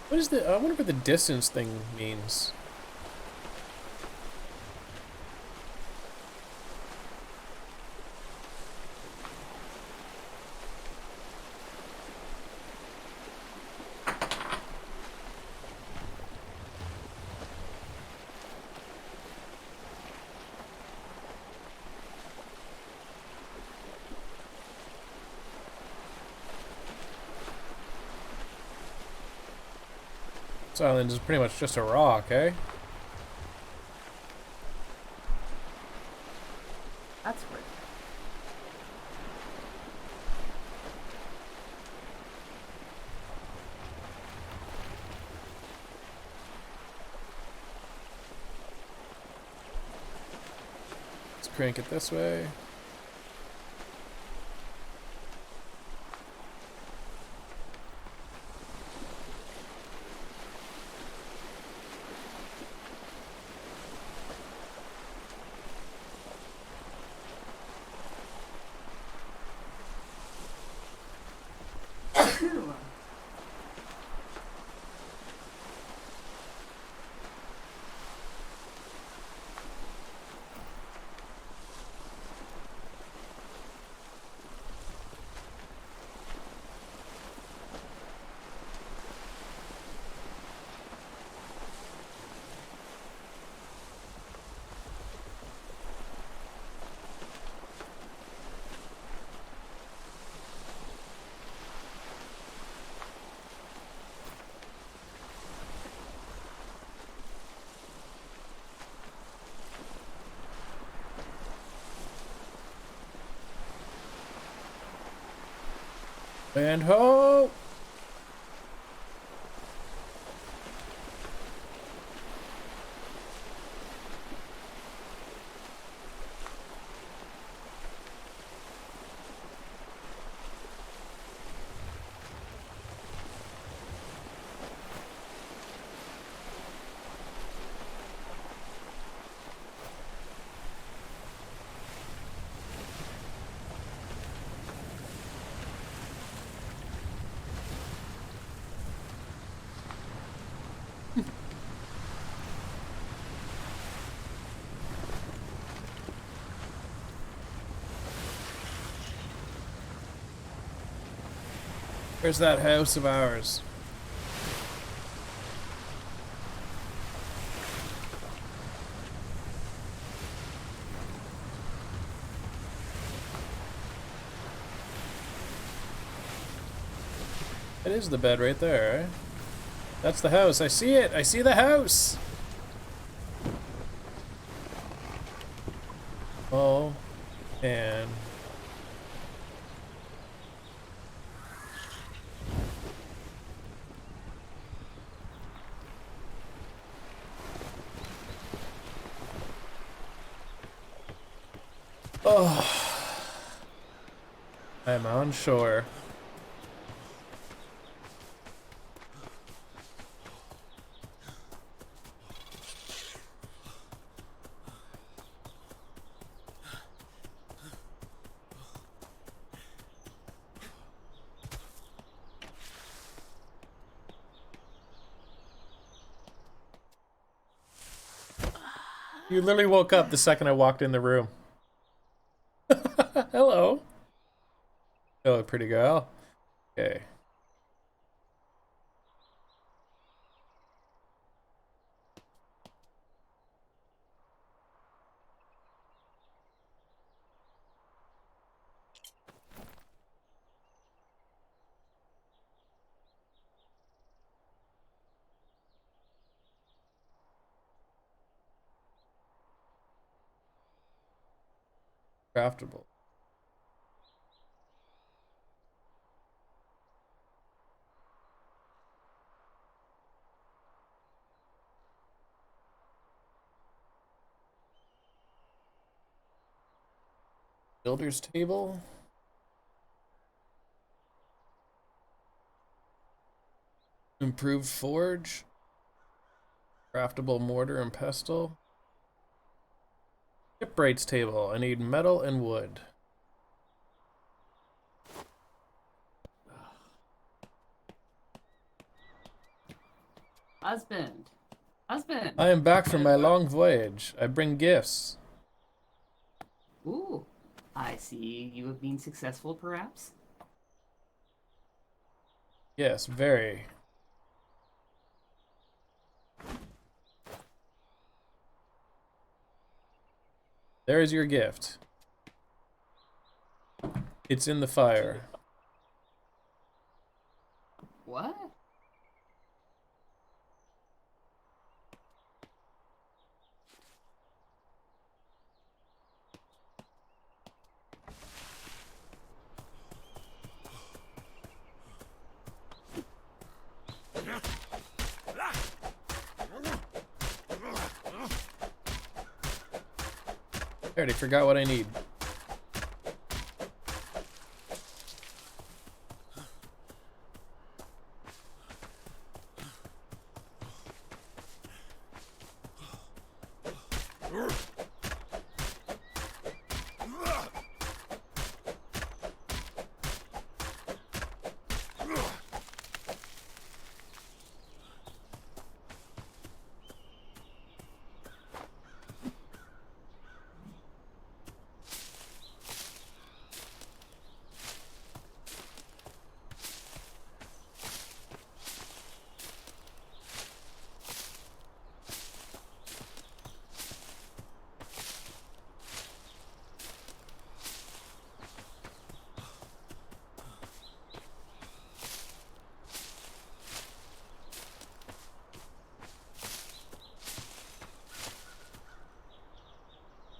What is the? I wonder what the distance thing means. This island is pretty much just a rock, eh? That's weird. Let's crank it this way. And ho! Where's that house of ours? It is the bed right there, eh? That's the house. I see it. I see the house. Oh, and oh, I'm on shore. You literally woke up the second I walked in the room. Hello. Hello, pretty girl. Okay. Craftable. Builder's table. Improved forge. Craftable mortar and pestle. Shipwright's table. I need metal and wood. Husband. Husband. I am back from my long voyage. I bring gifts. Ooh. I see you have been successful, perhaps? Yes, very. There is your gift. It's in the fire. What? I already forgot what I need.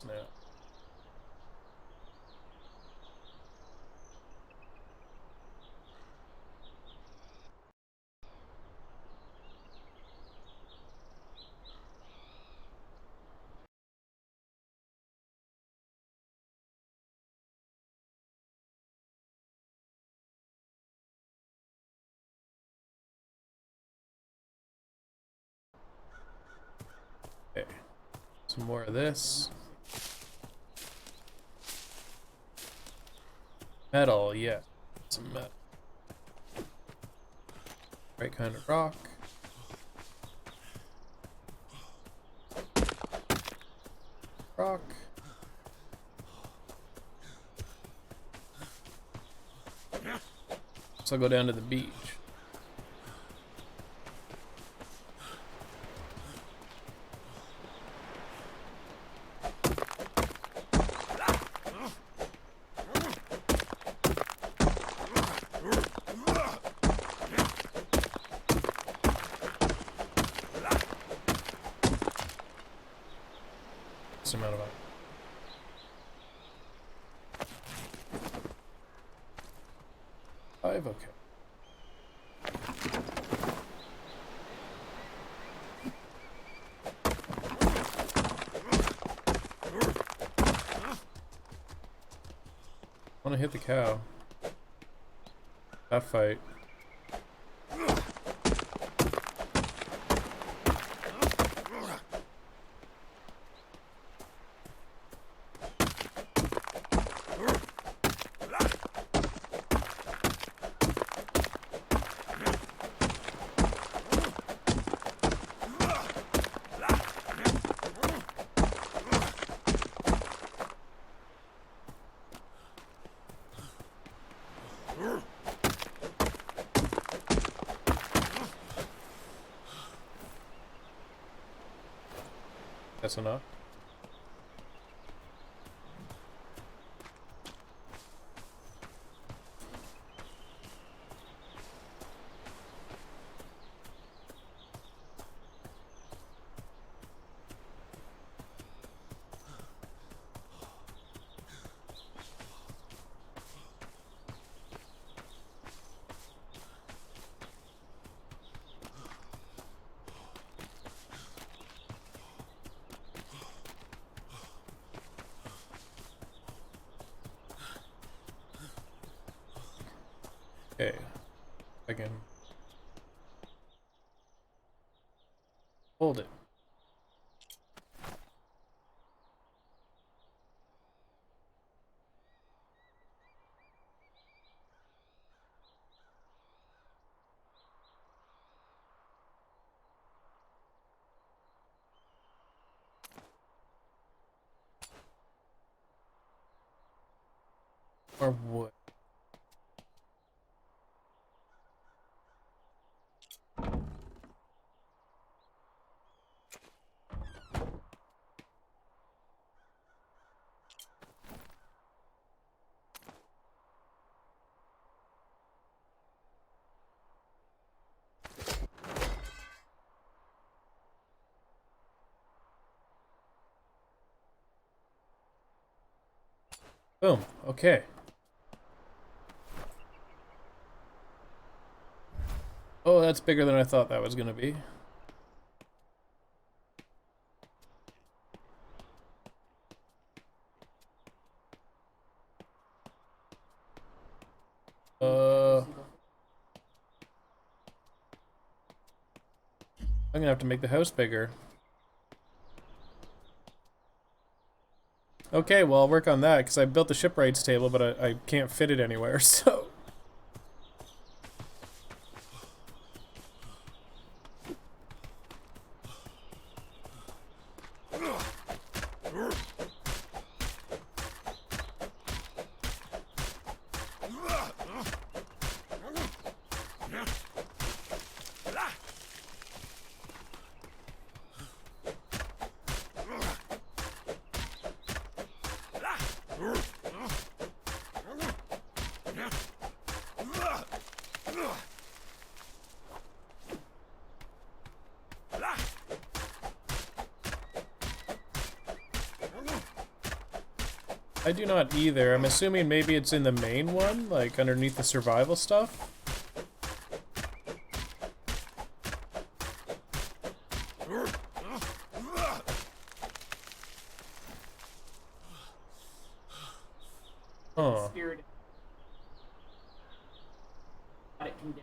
Now. Okay. Some more of this. Metal, yeah. Some metal. Right kind of rock. Rock. So I'll go down to the beach. Some amount of it. Five, okay. I want to hit the cow. That fight. That's enough. Okay. I can hold it. Or wood. Boom. Okay. Oh, that's bigger than I thought that was gonna be. I'm gonna have to make the house bigger. Okay, well, I'll work on that, because I built the shipwrights table, but I can't fit it anywhere, so... I do not either. I'm assuming maybe it's in the main one, like underneath the survival stuff. Huh. Spirit. But it can do.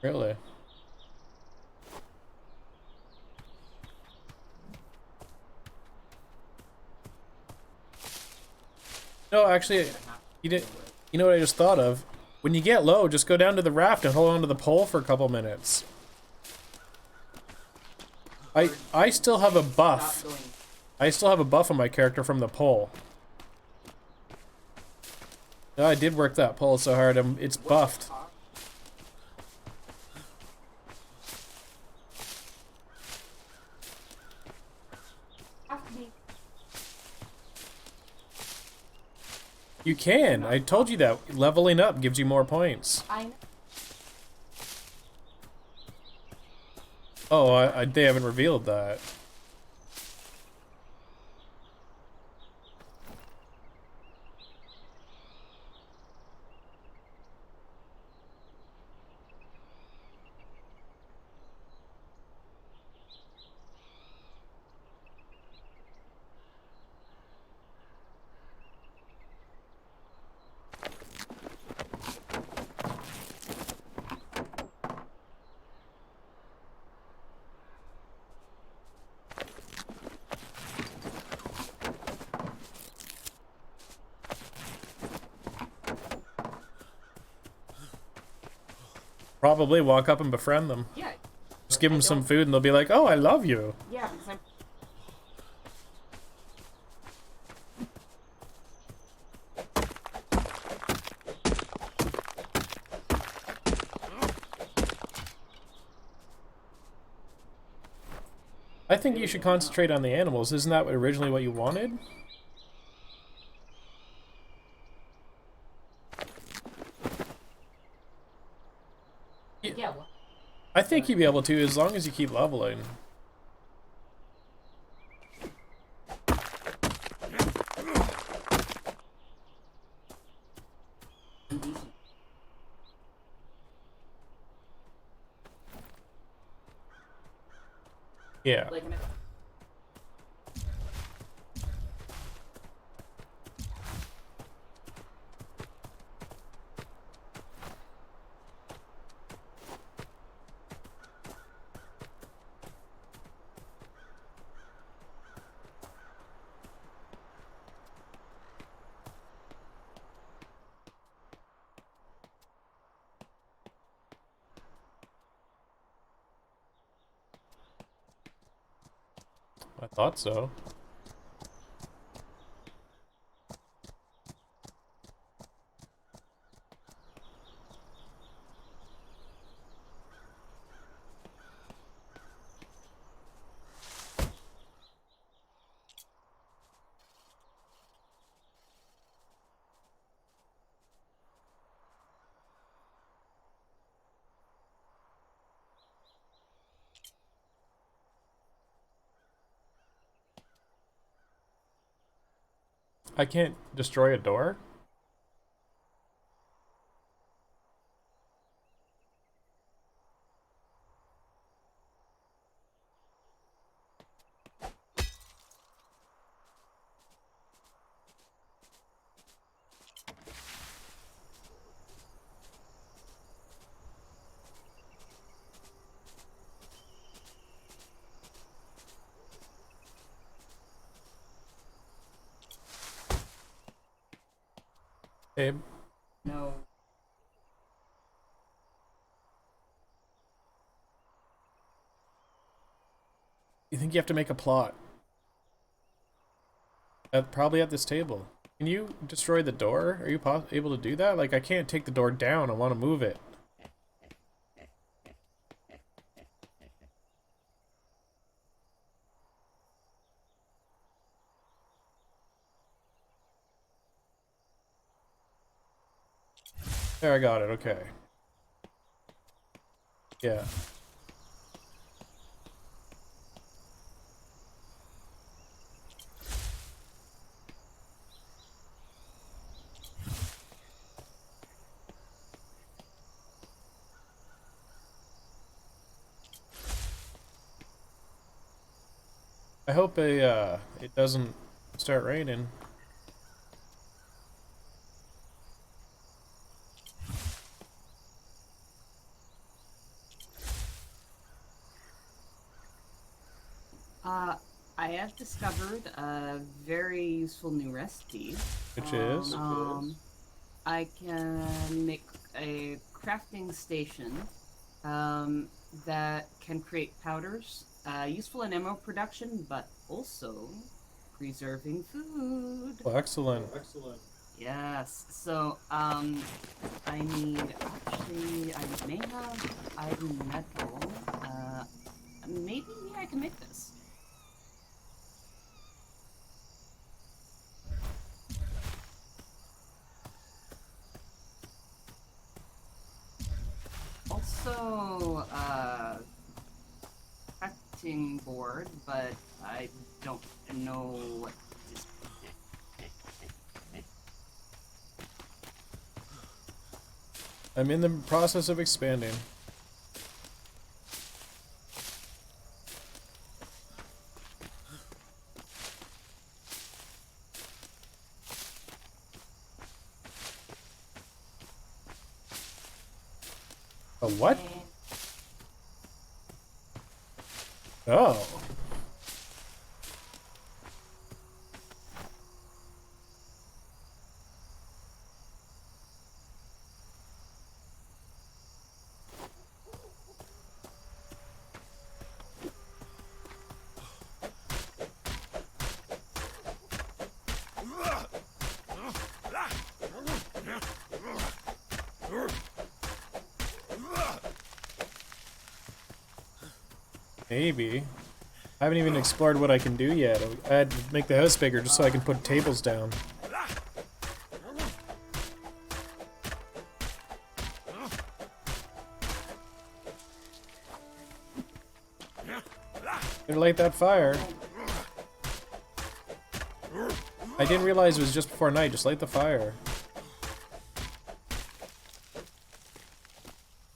Really? No, actually, you didn't. You know what I just thought of? When you get low, just go down to the raft and hold on to the pole for a couple minutes. I still have a buff. I still have a buff on my character from the pole. No, I did work that pole so hard. It's buffed. You can. I told you that. Leveling up gives you more points. Oh, they haven't revealed that. Probably walk up and befriend them. Yeah. Just give them some food and they'll be like, oh, I love you. Yeah, because I'm... I think you should concentrate on the animals. Isn't that originally what you wanted? I think you'd be able to as long as you keep leveling. Yeah. Like I thought so. I can't destroy a door? Abe? No. You think you have to make a plot? Probably at this table. Can you destroy the door? Are you able to do that? Like, I can't take the door down. I want to move it. There, I got it. Okay. Yeah. I hope it doesn't start raining. I have discovered a very useful new recipe. Which is? I can make a crafting station that can create powders, useful in ammo production, but also preserving food. Well, excellent. Yes. So, I need, actually, I may have iron metal. Maybe I can make this. Also, cutting board, but I don't know what this. I'm in the process of expanding. A what? Oh. Maybe. I haven't even explored what I can do yet. I had to make the house bigger just so I can put tables down. Gonna light that fire. I didn't realize it was just before night. Just light the fire.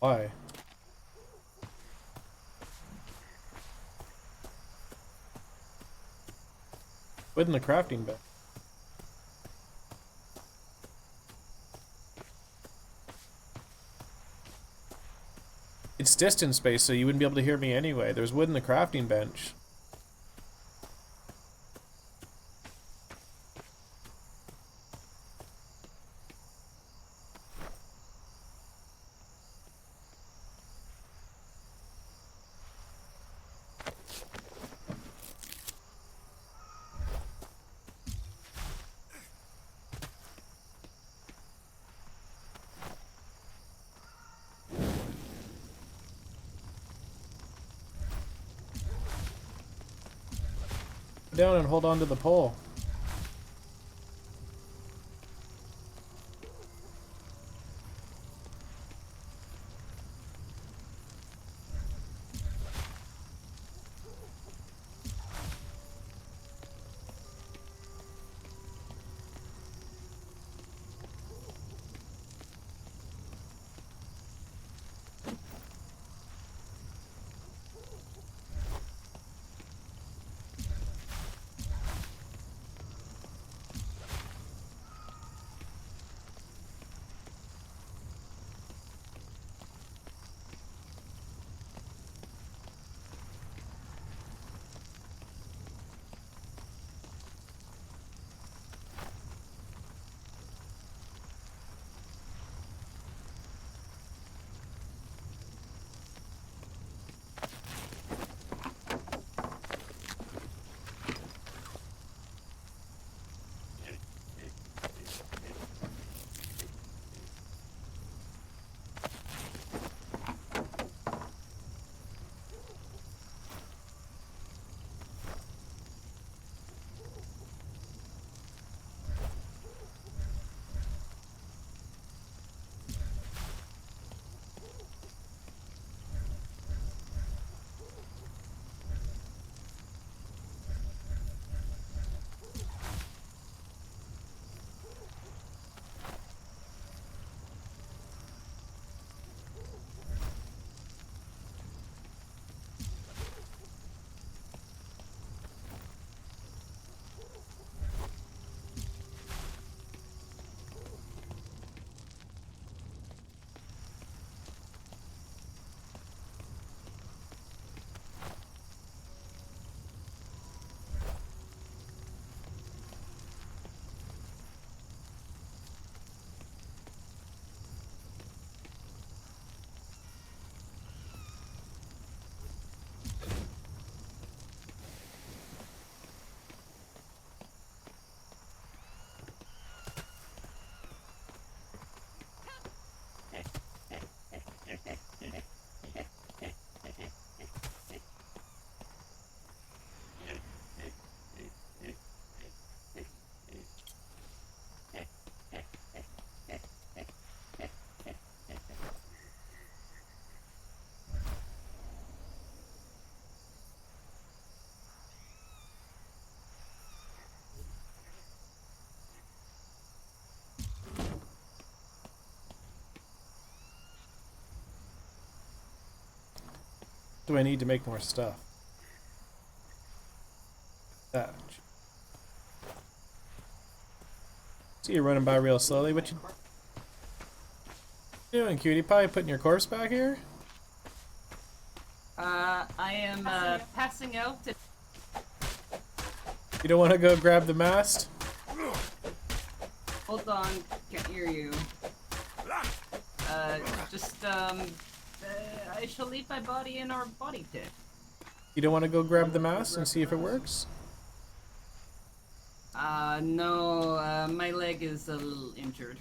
Why? Wood in the crafting bench. It's distance space, so you wouldn't be able to hear me anyway. There's wood in the crafting bench. Down and hold on to the pole. Do I need to make more stuff? Thatch. See you running by real slowly. What you doing, cutie pie? Putting your corpse back here? I am passing out. You don't want to go grab the mast? Hold on, can't hear you. I shall leave my body in our body pit. You don't want to go grab the mast and see if it works? No, my leg is a little injured.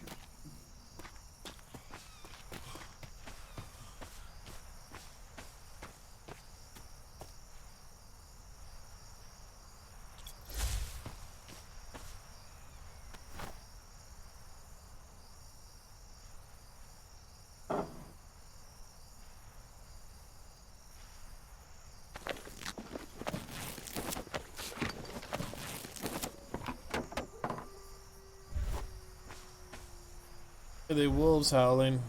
Are the wolves howling?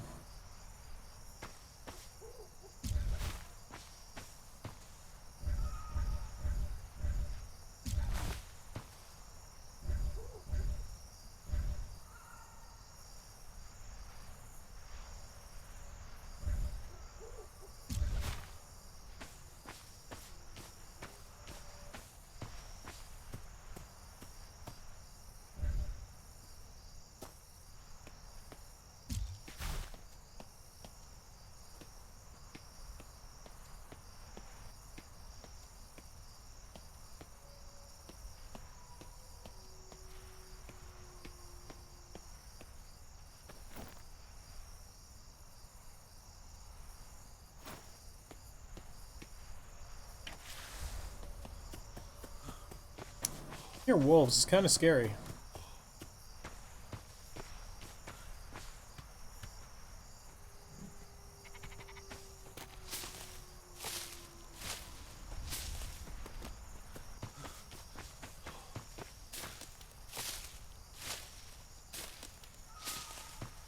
You're wolves. It's kind of scary.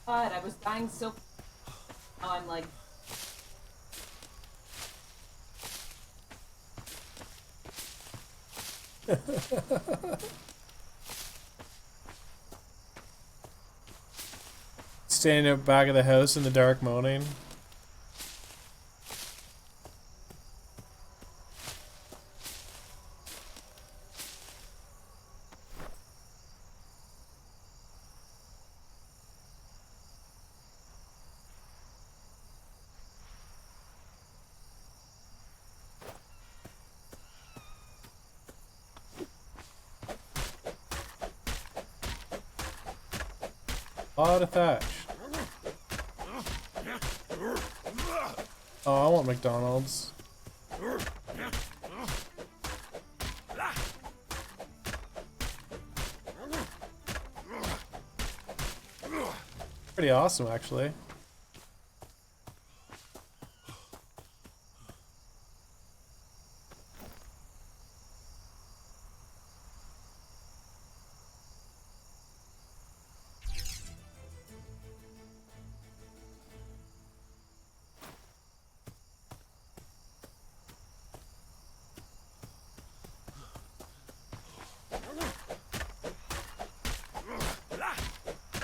God, I was dying so. Now I'm like. Standing at the back of the house in the dark moaning. A lot of thatch. Oh, I want McDonald's. Pretty awesome, actually.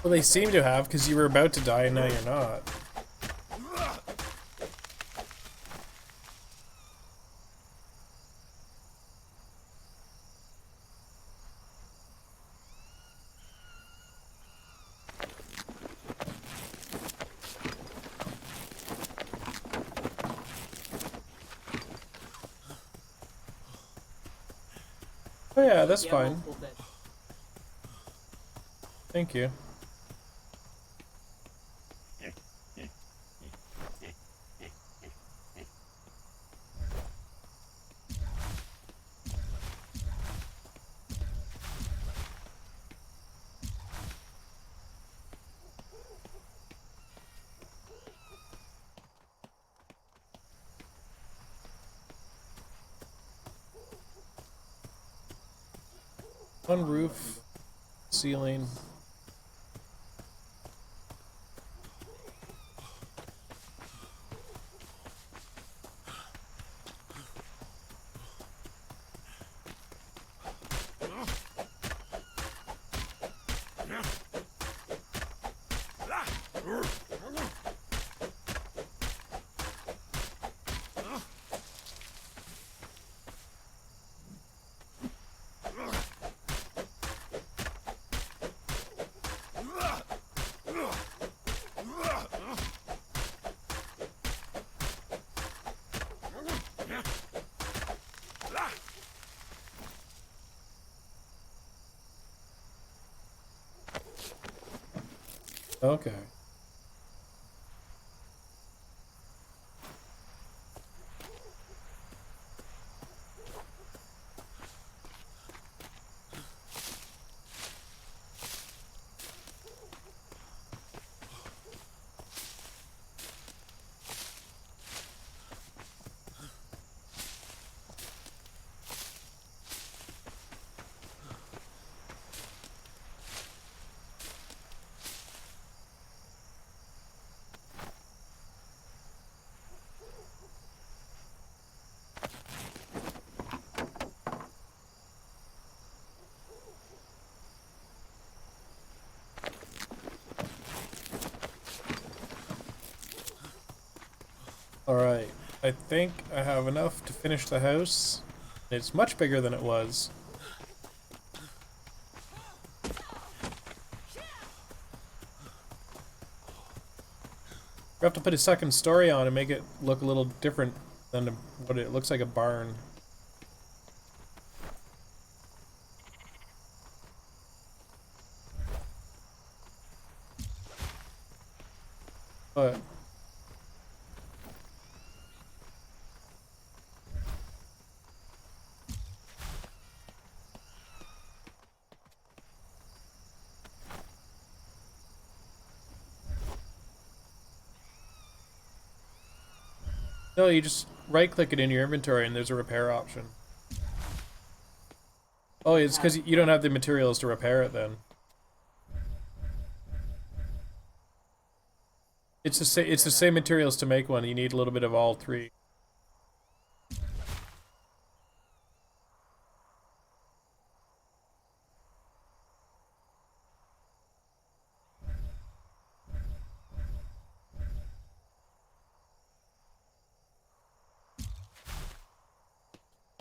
Well, they seem to have, because you were about to die and now you're not. Oh yeah, that's fine. Thank you. On roof, ceiling. Okay. I think I have enough to finish the house. It's much bigger than it was. We have to put a second story on and make it look a little different than what it looks like, a barn. But no, you just right-click it in your inventory and there's a repair option. Oh, it's because you don't have the materials to repair it then. It's the same materials to make one. You need a little bit of all three.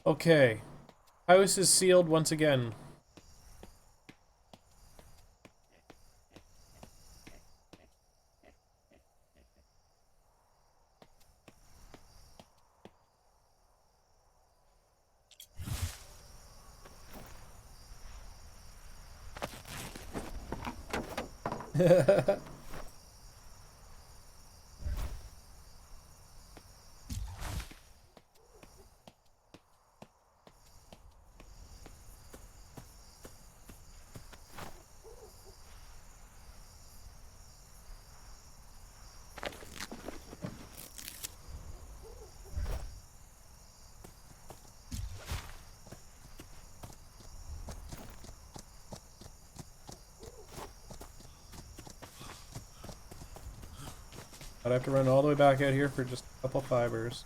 Okay. House is sealed once again. I'd have to run all the way back out here for just a couple fibers.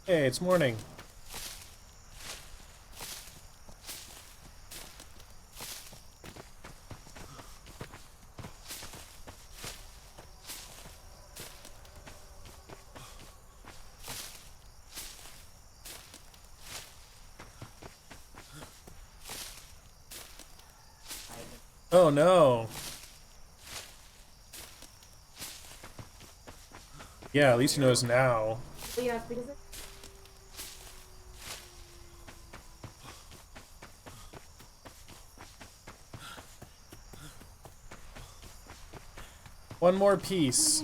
Hey, it's morning. Oh no. Yeah, at least he knows now. Yeah, because One more piece.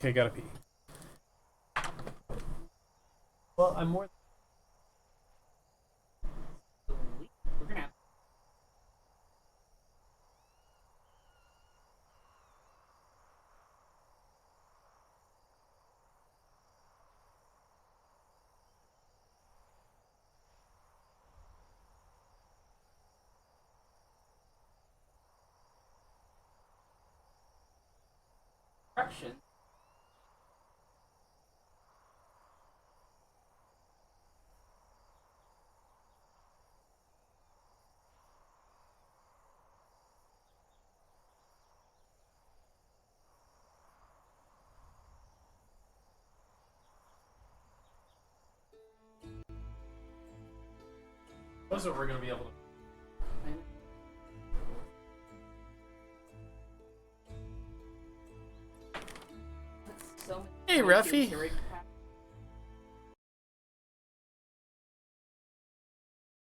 Okay, gotta pee. Well, I'm more. We're gonna have construction. Those are we're gonna be able to. Hey, Ruffy.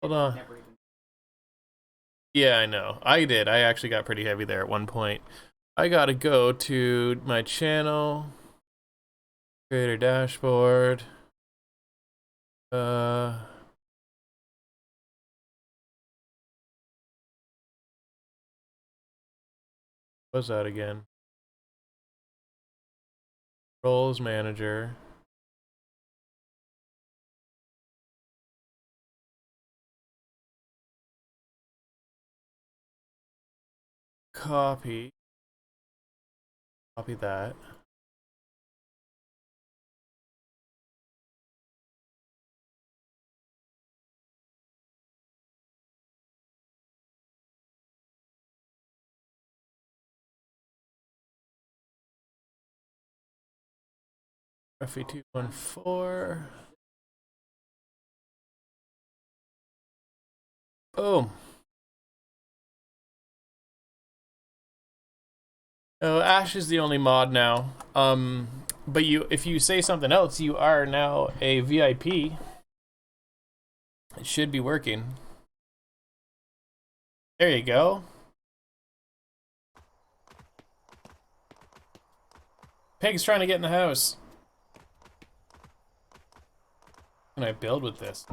Hold on. Yeah, I know. I did. I actually got pretty heavy there at one point. I gotta go to my channel, creator dashboard. What's that again? Roles manager. Copy that. FE214. Boom. Oh, Ash is the only mod now. But if you say something else, you are now a VIP. It should be working. There you go. Pig's trying to get in the house. What can I build with this?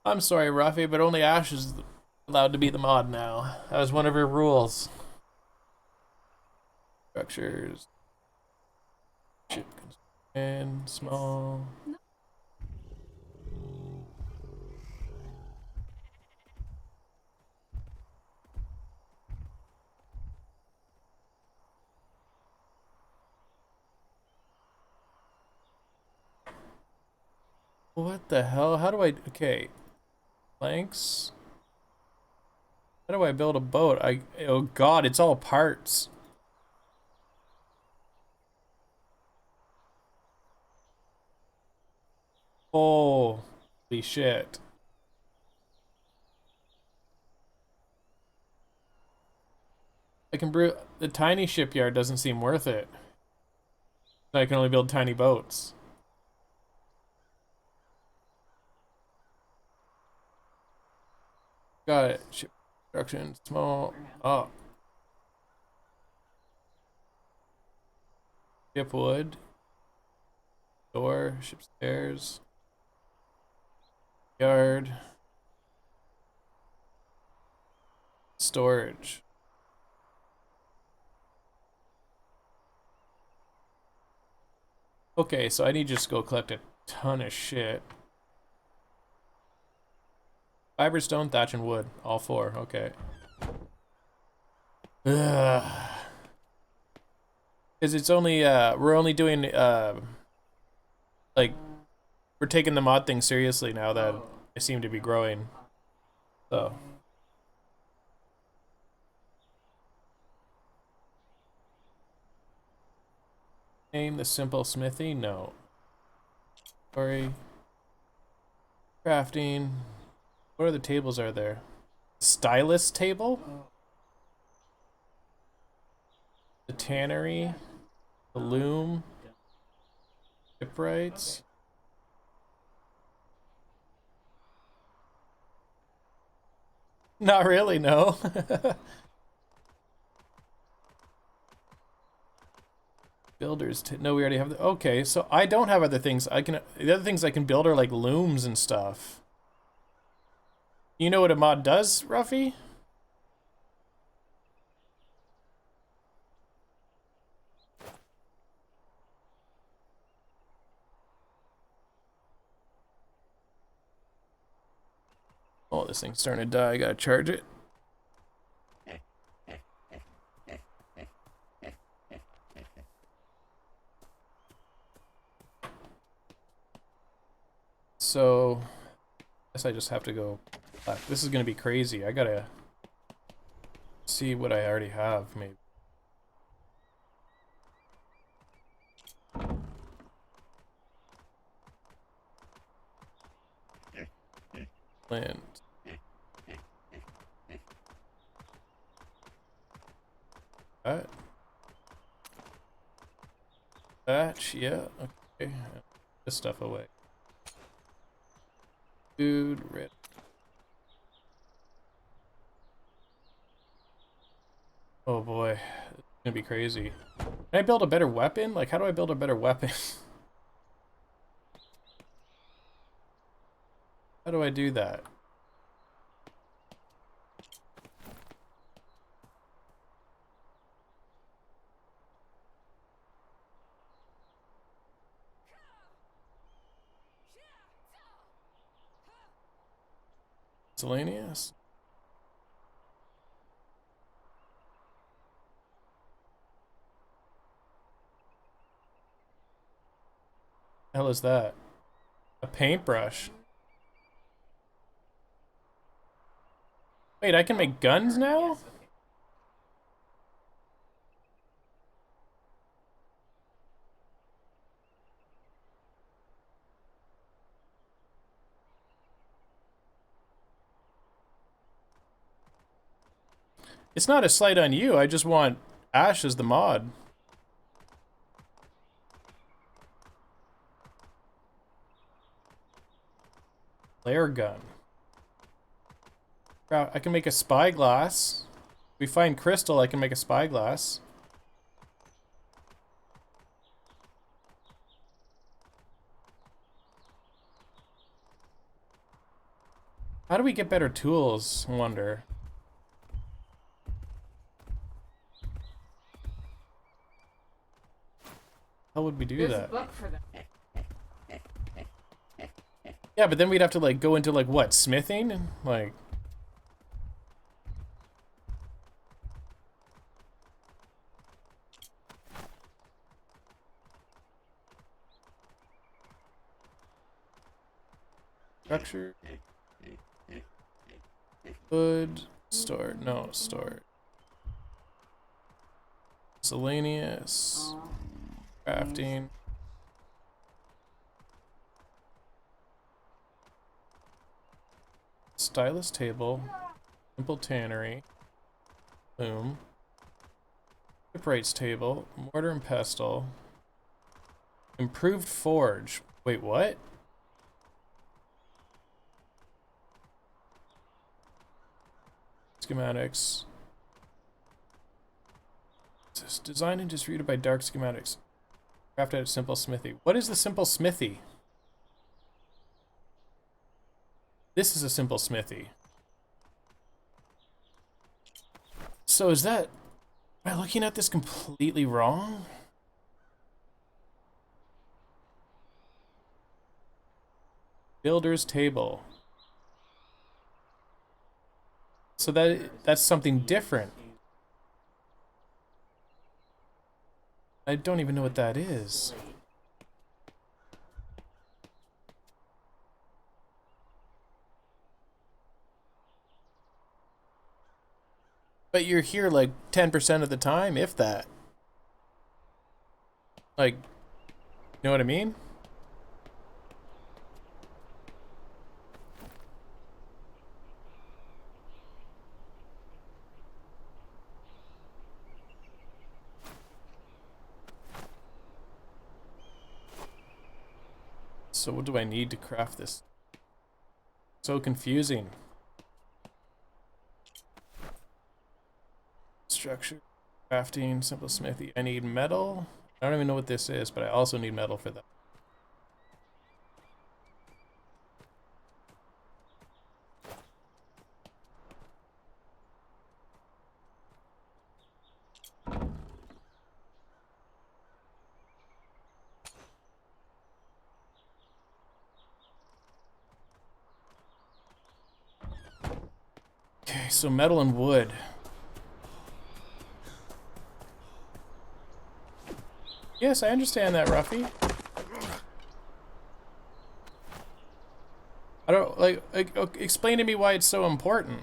I'm sorry, Ruffy, but only Ash is allowed to be the mod now. That was one of her rules. Structures. Ship and small. What the hell? How do I... Okay. Planks. How do I build a boat? Oh god, it's all parts. Holy shit. I can brew... The tiny shipyard doesn't seem worth it. I can only build tiny boats. Got it. Ship construction, small. Oh. Ship wood. Door, ship stairs. Yard. Storage. Okay, so I need to just go collect a ton of shit. Fiber, stone, thatch, and wood. All four. Okay. Because it's only, we're only doing, like, we're taking the mod thing seriously now that I seem to be growing. So. Name the simple smithy? No. Sorry. Crafting. What other tables are there? Stylus table? The tannery? The loom? Shipwrights? Not really, no. Builders, no, we already have the, okay, so I don't have other things. The other things I can build are like looms and stuff. You know what a mod does, Ruffy? Oh, this thing's starting to die. I gotta charge it. So Guess I just have to go left. This is gonna be crazy. I gotta see what I already have, maybe. Land. That. Thatch, yeah, okay. This stuff away. Food, red. Oh boy, it's gonna be crazy. Can I build a better weapon? Like, how do I build a better weapon? How do I do that? Miscellaneous? The hell is that? A paintbrush. Wait, I can make guns now? It's not a slight on you, I just want Ash as the mod. Flare gun. I can make a spyglass. If we find crystal, I can make a spyglass. How do we get better tools, I wonder? How would we do There's that? a book for that. Yeah, but then we'd have to like go into like what, smithing? Like structure. Wood, store, no, store. Miscellaneous. Crafting. Stylus table. Simple tannery. Loom. Shipwright's table. Mortar and pestle. Improved forge. Wait, what? Schematics. It says designed and distributed by Dark Schematics. Crafted at Simple Smithy. What is the Simple Smithy? This is a Simple Smithy. So is that... Am I looking at this completely wrong? Builder's table. So that's something different. I don't even know what that is. But you're here like 10% of the time, if that. Like, you know what I mean? So what do I need to craft this? So confusing. Structure, crafting, simple smithy. I need metal. I don't even know what this is, but I also need metal for that. Okay, so metal and wood. Yes, I understand that, Ruffy. I don't like explain to me why it's so important.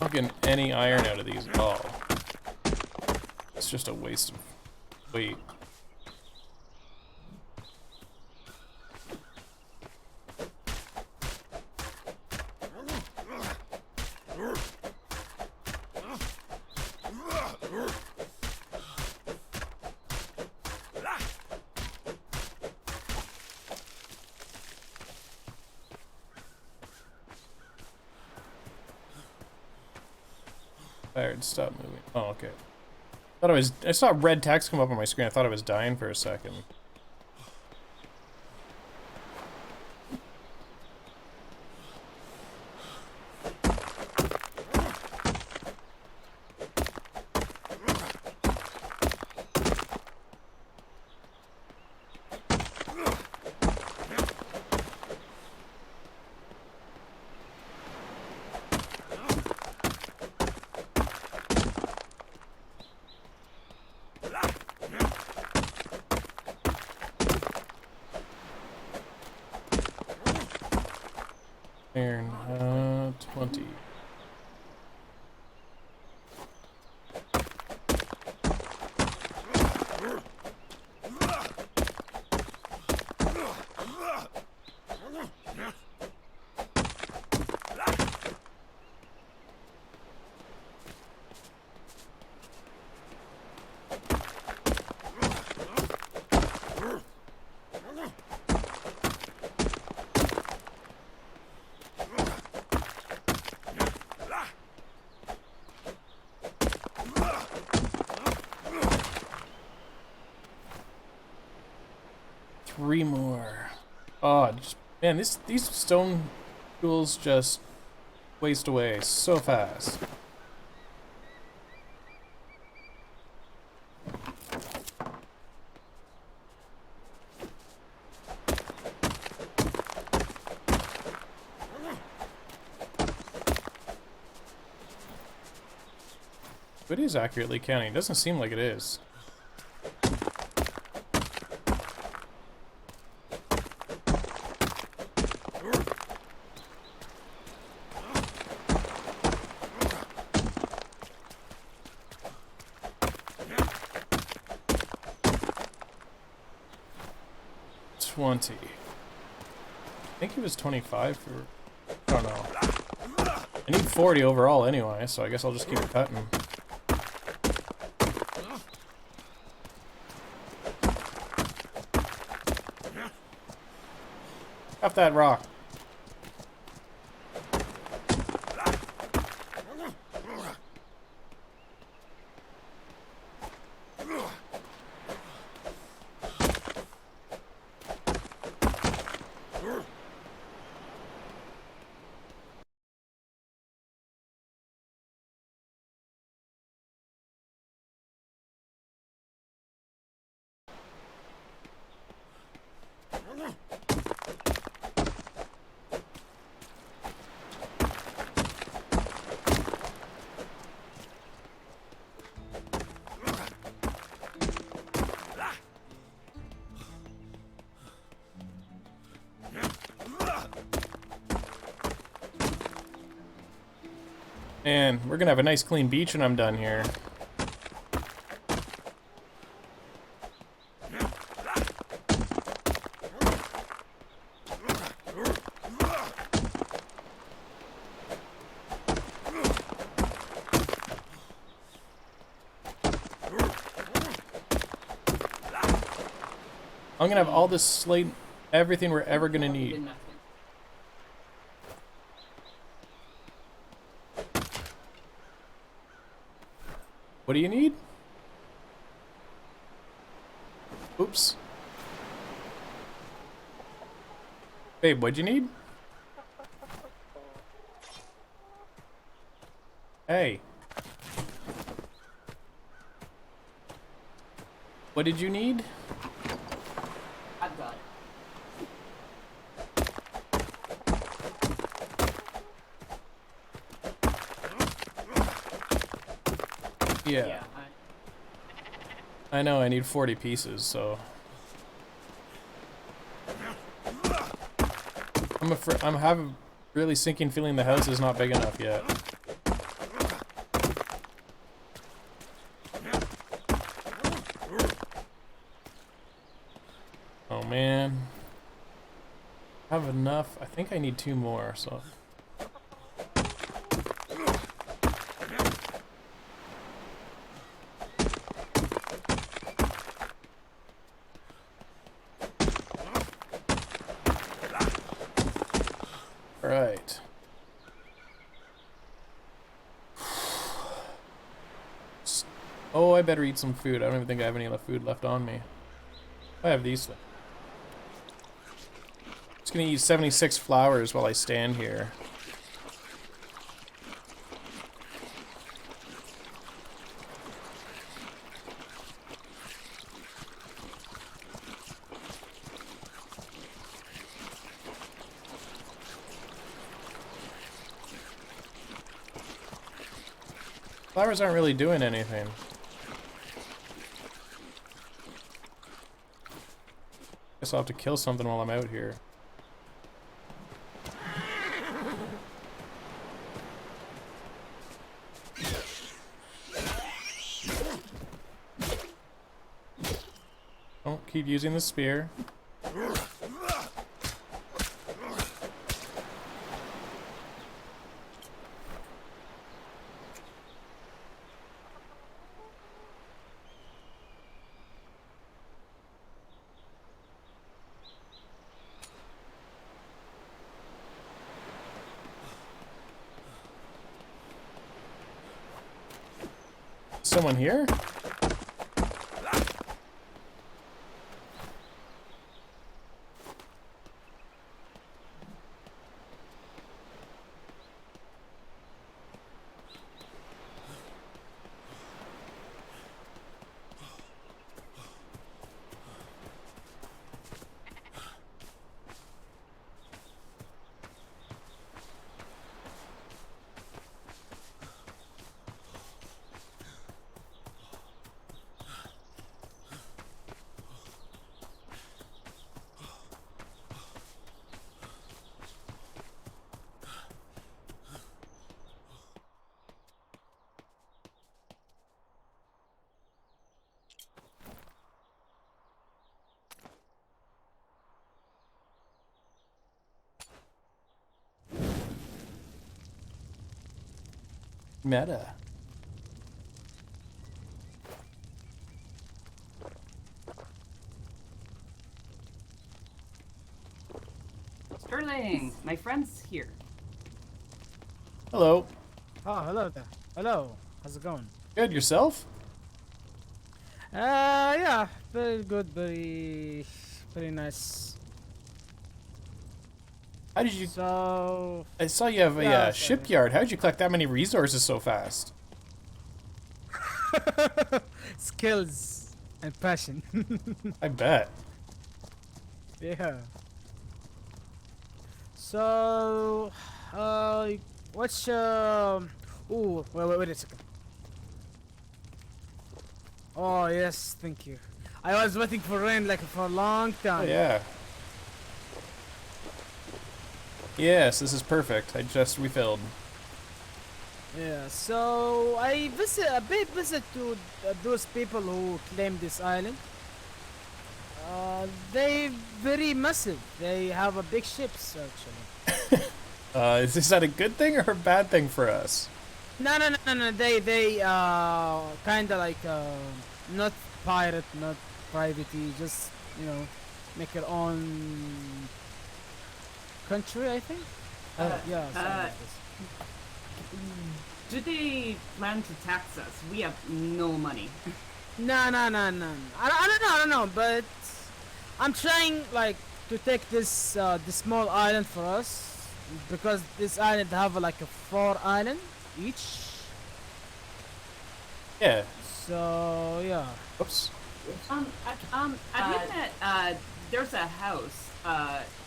Not getting any iron out of these at all. It's just a waste of weight. Tired, stop moving. Oh, okay. I saw red text come up on my screen. I thought I was dying for a second. Iron, 20. Three more. Oh, man, these stone tools just waste away so fast. It is accurately counting. It doesn't seem like it is. I think it was 25 for... I don't know. I need 40 overall anyway, so I guess I'll just keep cutting. Up that rock. And we're gonna have a nice clean beach when I'm done here. I'm gonna have all this slate, everything we're ever gonna need. What do you need? Oops. Babe, what'd you need? Hey. What did you need? I've got it. Yeah. I know, I need 40 pieces, so... I'm having a really sinking feeling the house is not big enough yet. Oh man. I have enough. I think I need 2 more, so... Right. Oh, I better eat some food. I don't even think I have any food left on me. I have these things. Just gonna eat 76 flowers while I stand here. Flowers aren't really doing anything. Guess I'll have to kill something while I'm out here. Oh, keep using the spear. Someone here? Meta. Sterling, my friend's here. Hello. Oh, hello there. Hello. How's it going? Good, yourself? Yeah, very good, very nice. How did you... So... I saw you have a shipyard. How did you collect that many resources so fast? Skills and passion. I bet. Yeah. So... what's... Ooh, wait a second. Oh, yes, thank you. I was waiting for rain like for a long time. Oh, yeah. Yes, this is perfect. I just refilled. Yeah, so I paid visit to those people who claim this island. They very massive. They have a big ships actually. Is that a good thing or a bad thing for us? No. They kinda like not pirate, not private. Just make your own country. I think. Yeah. Something like this. Do they plan to tax us? We have no money. No. I don't know, but I'm trying like to take this small island for us, because this island have like a 4 island each. Yeah. So yeah. Oops. I think that there's a house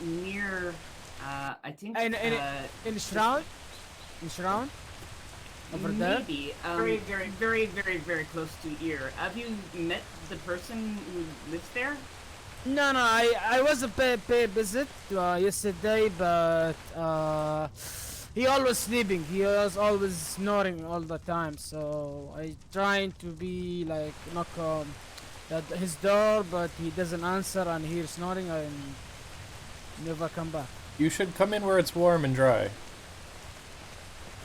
near I think in Shroud, over there. maybe very close to here. Have you met the person who lives there? No, I was a pay visit yesterday, but he always sleeping. He was always snoring all the time. So I trying to be like knock at his door, but he doesn't answer and he's snoring and never come back. You should come in where it's warm and dry.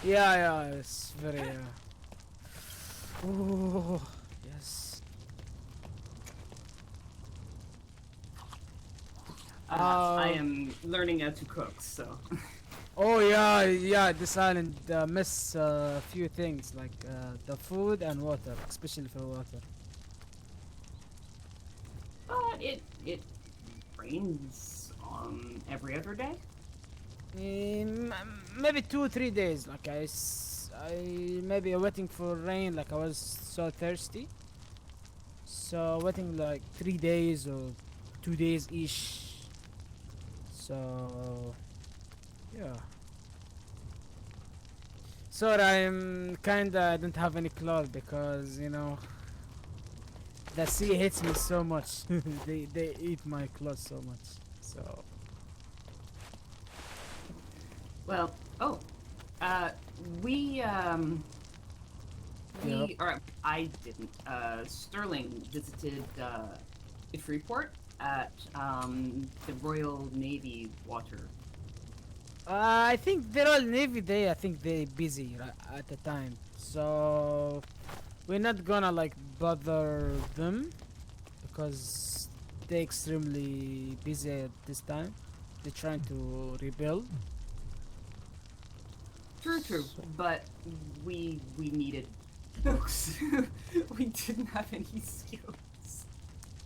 Yeah, it's very. Ooh, yes. I am learning how to cook, so. Oh yeah. This island miss a few things like the food and water, especially for water. It rains every other day. Maybe 2 3 days. Like I maybe waiting for rain. Like I was so thirsty. So waiting like 3 days or 2 days ish. So yeah. Sorry, I'm kinda don't have any clothes because the sea hits me so much. they eat my clothes so much. So. Well, we or I didn't. Sterling visited Freeport at the Royal Navy water. I think they're all Navy Day. I think they busy at the time, so we're not gonna like bother them because they're extremely busy at this time. They're trying to rebuild. True. But we needed books. We didn't have any skills.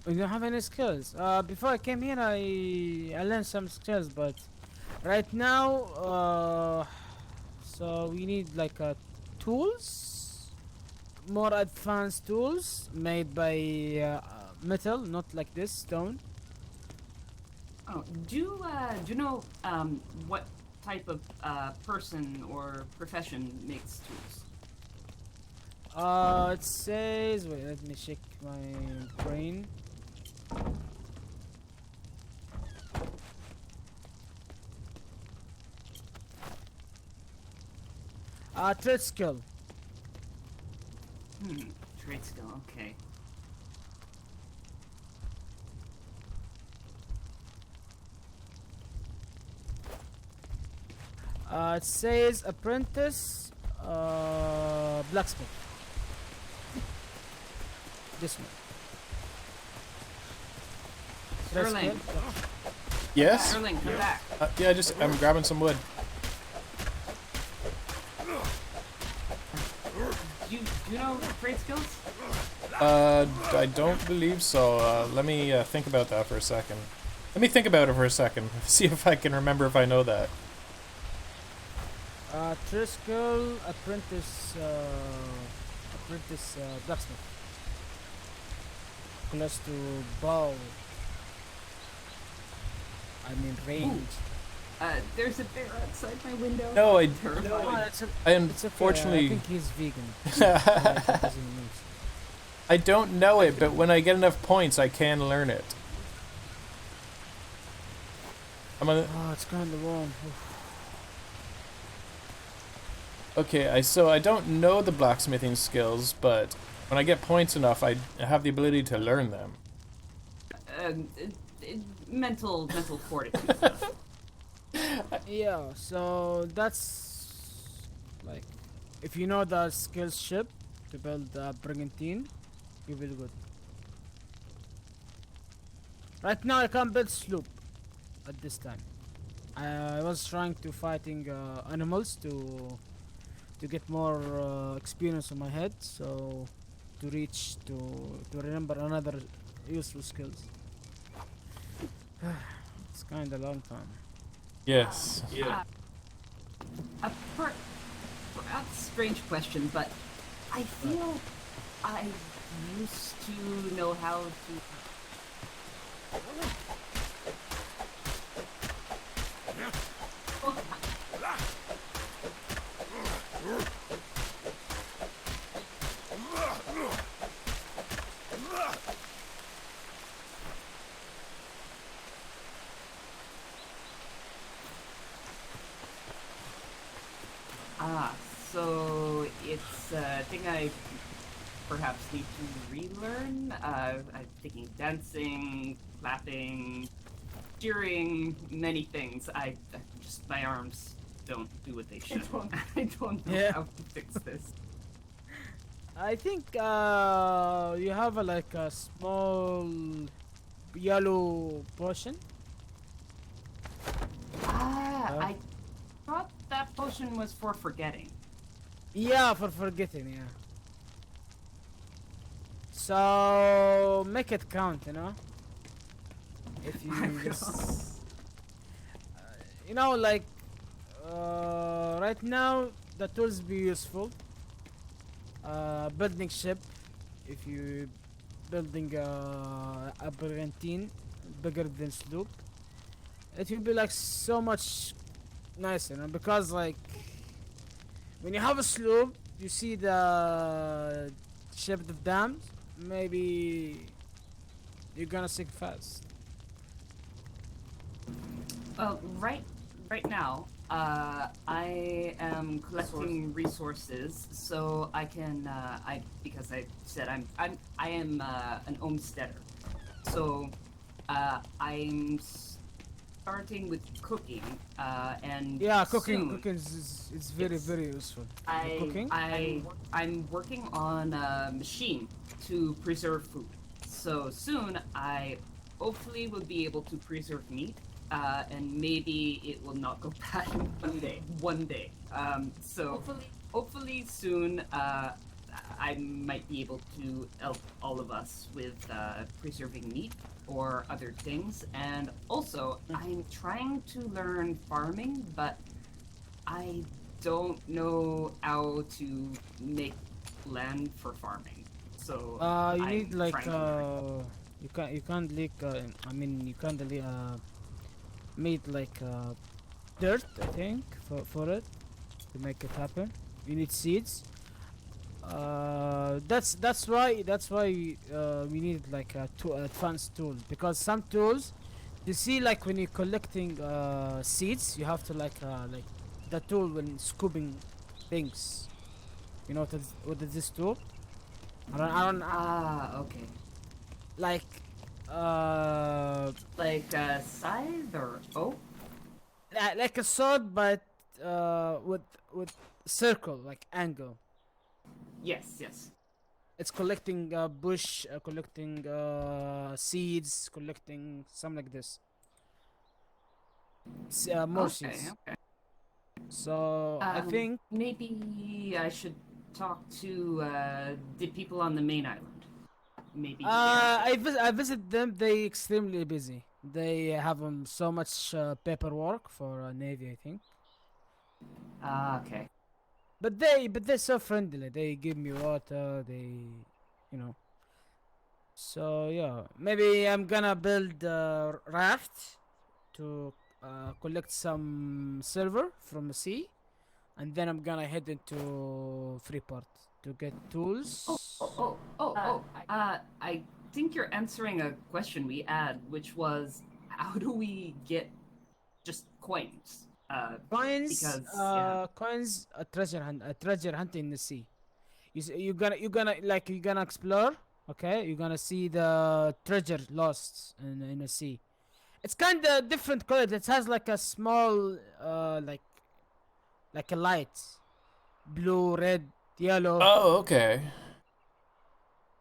We don't have any skills. Before I came here, I learned some skills, but right now, so we need like tools, more advanced tools made by metal, not like this stone. Oh, do you know what type of person or profession makes tools? It says. Wait, let me check my brain. Trade skill. Trade skill. Okay. It says apprentice, blacksmith. This one. Sterling. Yes? Sterling, come back. Yeah, I'm grabbing some wood. Do you know trade skills? I don't believe so. Let me think about that for a second. Let me think about it for a second. See if I can remember if I know that. Trade skill, apprentice, blacksmith. Close to bow. I mean range. There's a bear outside my window. No, I It's unfortunately. okay. I think he's vegan. I don't know it, but when I get enough points, I can learn it. Oh, it's kind of warm. Okay, so I don't know the blacksmithing skills, but when I get points enough, I have the ability to learn them. Mental fortitude stuff. Yeah, so that's like if you know the skills ship to build a brigantine, you will good. Right now I can't build sloop at this time. I was trying to fighting animals to get more experience on my head, so to reach to remember another useful skills. It's kind of long time. Yes. A perhaps strange question, but I feel I used to know how to. So it's a thing I perhaps need to relearn. I'm thinking dancing, clapping, cheering, many things. I just, my arms don't do what they should. I don't know how to fix this. I think you have like a small yellow potion. I thought that potion was for forgetting. Yeah, for forgetting, yeah. So make it count, you know. If you just, you know, like right now the tools be useful. Building ship, if you building a brigantine bigger than sloop, it will be like so much nicer, you know, because like when you have a sloop, you see the ship of dams, maybe you're gonna sink fast. Right now, I am collecting resources so I can. Because I said I am an homesteader, so I'm starting with cooking. And Yeah, soon, cooking is very very useful. Cooking. I'm working on a machine to preserve food. So soon I hopefully will be able to preserve meat, and maybe it will not go bad in one day. So hopefully soon I might be able to help all of us with preserving meat or other things. And also, I'm trying to learn farming, but I don't know how to make land for farming. So You I'm need like trying to learn. you can't like I mean you can't made like dirt, I think, for it to make it happen. You need seeds. That's why we need like advanced tools, because some tools, you see, like when you're collecting seeds, you have to like the tool when scooping things. You know what is this tool? Okay. Like Like a scythe or like a sword, but with circle like angle. Yes. It's collecting bush, collecting seeds, collecting something like this. More seeds. Okay. So I think maybe I should talk to the people on the main island. Maybe. I visit them. They extremely busy. They have so much paperwork for navy, I think. Okay. But they're so friendly. They give me water. You know. So yeah, maybe I'm gonna build a raft to collect some silver from the sea, and then I'm gonna head into Freeport to get tools. I think you're answering a question we had, which was how do we get just coins? Coins, Because coins, a treasure hunt in the sea. You're gonna explore. Okay, you're gonna see the treasure lost in the sea. It's kind of different color. It has like a small, like a light, blue, red, yellow. Oh, okay.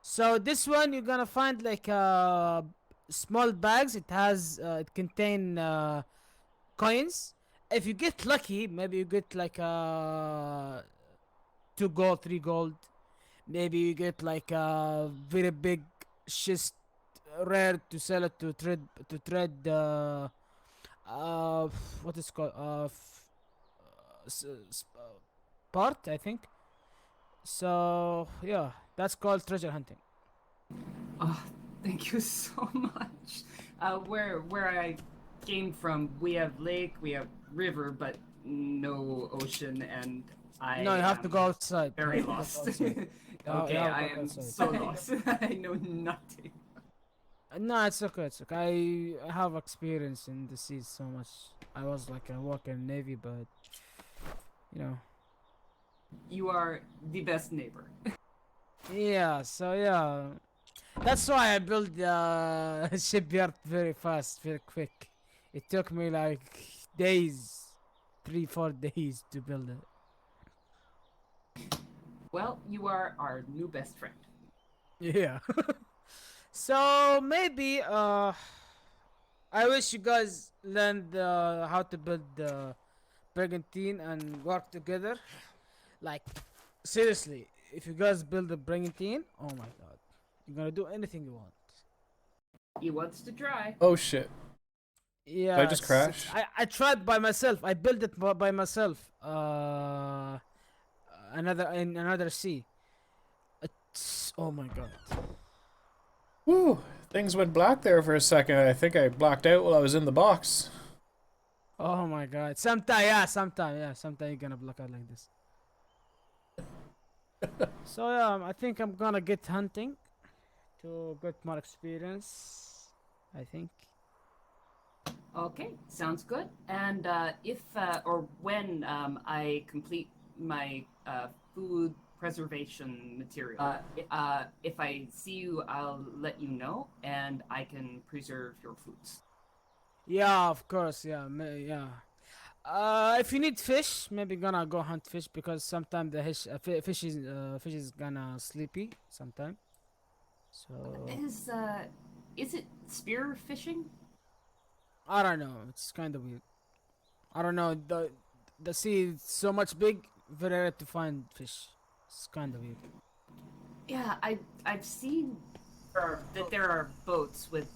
So this one you're gonna find like small bags. It contain coins. If you get lucky, maybe you get like 2 gold, 3 gold. Maybe you get like a very big schist rare to sell it to trade uh, what is called s- s- uh, part, I think. So yeah, that's called treasure hunting. Oh, thank you so much. Where I came from, we have lake, we have river, but no ocean, and I No, you have to am go outside. very You have to go lost. outside. Okay, You have to I go am outside. so lost. I know nothing. No, it's okay. It's okay. I have experience in the seas so much. I was like a working navy, but you know. You are the best neighbor. Yeah. So yeah, that's why I built the shipyard very fast, very quick. It took me like days, 3, 4 days to build it. Well, you are our new best friend. Yeah. So maybe I wish you guys learned how to build the brigantine and work together. Like seriously, if you guys build a brigantine, oh my god, you're gonna do anything you want. He wants to try. Oh shit. Did I Yeah, just crash? I tried by myself. I built it by myself. Another sea. It's, oh my god. Woo! Things went black there for a second. I think I blacked out while I was in the box. Oh my god. Sometime you're gonna block out like this. So yeah, I think I'm gonna get hunting to get more experience. I think. Okay, sounds good. And if or when I complete my food preservation material, if I see you, I'll let you know, and I can preserve your foods. Yeah, of course. Yeah, yeah. If you need fish, maybe gonna go hunt fish because sometimes the fish is gonna sleepy sometime. So Is it spear fishing? I don't know. It's kind of weird. I don't know. The sea is so much big, very rare to find fish. It's kind of weird. Yeah, I've seen that there are boats with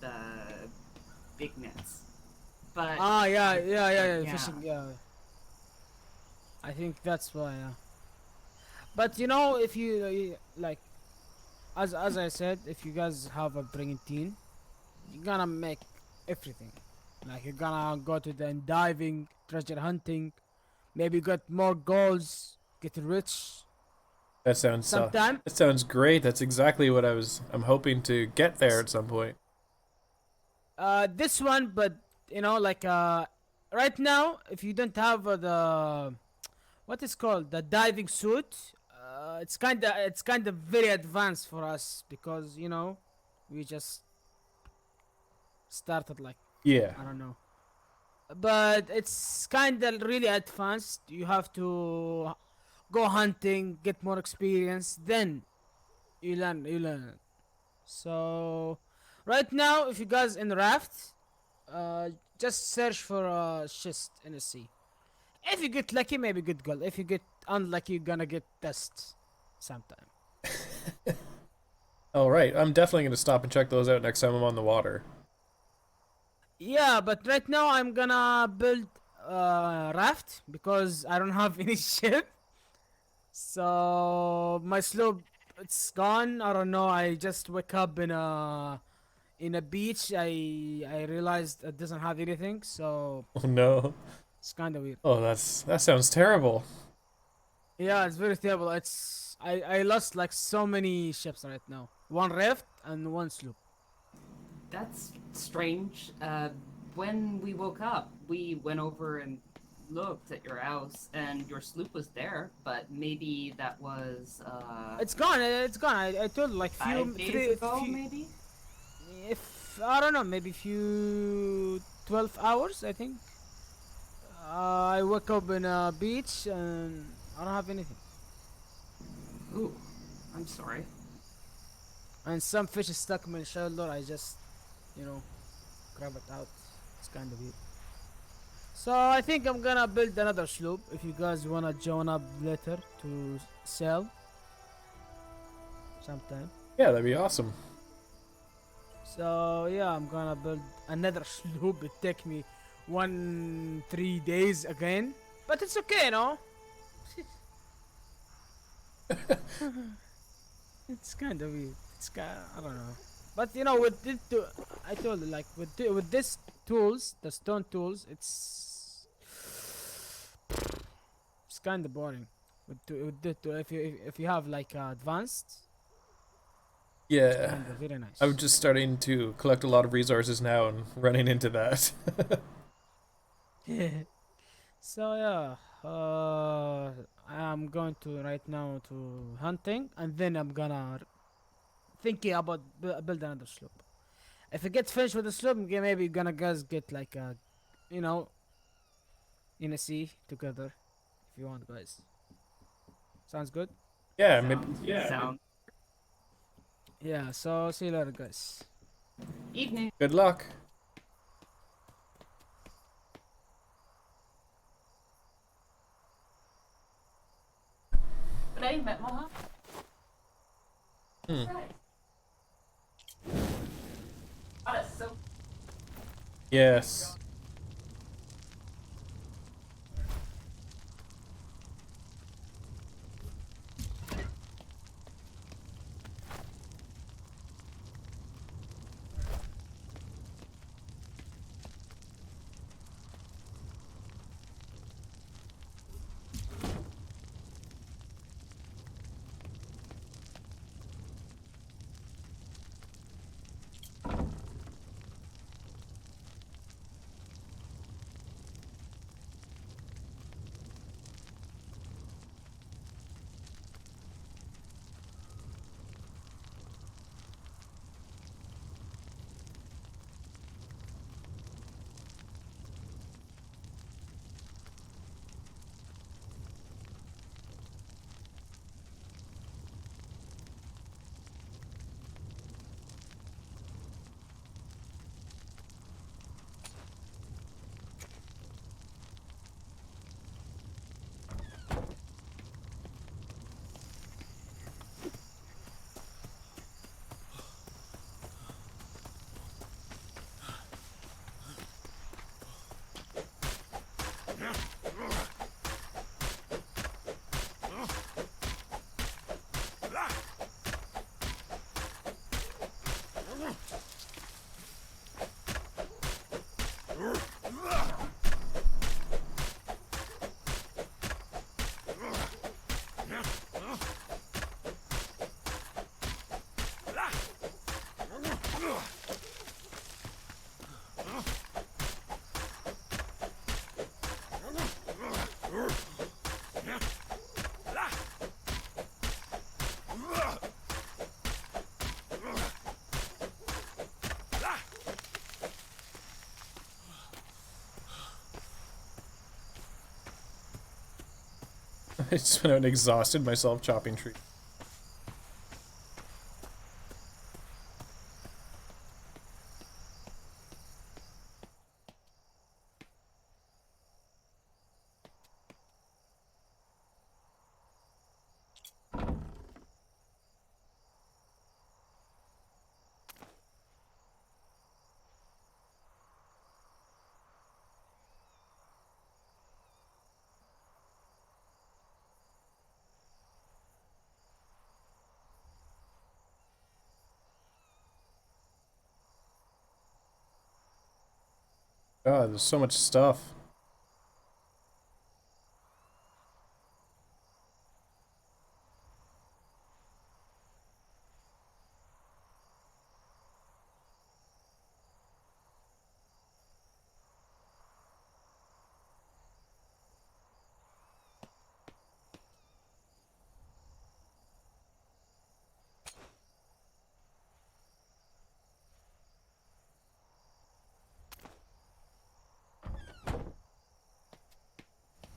big nets, but Yeah. Fishing. Yeah. I think that's why. Yeah. But you know, if you like, as I said, if you guys have a brigantine, you're gonna make everything. Like you're gonna go to the diving, treasure hunting, maybe get more goals, get rich. That sounds Sometime. that sounds great. That's exactly what I'm hoping to get there at some point. This one, but you know, like right now, if you don't have the what is called the diving suit, it's kind of very advanced for us because you know we just started like Yeah. I don't know, but it's kind of really advanced. You have to go hunting, get more experience, then you learn. So right now, if you guys in raft, just search for a schist in the sea. If you get lucky, maybe good gold. If you get unlucky, you're gonna get dust sometime. All right. I'm definitely gonna stop and check those out next time I'm on the water. Yeah, but right now I'm gonna build raft because I don't have any ship. So my slope it's gone. I don't know. I just wake up in a beach. I realized it doesn't have anything. So Oh no. it's kind of weird. Oh, that sounds terrible. Yeah, it's very terrible. I lost like so many ships right now. One raft and one sloop. That's strange. When we woke up, we went over and looked at your house, and your sloop was there, but maybe that was It's gone. It's gone. I told like 5 days ago, maybe. If I don't know, maybe few 12 hours. I think. I woke up in a beach and I don't have anything. Ooh, I'm sorry. And some fish is stuck in my shoulder. I just, you know, grab it out. It's kind of weird. So I think I'm gonna build another sloop. If you guys wanna join up later to sell, sometime. Yeah, that'd be awesome. So yeah, I'm gonna build another sloop. It take me 3 days again. But it's okay, no? It's kind of weird. I don't know. But you know, I told you, like with this tools, the stone tools, it's kind of boring. If you have like advanced, it's Yeah. kind of very nice. I'm just starting to collect a lot of resources now and running into that. So yeah, I'm going to right now to hunting, and then I'm gonna thinking about build another slope. If it gets finished with the slope, maybe gonna guys get like a, you know, in a sea together, if you want, guys. Sounds good. Yeah, maybe. Sound. Yeah. So see you later, guys. Evening. Good luck. Today met Moha. Hmm. Right. That is so. Yes. I just went out and exhausted myself chopping trees. God, there's so much stuff.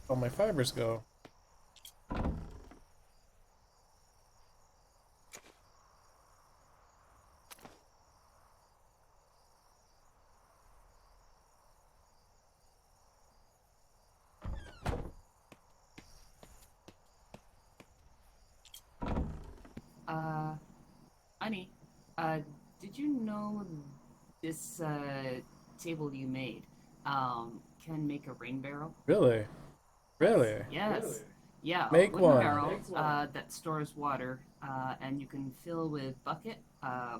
All my fibers go. Honey, did you know this table you made? can make a rain barrel. Really? Really? Yes. Yeah, a Make wooden one. barrel that stores water, and you can fill with bucket,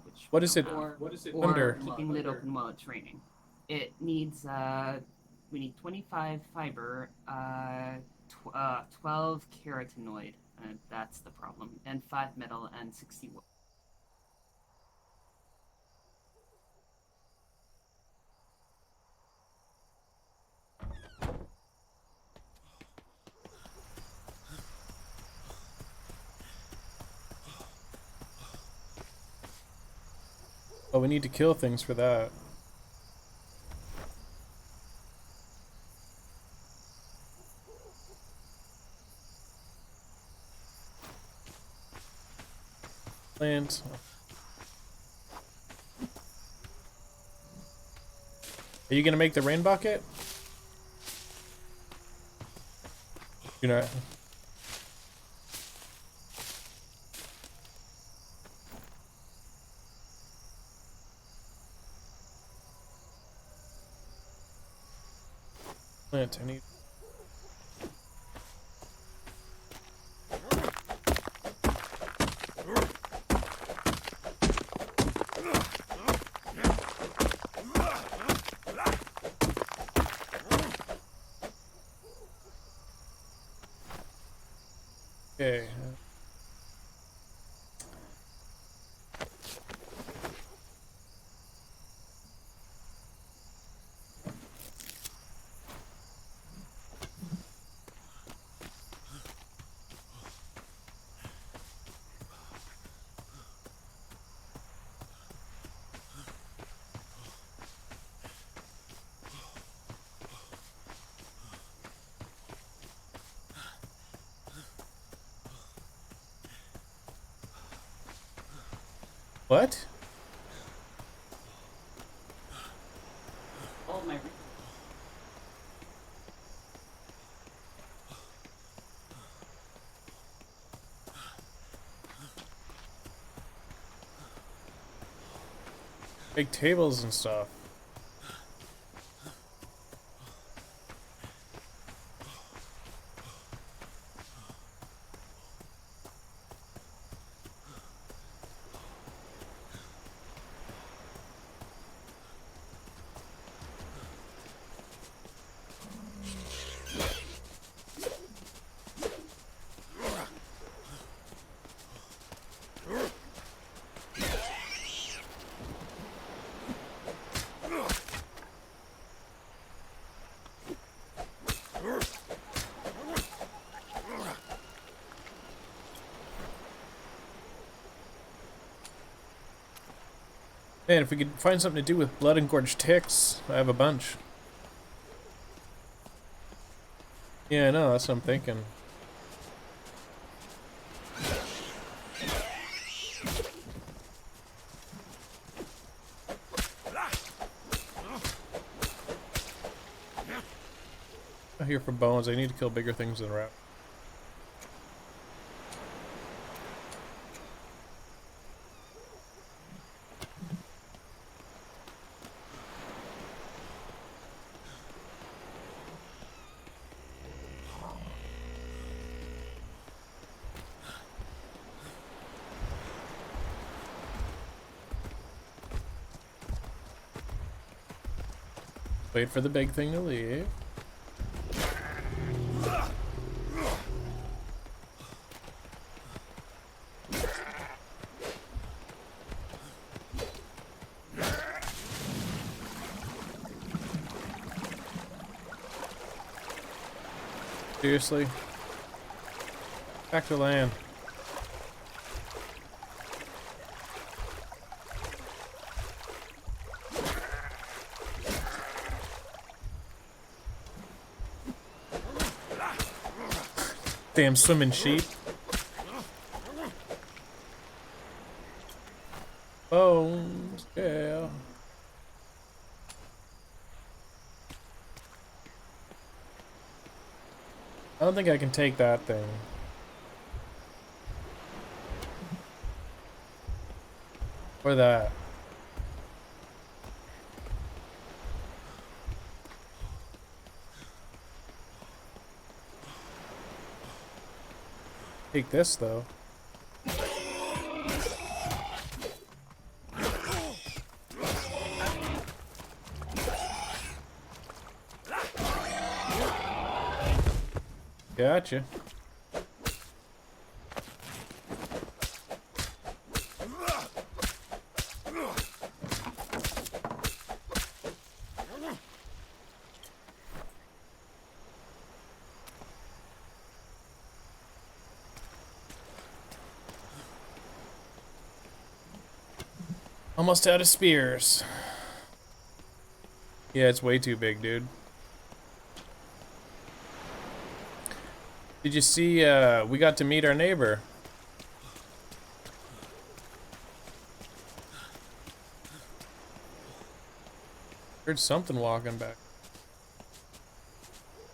which What we is don't it? have, What is it or under? keeping lid open while it's raining. It needs we need 25 fiber, 12 carotenoid, that's the problem, and 5 metal and 60 wood. Oh, we need to kill things for that. Plant. Are you gonna make the rain bucket? You're not. Plant. I need. Okay. What? All my Make tables and stuff. Man, if we could find something to do with blood engorged ticks, I have a bunch. Yeah, I know, that's what I'm thinking. I'm here for bones. I need to kill bigger things than rat. Wait for the big thing to leave. Seriously? Back to land. Damn swimming sheep. Bones, yeah. I don't think I can take that thing. Or that. Take this though. Gotcha. Almost out of spears. Yeah, it's way too big, dude. Did you see, we got to meet our neighbor. Heard something walking back.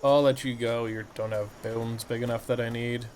I'll let you go. You don't have bones big enough that I need.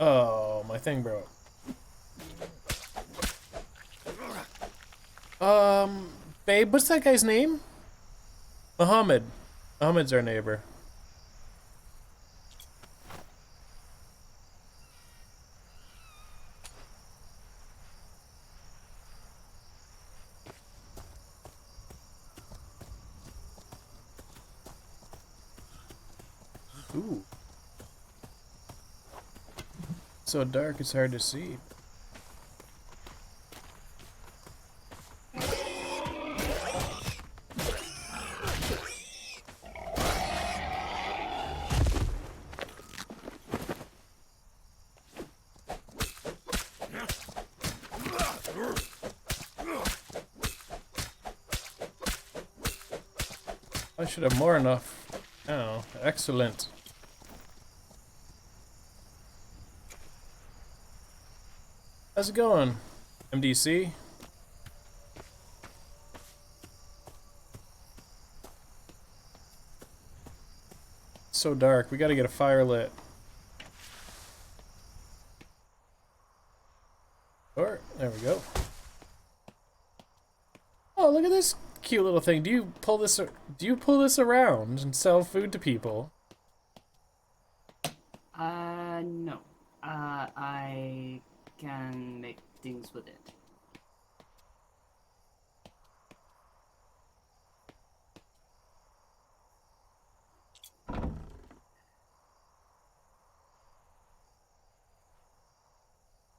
Oh, my thing broke. Babe, what's that guy's name? Muhammad. Muhammad's our neighbor. Ooh. So dark it's hard to see. I should have more enough. Oh, excellent. How's it going, MDC? So dark. We gotta get a fire lit. Or there we go. Oh, look at this cute little thing. Do you pull this? Do you pull this around and sell food to people? No. I can make things with it.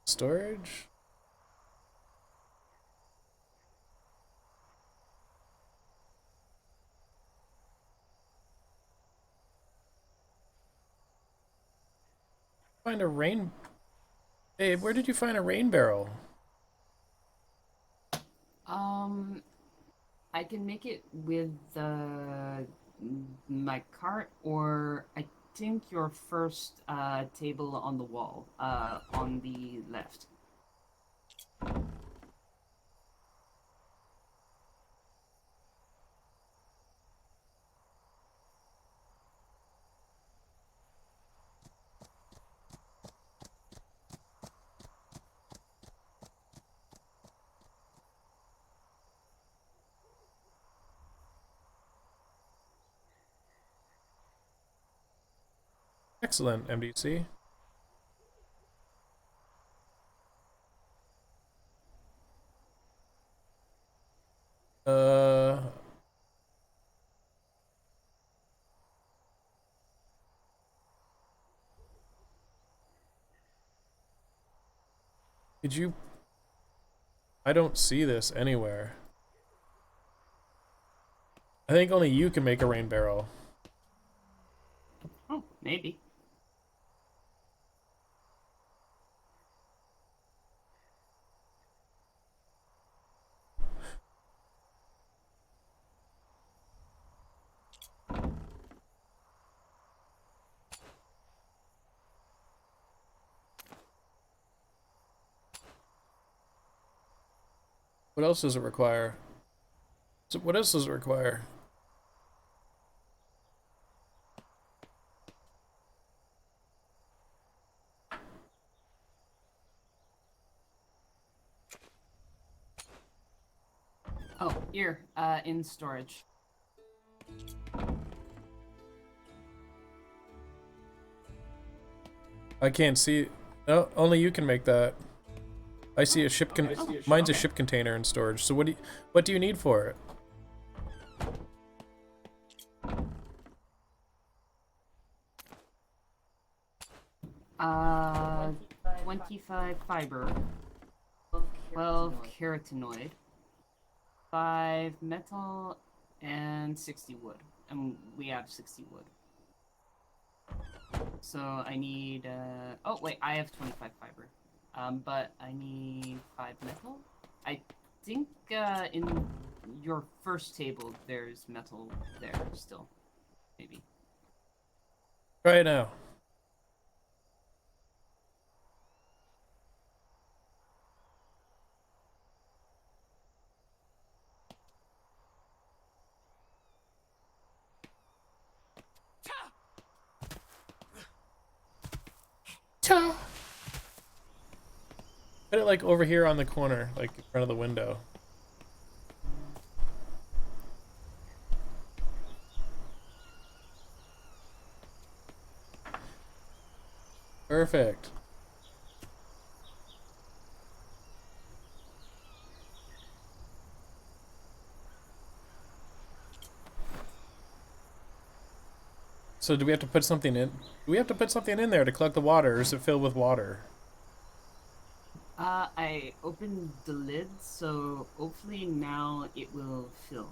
Storage? Find a rain... Babe, where did you find a rain barrel? I can make it with my cart, or I think your first table on the wall, on the left. Excellent, MDC. Did you... I don't see this anywhere. I think only you can make a rain barrel. Oh, maybe. What else does it require? So what else does it require? Oh, here, in storage. I can't see. No, only you can make that. I see a ship mine's a ship container in storage. So what do you need for it? Uh, 25 fiber, 12 carotenoid, 5 metal, and 60 wood. And we have 60 wood. So I need, oh wait, I have 25 fiber. But I need 5 metal. I think, in your first table, there's metal there still. Maybe. Try it now. Put it like over here on the corner, like in front of the window. Perfect. So do we have to put something in? Do we have to put something in there to collect the water, or is it filled with water? I opened the lid, so hopefully now it will fill.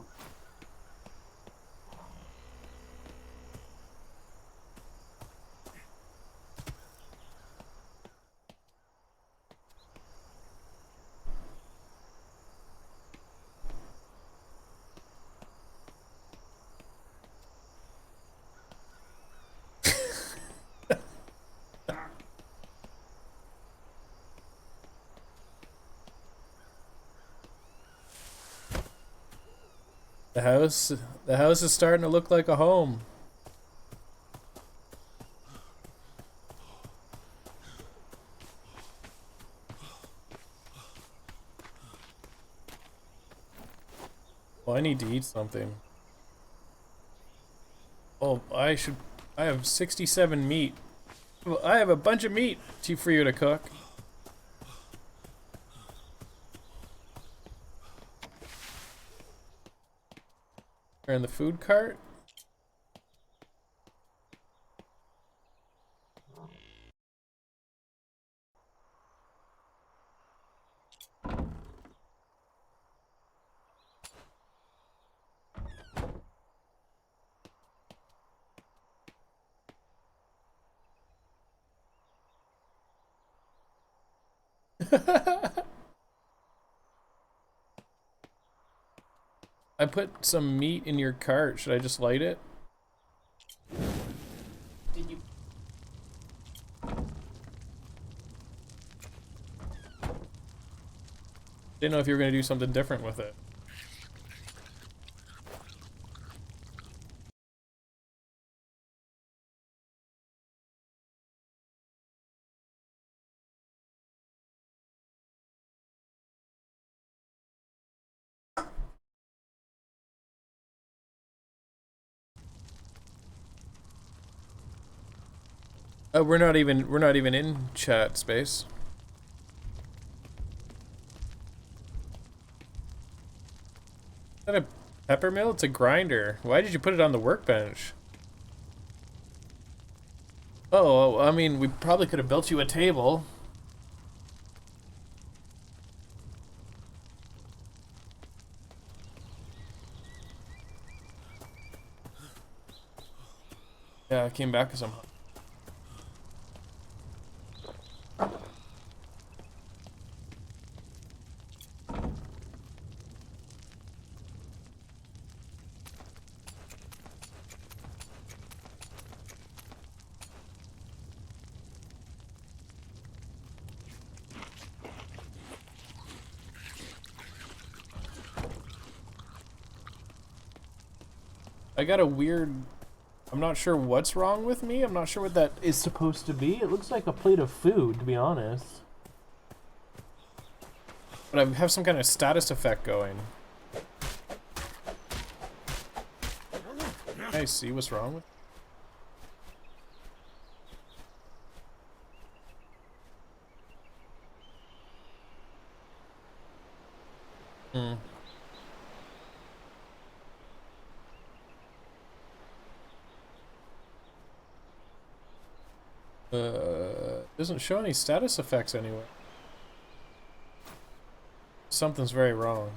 The house is starting to look like a home. Well, I need to eat something. Oh, I have 67 meat. Well, I have a bunch of meat for you to cook. They're in the food cart. I put some meat in your cart. Should I just light it? Did you? Didn't know if you were gonna do something different with it. We're not even in chat space. Is that a pepper mill? It's a grinder. Why did you put it on the workbench? Oh, I mean, we probably could have built you a table. Yeah, I came back somehow. I got a weird... I'm not sure what's wrong with me. I'm not sure what that is supposed to be. It looks like a plate of food, to be honest. But I have some kind of status effect going. Can I see what's wrong with doesn't show any status effects anywhere. Something's very wrong.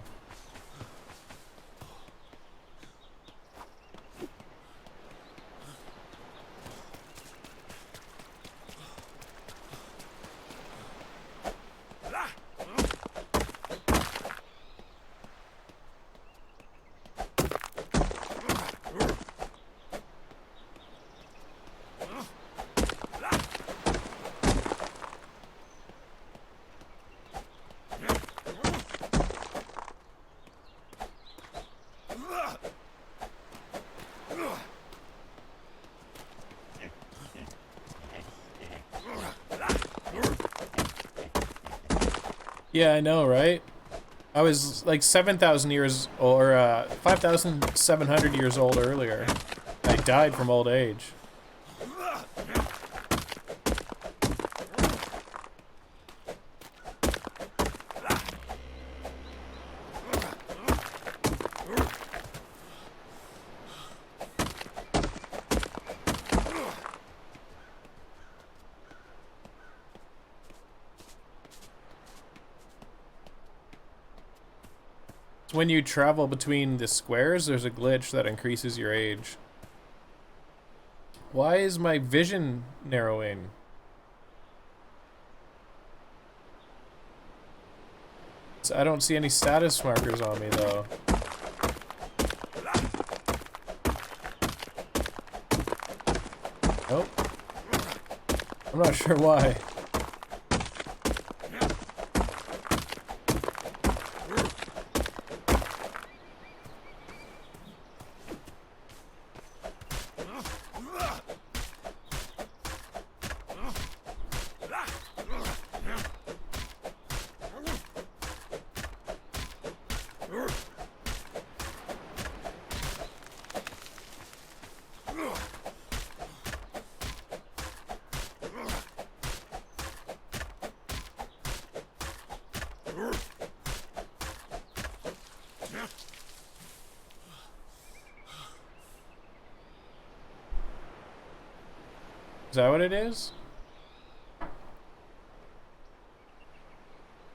Yeah, I know, right? I was like 7,000 years or 5,700 years old earlier. I died from old age. When you travel between the squares, there's a glitch that increases your age. Why is my vision narrowing? I don't see any status markers on me, though. Nope. I'm not sure why. Is that what it is? How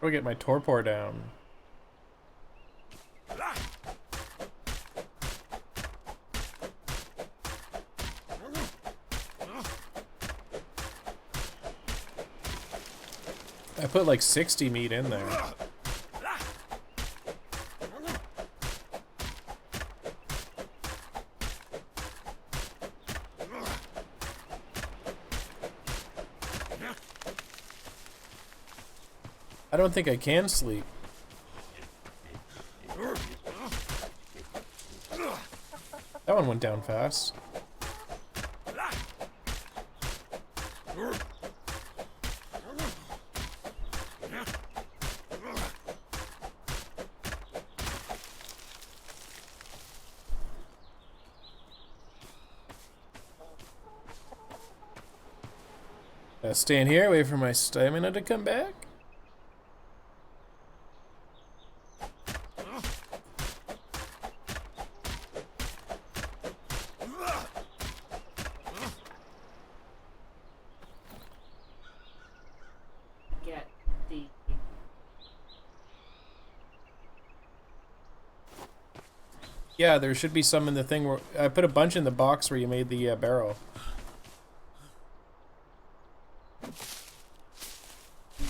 do I get my torpor down? I put like 60 meat in there. I don't think I can sleep. That one went down fast. Staying here, wait for my stamina to come back. Get the... Yeah, there should be some in the thing where I put a bunch in the box where you made the barrel.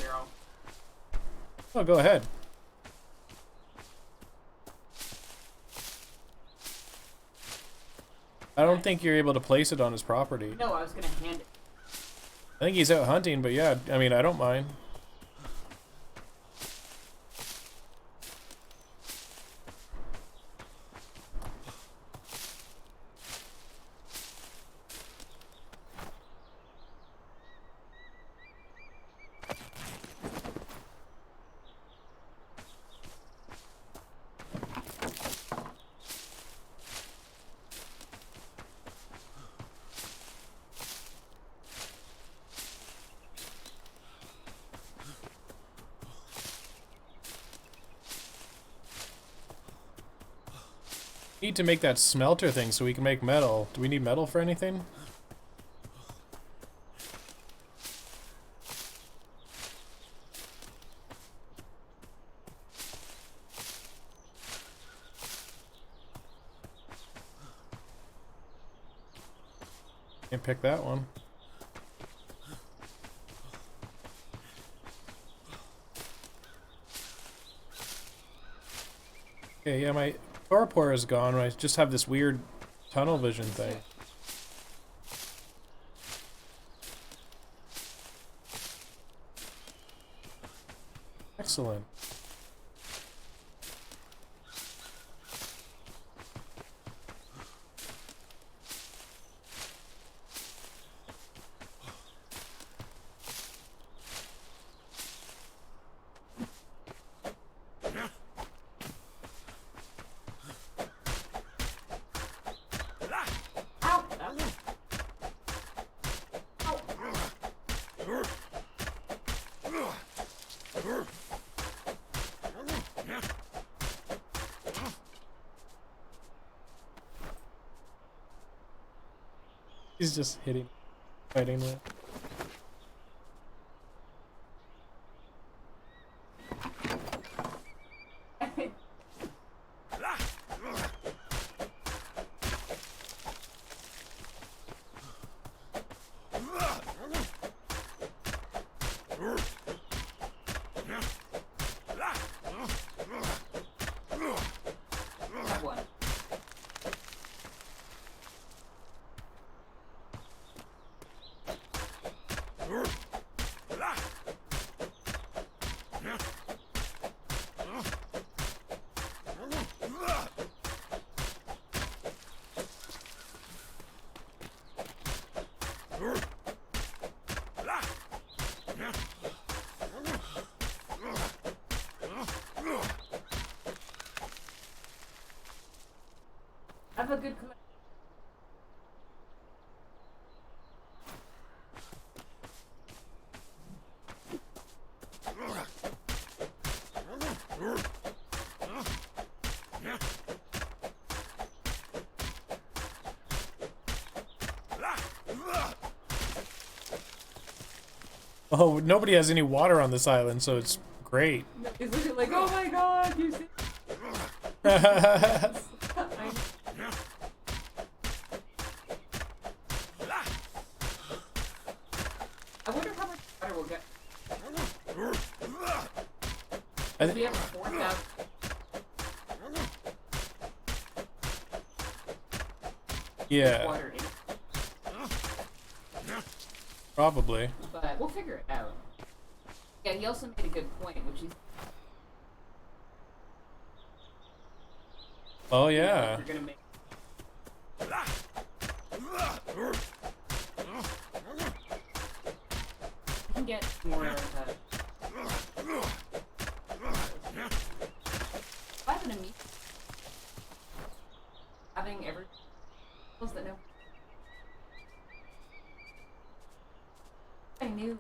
Barrel. Oh, go ahead. I don't think you're able to place it on his property. No, I was gonna hand it. I think he's out hunting, but yeah, I mean, I don't mind. Need to make that smelter thing so we can make metal. Do we need metal for anything? Can't pick that one. Okay, yeah, my torpor is gone. I just have this weird tunnel vision thing. Excellent. He's just hitting, fighting with. Have a good collection. Oh, nobody has any water on this island, so it's great. Is it like, oh my god, you see? I wonder how much water we'll get. We have 4,000. Yeah. Water in it. Probably. But we'll figure it out. Yeah, he also made a good point, which is. Oh yeah. You're gonna make. You can get more having a meet. Having every that know. I knew.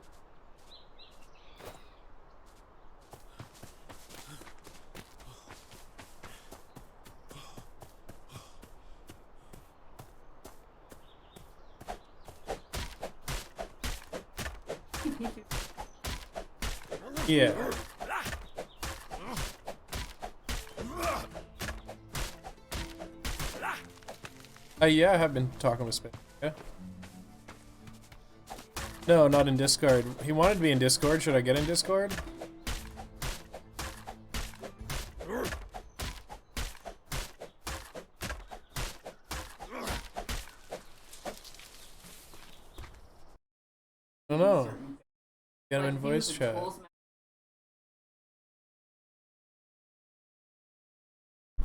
Yeah. Yeah, I have been talking with Space. Yeah. No, not in Discord. He wanted to be in Discord. Should I get in Discord? I don't know. Get him in voice chat.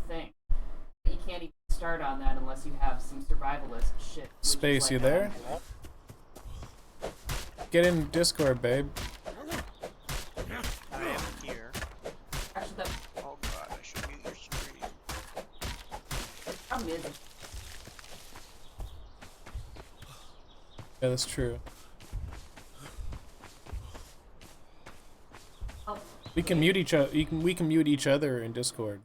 Thing. You can't even start on that unless you have some survivalist shit. Space, you there? Get in Discord, babe. I am here. Actually, oh god, I should mute your stream. I'm busy. Yeah, that's true. We can mute each other. We can mute each other in Discord.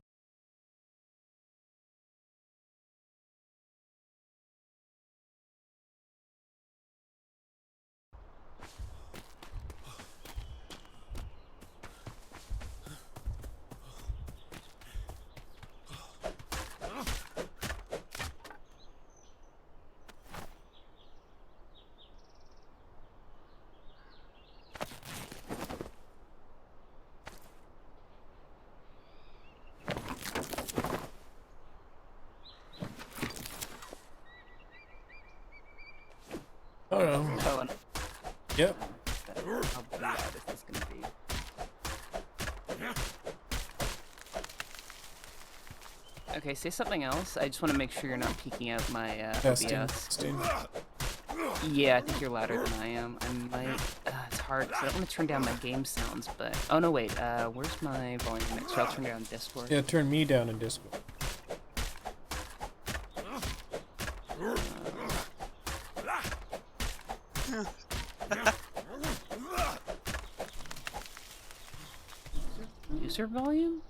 Oh no. Oh, and Yep. how loud is this gonna be? Okay, say something else. I just want to make sure you're not peeking out my OBS. Yeah, I think you're louder than I am. I might. It's hard because I don't want to turn down my game sounds, but. Oh no, wait. Where's my volume mixer? I'll turn down Discord. Yeah, turn me down in Discord. User volume?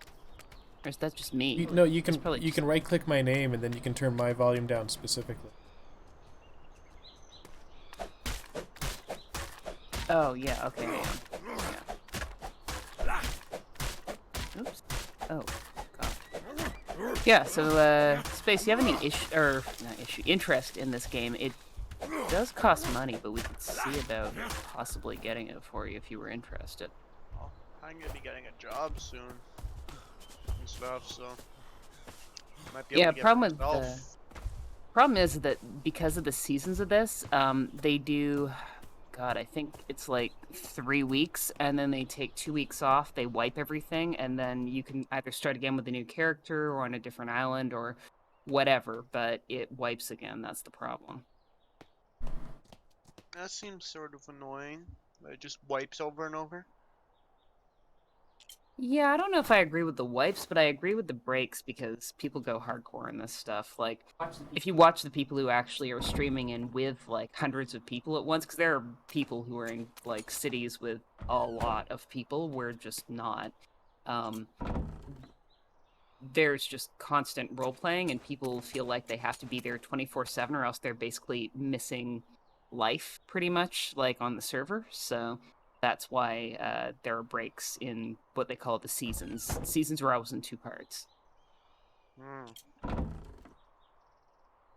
Or is that just me? No, you can right click my name and then you can turn my volume down specifically. Oh yeah, okay. Yeah. Oops. Oh, God. Yeah. So, Space, you have any interest in this game? It does cost money, but we could see about possibly getting it for you if you were interested. Well, I'm gonna be getting a job soon and stuff, so might be able to get problem is that because of the seasons of this, they do. God, I think it's like 3 weeks, and then they take 2 weeks off. They wipe everything, and then you can either start again with a new character or on a different island or whatever. But it wipes again. That's the problem. That seems sort of annoying. It just wipes over and over. Yeah, I don't know if I agree with the wipes, but I agree with the breaks because people go hardcore in this stuff. Like, if you watch the people who actually are streaming in with, like, hundreds of people at once, because there are people who are in, like, cities with a lot of people, we're just not. There's just constant role-playing, and people feel like they have to be there 24/7, or else they're basically missing life, pretty much, like, on the server, so... That's why there are breaks in what they call the seasons. Seasons are always in 2 parts.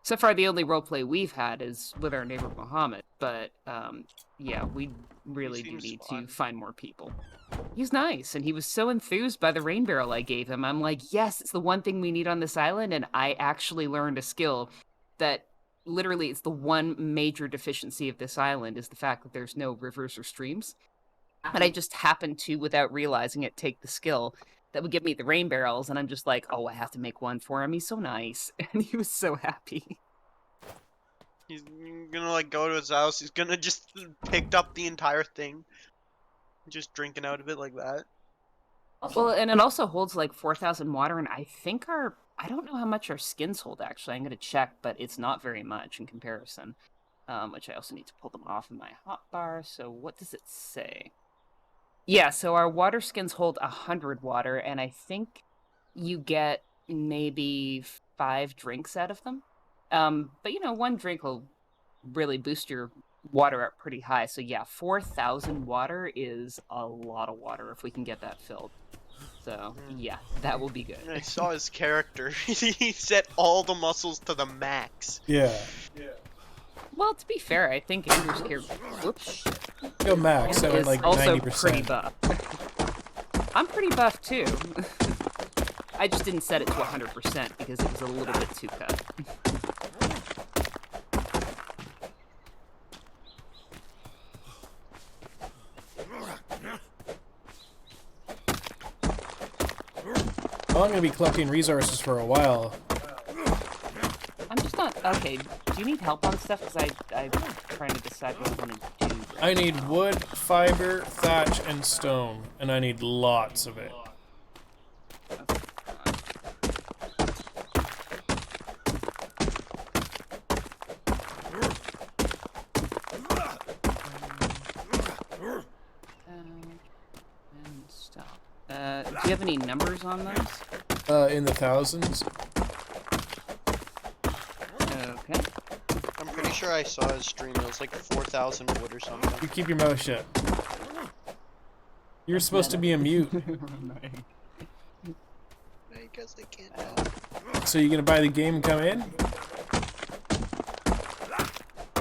So far, the only roleplay we've had is with our neighbor Muhammad. But, yeah, we really do need to find more people. He's nice, and he was so enthused by the rain barrel I gave him. I'm like, yes, it's the one thing we need on this island, and I actually learned a skill that... Literally, it's the one major deficiency of this island is the fact that there's no rivers or streams. And I just happened to, without realizing it, take the skill that would give me the rain barrels. And I'm just like, oh, I have to make one for him. He's so nice. And he was so happy. He's gonna, like, go to his house. He's gonna just picked up the entire thing. Just drinking out of it like that. Well, and it also holds, like, 4,000 water. And I think I don't know how much our skins hold, actually. I'm going to check, but it's not very much in comparison. Which I also need to pull them off in my hotbar. So what does it say? Yeah, so our water skins hold 100 water, and I think you get maybe 5 drinks out of them. But, you know, 1 drink will really boost your water up pretty high. So, yeah, 4,000 water is a lot of water if we can get that filled. So, yeah, that will be good. I saw his character. He set all the muscles to the max. Yeah. Well, to be fair, I think Andrew's character... Whoops. Go max, so is like also 90%. Pretty buff. I'm pretty buff, too. I just didn't set it to 100% because it was a little bit too cut. Well, I'm going to be collecting resources for a while. I'm just not... Okay, do you need help on stuff? Because I'm trying to decide what I want to do. I need wood, fiber, thatch, and stone. And I need lots of it. Do you have any numbers on those? In the thousands. Okay. I'm pretty sure I saw his stream. It was like 4,000 wood or something. You keep your mouth shut. You're supposed to be a mute. Because they can't help. So you gonna buy the game and come in?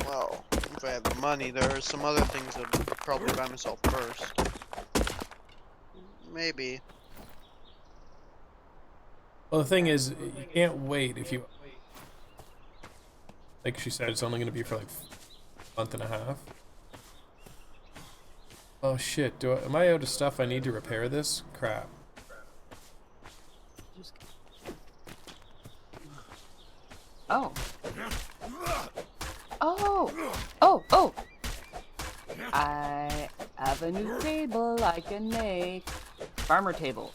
Well, if I have the money, there are some other things I'd probably buy myself first. Maybe. Well, the thing is, you can't wait if you... Like she said, it's only going to be for like month and a half. Oh shit, am I out of stuff I need to repair this? Crap. Oh. Oh! Oh! Oh! I have a new table I can make. Farmer table.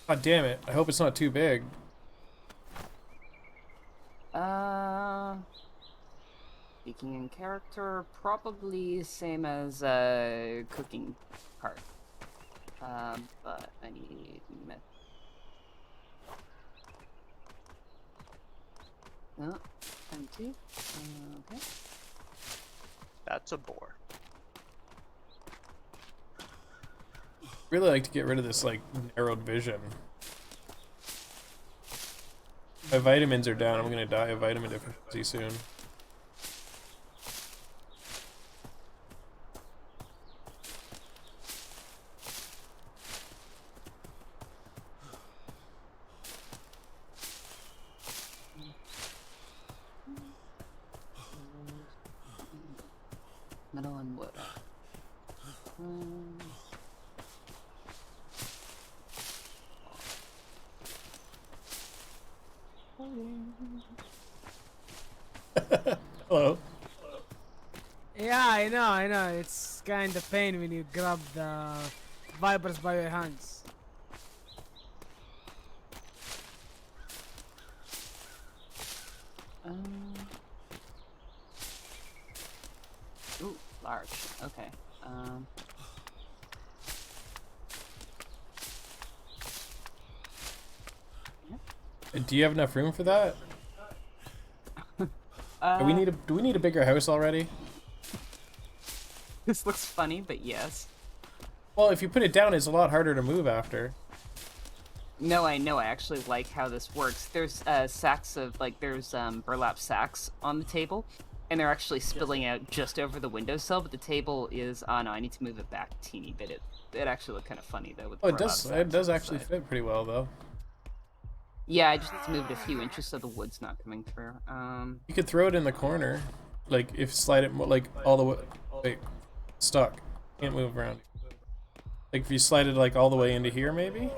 God damn it. I hope it's not too big. Speaking in character, probably same as cooking part. But I need no, empty. Okay. That's a bore. Really like to get rid of this like narrowed vision. My vitamins are down. I'm gonna die of vitamin deficiency soon. Metal and wood. Hello. Yeah, I know. It's kind of pain when you grab the vipers by your hands. Ooh, large. Okay. Do you have enough room for that? Do we need a bigger house already? This looks funny, but yes. Well, if you put it down, it's a lot harder to move after. No, I know. I actually like how this works. There's sacks of there's burlap sacks on the table, and they're actually spilling out just over the windowsill. But the table is no, I need to move it back a teeny bit. It actually looked kind of funny though. With Oh, burlap it does sacks actually inside. fit pretty well though. Yeah, I just need to move it a few inches so the wood's not coming through. You could throw it in the corner, like if slide it like all the way. Wait, stuck. Can't move around. Like if you slide it like all the way into here, maybe.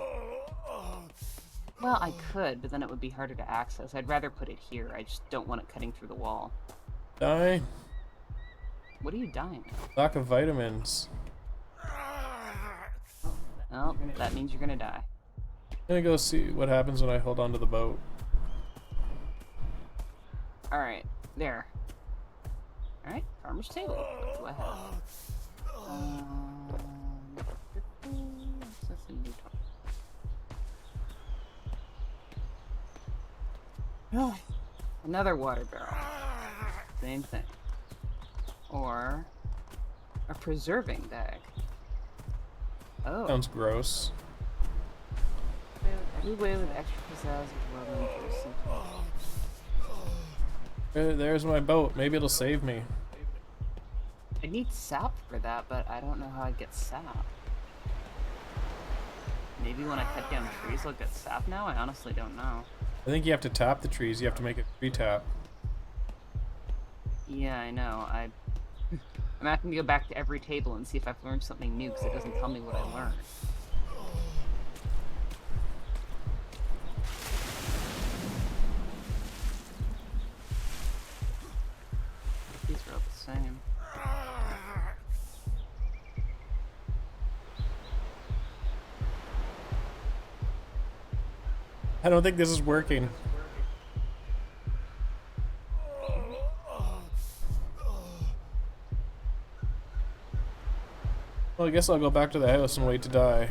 Well, I could, but then it would be harder to access. I'd rather put it here. I just don't want it cutting through the wall. Die. What are you dying of? Lack of vitamins. Well, that means you're gonna die. I'm gonna go see what happens when I hold onto the boat. Alright, there. Alright, farmer's table. Go ahead. Access inventory. Oh, another water barrel. Same thing. Or a preserving bag. Oh. Sounds gross. Any way with extra pizzazz as well than There's my boat. Maybe it'll save me. I need sap for that, but I don't know how I get sap. Maybe when I cut down trees I'll get sap now? I honestly don't know. I think you have to tap the trees. You have to make it pre-tap. Yeah, I know. I'm having to go back to every table and see if I've learned something new, because it doesn't tell me what I learned. These are all the same. I don't think this is working. Well, I guess I'll go back to the house and wait to die.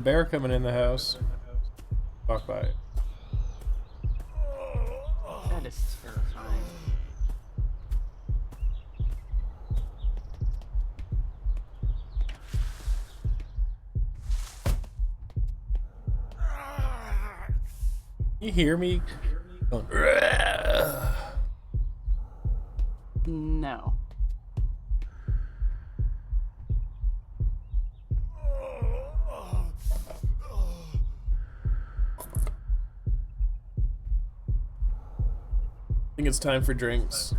Bear coming in the house. Walk by it. That is terrifying. You hear me? Going, No. I think it's time for drinks.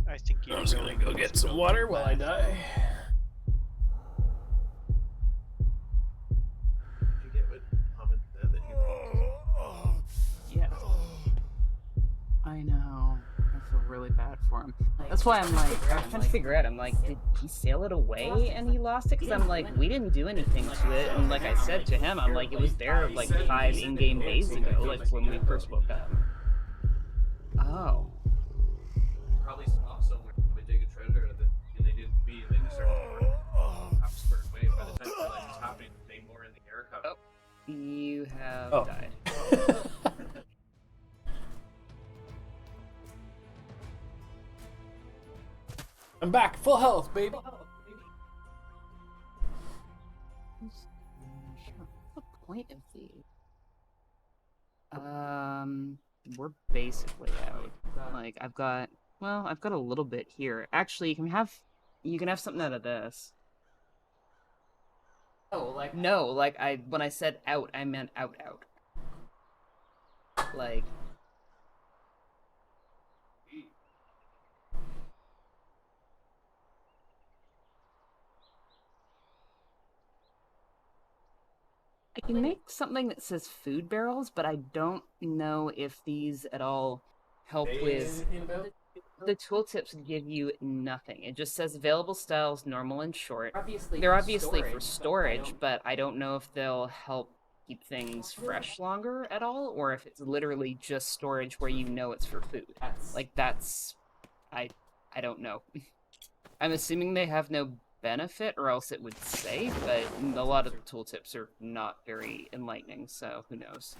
I think you I'm just gonna go get some water while I die. You get what Hamid said that Yeah. I know. I feel really bad for him. That's why I'm like, I was trying to figure out, I'm like, did he sail it away and he lost it? Because I'm like, we didn't do anything to it. And like I said to him, I'm like, it was there like 5 in-game days ago, like when we first woke up. Oh. probably saw somewhere they dig a treasure and they didn't feed and they just started half squared away. By the time they realized it's happening, they more in the air cover. Oh. You have died. I'm back, full health, baby. What's the point of these? We're basically out. Like, I've got a little bit here. Actually, you can have something out of this. Oh, like no, like when I said out, I meant out. Like. I can make something that says food barrels, but I don't know if these at all help with... The tooltips give you nothing. It just says available styles, normal and short. They're obviously for storage, but I don't know if they'll help keep things fresh longer at all, or if it's literally just storage where you know it's for food. Like, that's... I don't know. I'm assuming they have no benefit, or else it would say, but a lot of the tooltips are not very enlightening, so who knows.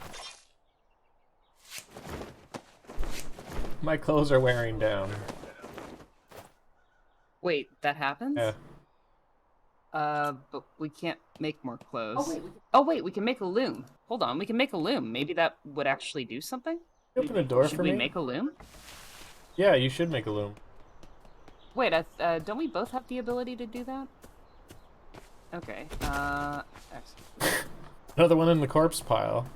My clothes are wearing down. Wait, that happens? Yeah. But we can't make more clothes. Oh wait, we can make a loom. Hold on, we can make a loom. Maybe that would actually do something? Open a door Should for we me? make a loom? Yeah, you should make a loom. Wait, don't we both have the ability to do that? Okay, excellent. Another one in the corpse pile.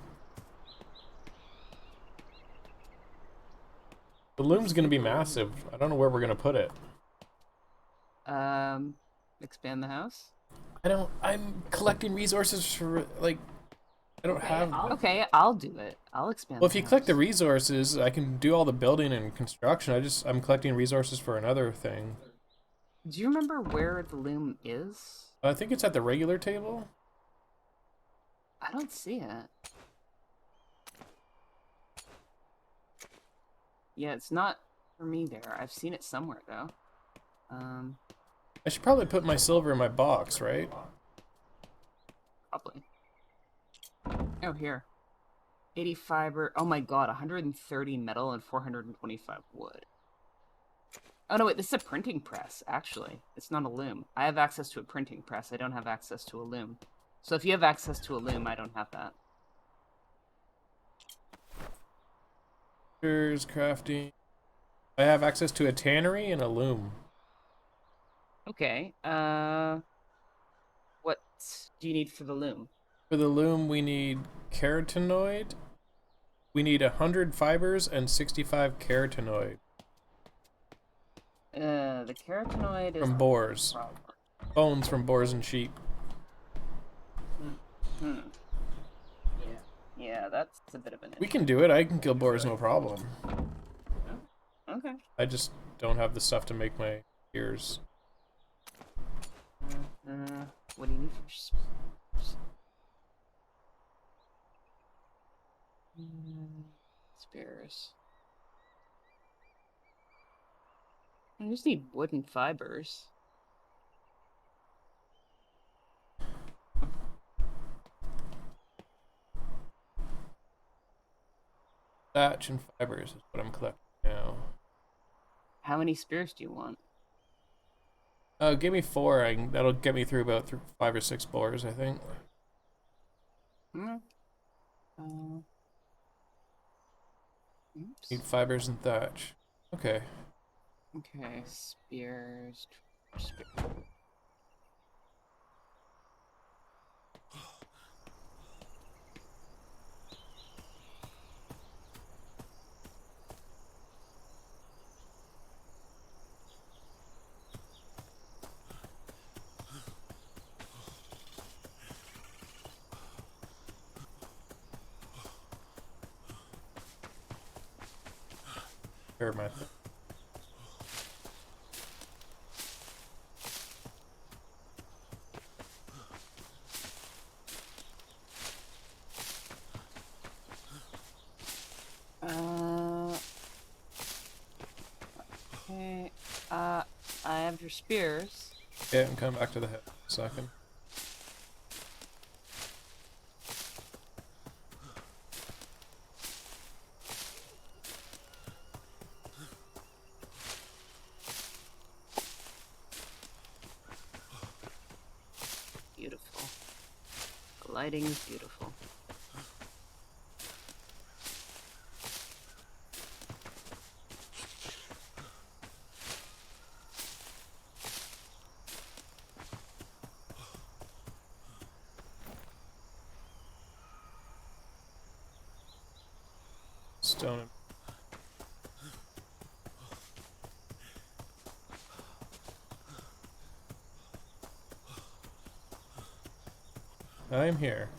The loom's gonna be massive. I don't know where we're gonna put it. Expand the house? I'm collecting resources for, like, I don't have... Okay, I'll do it. I'll expand Well, if the you house. collect the resources, I can do all the building and construction. I'm collecting resources for another thing. Do you remember where the loom is? I think it's at the regular table. I don't see it. Yeah, it's not for me there. I've seen it somewhere, though. I should probably put my silver in my box, right? Probably. Oh, here. 80 fiber. Oh my god, 130 metal and 425 wood. Oh no, wait, this is a printing press, actually. It's not a loom. I have access to a printing press. I don't have access to a loom. So if you have access to a loom, I don't have that. Here's crafting. I have access to a tannery and a loom. Okay, what do you need for the loom? For the loom, we need carotenoid. We need 100 fibers and 65 carotenoid. The carotenoid is... From boars. Bones from boars and sheep. Hmm. Yeah, that's a bit of an issue. We can do it. I can kill boars, no problem. Okay. I just don't have the stuff to make my ears. What do you need for spares? I just need wooden fibers. Thatch and fibers is what I'm collecting now. How many spears do you want? Give me 4. That'll get me through about 5 or 6 boars, I think. Hmm. Need fibers and thatch. Okay. Okay, spears. Never mind. Okay. I have your spears. Yeah, I'm coming back to the head in a second. Beautiful. The lighting is beautiful. Stone. I'm here.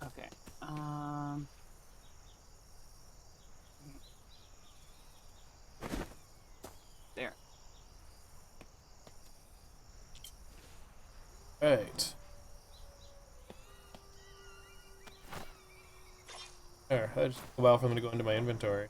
Okay. There. Right. There, that just took a while for them to go into my inventory.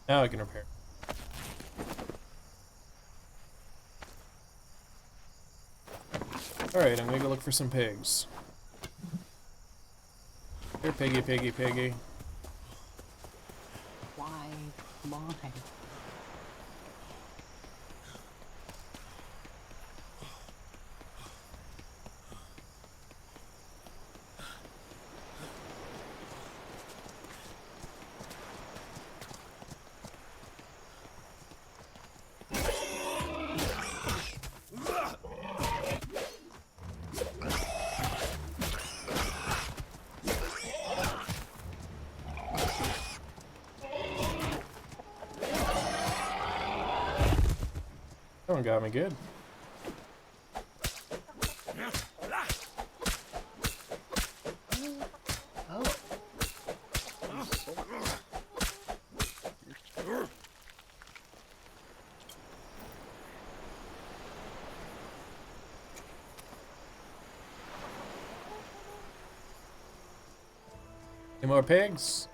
Now I can repair. Alright, I'm gonna go look for some pigs. Here, piggy, piggy, piggy. Why? Why? That one got me good. Any more pigs?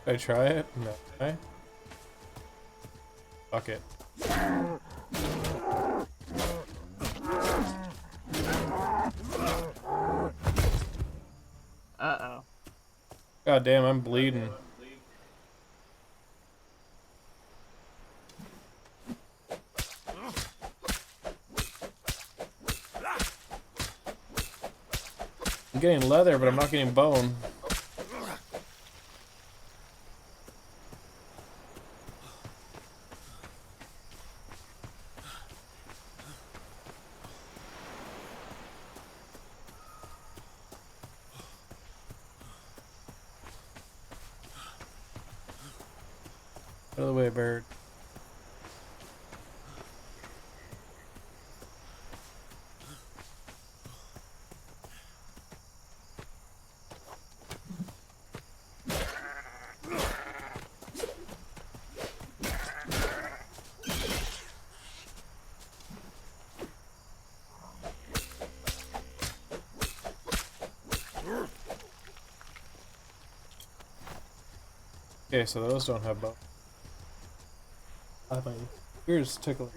Did I try it? No. Okay. Fuck it. Uh-oh. God damn, I'm bleeding. I'm getting leather, but I'm not getting bone. Out of the way, bird. Okay, so those don't have bones. My ears tickle.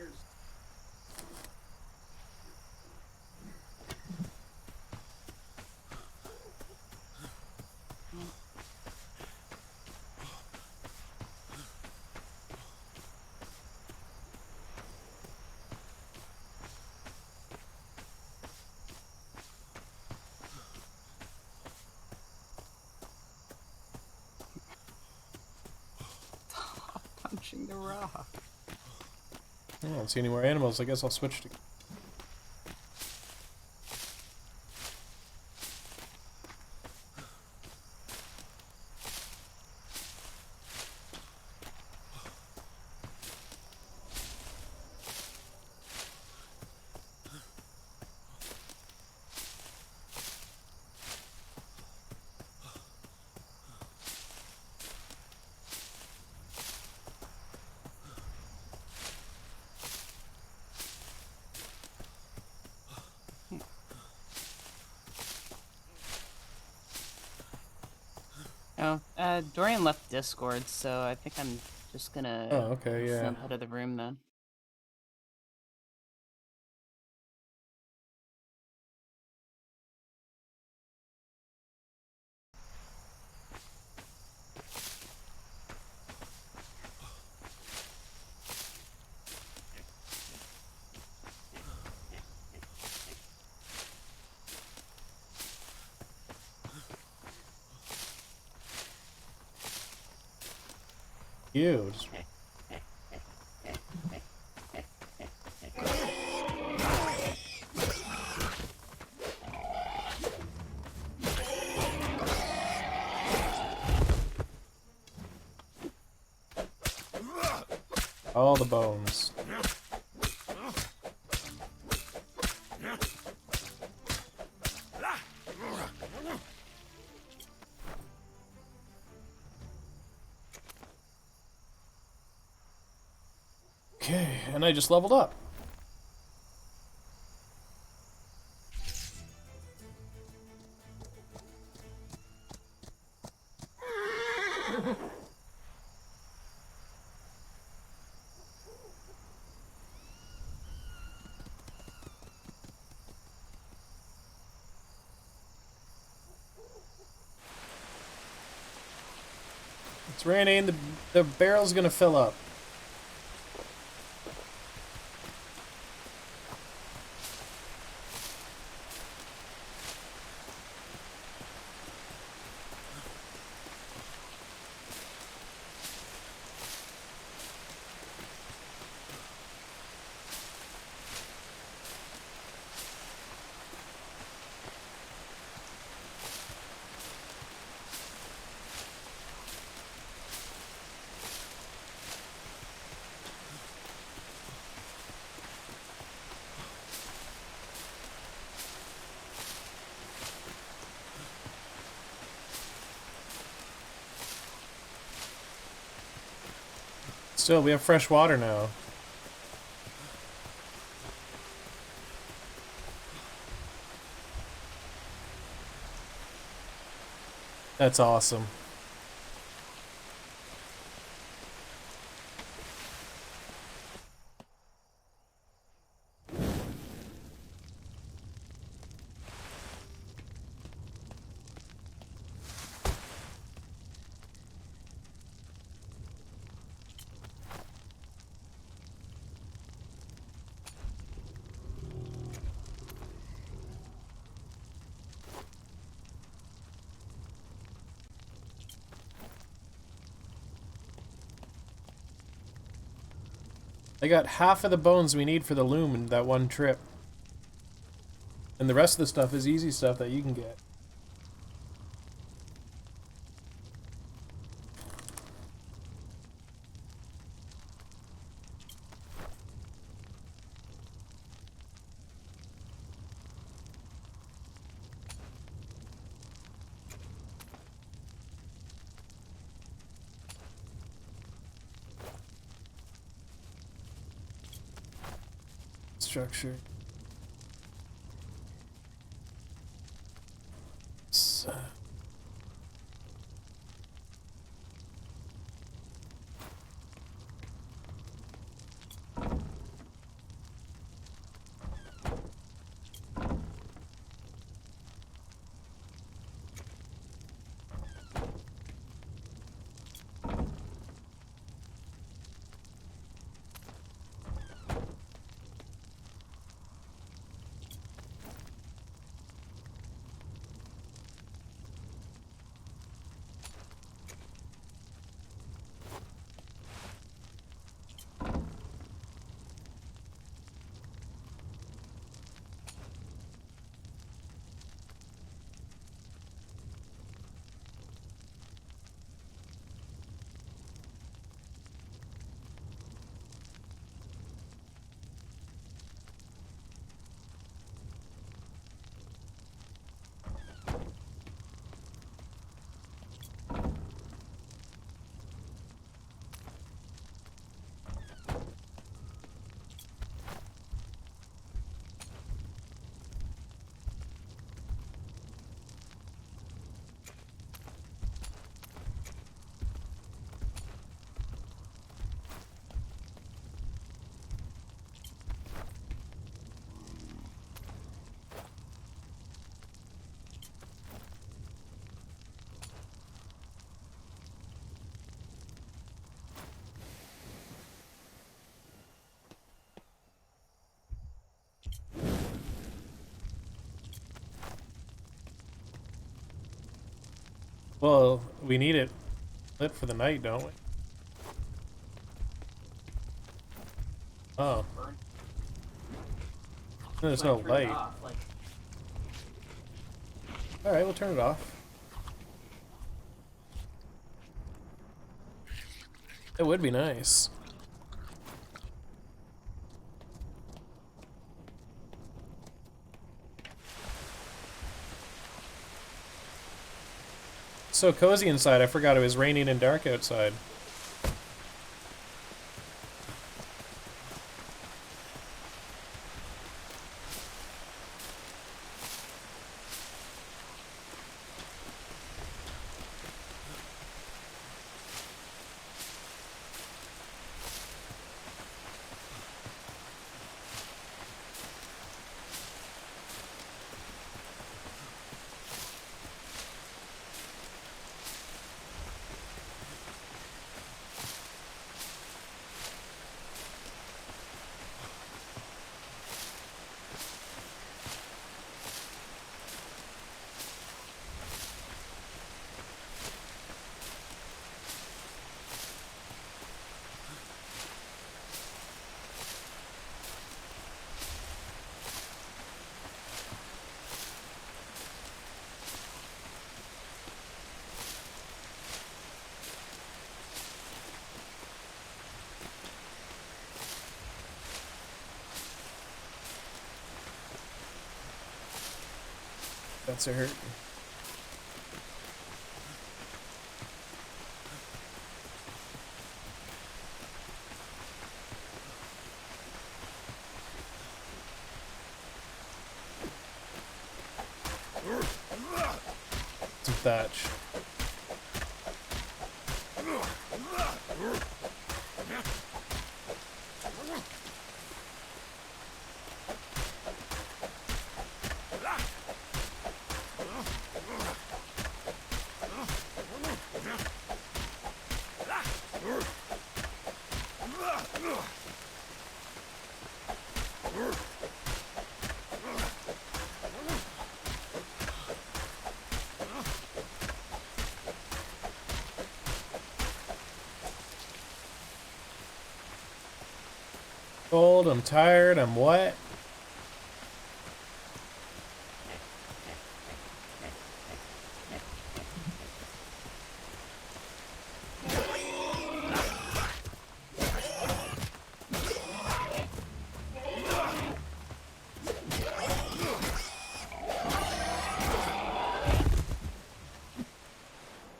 Stop punching the rock. I don't see any more animals. I guess I'll switch to. Oh, Dorian left Discord, so I think I'm just gonna okay, yeah. jump out of the room then. Huge. All the bones. Okay, and I just leveled up. It's raining. The barrel's gonna fill up. Still, we have fresh water now. That's awesome. I got half of the bones we need for the loom in that one trip. And the rest of the stuff is easy stuff that you can get. Structure. Well, we need it lit for the night, don't we? Oh. There's no light. Alright, we'll turn it off. It would be nice. So cozy inside, I forgot it was raining and dark outside. That's a hurt. Some thatch. Cold, I'm tired, I'm wet.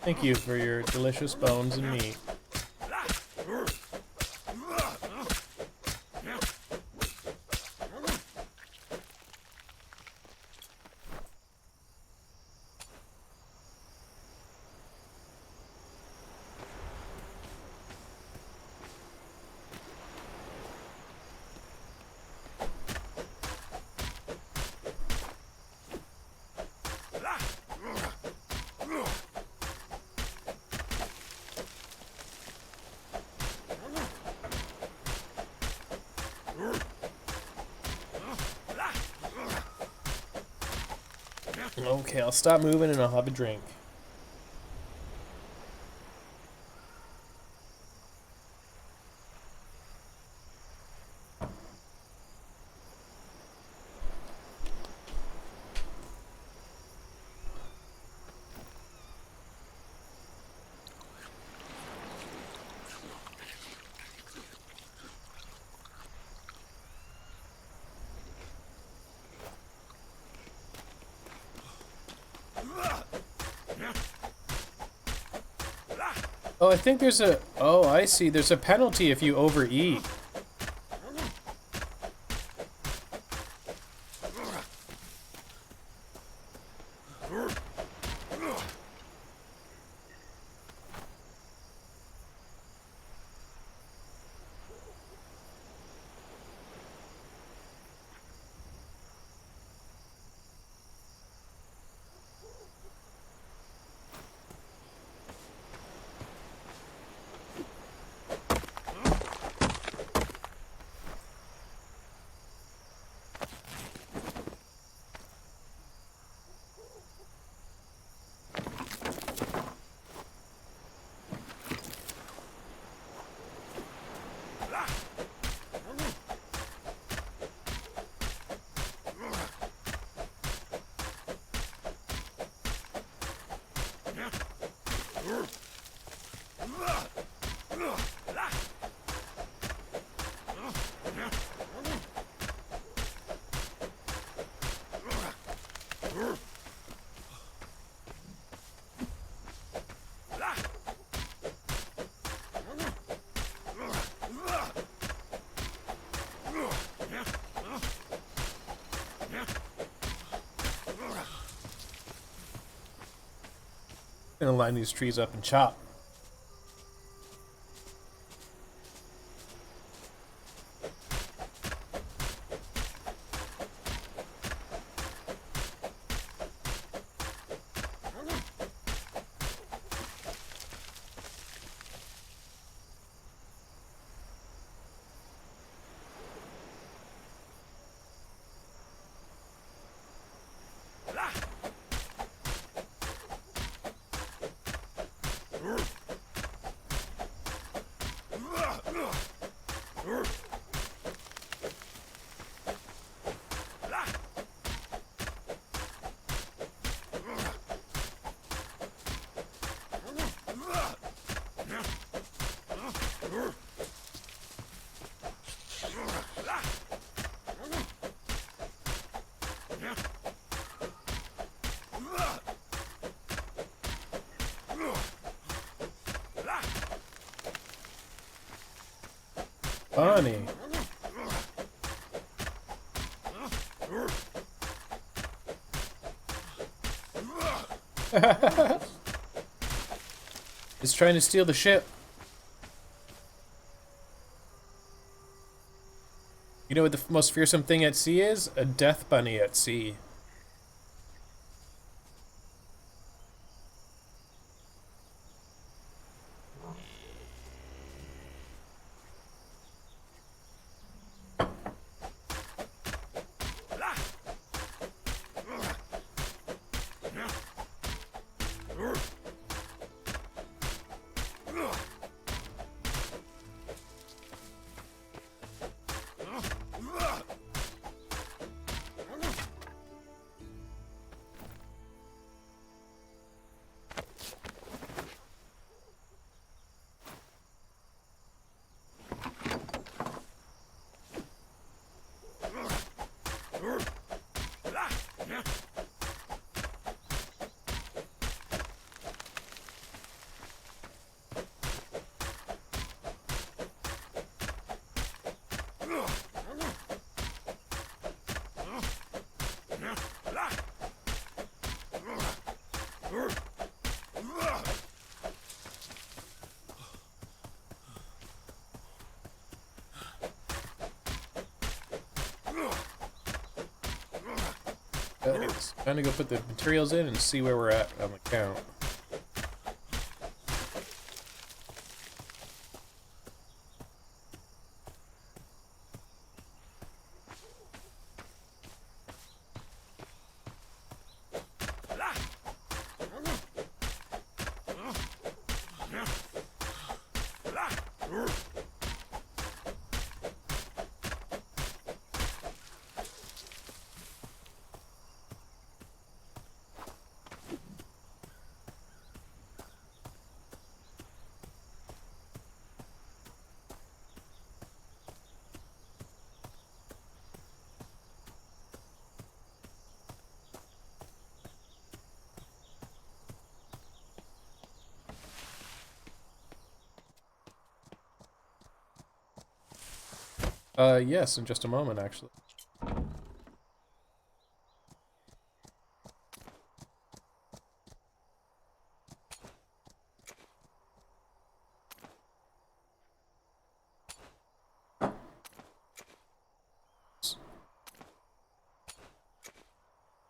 Thank you for your delicious bones and meat. Okay, I'll stop moving and I'll have a drink. Oh, I think there's a... Oh, I see. There's a penalty if you overeat. Gonna line these trees up and chop. Funny. It's trying to steal the ship. You know what the most fearsome thing at sea is? A death bunny at sea. It's time to go put the materials in and see where we're at on the count. Yes, in just a moment, actually.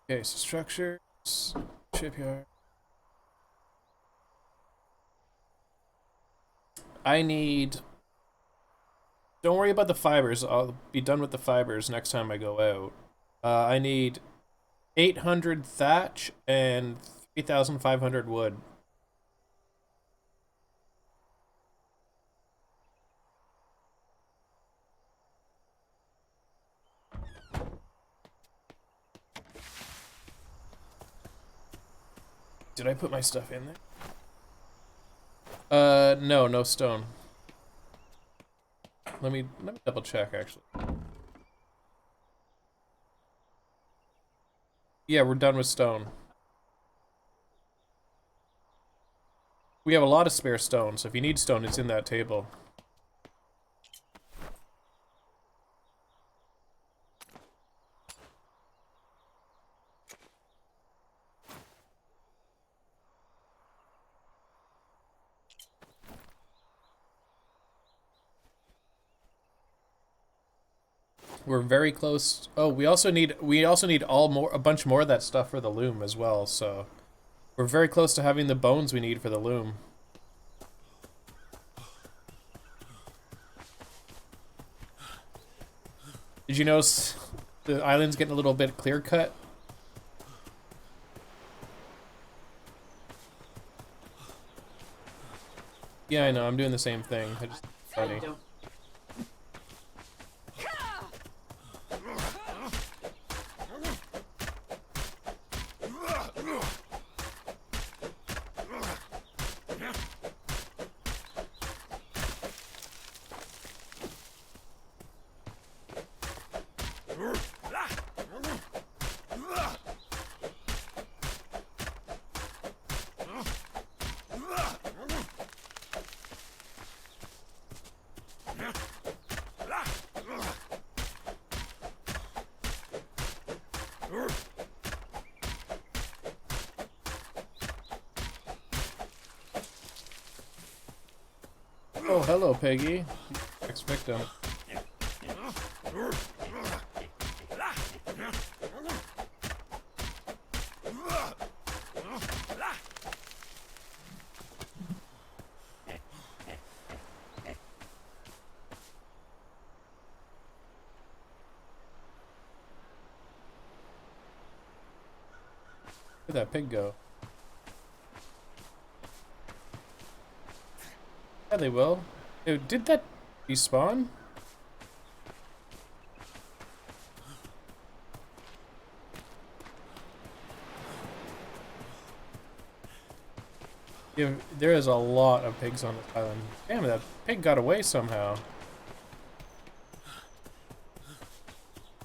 Okay, so structures, shipyard. I need... Don't worry about the fibers. I'll be done with the fibers next time I go out. I need 800 thatch and 3,500 wood. Did I put my stuff in there? No, no stone. Let me double check, actually. Yeah, we're done with stone. We have a lot of spare stone, so if you need stone, it's in that table. We're very close. Oh, we also need a bunch more of that stuff for the loom as well. So we're very close to having the bones we need for the loom. Did you notice the island's getting a little bit clear cut? Yeah, I know. I'm doing the same thing. I just funny. Oh, hello, Peggy. Ex-victim. Where'd that pig go? Yeah, they will. Dude, did that respawn? Yeah, there is a lot of pigs on this island. Damn, that pig got away somehow.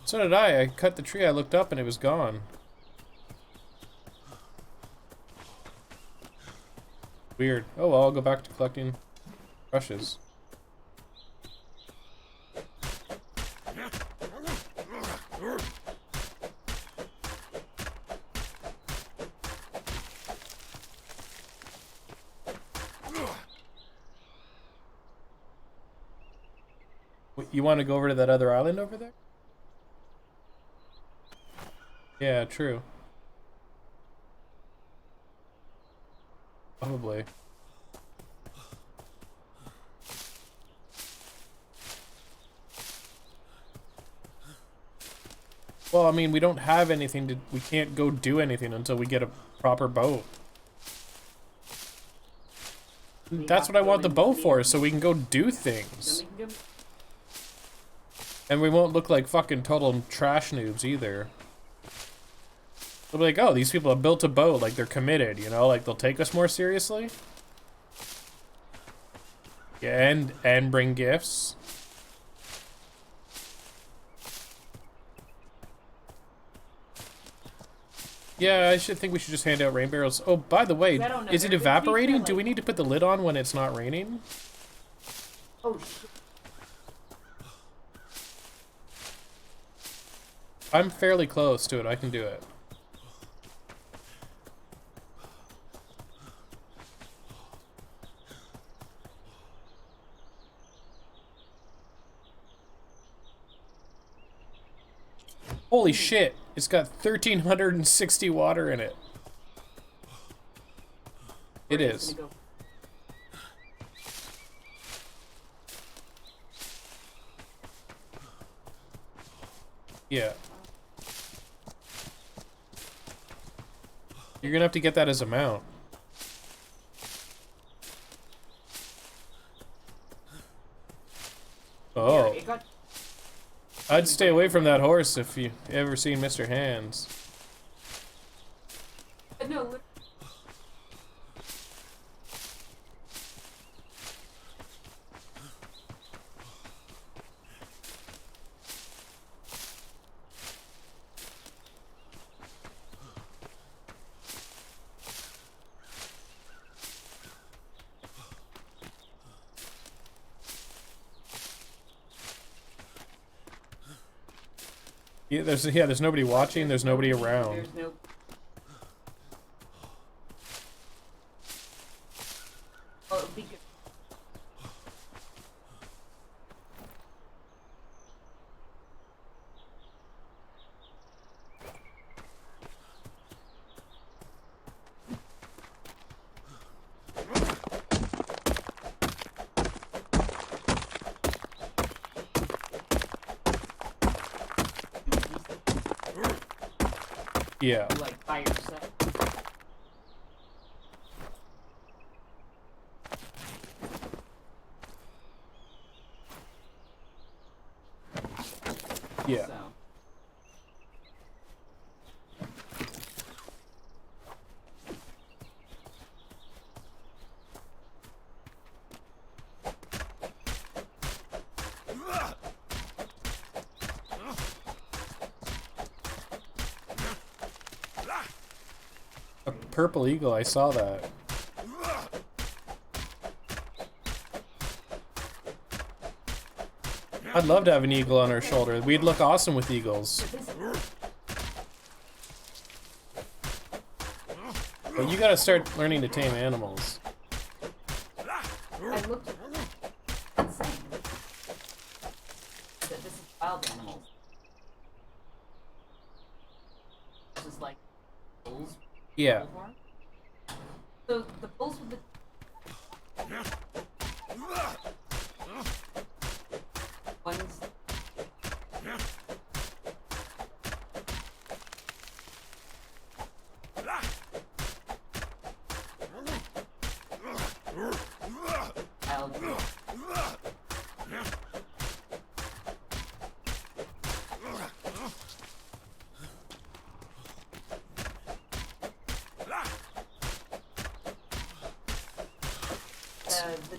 So did I. I cut the tree, I looked up and it was gone. Weird. Oh well, I'll go back to collecting brushes. You want to go over to that other island over there? Yeah, true. Probably. Well, I mean, we don't have anything to... We can't go do anything until we get a proper boat. That's what I want the boat for, so we can go do things. And we won't look like fucking total trash noobs either. They'll be like, oh, these people have built a boat, like they're committed, you know? Like they'll take us more seriously. Yeah, and bring gifts. Yeah, I think we should just hand out rain barrels. Oh, by the way, is it evaporating? Do we need to put the lid on when it's not raining? Oh shit. I'm fairly close to it. I can do it. Holy shit, it's got 1,360 water in it. It is. Yeah. You're gonna have to get that as a mount. Oh. I'd stay away from that horse if you ever seen Mr. Hands. No. Yeah, there's nobody watching, there's nobody around. There's no... Oh, it'll be good. Yeah. Like by yourself. Yeah. So. A purple eagle, I saw that. I'd love to have an eagle on our shoulder. We'd look awesome with eagles. But you gotta start learning to tame animals. I looked insane. This is wild animals. This is like bulls. Yeah. So the bulls with the ones. I'll do it. The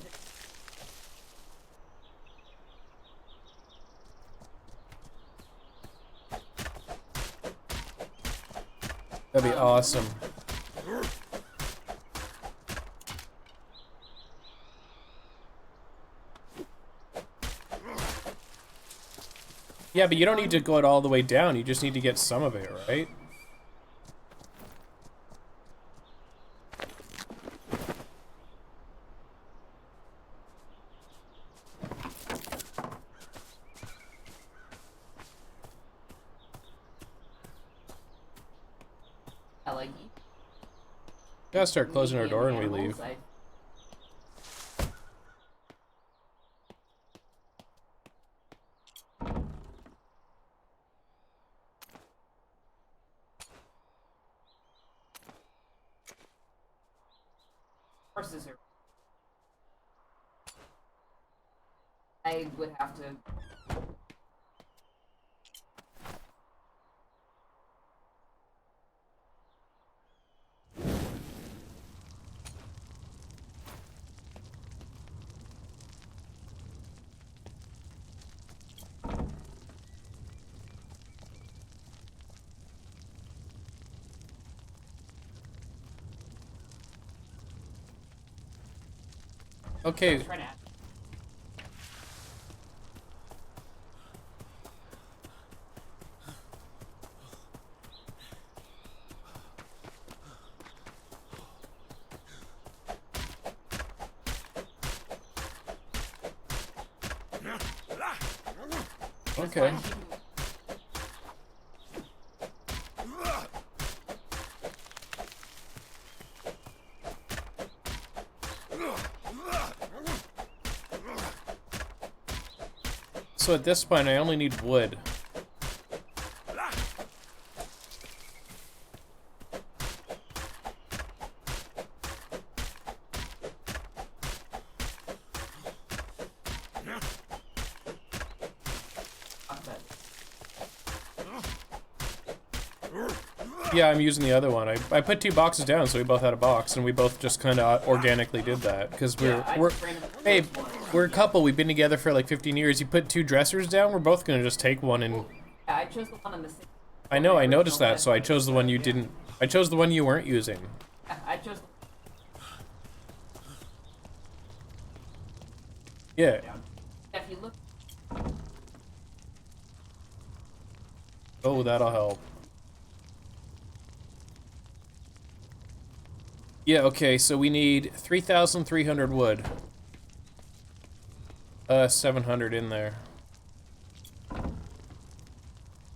That'd be awesome. Yeah, but you don't need to go it all the way down. You just need to get some of it, right? I like Gotta start closing our door when we leave. Horses are. I would have to. Okay. Okay. So at this point, I only need wood. Yeah, I'm using the other one. I put 2 boxes down, so we both had a box, and we both just kind of organically did that because we're a couple. We've been together for like 15 years. You put 2 dressers down, we're both gonna just take one and. Yeah, I chose the one on the same. I know, I noticed that, so I chose the one you didn't. I chose the one you weren't using. I chose. Yeah. If you look. Oh, that'll help. Yeah, okay, so we need 3,300 wood. 700 in there.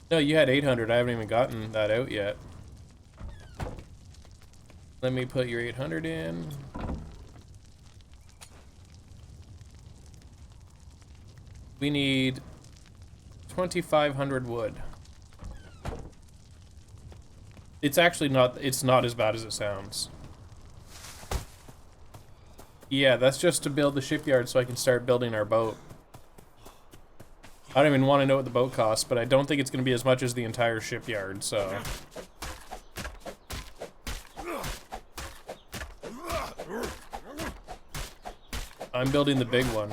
No, you had 800. I haven't even gotten that out yet. Let me put your 800 in. We need 2,500 wood. It's actually not, it's not as bad as it sounds. Yeah, that's just to build the shipyard so I can start building our boat. I don't even want to know what the boat costs, but I don't think it's going to be as much as the entire shipyard, so... I'm building the big one.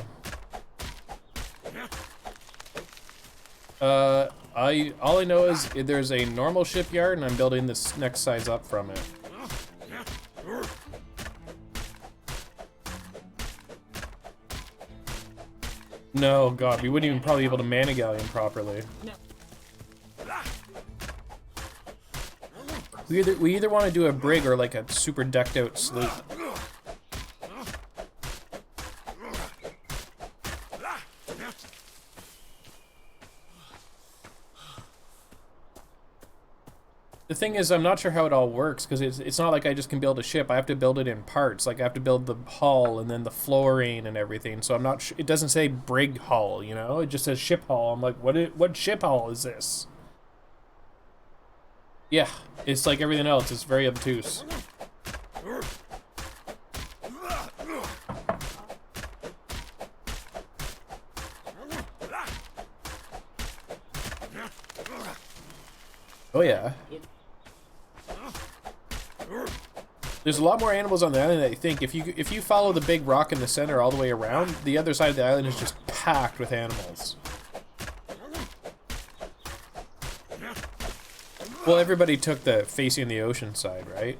All I know is there's a normal shipyard, and I'm building this next size up from it. No, God, we wouldn't even probably be able to man a galleon properly. We either want to do a brig or like a super decked out sloop. The thing is, I'm not sure how it all works, because it's not like I just can build a ship. I have to build it in parts. Like, I have to build the hull and then the flooring and everything. So I'm not sure. It doesn't say brig hull, you know? It just says ship hull. I'm like, what ship hull is this? Yeah, it's like everything else. It's very obtuse. Oh yeah. There's a lot more animals on the island than you think. If you follow the big rock in the center all the way around, the other side of the island is just packed with animals. Well, everybody took the facing the ocean side, right?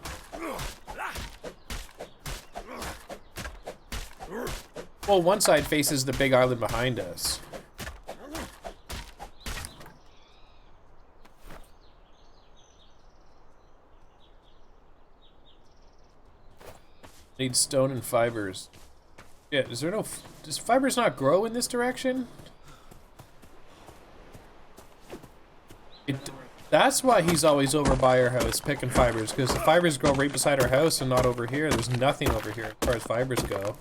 Well, one side faces the big island behind us. Need stone and fibers. Yeah, is there no... Does fibers not grow in this direction? That's why he's always over by our house picking fibers, because the fibers grow right beside our house and not over here. There's nothing over here as far as fibers go.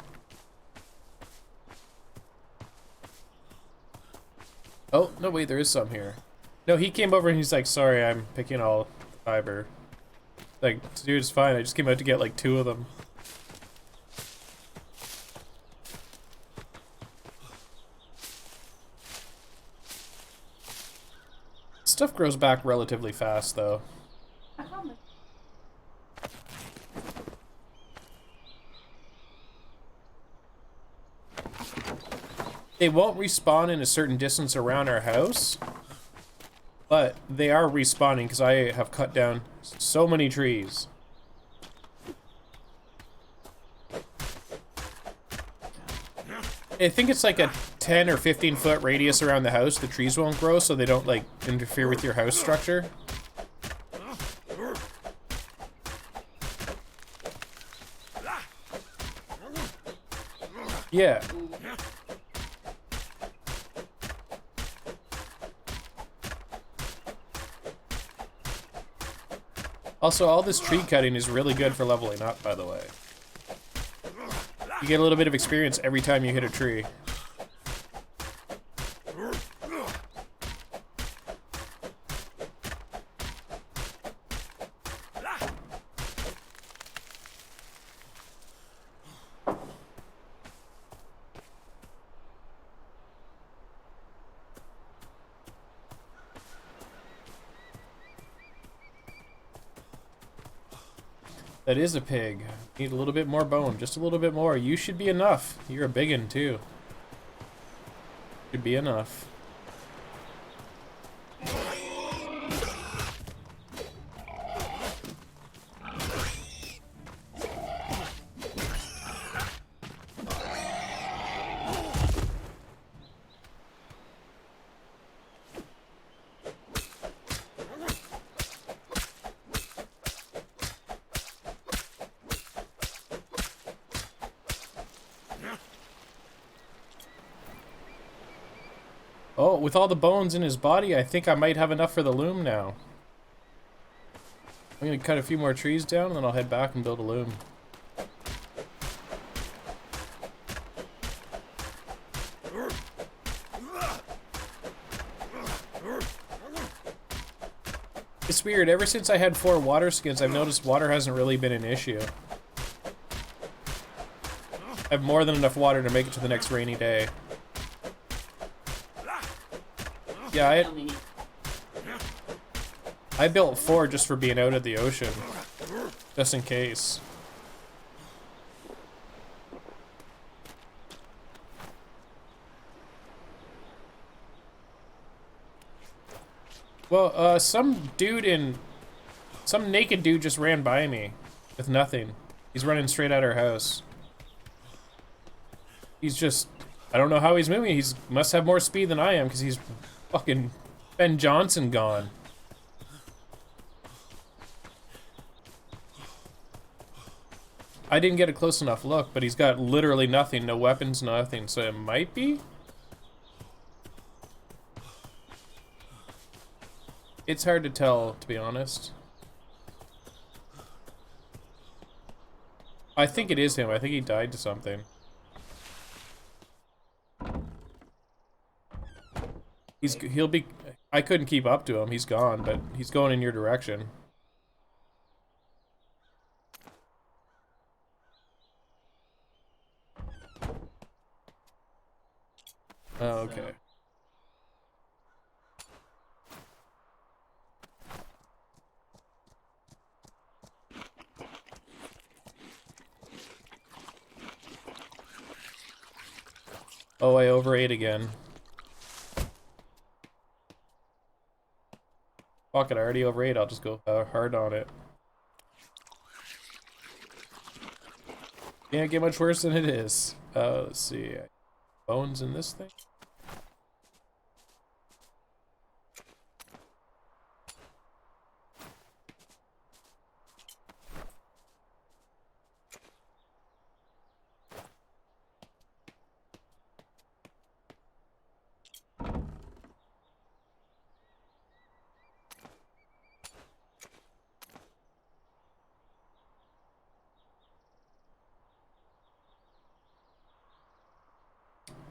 Oh, no, wait, there is some here. No, he came over and he's like, sorry, I'm picking all fiber. Like, dude, it's fine. I just came out to get like 2 of them. Stuff grows back relatively fast, though. They won't respawn in a certain distance around our house, but they are respawning because I have cut down so many trees. I think it's like a 10 or 15 foot radius around the house. The trees won't grow so they don't like interfere with your house structure. Yeah. Also, all this tree cutting is really good for leveling up, by the way. You get a little bit of experience every time you hit a tree. That is a pig. Need a little bit more bone, just a little bit more. You should be enough. You're a biggin too. Should be enough. Oh, with all the bones in his body, I think I might have enough for the loom now. I'm gonna cut a few more trees down, and then I'll head back and build a loom. It's weird, ever since I had 4 water skins, I've noticed water hasn't really been an issue. I have more than enough water to make it to the next rainy day. Yeah, I built 4 just for being out of the ocean. Just in case. Well, some naked dude just ran by me with nothing. He's running straight at our house. He's just, I don't know how he's moving. He's must have more speed than I am because he's fucking Ben Johnson gone. I didn't get a close enough look, but he's got literally nothing, no weapons, nothing, so it might be? It's hard to tell, to be honest. I think it is him. I think he died to something. He'll be... I couldn't keep up to him. He's gone, but he's going in your direction. Oh, okay. Oh, I overate again. Fuck it, I already overate. I'll just go hard on it. Can't get much worse than it is. Let's see. Bones in this thing?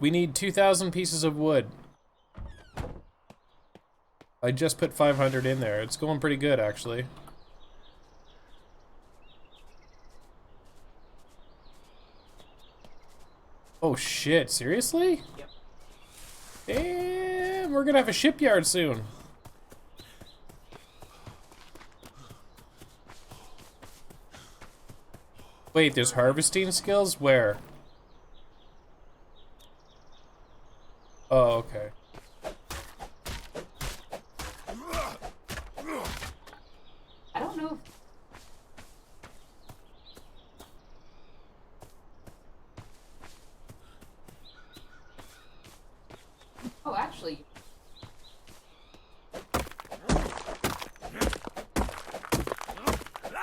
We need 2,000 pieces of wood. I just put 500 in there. It's going pretty good, actually. Oh shit, seriously? Yep. Damn, we're gonna have a shipyard soon. Wait, there's harvesting skills? Where? Oh, okay. I don't know. Oh, actually.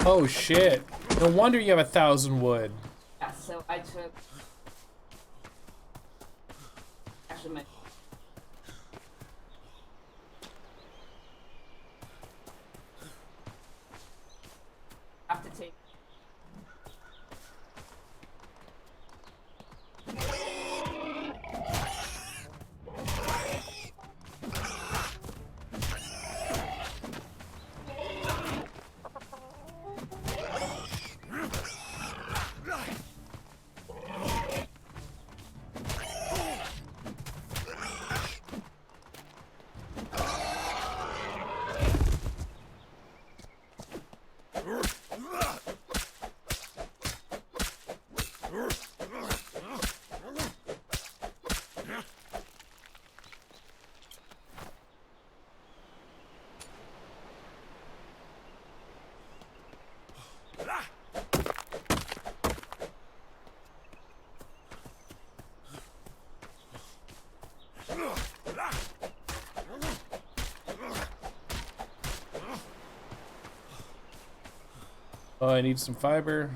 Oh shit. No wonder you have 1,000 wood. Yeah, so I took. Actually, my. Have to take. Oh, I need some fiber.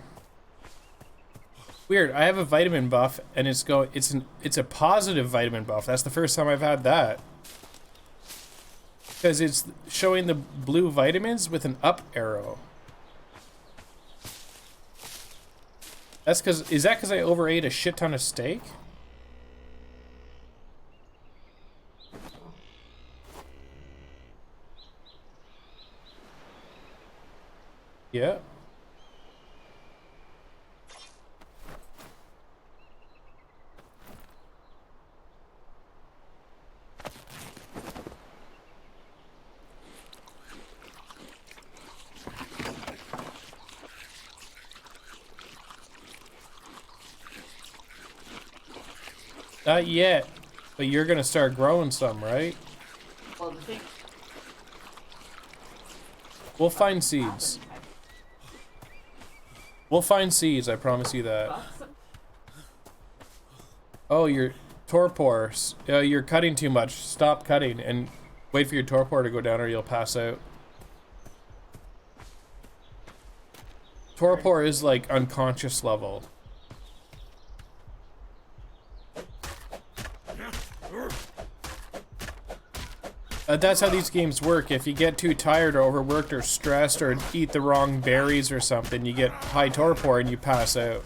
Weird. I have a vitamin buff, and it's a positive vitamin buff. That's the first time I've had that. Because it's showing the blue vitamins with an up arrow. That's because is that because I overate a shit ton of steak? Yeah. Not yet, but you're gonna start growing some, right? Well, the thing. We'll find seeds. We'll find seeds, I promise you that. Oh, your torpor. You're cutting too much. Stop cutting and wait for your torpor to go down or you'll pass out. Torpor is like unconscious level. That's how these games work. If you get too tired or overworked or stressed or eat the wrong berries or something, you get high torpor and you pass out.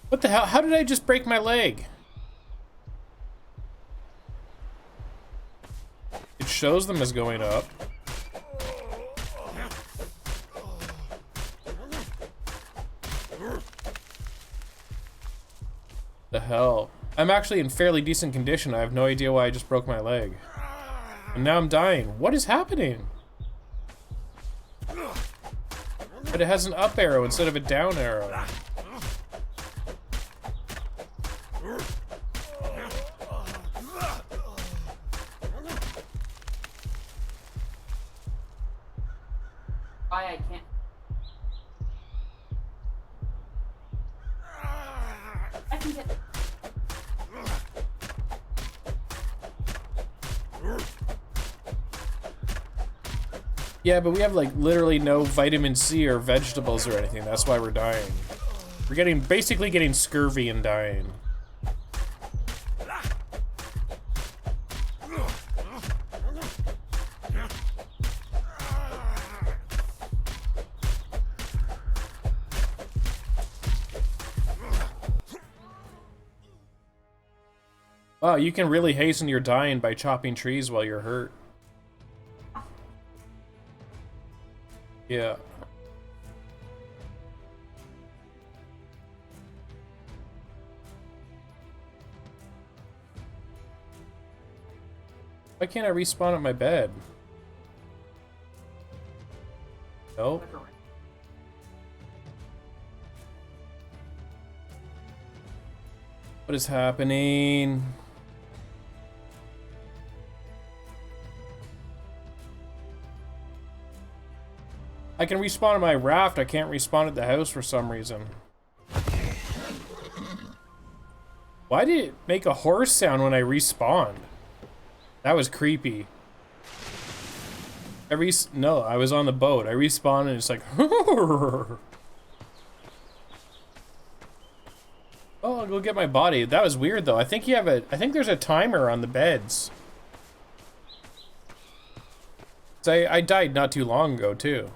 What the hell? How did I just break my leg? It shows them as going up. The hell? I'm actually in fairly decent condition. I have no idea why I just broke my leg. And now I'm dying. What is happening? But it has an up arrow instead of a down arrow. Why I can't. I can get. Yeah, but we have like literally no vitamin C or vegetables or anything. That's why we're dying. We're basically getting scurvy and dying. Wow, you can really hasten your dying by chopping trees while you're hurt. Yeah. Why can't I respawn at my bed? Nope. What is happening? I can respawn at my raft, I can't respawn at the house for some reason. Why did it make a horse sound when I respawned? That was creepy. No, I was on the boat. I respawned and it's like, oh, I'll go get my body. That was weird though. I think there's a timer on the beds. So I died not too long ago too.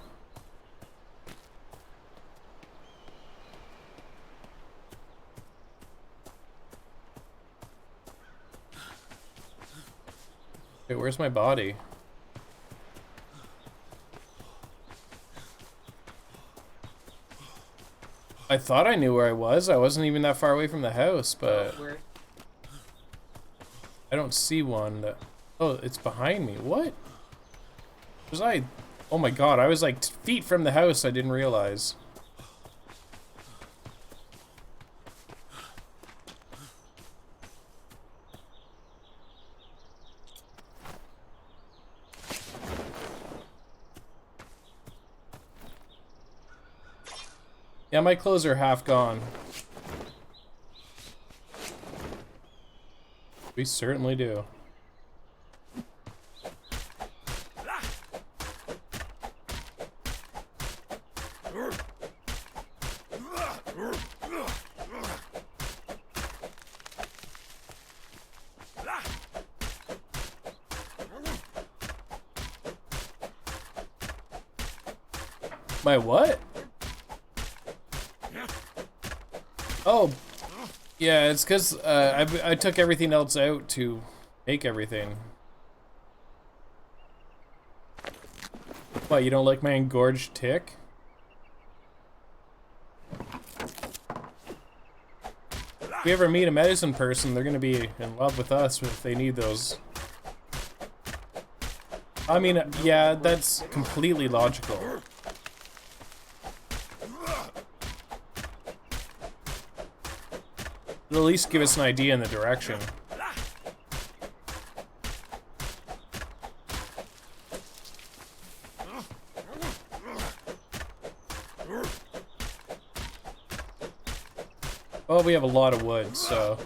Wait, where's my body? I thought I knew where I was. I wasn't even that far away from the house, but I don't see one. Oh, it's behind me. What? Was I? Oh my god, I was like feet from the house. I didn't realize. Yeah, my clothes are half gone. We certainly do. My what? Oh, yeah, it's because I took everything else out to make everything. What, you don't like my engorged tick? If we ever meet a medicine person, they're gonna be in love with us if they need those. I mean, yeah, that's completely logical. It'll at least give us an idea in the direction. Well, we have a lot of wood, so...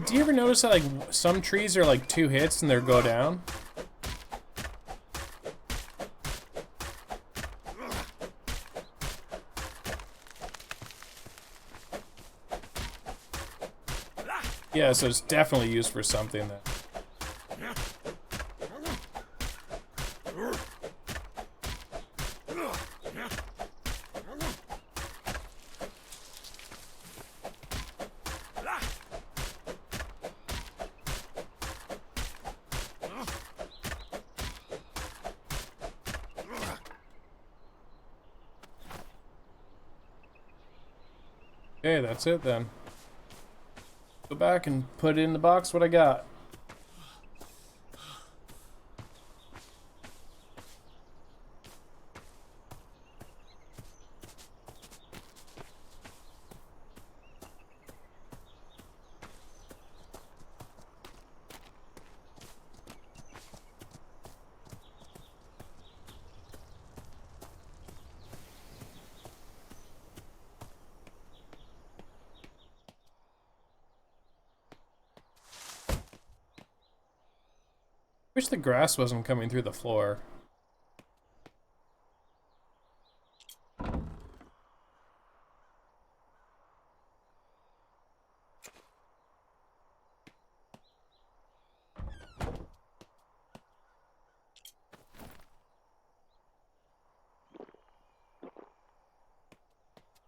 Do you ever notice that, like, some trees are, like, 2 hits and they go down? Yeah, so it's definitely used for something then. Okay, that's it then. Go back and put in the box what I got. Wish the grass wasn't coming through the floor.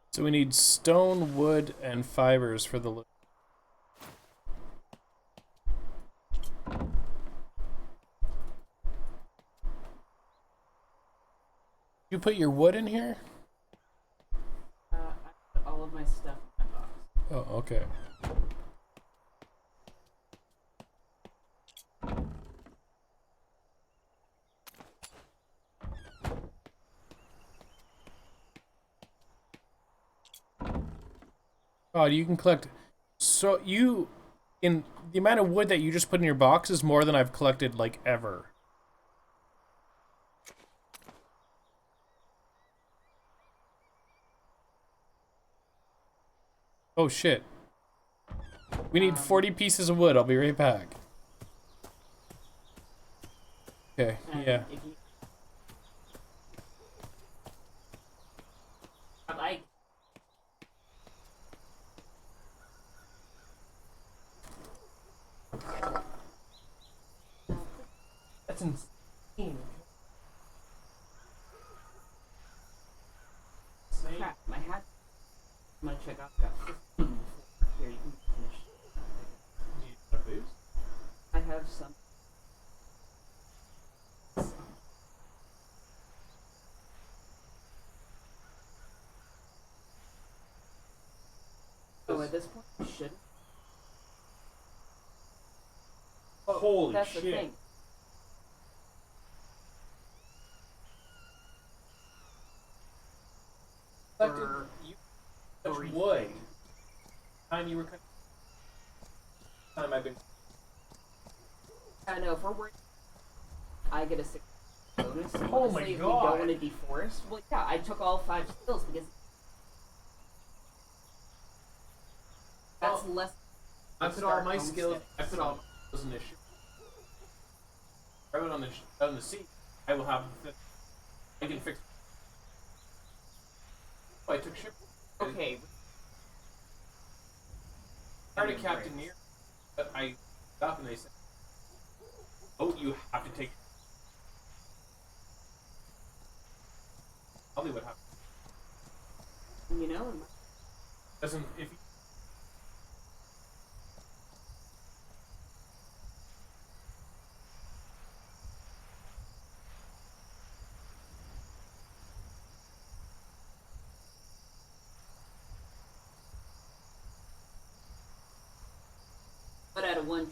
So we need stone, wood, and fibers for the... You put your wood in here? I put all of my stuff in my box. Oh, okay. Oh, you can collect... So you... In the amount of wood that you just put in your box is more than I've collected, like, ever. Oh shit. We need 40 pieces of wood. I'll be right back. Okay, yeah. That's insane. Crap, my hat. I'm gonna check out. Got 15 before. Here, you can finish. Need more boost? I have some. So at this point, you should. Holy That's shit. the thing. Collected much wood. Time you were cutting. Time I've been. I know if we're working, I get a 6 bonus. So Oh my if we God. don't want to deforest, well, yeah, I took all 5 skills because that's less. I put all my skills. I put all my skills in this ship. I went on the seat. I will have. I can fix. Oh, I took ship. Okay. Started Captain Near, but I got up and they said, "Oh, you have to take." Probably what happened. You know, Doesn't if. but out of one.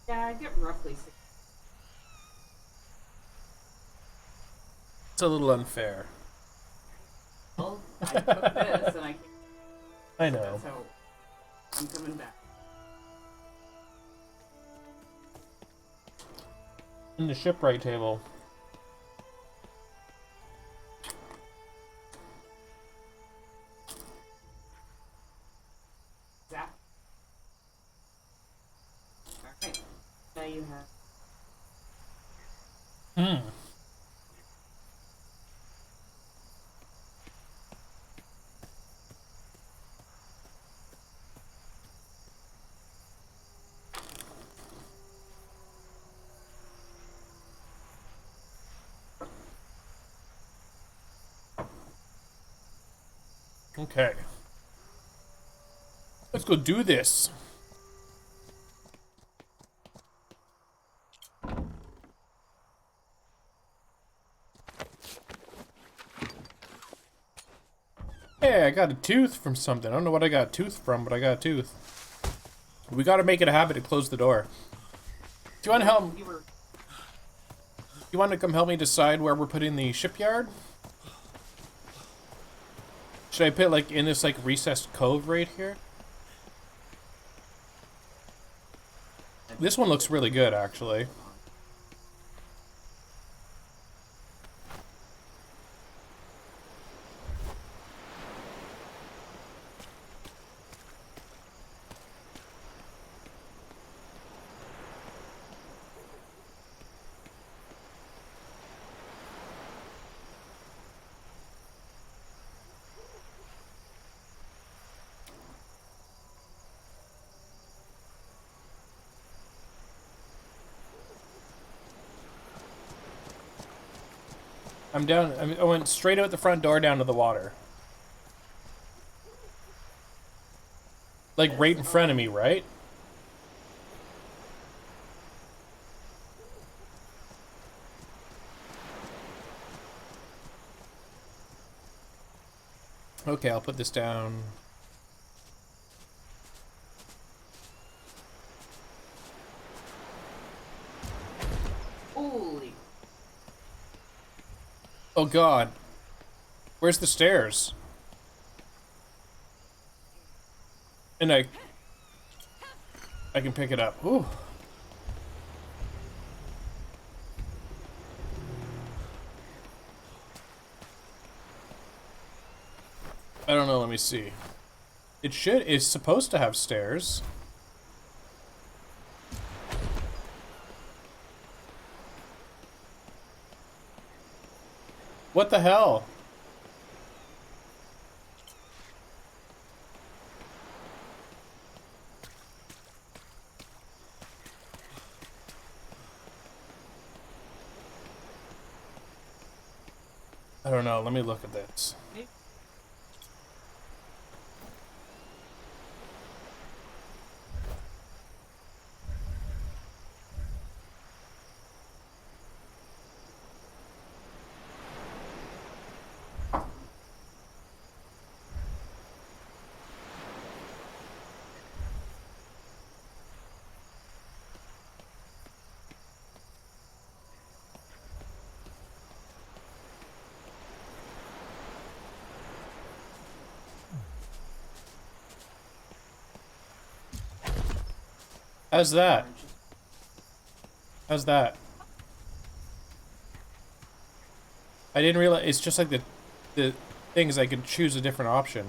Yeah, I get roughly 6. It's a little unfair. Well, I took this and I know. That's how I'm coming back. In the shipwright table. Exactly. Alright. Now you have. Okay. Let's go do this. Hey, I got a tooth from something. I don't know what I got a tooth from, but I got a tooth. We gotta make it a habit to close the door. Do you want to help? You want to come help me decide where we're putting the shipyard? Should I put like in this like recessed cove right here? This one looks really good, actually. I'm down. I went straight out the front door down to the water. Like right in front of me, right? Okay, I'll put this down. Holy. Oh God. Where's the stairs? And I can pick it up. Ooh. I don't know, let me see. It's supposed to have stairs. What the hell? I don't know, let me look at this. How's that? How's that? I didn't realize it's just like the things I could choose a different option.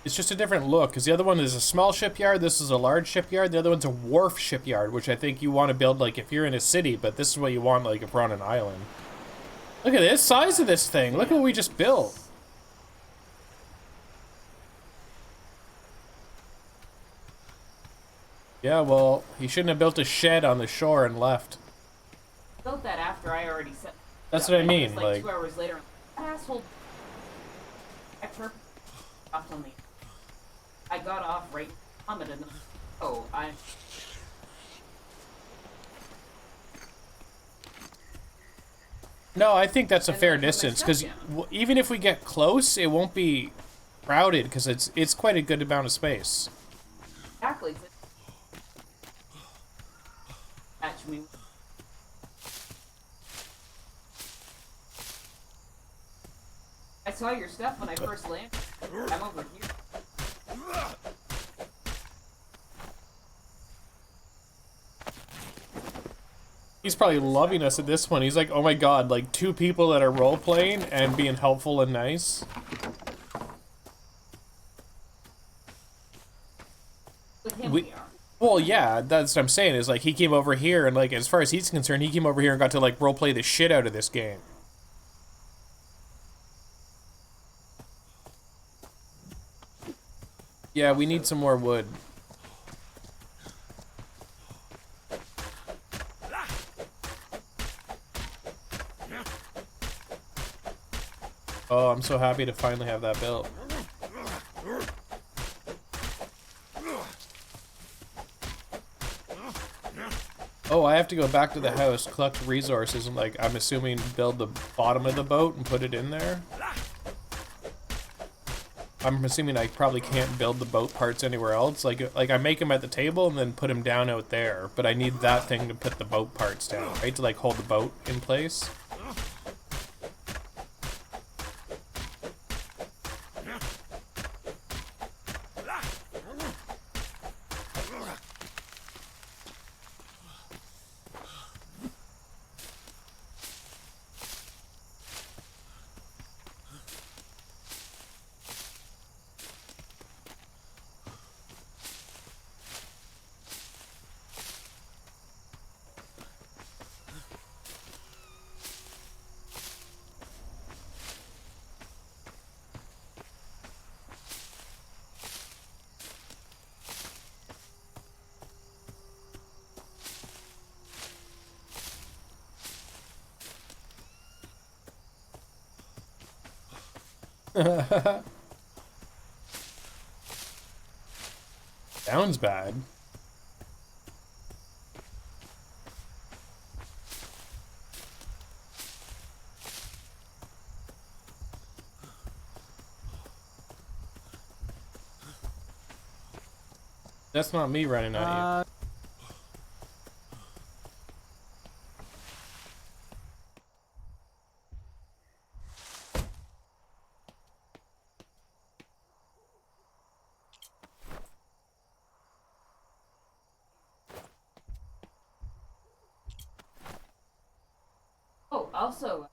It's just a different look, because the other one is a small shipyard, this is a large shipyard, the other one's a wharf shipyard, which I think you want to build like if you're in a city, but this is what you want like if we're on an island. Look at this size of this thing. Look what we just built. Yeah, well, he shouldn't have built a shed on the shore and left. Built that after I already set. That's what I mean, It was like 2 hours later. Asshole. I purposely stopped on the. I got off right on it and I. No, I think that's a fair distance, because even if we get close, it won't be crowded, because it's quite a good amount of space. Exactly. Catch me. I saw your stuff when I first landed. I'm over here. He's probably loving us at this one. He's like, oh my god, like 2 people that are role-playing and being helpful and nice. With him we are. Well, yeah, that's what I'm saying, is like he came over here and like as far as he's concerned, he came over here and got to like role-play the shit out of this game. Yeah, we need some more wood. Oh, I'm so happy to finally have that built. Oh, I have to go back to the house, collect resources, and like, I'm assuming build the bottom of the boat and put it in there. I'm assuming I probably can't build the boat parts anywhere else. Like I make them at the table and then put them down out there, but I need that thing to put the boat parts down, right? To like hold the boat in place. Sounds bad. That's not me running at you. Oh, also.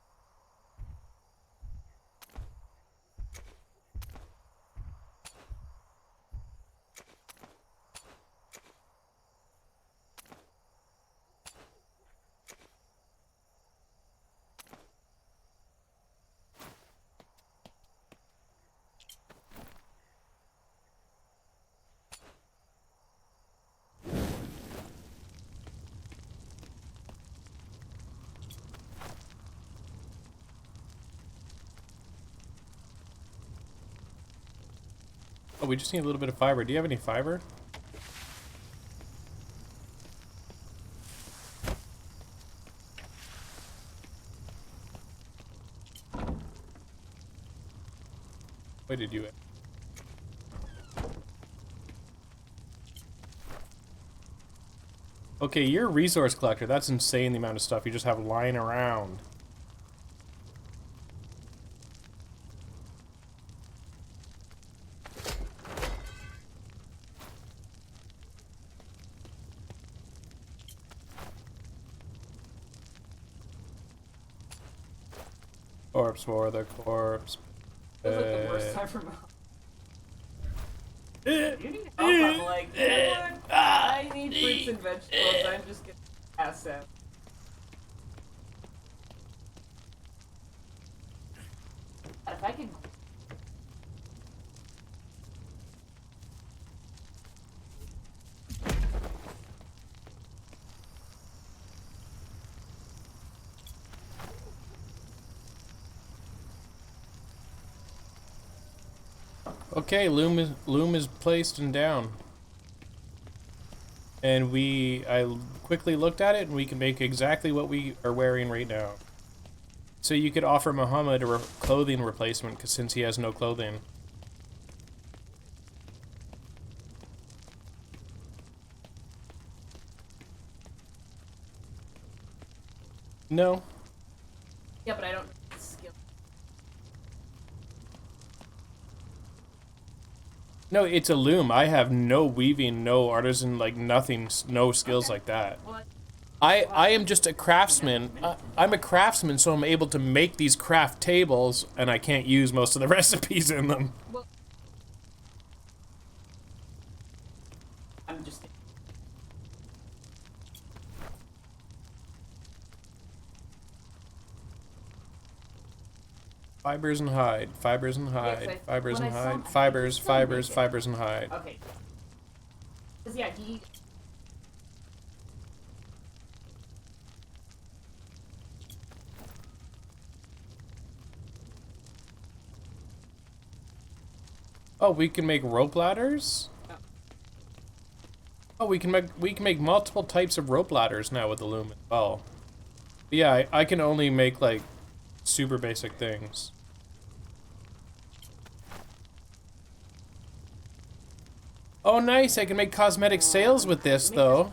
Oh, we just need a little bit of fiber. Do you have any fiber? Where did you? Okay, you're a resource collector. That's insane, the amount of stuff you just have lying around. Corpse for the corpse. Feels like the worst time for mom. You need help. I'm like, you know what? I need fruits and vegetables. I'm just getting passed out. If I could. Okay, loom is placed and down. And I quickly looked at it, and we can make exactly what we are wearing right now. So you could offer Muhammad a clothing replacement, cause since he has no clothing. No. Yeah, but I don't have the skill. No, it's a loom. I have no weaving, no artisan, like nothing, no skills like that. I am just a craftsman. I'm a craftsman, so I'm able to make these craft tables, and I can't use most of the recipes in them. Well, I'm just. Fibers and hide, fibers and hide, Yes, fibers when and I saw him, hide, I fibers, think he's still fibers, naked. fibers and hide. Okay. Cause yeah, he. Oh, we can make rope ladders? Oh, we can make multiple types of rope ladders now with the loom as well. But yeah, I can only make like super basic things. Oh, nice! I can make cosmetic sails with this, though.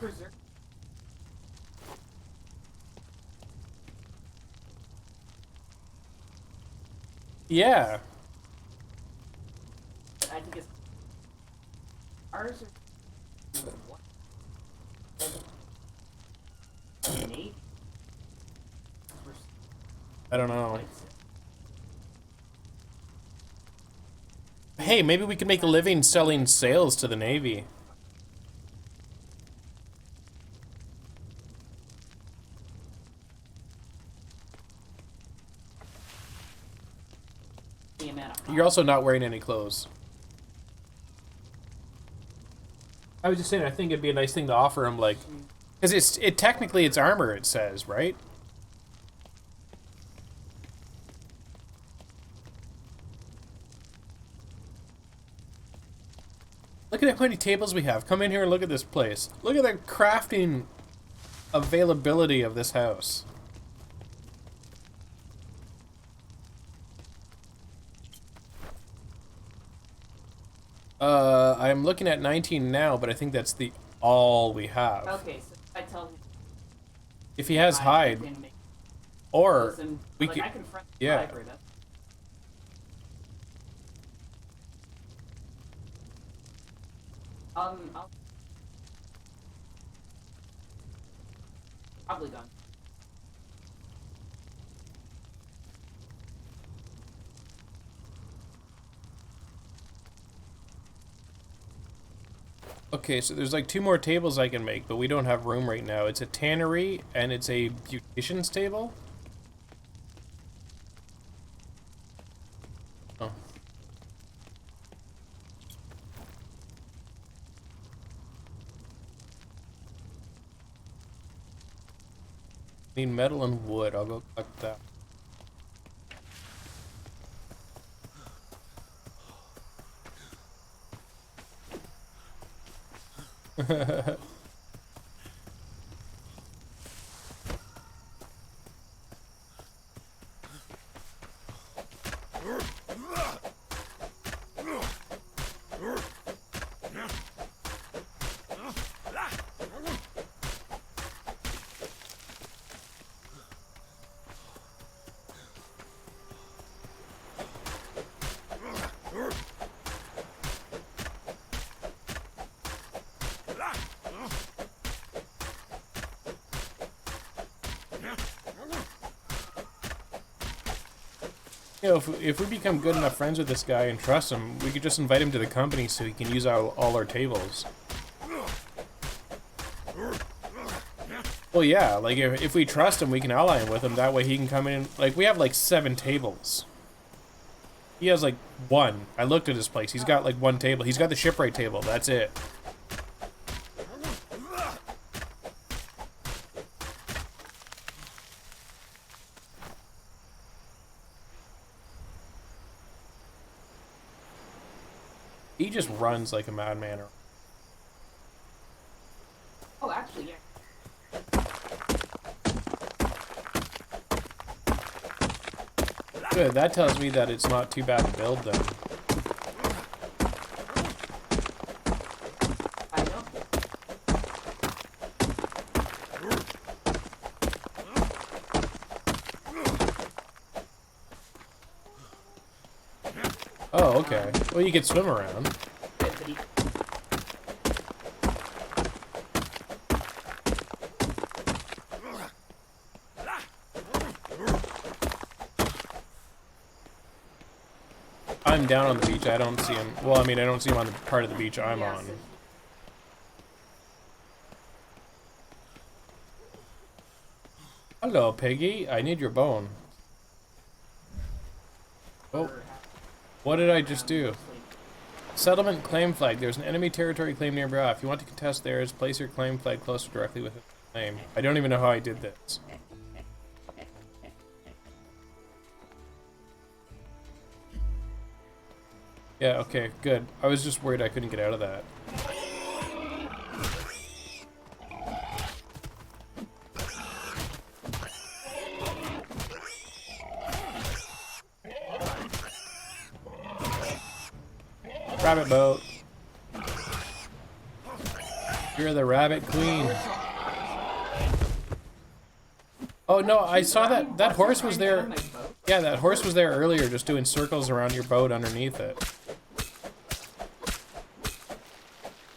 Yeah. I think it's ours or what? Nate? I don't know. Hey, maybe we can make a living selling sails to the Navy. You're also not wearing any clothes. I was just saying, I think it'd be a nice thing to offer him, like, because technically it's armor, it says, right? Look at how many tables we have. Come in here and look at this place. Look at the crafting availability of this house. I'm looking at 19 now, but I think that's the all we have. Okay, so I tell him. If he has hide, or we like, could, I can front yeah. hybrid up. I'll probably done. Okay, so there's like 2 more tables I can make, but we don't have room right now. It's a tannery and it's a beautician's table. Oh. Need metal and wood. I'll go collect that. You know, if we become good enough friends with this guy and trust him, we could just invite him to the company so he can use all our tables. Well, yeah, like if we trust him, we can ally him with him. That way he can come in. Like, we have like 7 tables. He has like 1. I looked at his place. He's got like 1 table. He's got the shipwright table. That's it. He just runs like a madman. Oh, actually, yeah. Good, that tells me that it's not too bad to build them. I know. Oh, okay. Well, you could swim around. I'm down on the beach. I don't see him. Well, I mean, I don't see him on the part of the beach I'm on. Hello, Piggy. I need your bone. Oh. What did I just do? Settlement claim flag. There's an enemy territory claim nearby. If you want to contest theirs, place your claim flag closer directly with the claim. I don't even know how I did this. Yeah, okay, good. I was just worried I couldn't get out of that. Rabbit boat. You're the rabbit queen. Oh no, I saw that horse was there. Yeah, that horse was there earlier just doing circles around your boat underneath it.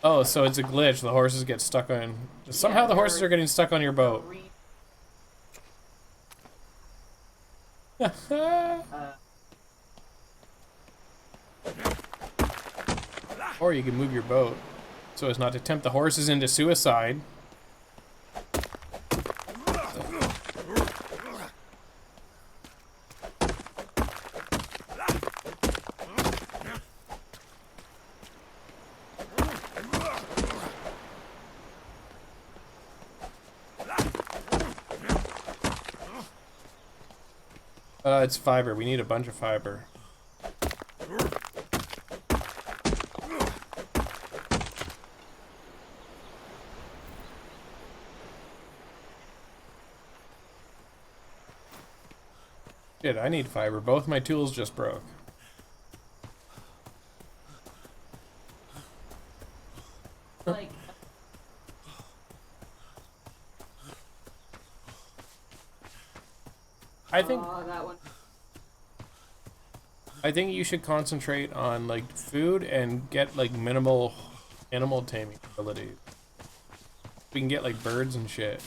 Oh, so it's a glitch. The horses get stuck on... Somehow the horses are getting stuck on your boat. Or you can move your boat so as not to tempt the horses into suicide. It's fiber. We need a bunch of fiber. Shit, I need fiber. Both my tools just broke. Like, I think you should concentrate on like food and get like minimal animal taming abilities. We can get like birds and shit.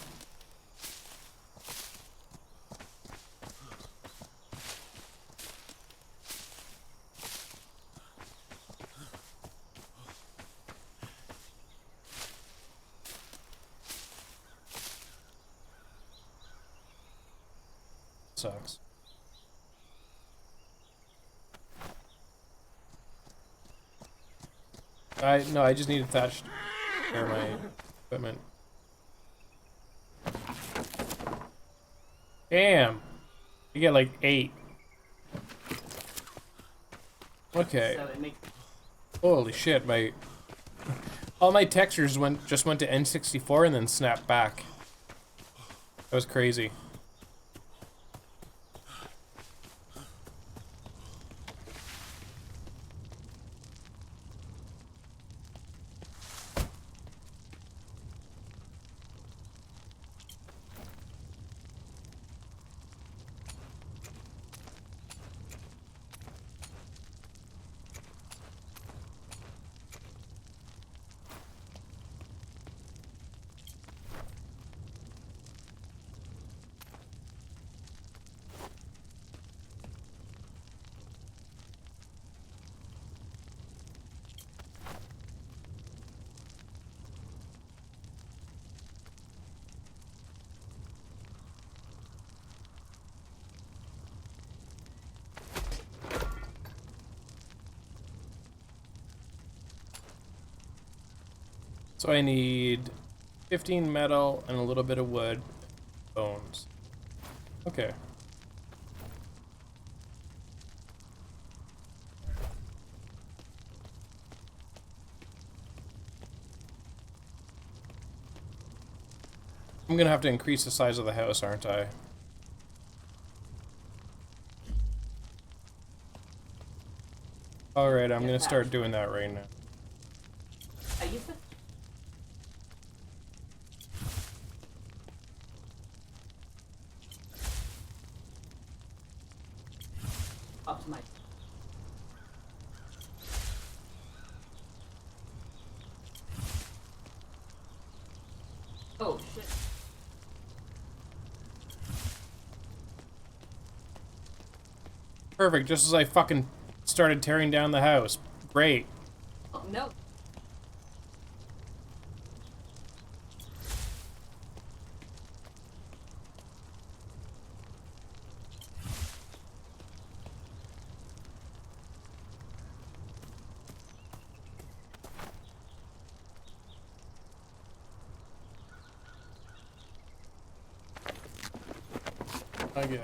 Sucks. No, I just need a thatch for my equipment. Damn! You get like 8. Okay. Holy shit, all my textures just went to N64 and then snapped back. That was crazy. So I need 15 metal and a little bit of wood, bones. Okay. I'm gonna have to increase the size of the house, aren't I? Alright, I'm gonna start doing that right now. I used to. Up to my. Oh shit. Perfect, just as I fucking started tearing down the house. Great. Oh no. I guess.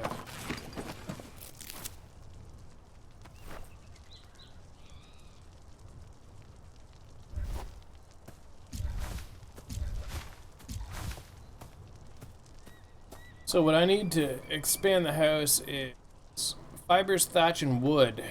So what I need to expand the house is fibers, thatch, and wood.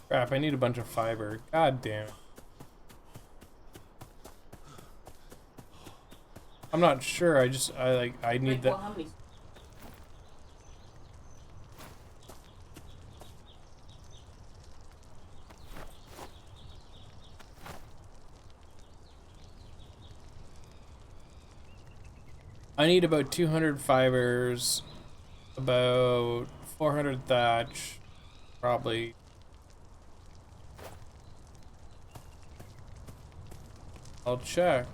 Crap, I need a bunch of fiber. God damn it. I'm not sure, I need that. Well, how many? I need about 200 fibers, about 400 thatch, probably. I'll check.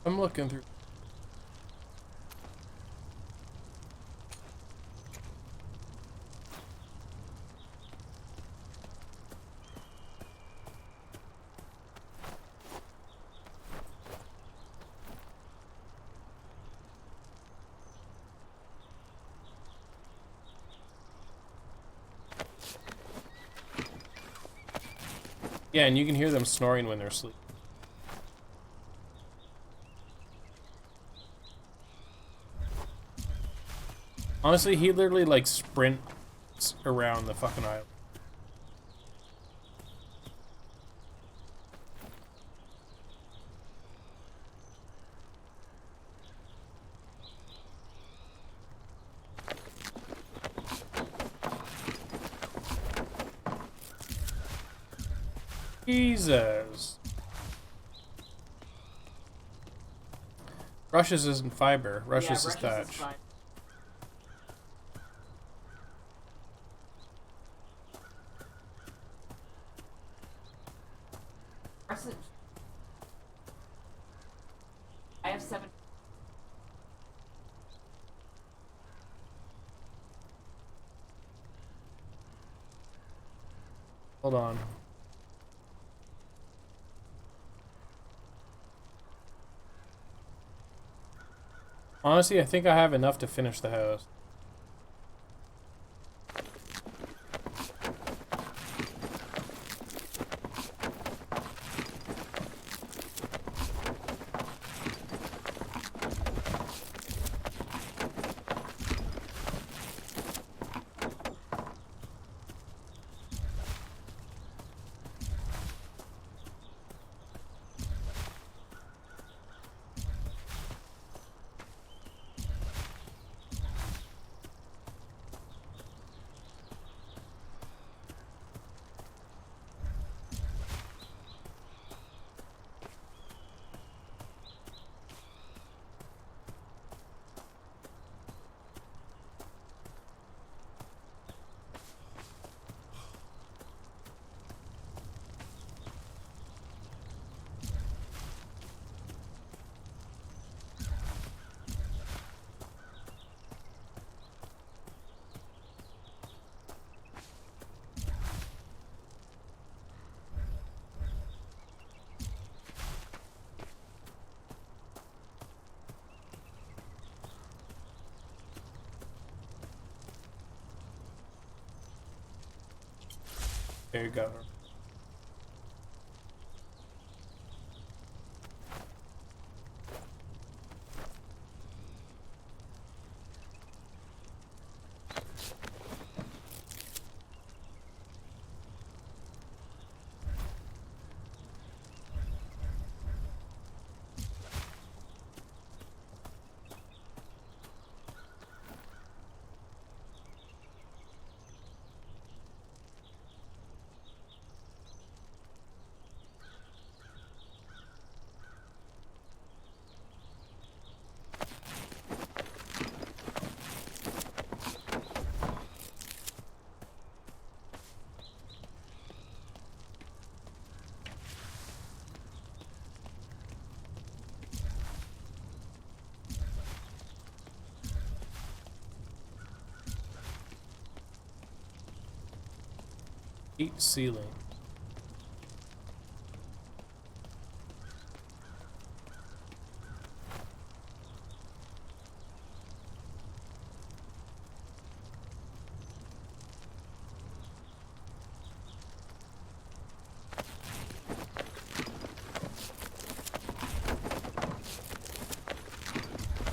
I'm looking through. Yeah, and you can hear them snoring when they're asleep. Honestly, he literally like sprints around the fucking island. Jesus. Rushes isn't fiber. Rushes is thatch. I have 7. Hold on. Honestly, I think I have enough to finish the house. There you go. Heat ceiling.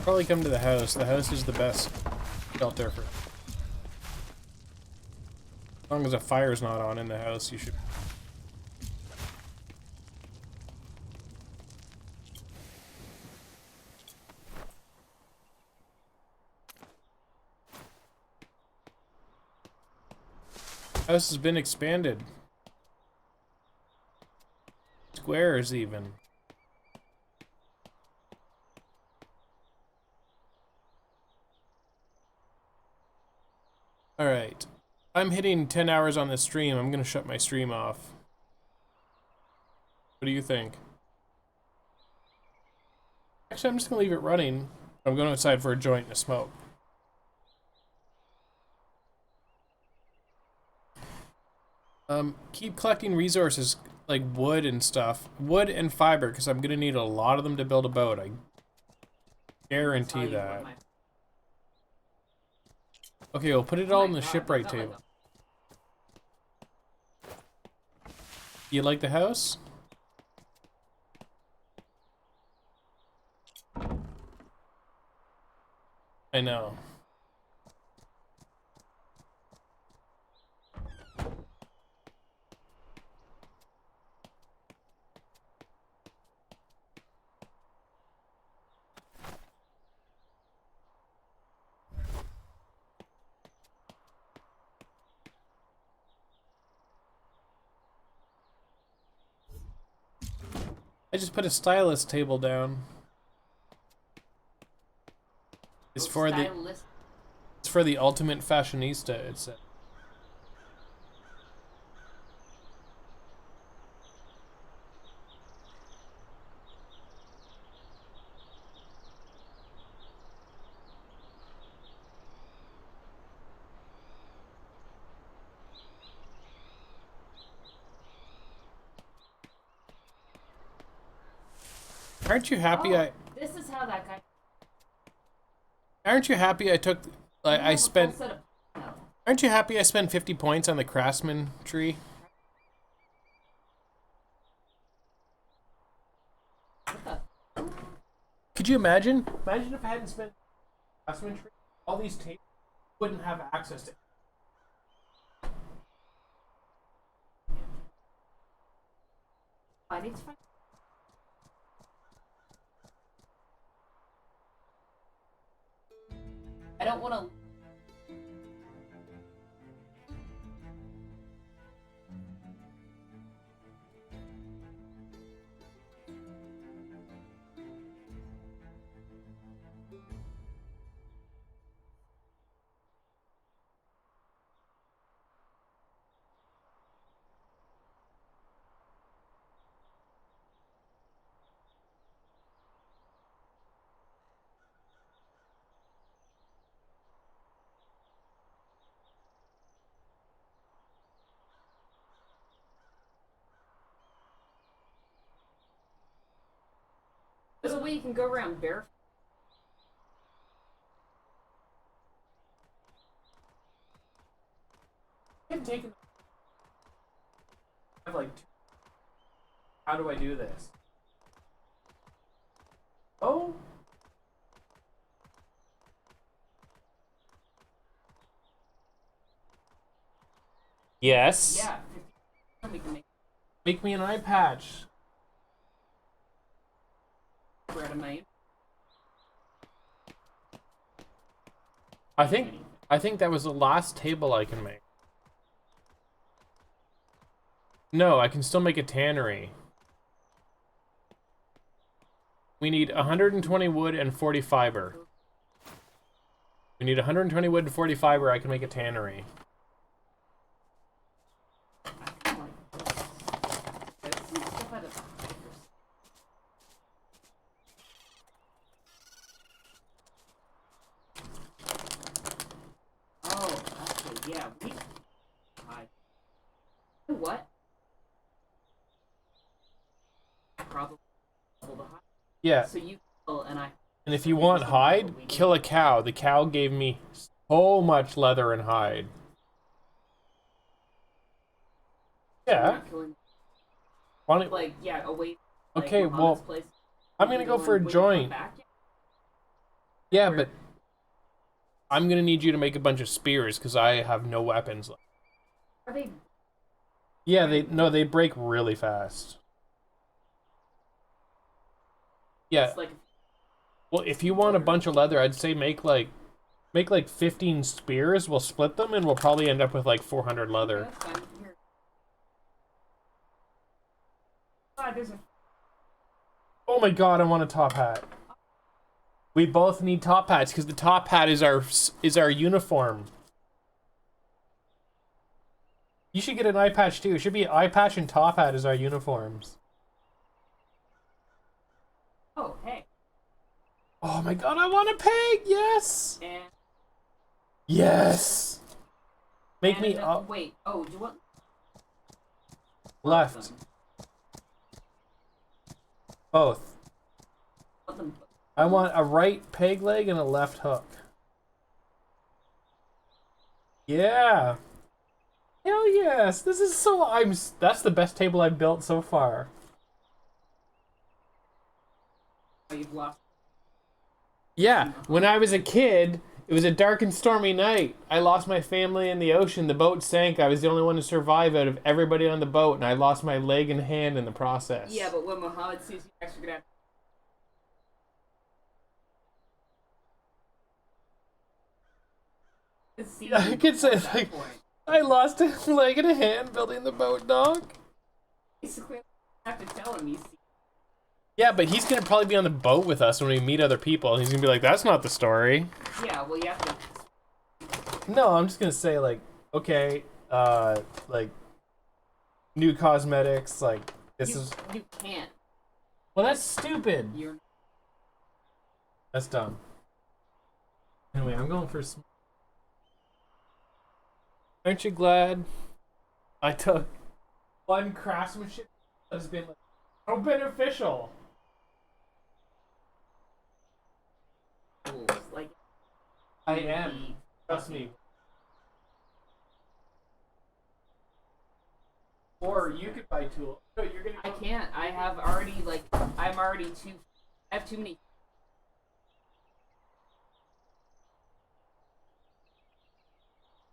Probably come to the house. The house is the best shelter for. As long as a fire's not on in the house, you should. House has been expanded. Squares even. Alright. I'm hitting 10 hours on this stream. I'm gonna shut my stream off. What do you think? Actually, I'm just gonna leave it running. I'm going outside for a joint and a smoke. Keep collecting resources like wood and stuff. Wood and fiber, because I'm gonna need a lot of them to build a boat. I guarantee that. Okay, we'll put it all in the shipwright table. You like the house? I know. I just put a stylus table down. It's for the ultimate fashionista, it said. Aren't you happy Oh, this is how that guy. Aren't you happy I took... I spent... Aren't you happy I spent 50 points on the craftsman tree? Could you imagine? Imagine if I hadn't spent craftsman tree, all these tables wouldn't have access to it. I need to find. I don't want to. There's a way you can go around barefoot. I've taken... I have like... How do I do this? Oh? Yes. Yeah. We can Make me an eye patch. make. I think that was the last table I can make. No, I can still make a tannery. We need 120 wood and 40 fiber. We need 120 wood and 40 fiber, I can make a tannery. Yeah, we. What? Probably. Yeah. So you kill and I. And if you want hide, kill a cow. The cow gave me so much leather and hide. Yeah. Like, yeah, away. Like, okay, well, place. I'm gonna go for a joint. Yeah, but I'm gonna need you to make a bunch of spears because I have no weapons left. Are they? Yeah, they break really fast. Yeah. Like... Well, if you want a bunch of leather, I'd say make like 15 spears. We'll split them, and we'll probably end up with like 400 leather. Oh my god, I want a top hat. We both need top hats because the top hat is our uniform. You should get an eye patch too. It should be eye patch and top hat as our uniforms. Oh, hey. Oh my god, I want a peg! Yes! And yes! Make me up. Wait, oh, do you want... Left. Both. I want a right peg leg and a left hook. Yeah! Hell yes! This is so... That's the best table I've built so far. Oh, you've lost. Yeah, when I was a kid, it was a dark and stormy night. I lost my family in the ocean. The boat sank. I was the only one to survive out of everybody on the boat, and I lost my leg and hand in the process. Yeah, but when Muhammad sees you, you're actually gonna I could say, like, I lost a leg and a hand building the boat, dog. Basically, I have to tell him you see. Yeah, but he's gonna probably be on the boat with us when we meet other people. He's gonna be like, that's not the story. Yeah, well, you have to... No, I'm just gonna say, like, okay, like, new cosmetics, like, this is... You can't. Well, that's stupid. You're... That's dumb. Anyway, I'm going for... Aren't you glad I took one craftsmanship that has been, like, so beneficial? Like, I am. Trust me. Or you could buy tools. No, you're gonna. I can't. I have already I'm already too. I have too many.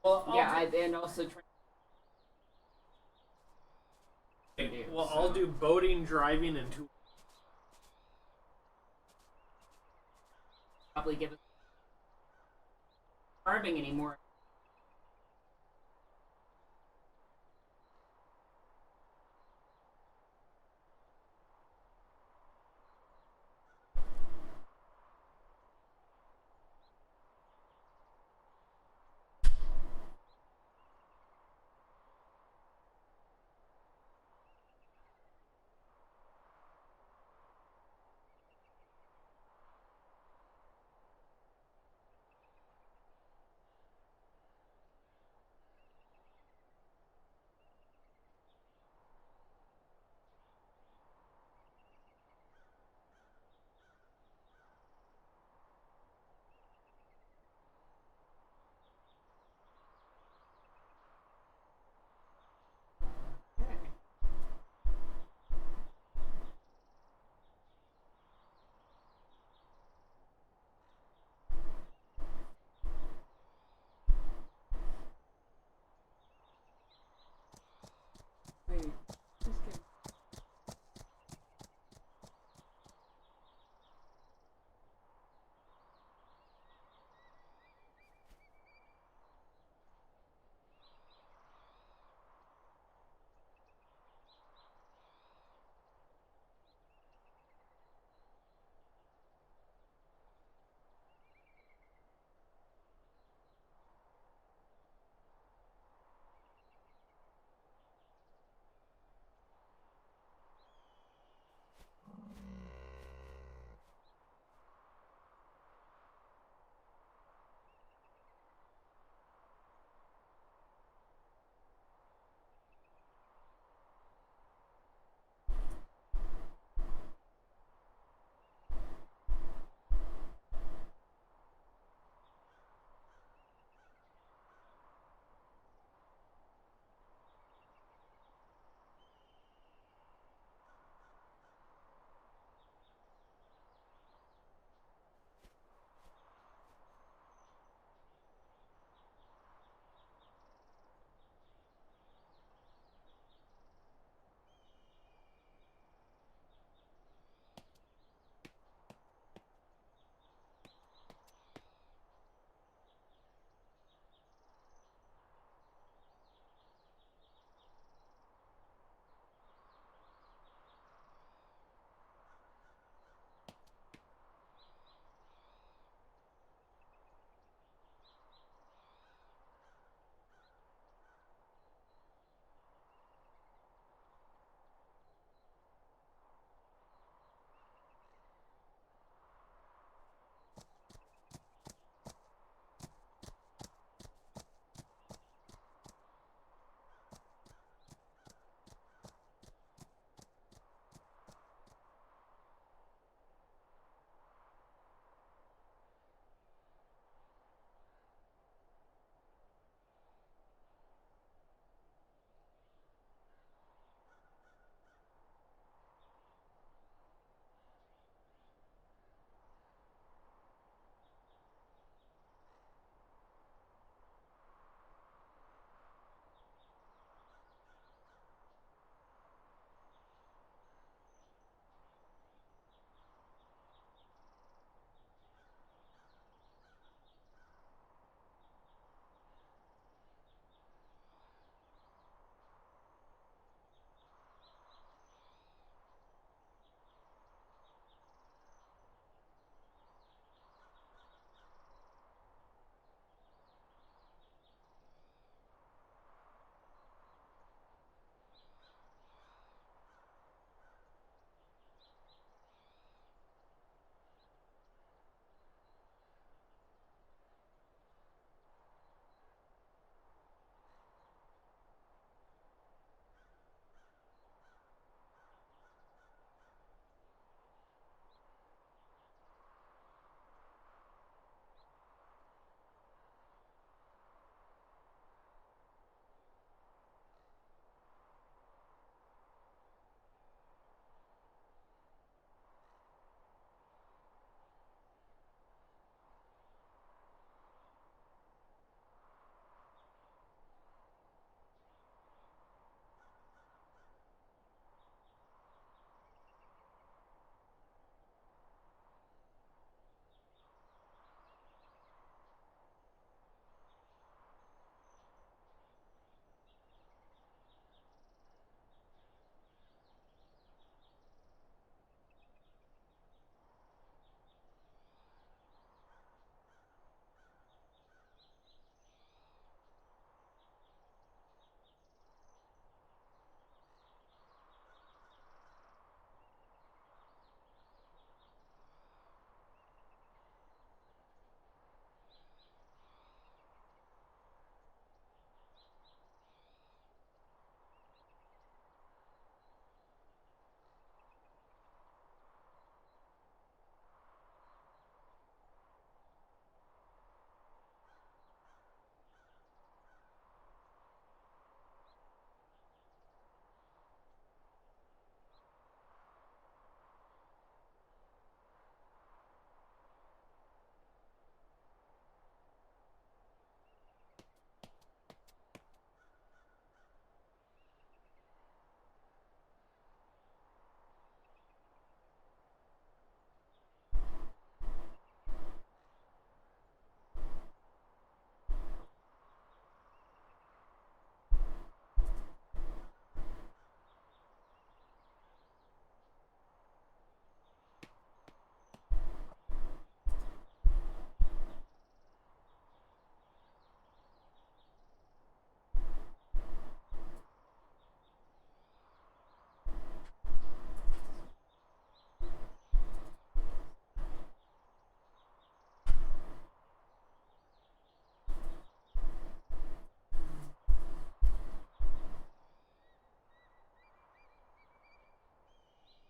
Well, And also. Well, I'll do boating, driving, and tools. Probably give it carving anymore.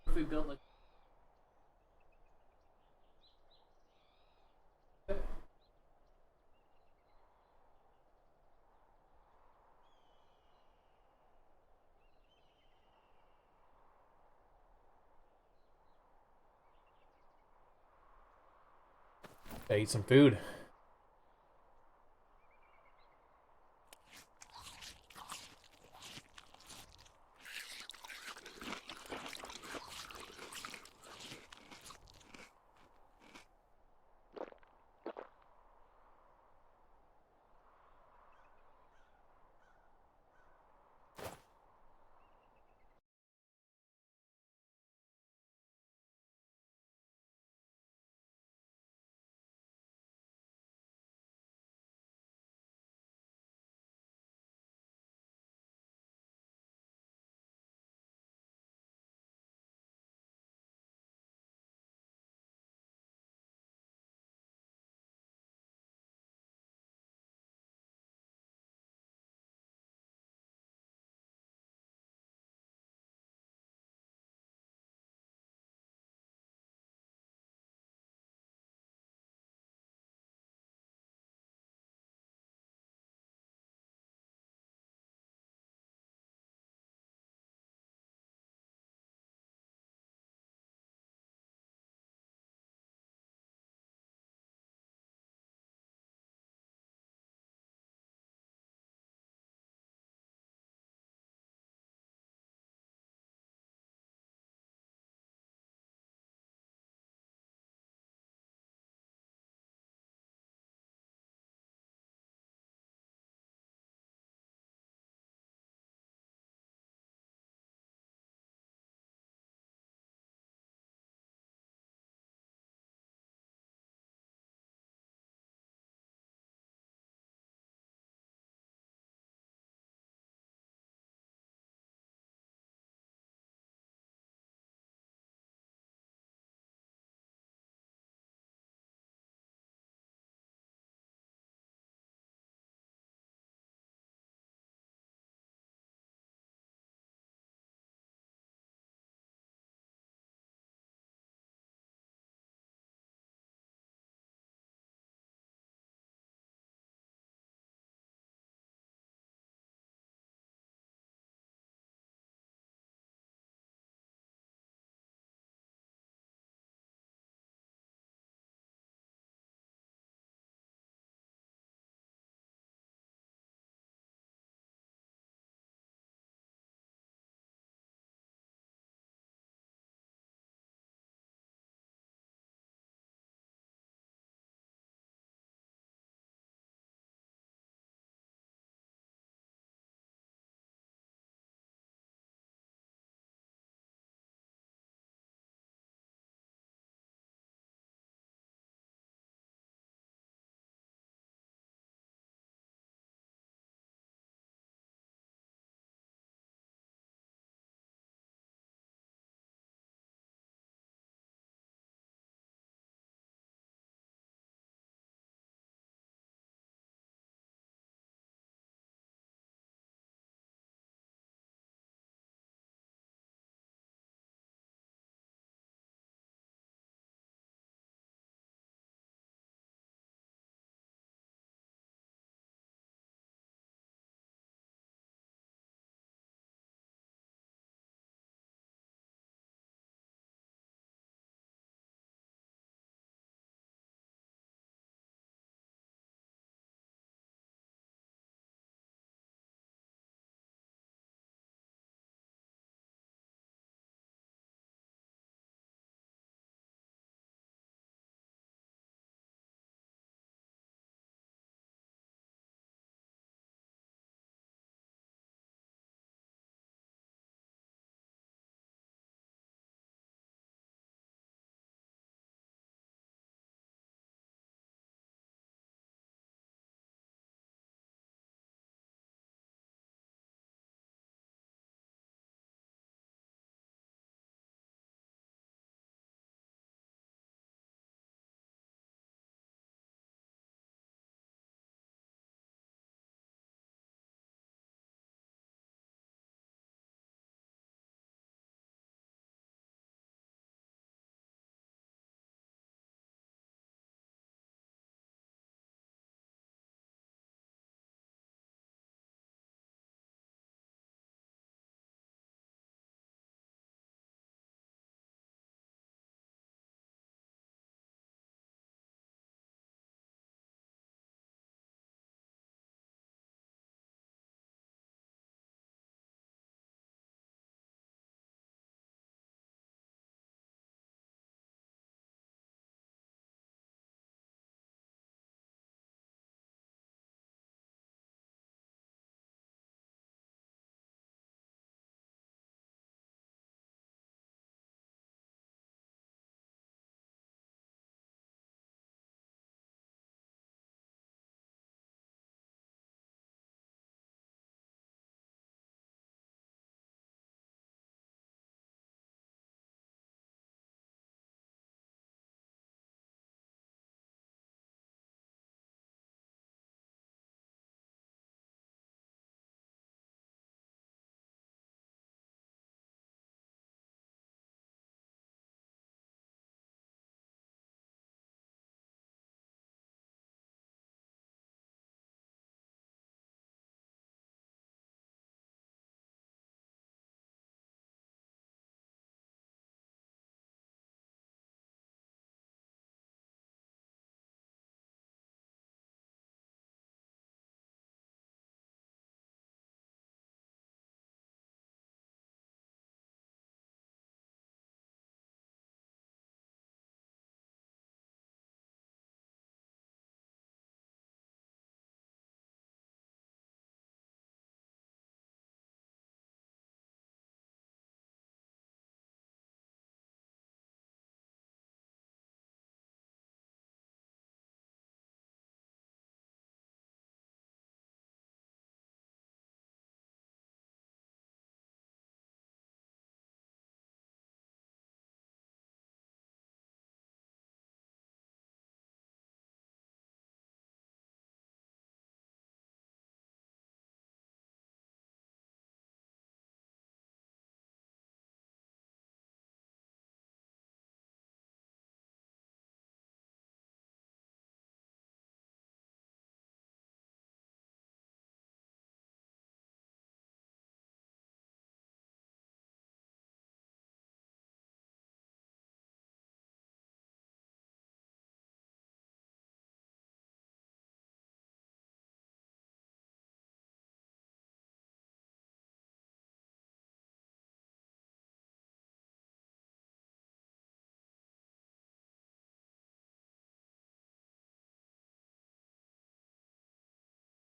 If we build like Gotta eat some food.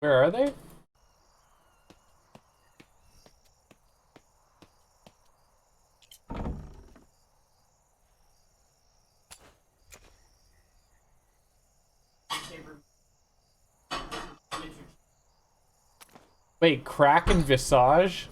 Where are they? Wait, crack and visage?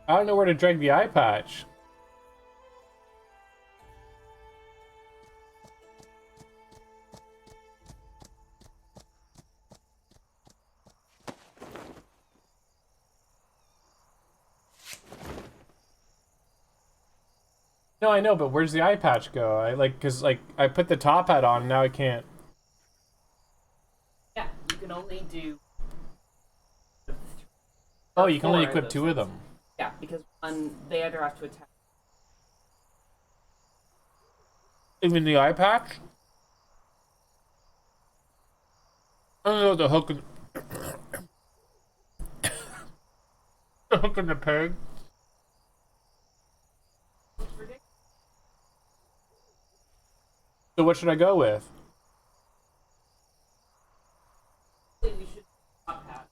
I don't know where to drag the eye patch. No, I know, but where's the eye patch go? Cause I put the top hat on, now I can't. Yeah, you can only do. Oh, you can only Four equip those 2 of things. them. Yeah, because one, they either have to attack. Even the eye patch? I don't know the hook and the hook and the peg. So what should I go with? We should top hat.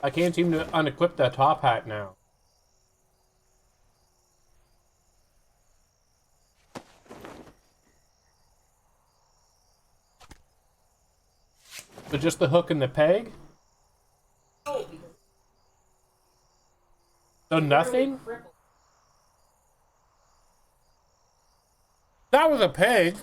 I can't seem to unequip that top hat now. So just the hook and the peg? Oh, because So nothing? crippled. That was a peg.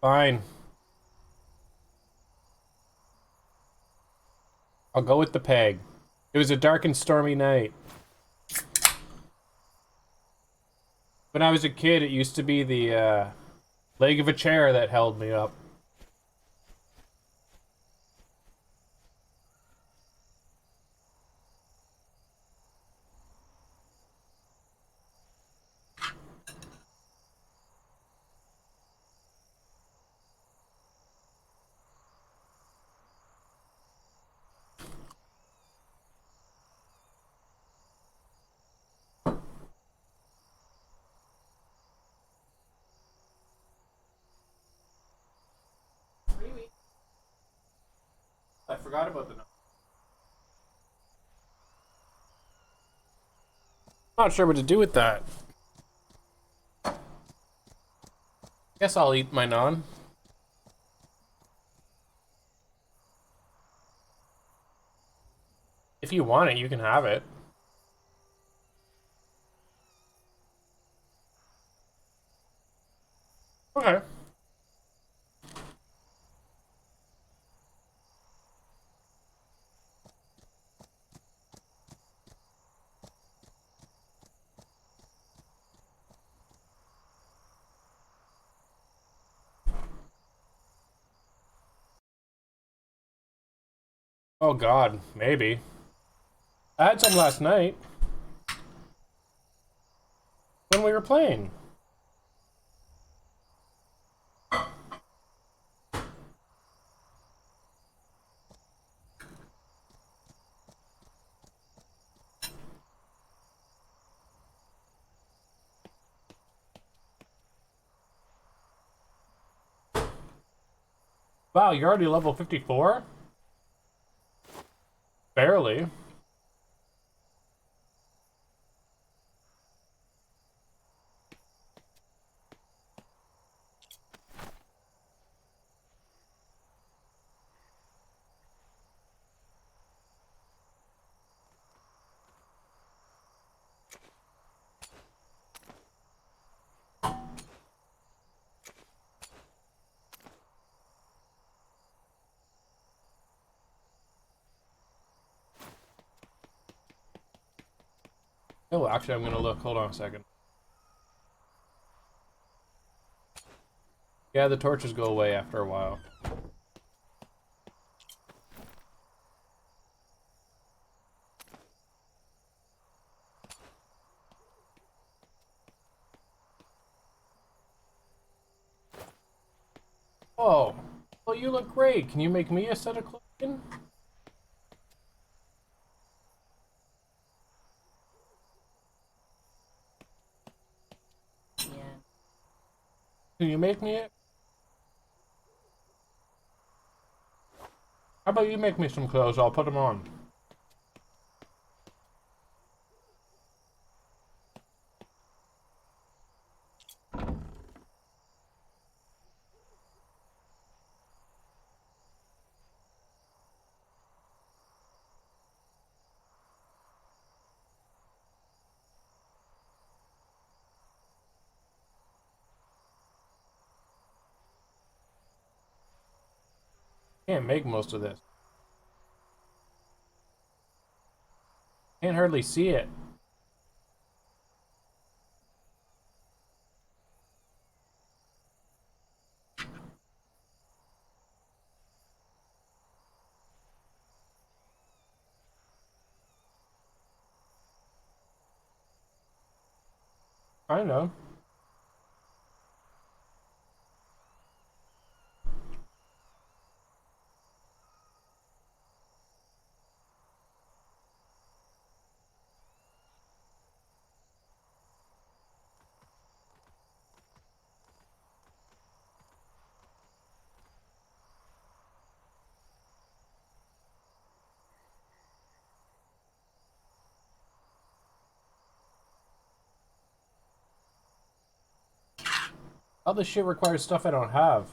Fine. I'll go with the peg. It was a dark and stormy night. When I was a kid, it used to be the leg of a chair that held me up. I forgot about the. Not sure what to do with that. Guess I'll eat my naan. If you want it, you can have it. Okay. Oh god, maybe. I had some last night. When we were playing. Wow, you're already level 54? Barely. Oh, actually, I'm gonna look. Hold on a second. Yeah, the torches go away after a while. Oh, well, you look great. Can you make me a set of clothing? Yeah. Can you make me it? How about you make me some clothes? I'll put them on. Can't make most of this. Can't hardly see it. I know. All this shit requires stuff I don't have.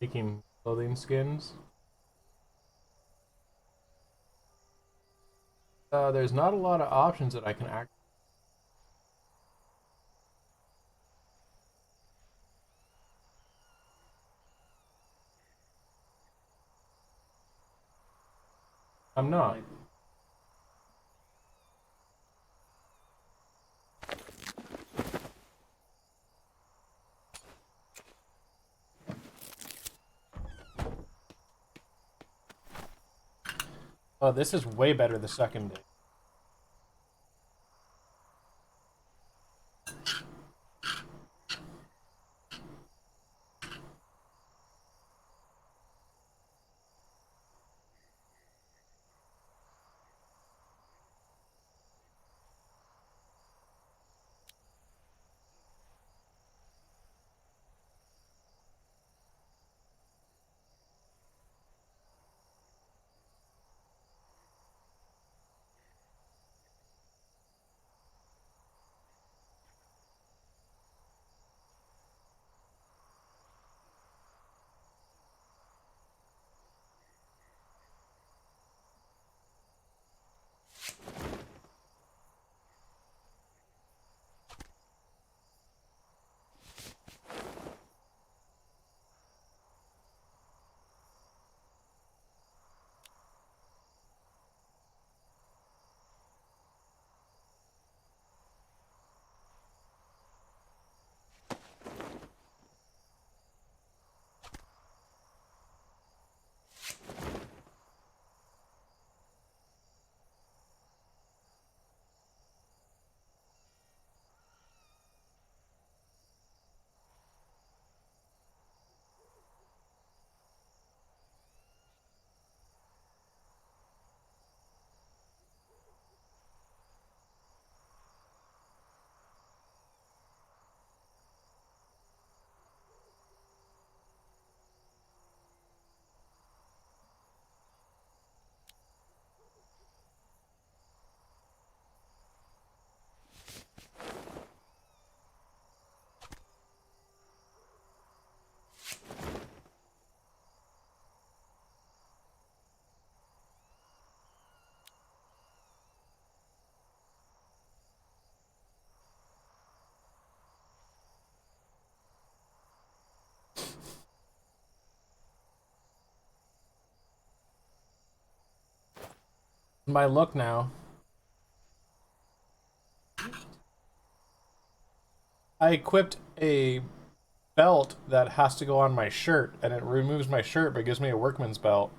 making clothing skins. There's not a lot of options that I can act. I'm not. Oh, this is way better the second day. My look now. I equipped a belt that has to go on my shirt, and it removes my shirt but gives me a workman's belt.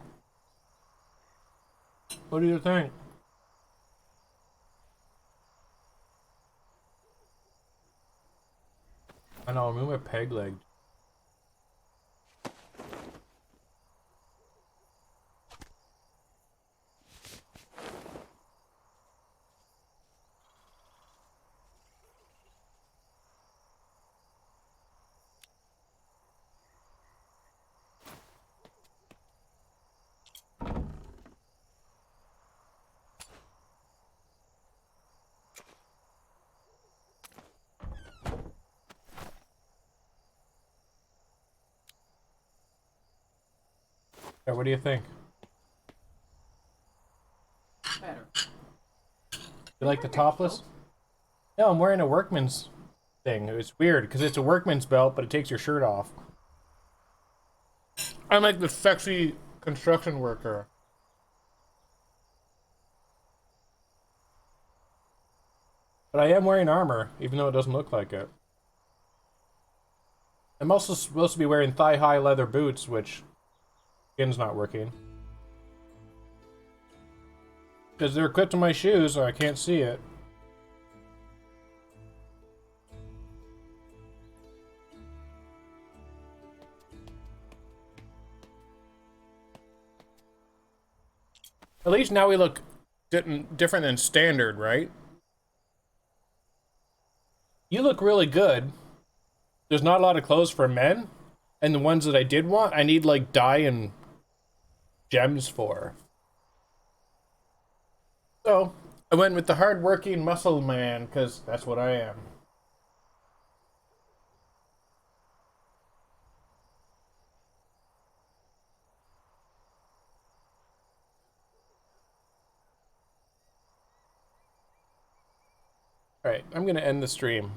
What do you think? I know, remove my peg leg. Yeah, what do you think? Better. You like the topless? No, I'm wearing a workman's thing. It's weird because it's a workman's belt, but it takes your shirt off. I'm like the sexy construction worker. But I am wearing armor, even though it doesn't look like it. I'm also supposed to be wearing thigh-high leather boots, which skin's not working. Because they're equipped to my shoes, so I can't see it. At least now we look different than standard, right? You look really good. There's not a lot of clothes for men. And the ones that I did want, I need like dye and gems for. So, I went with the hard-working muscle man, because that's what I am. Alright, I'm gonna end the stream.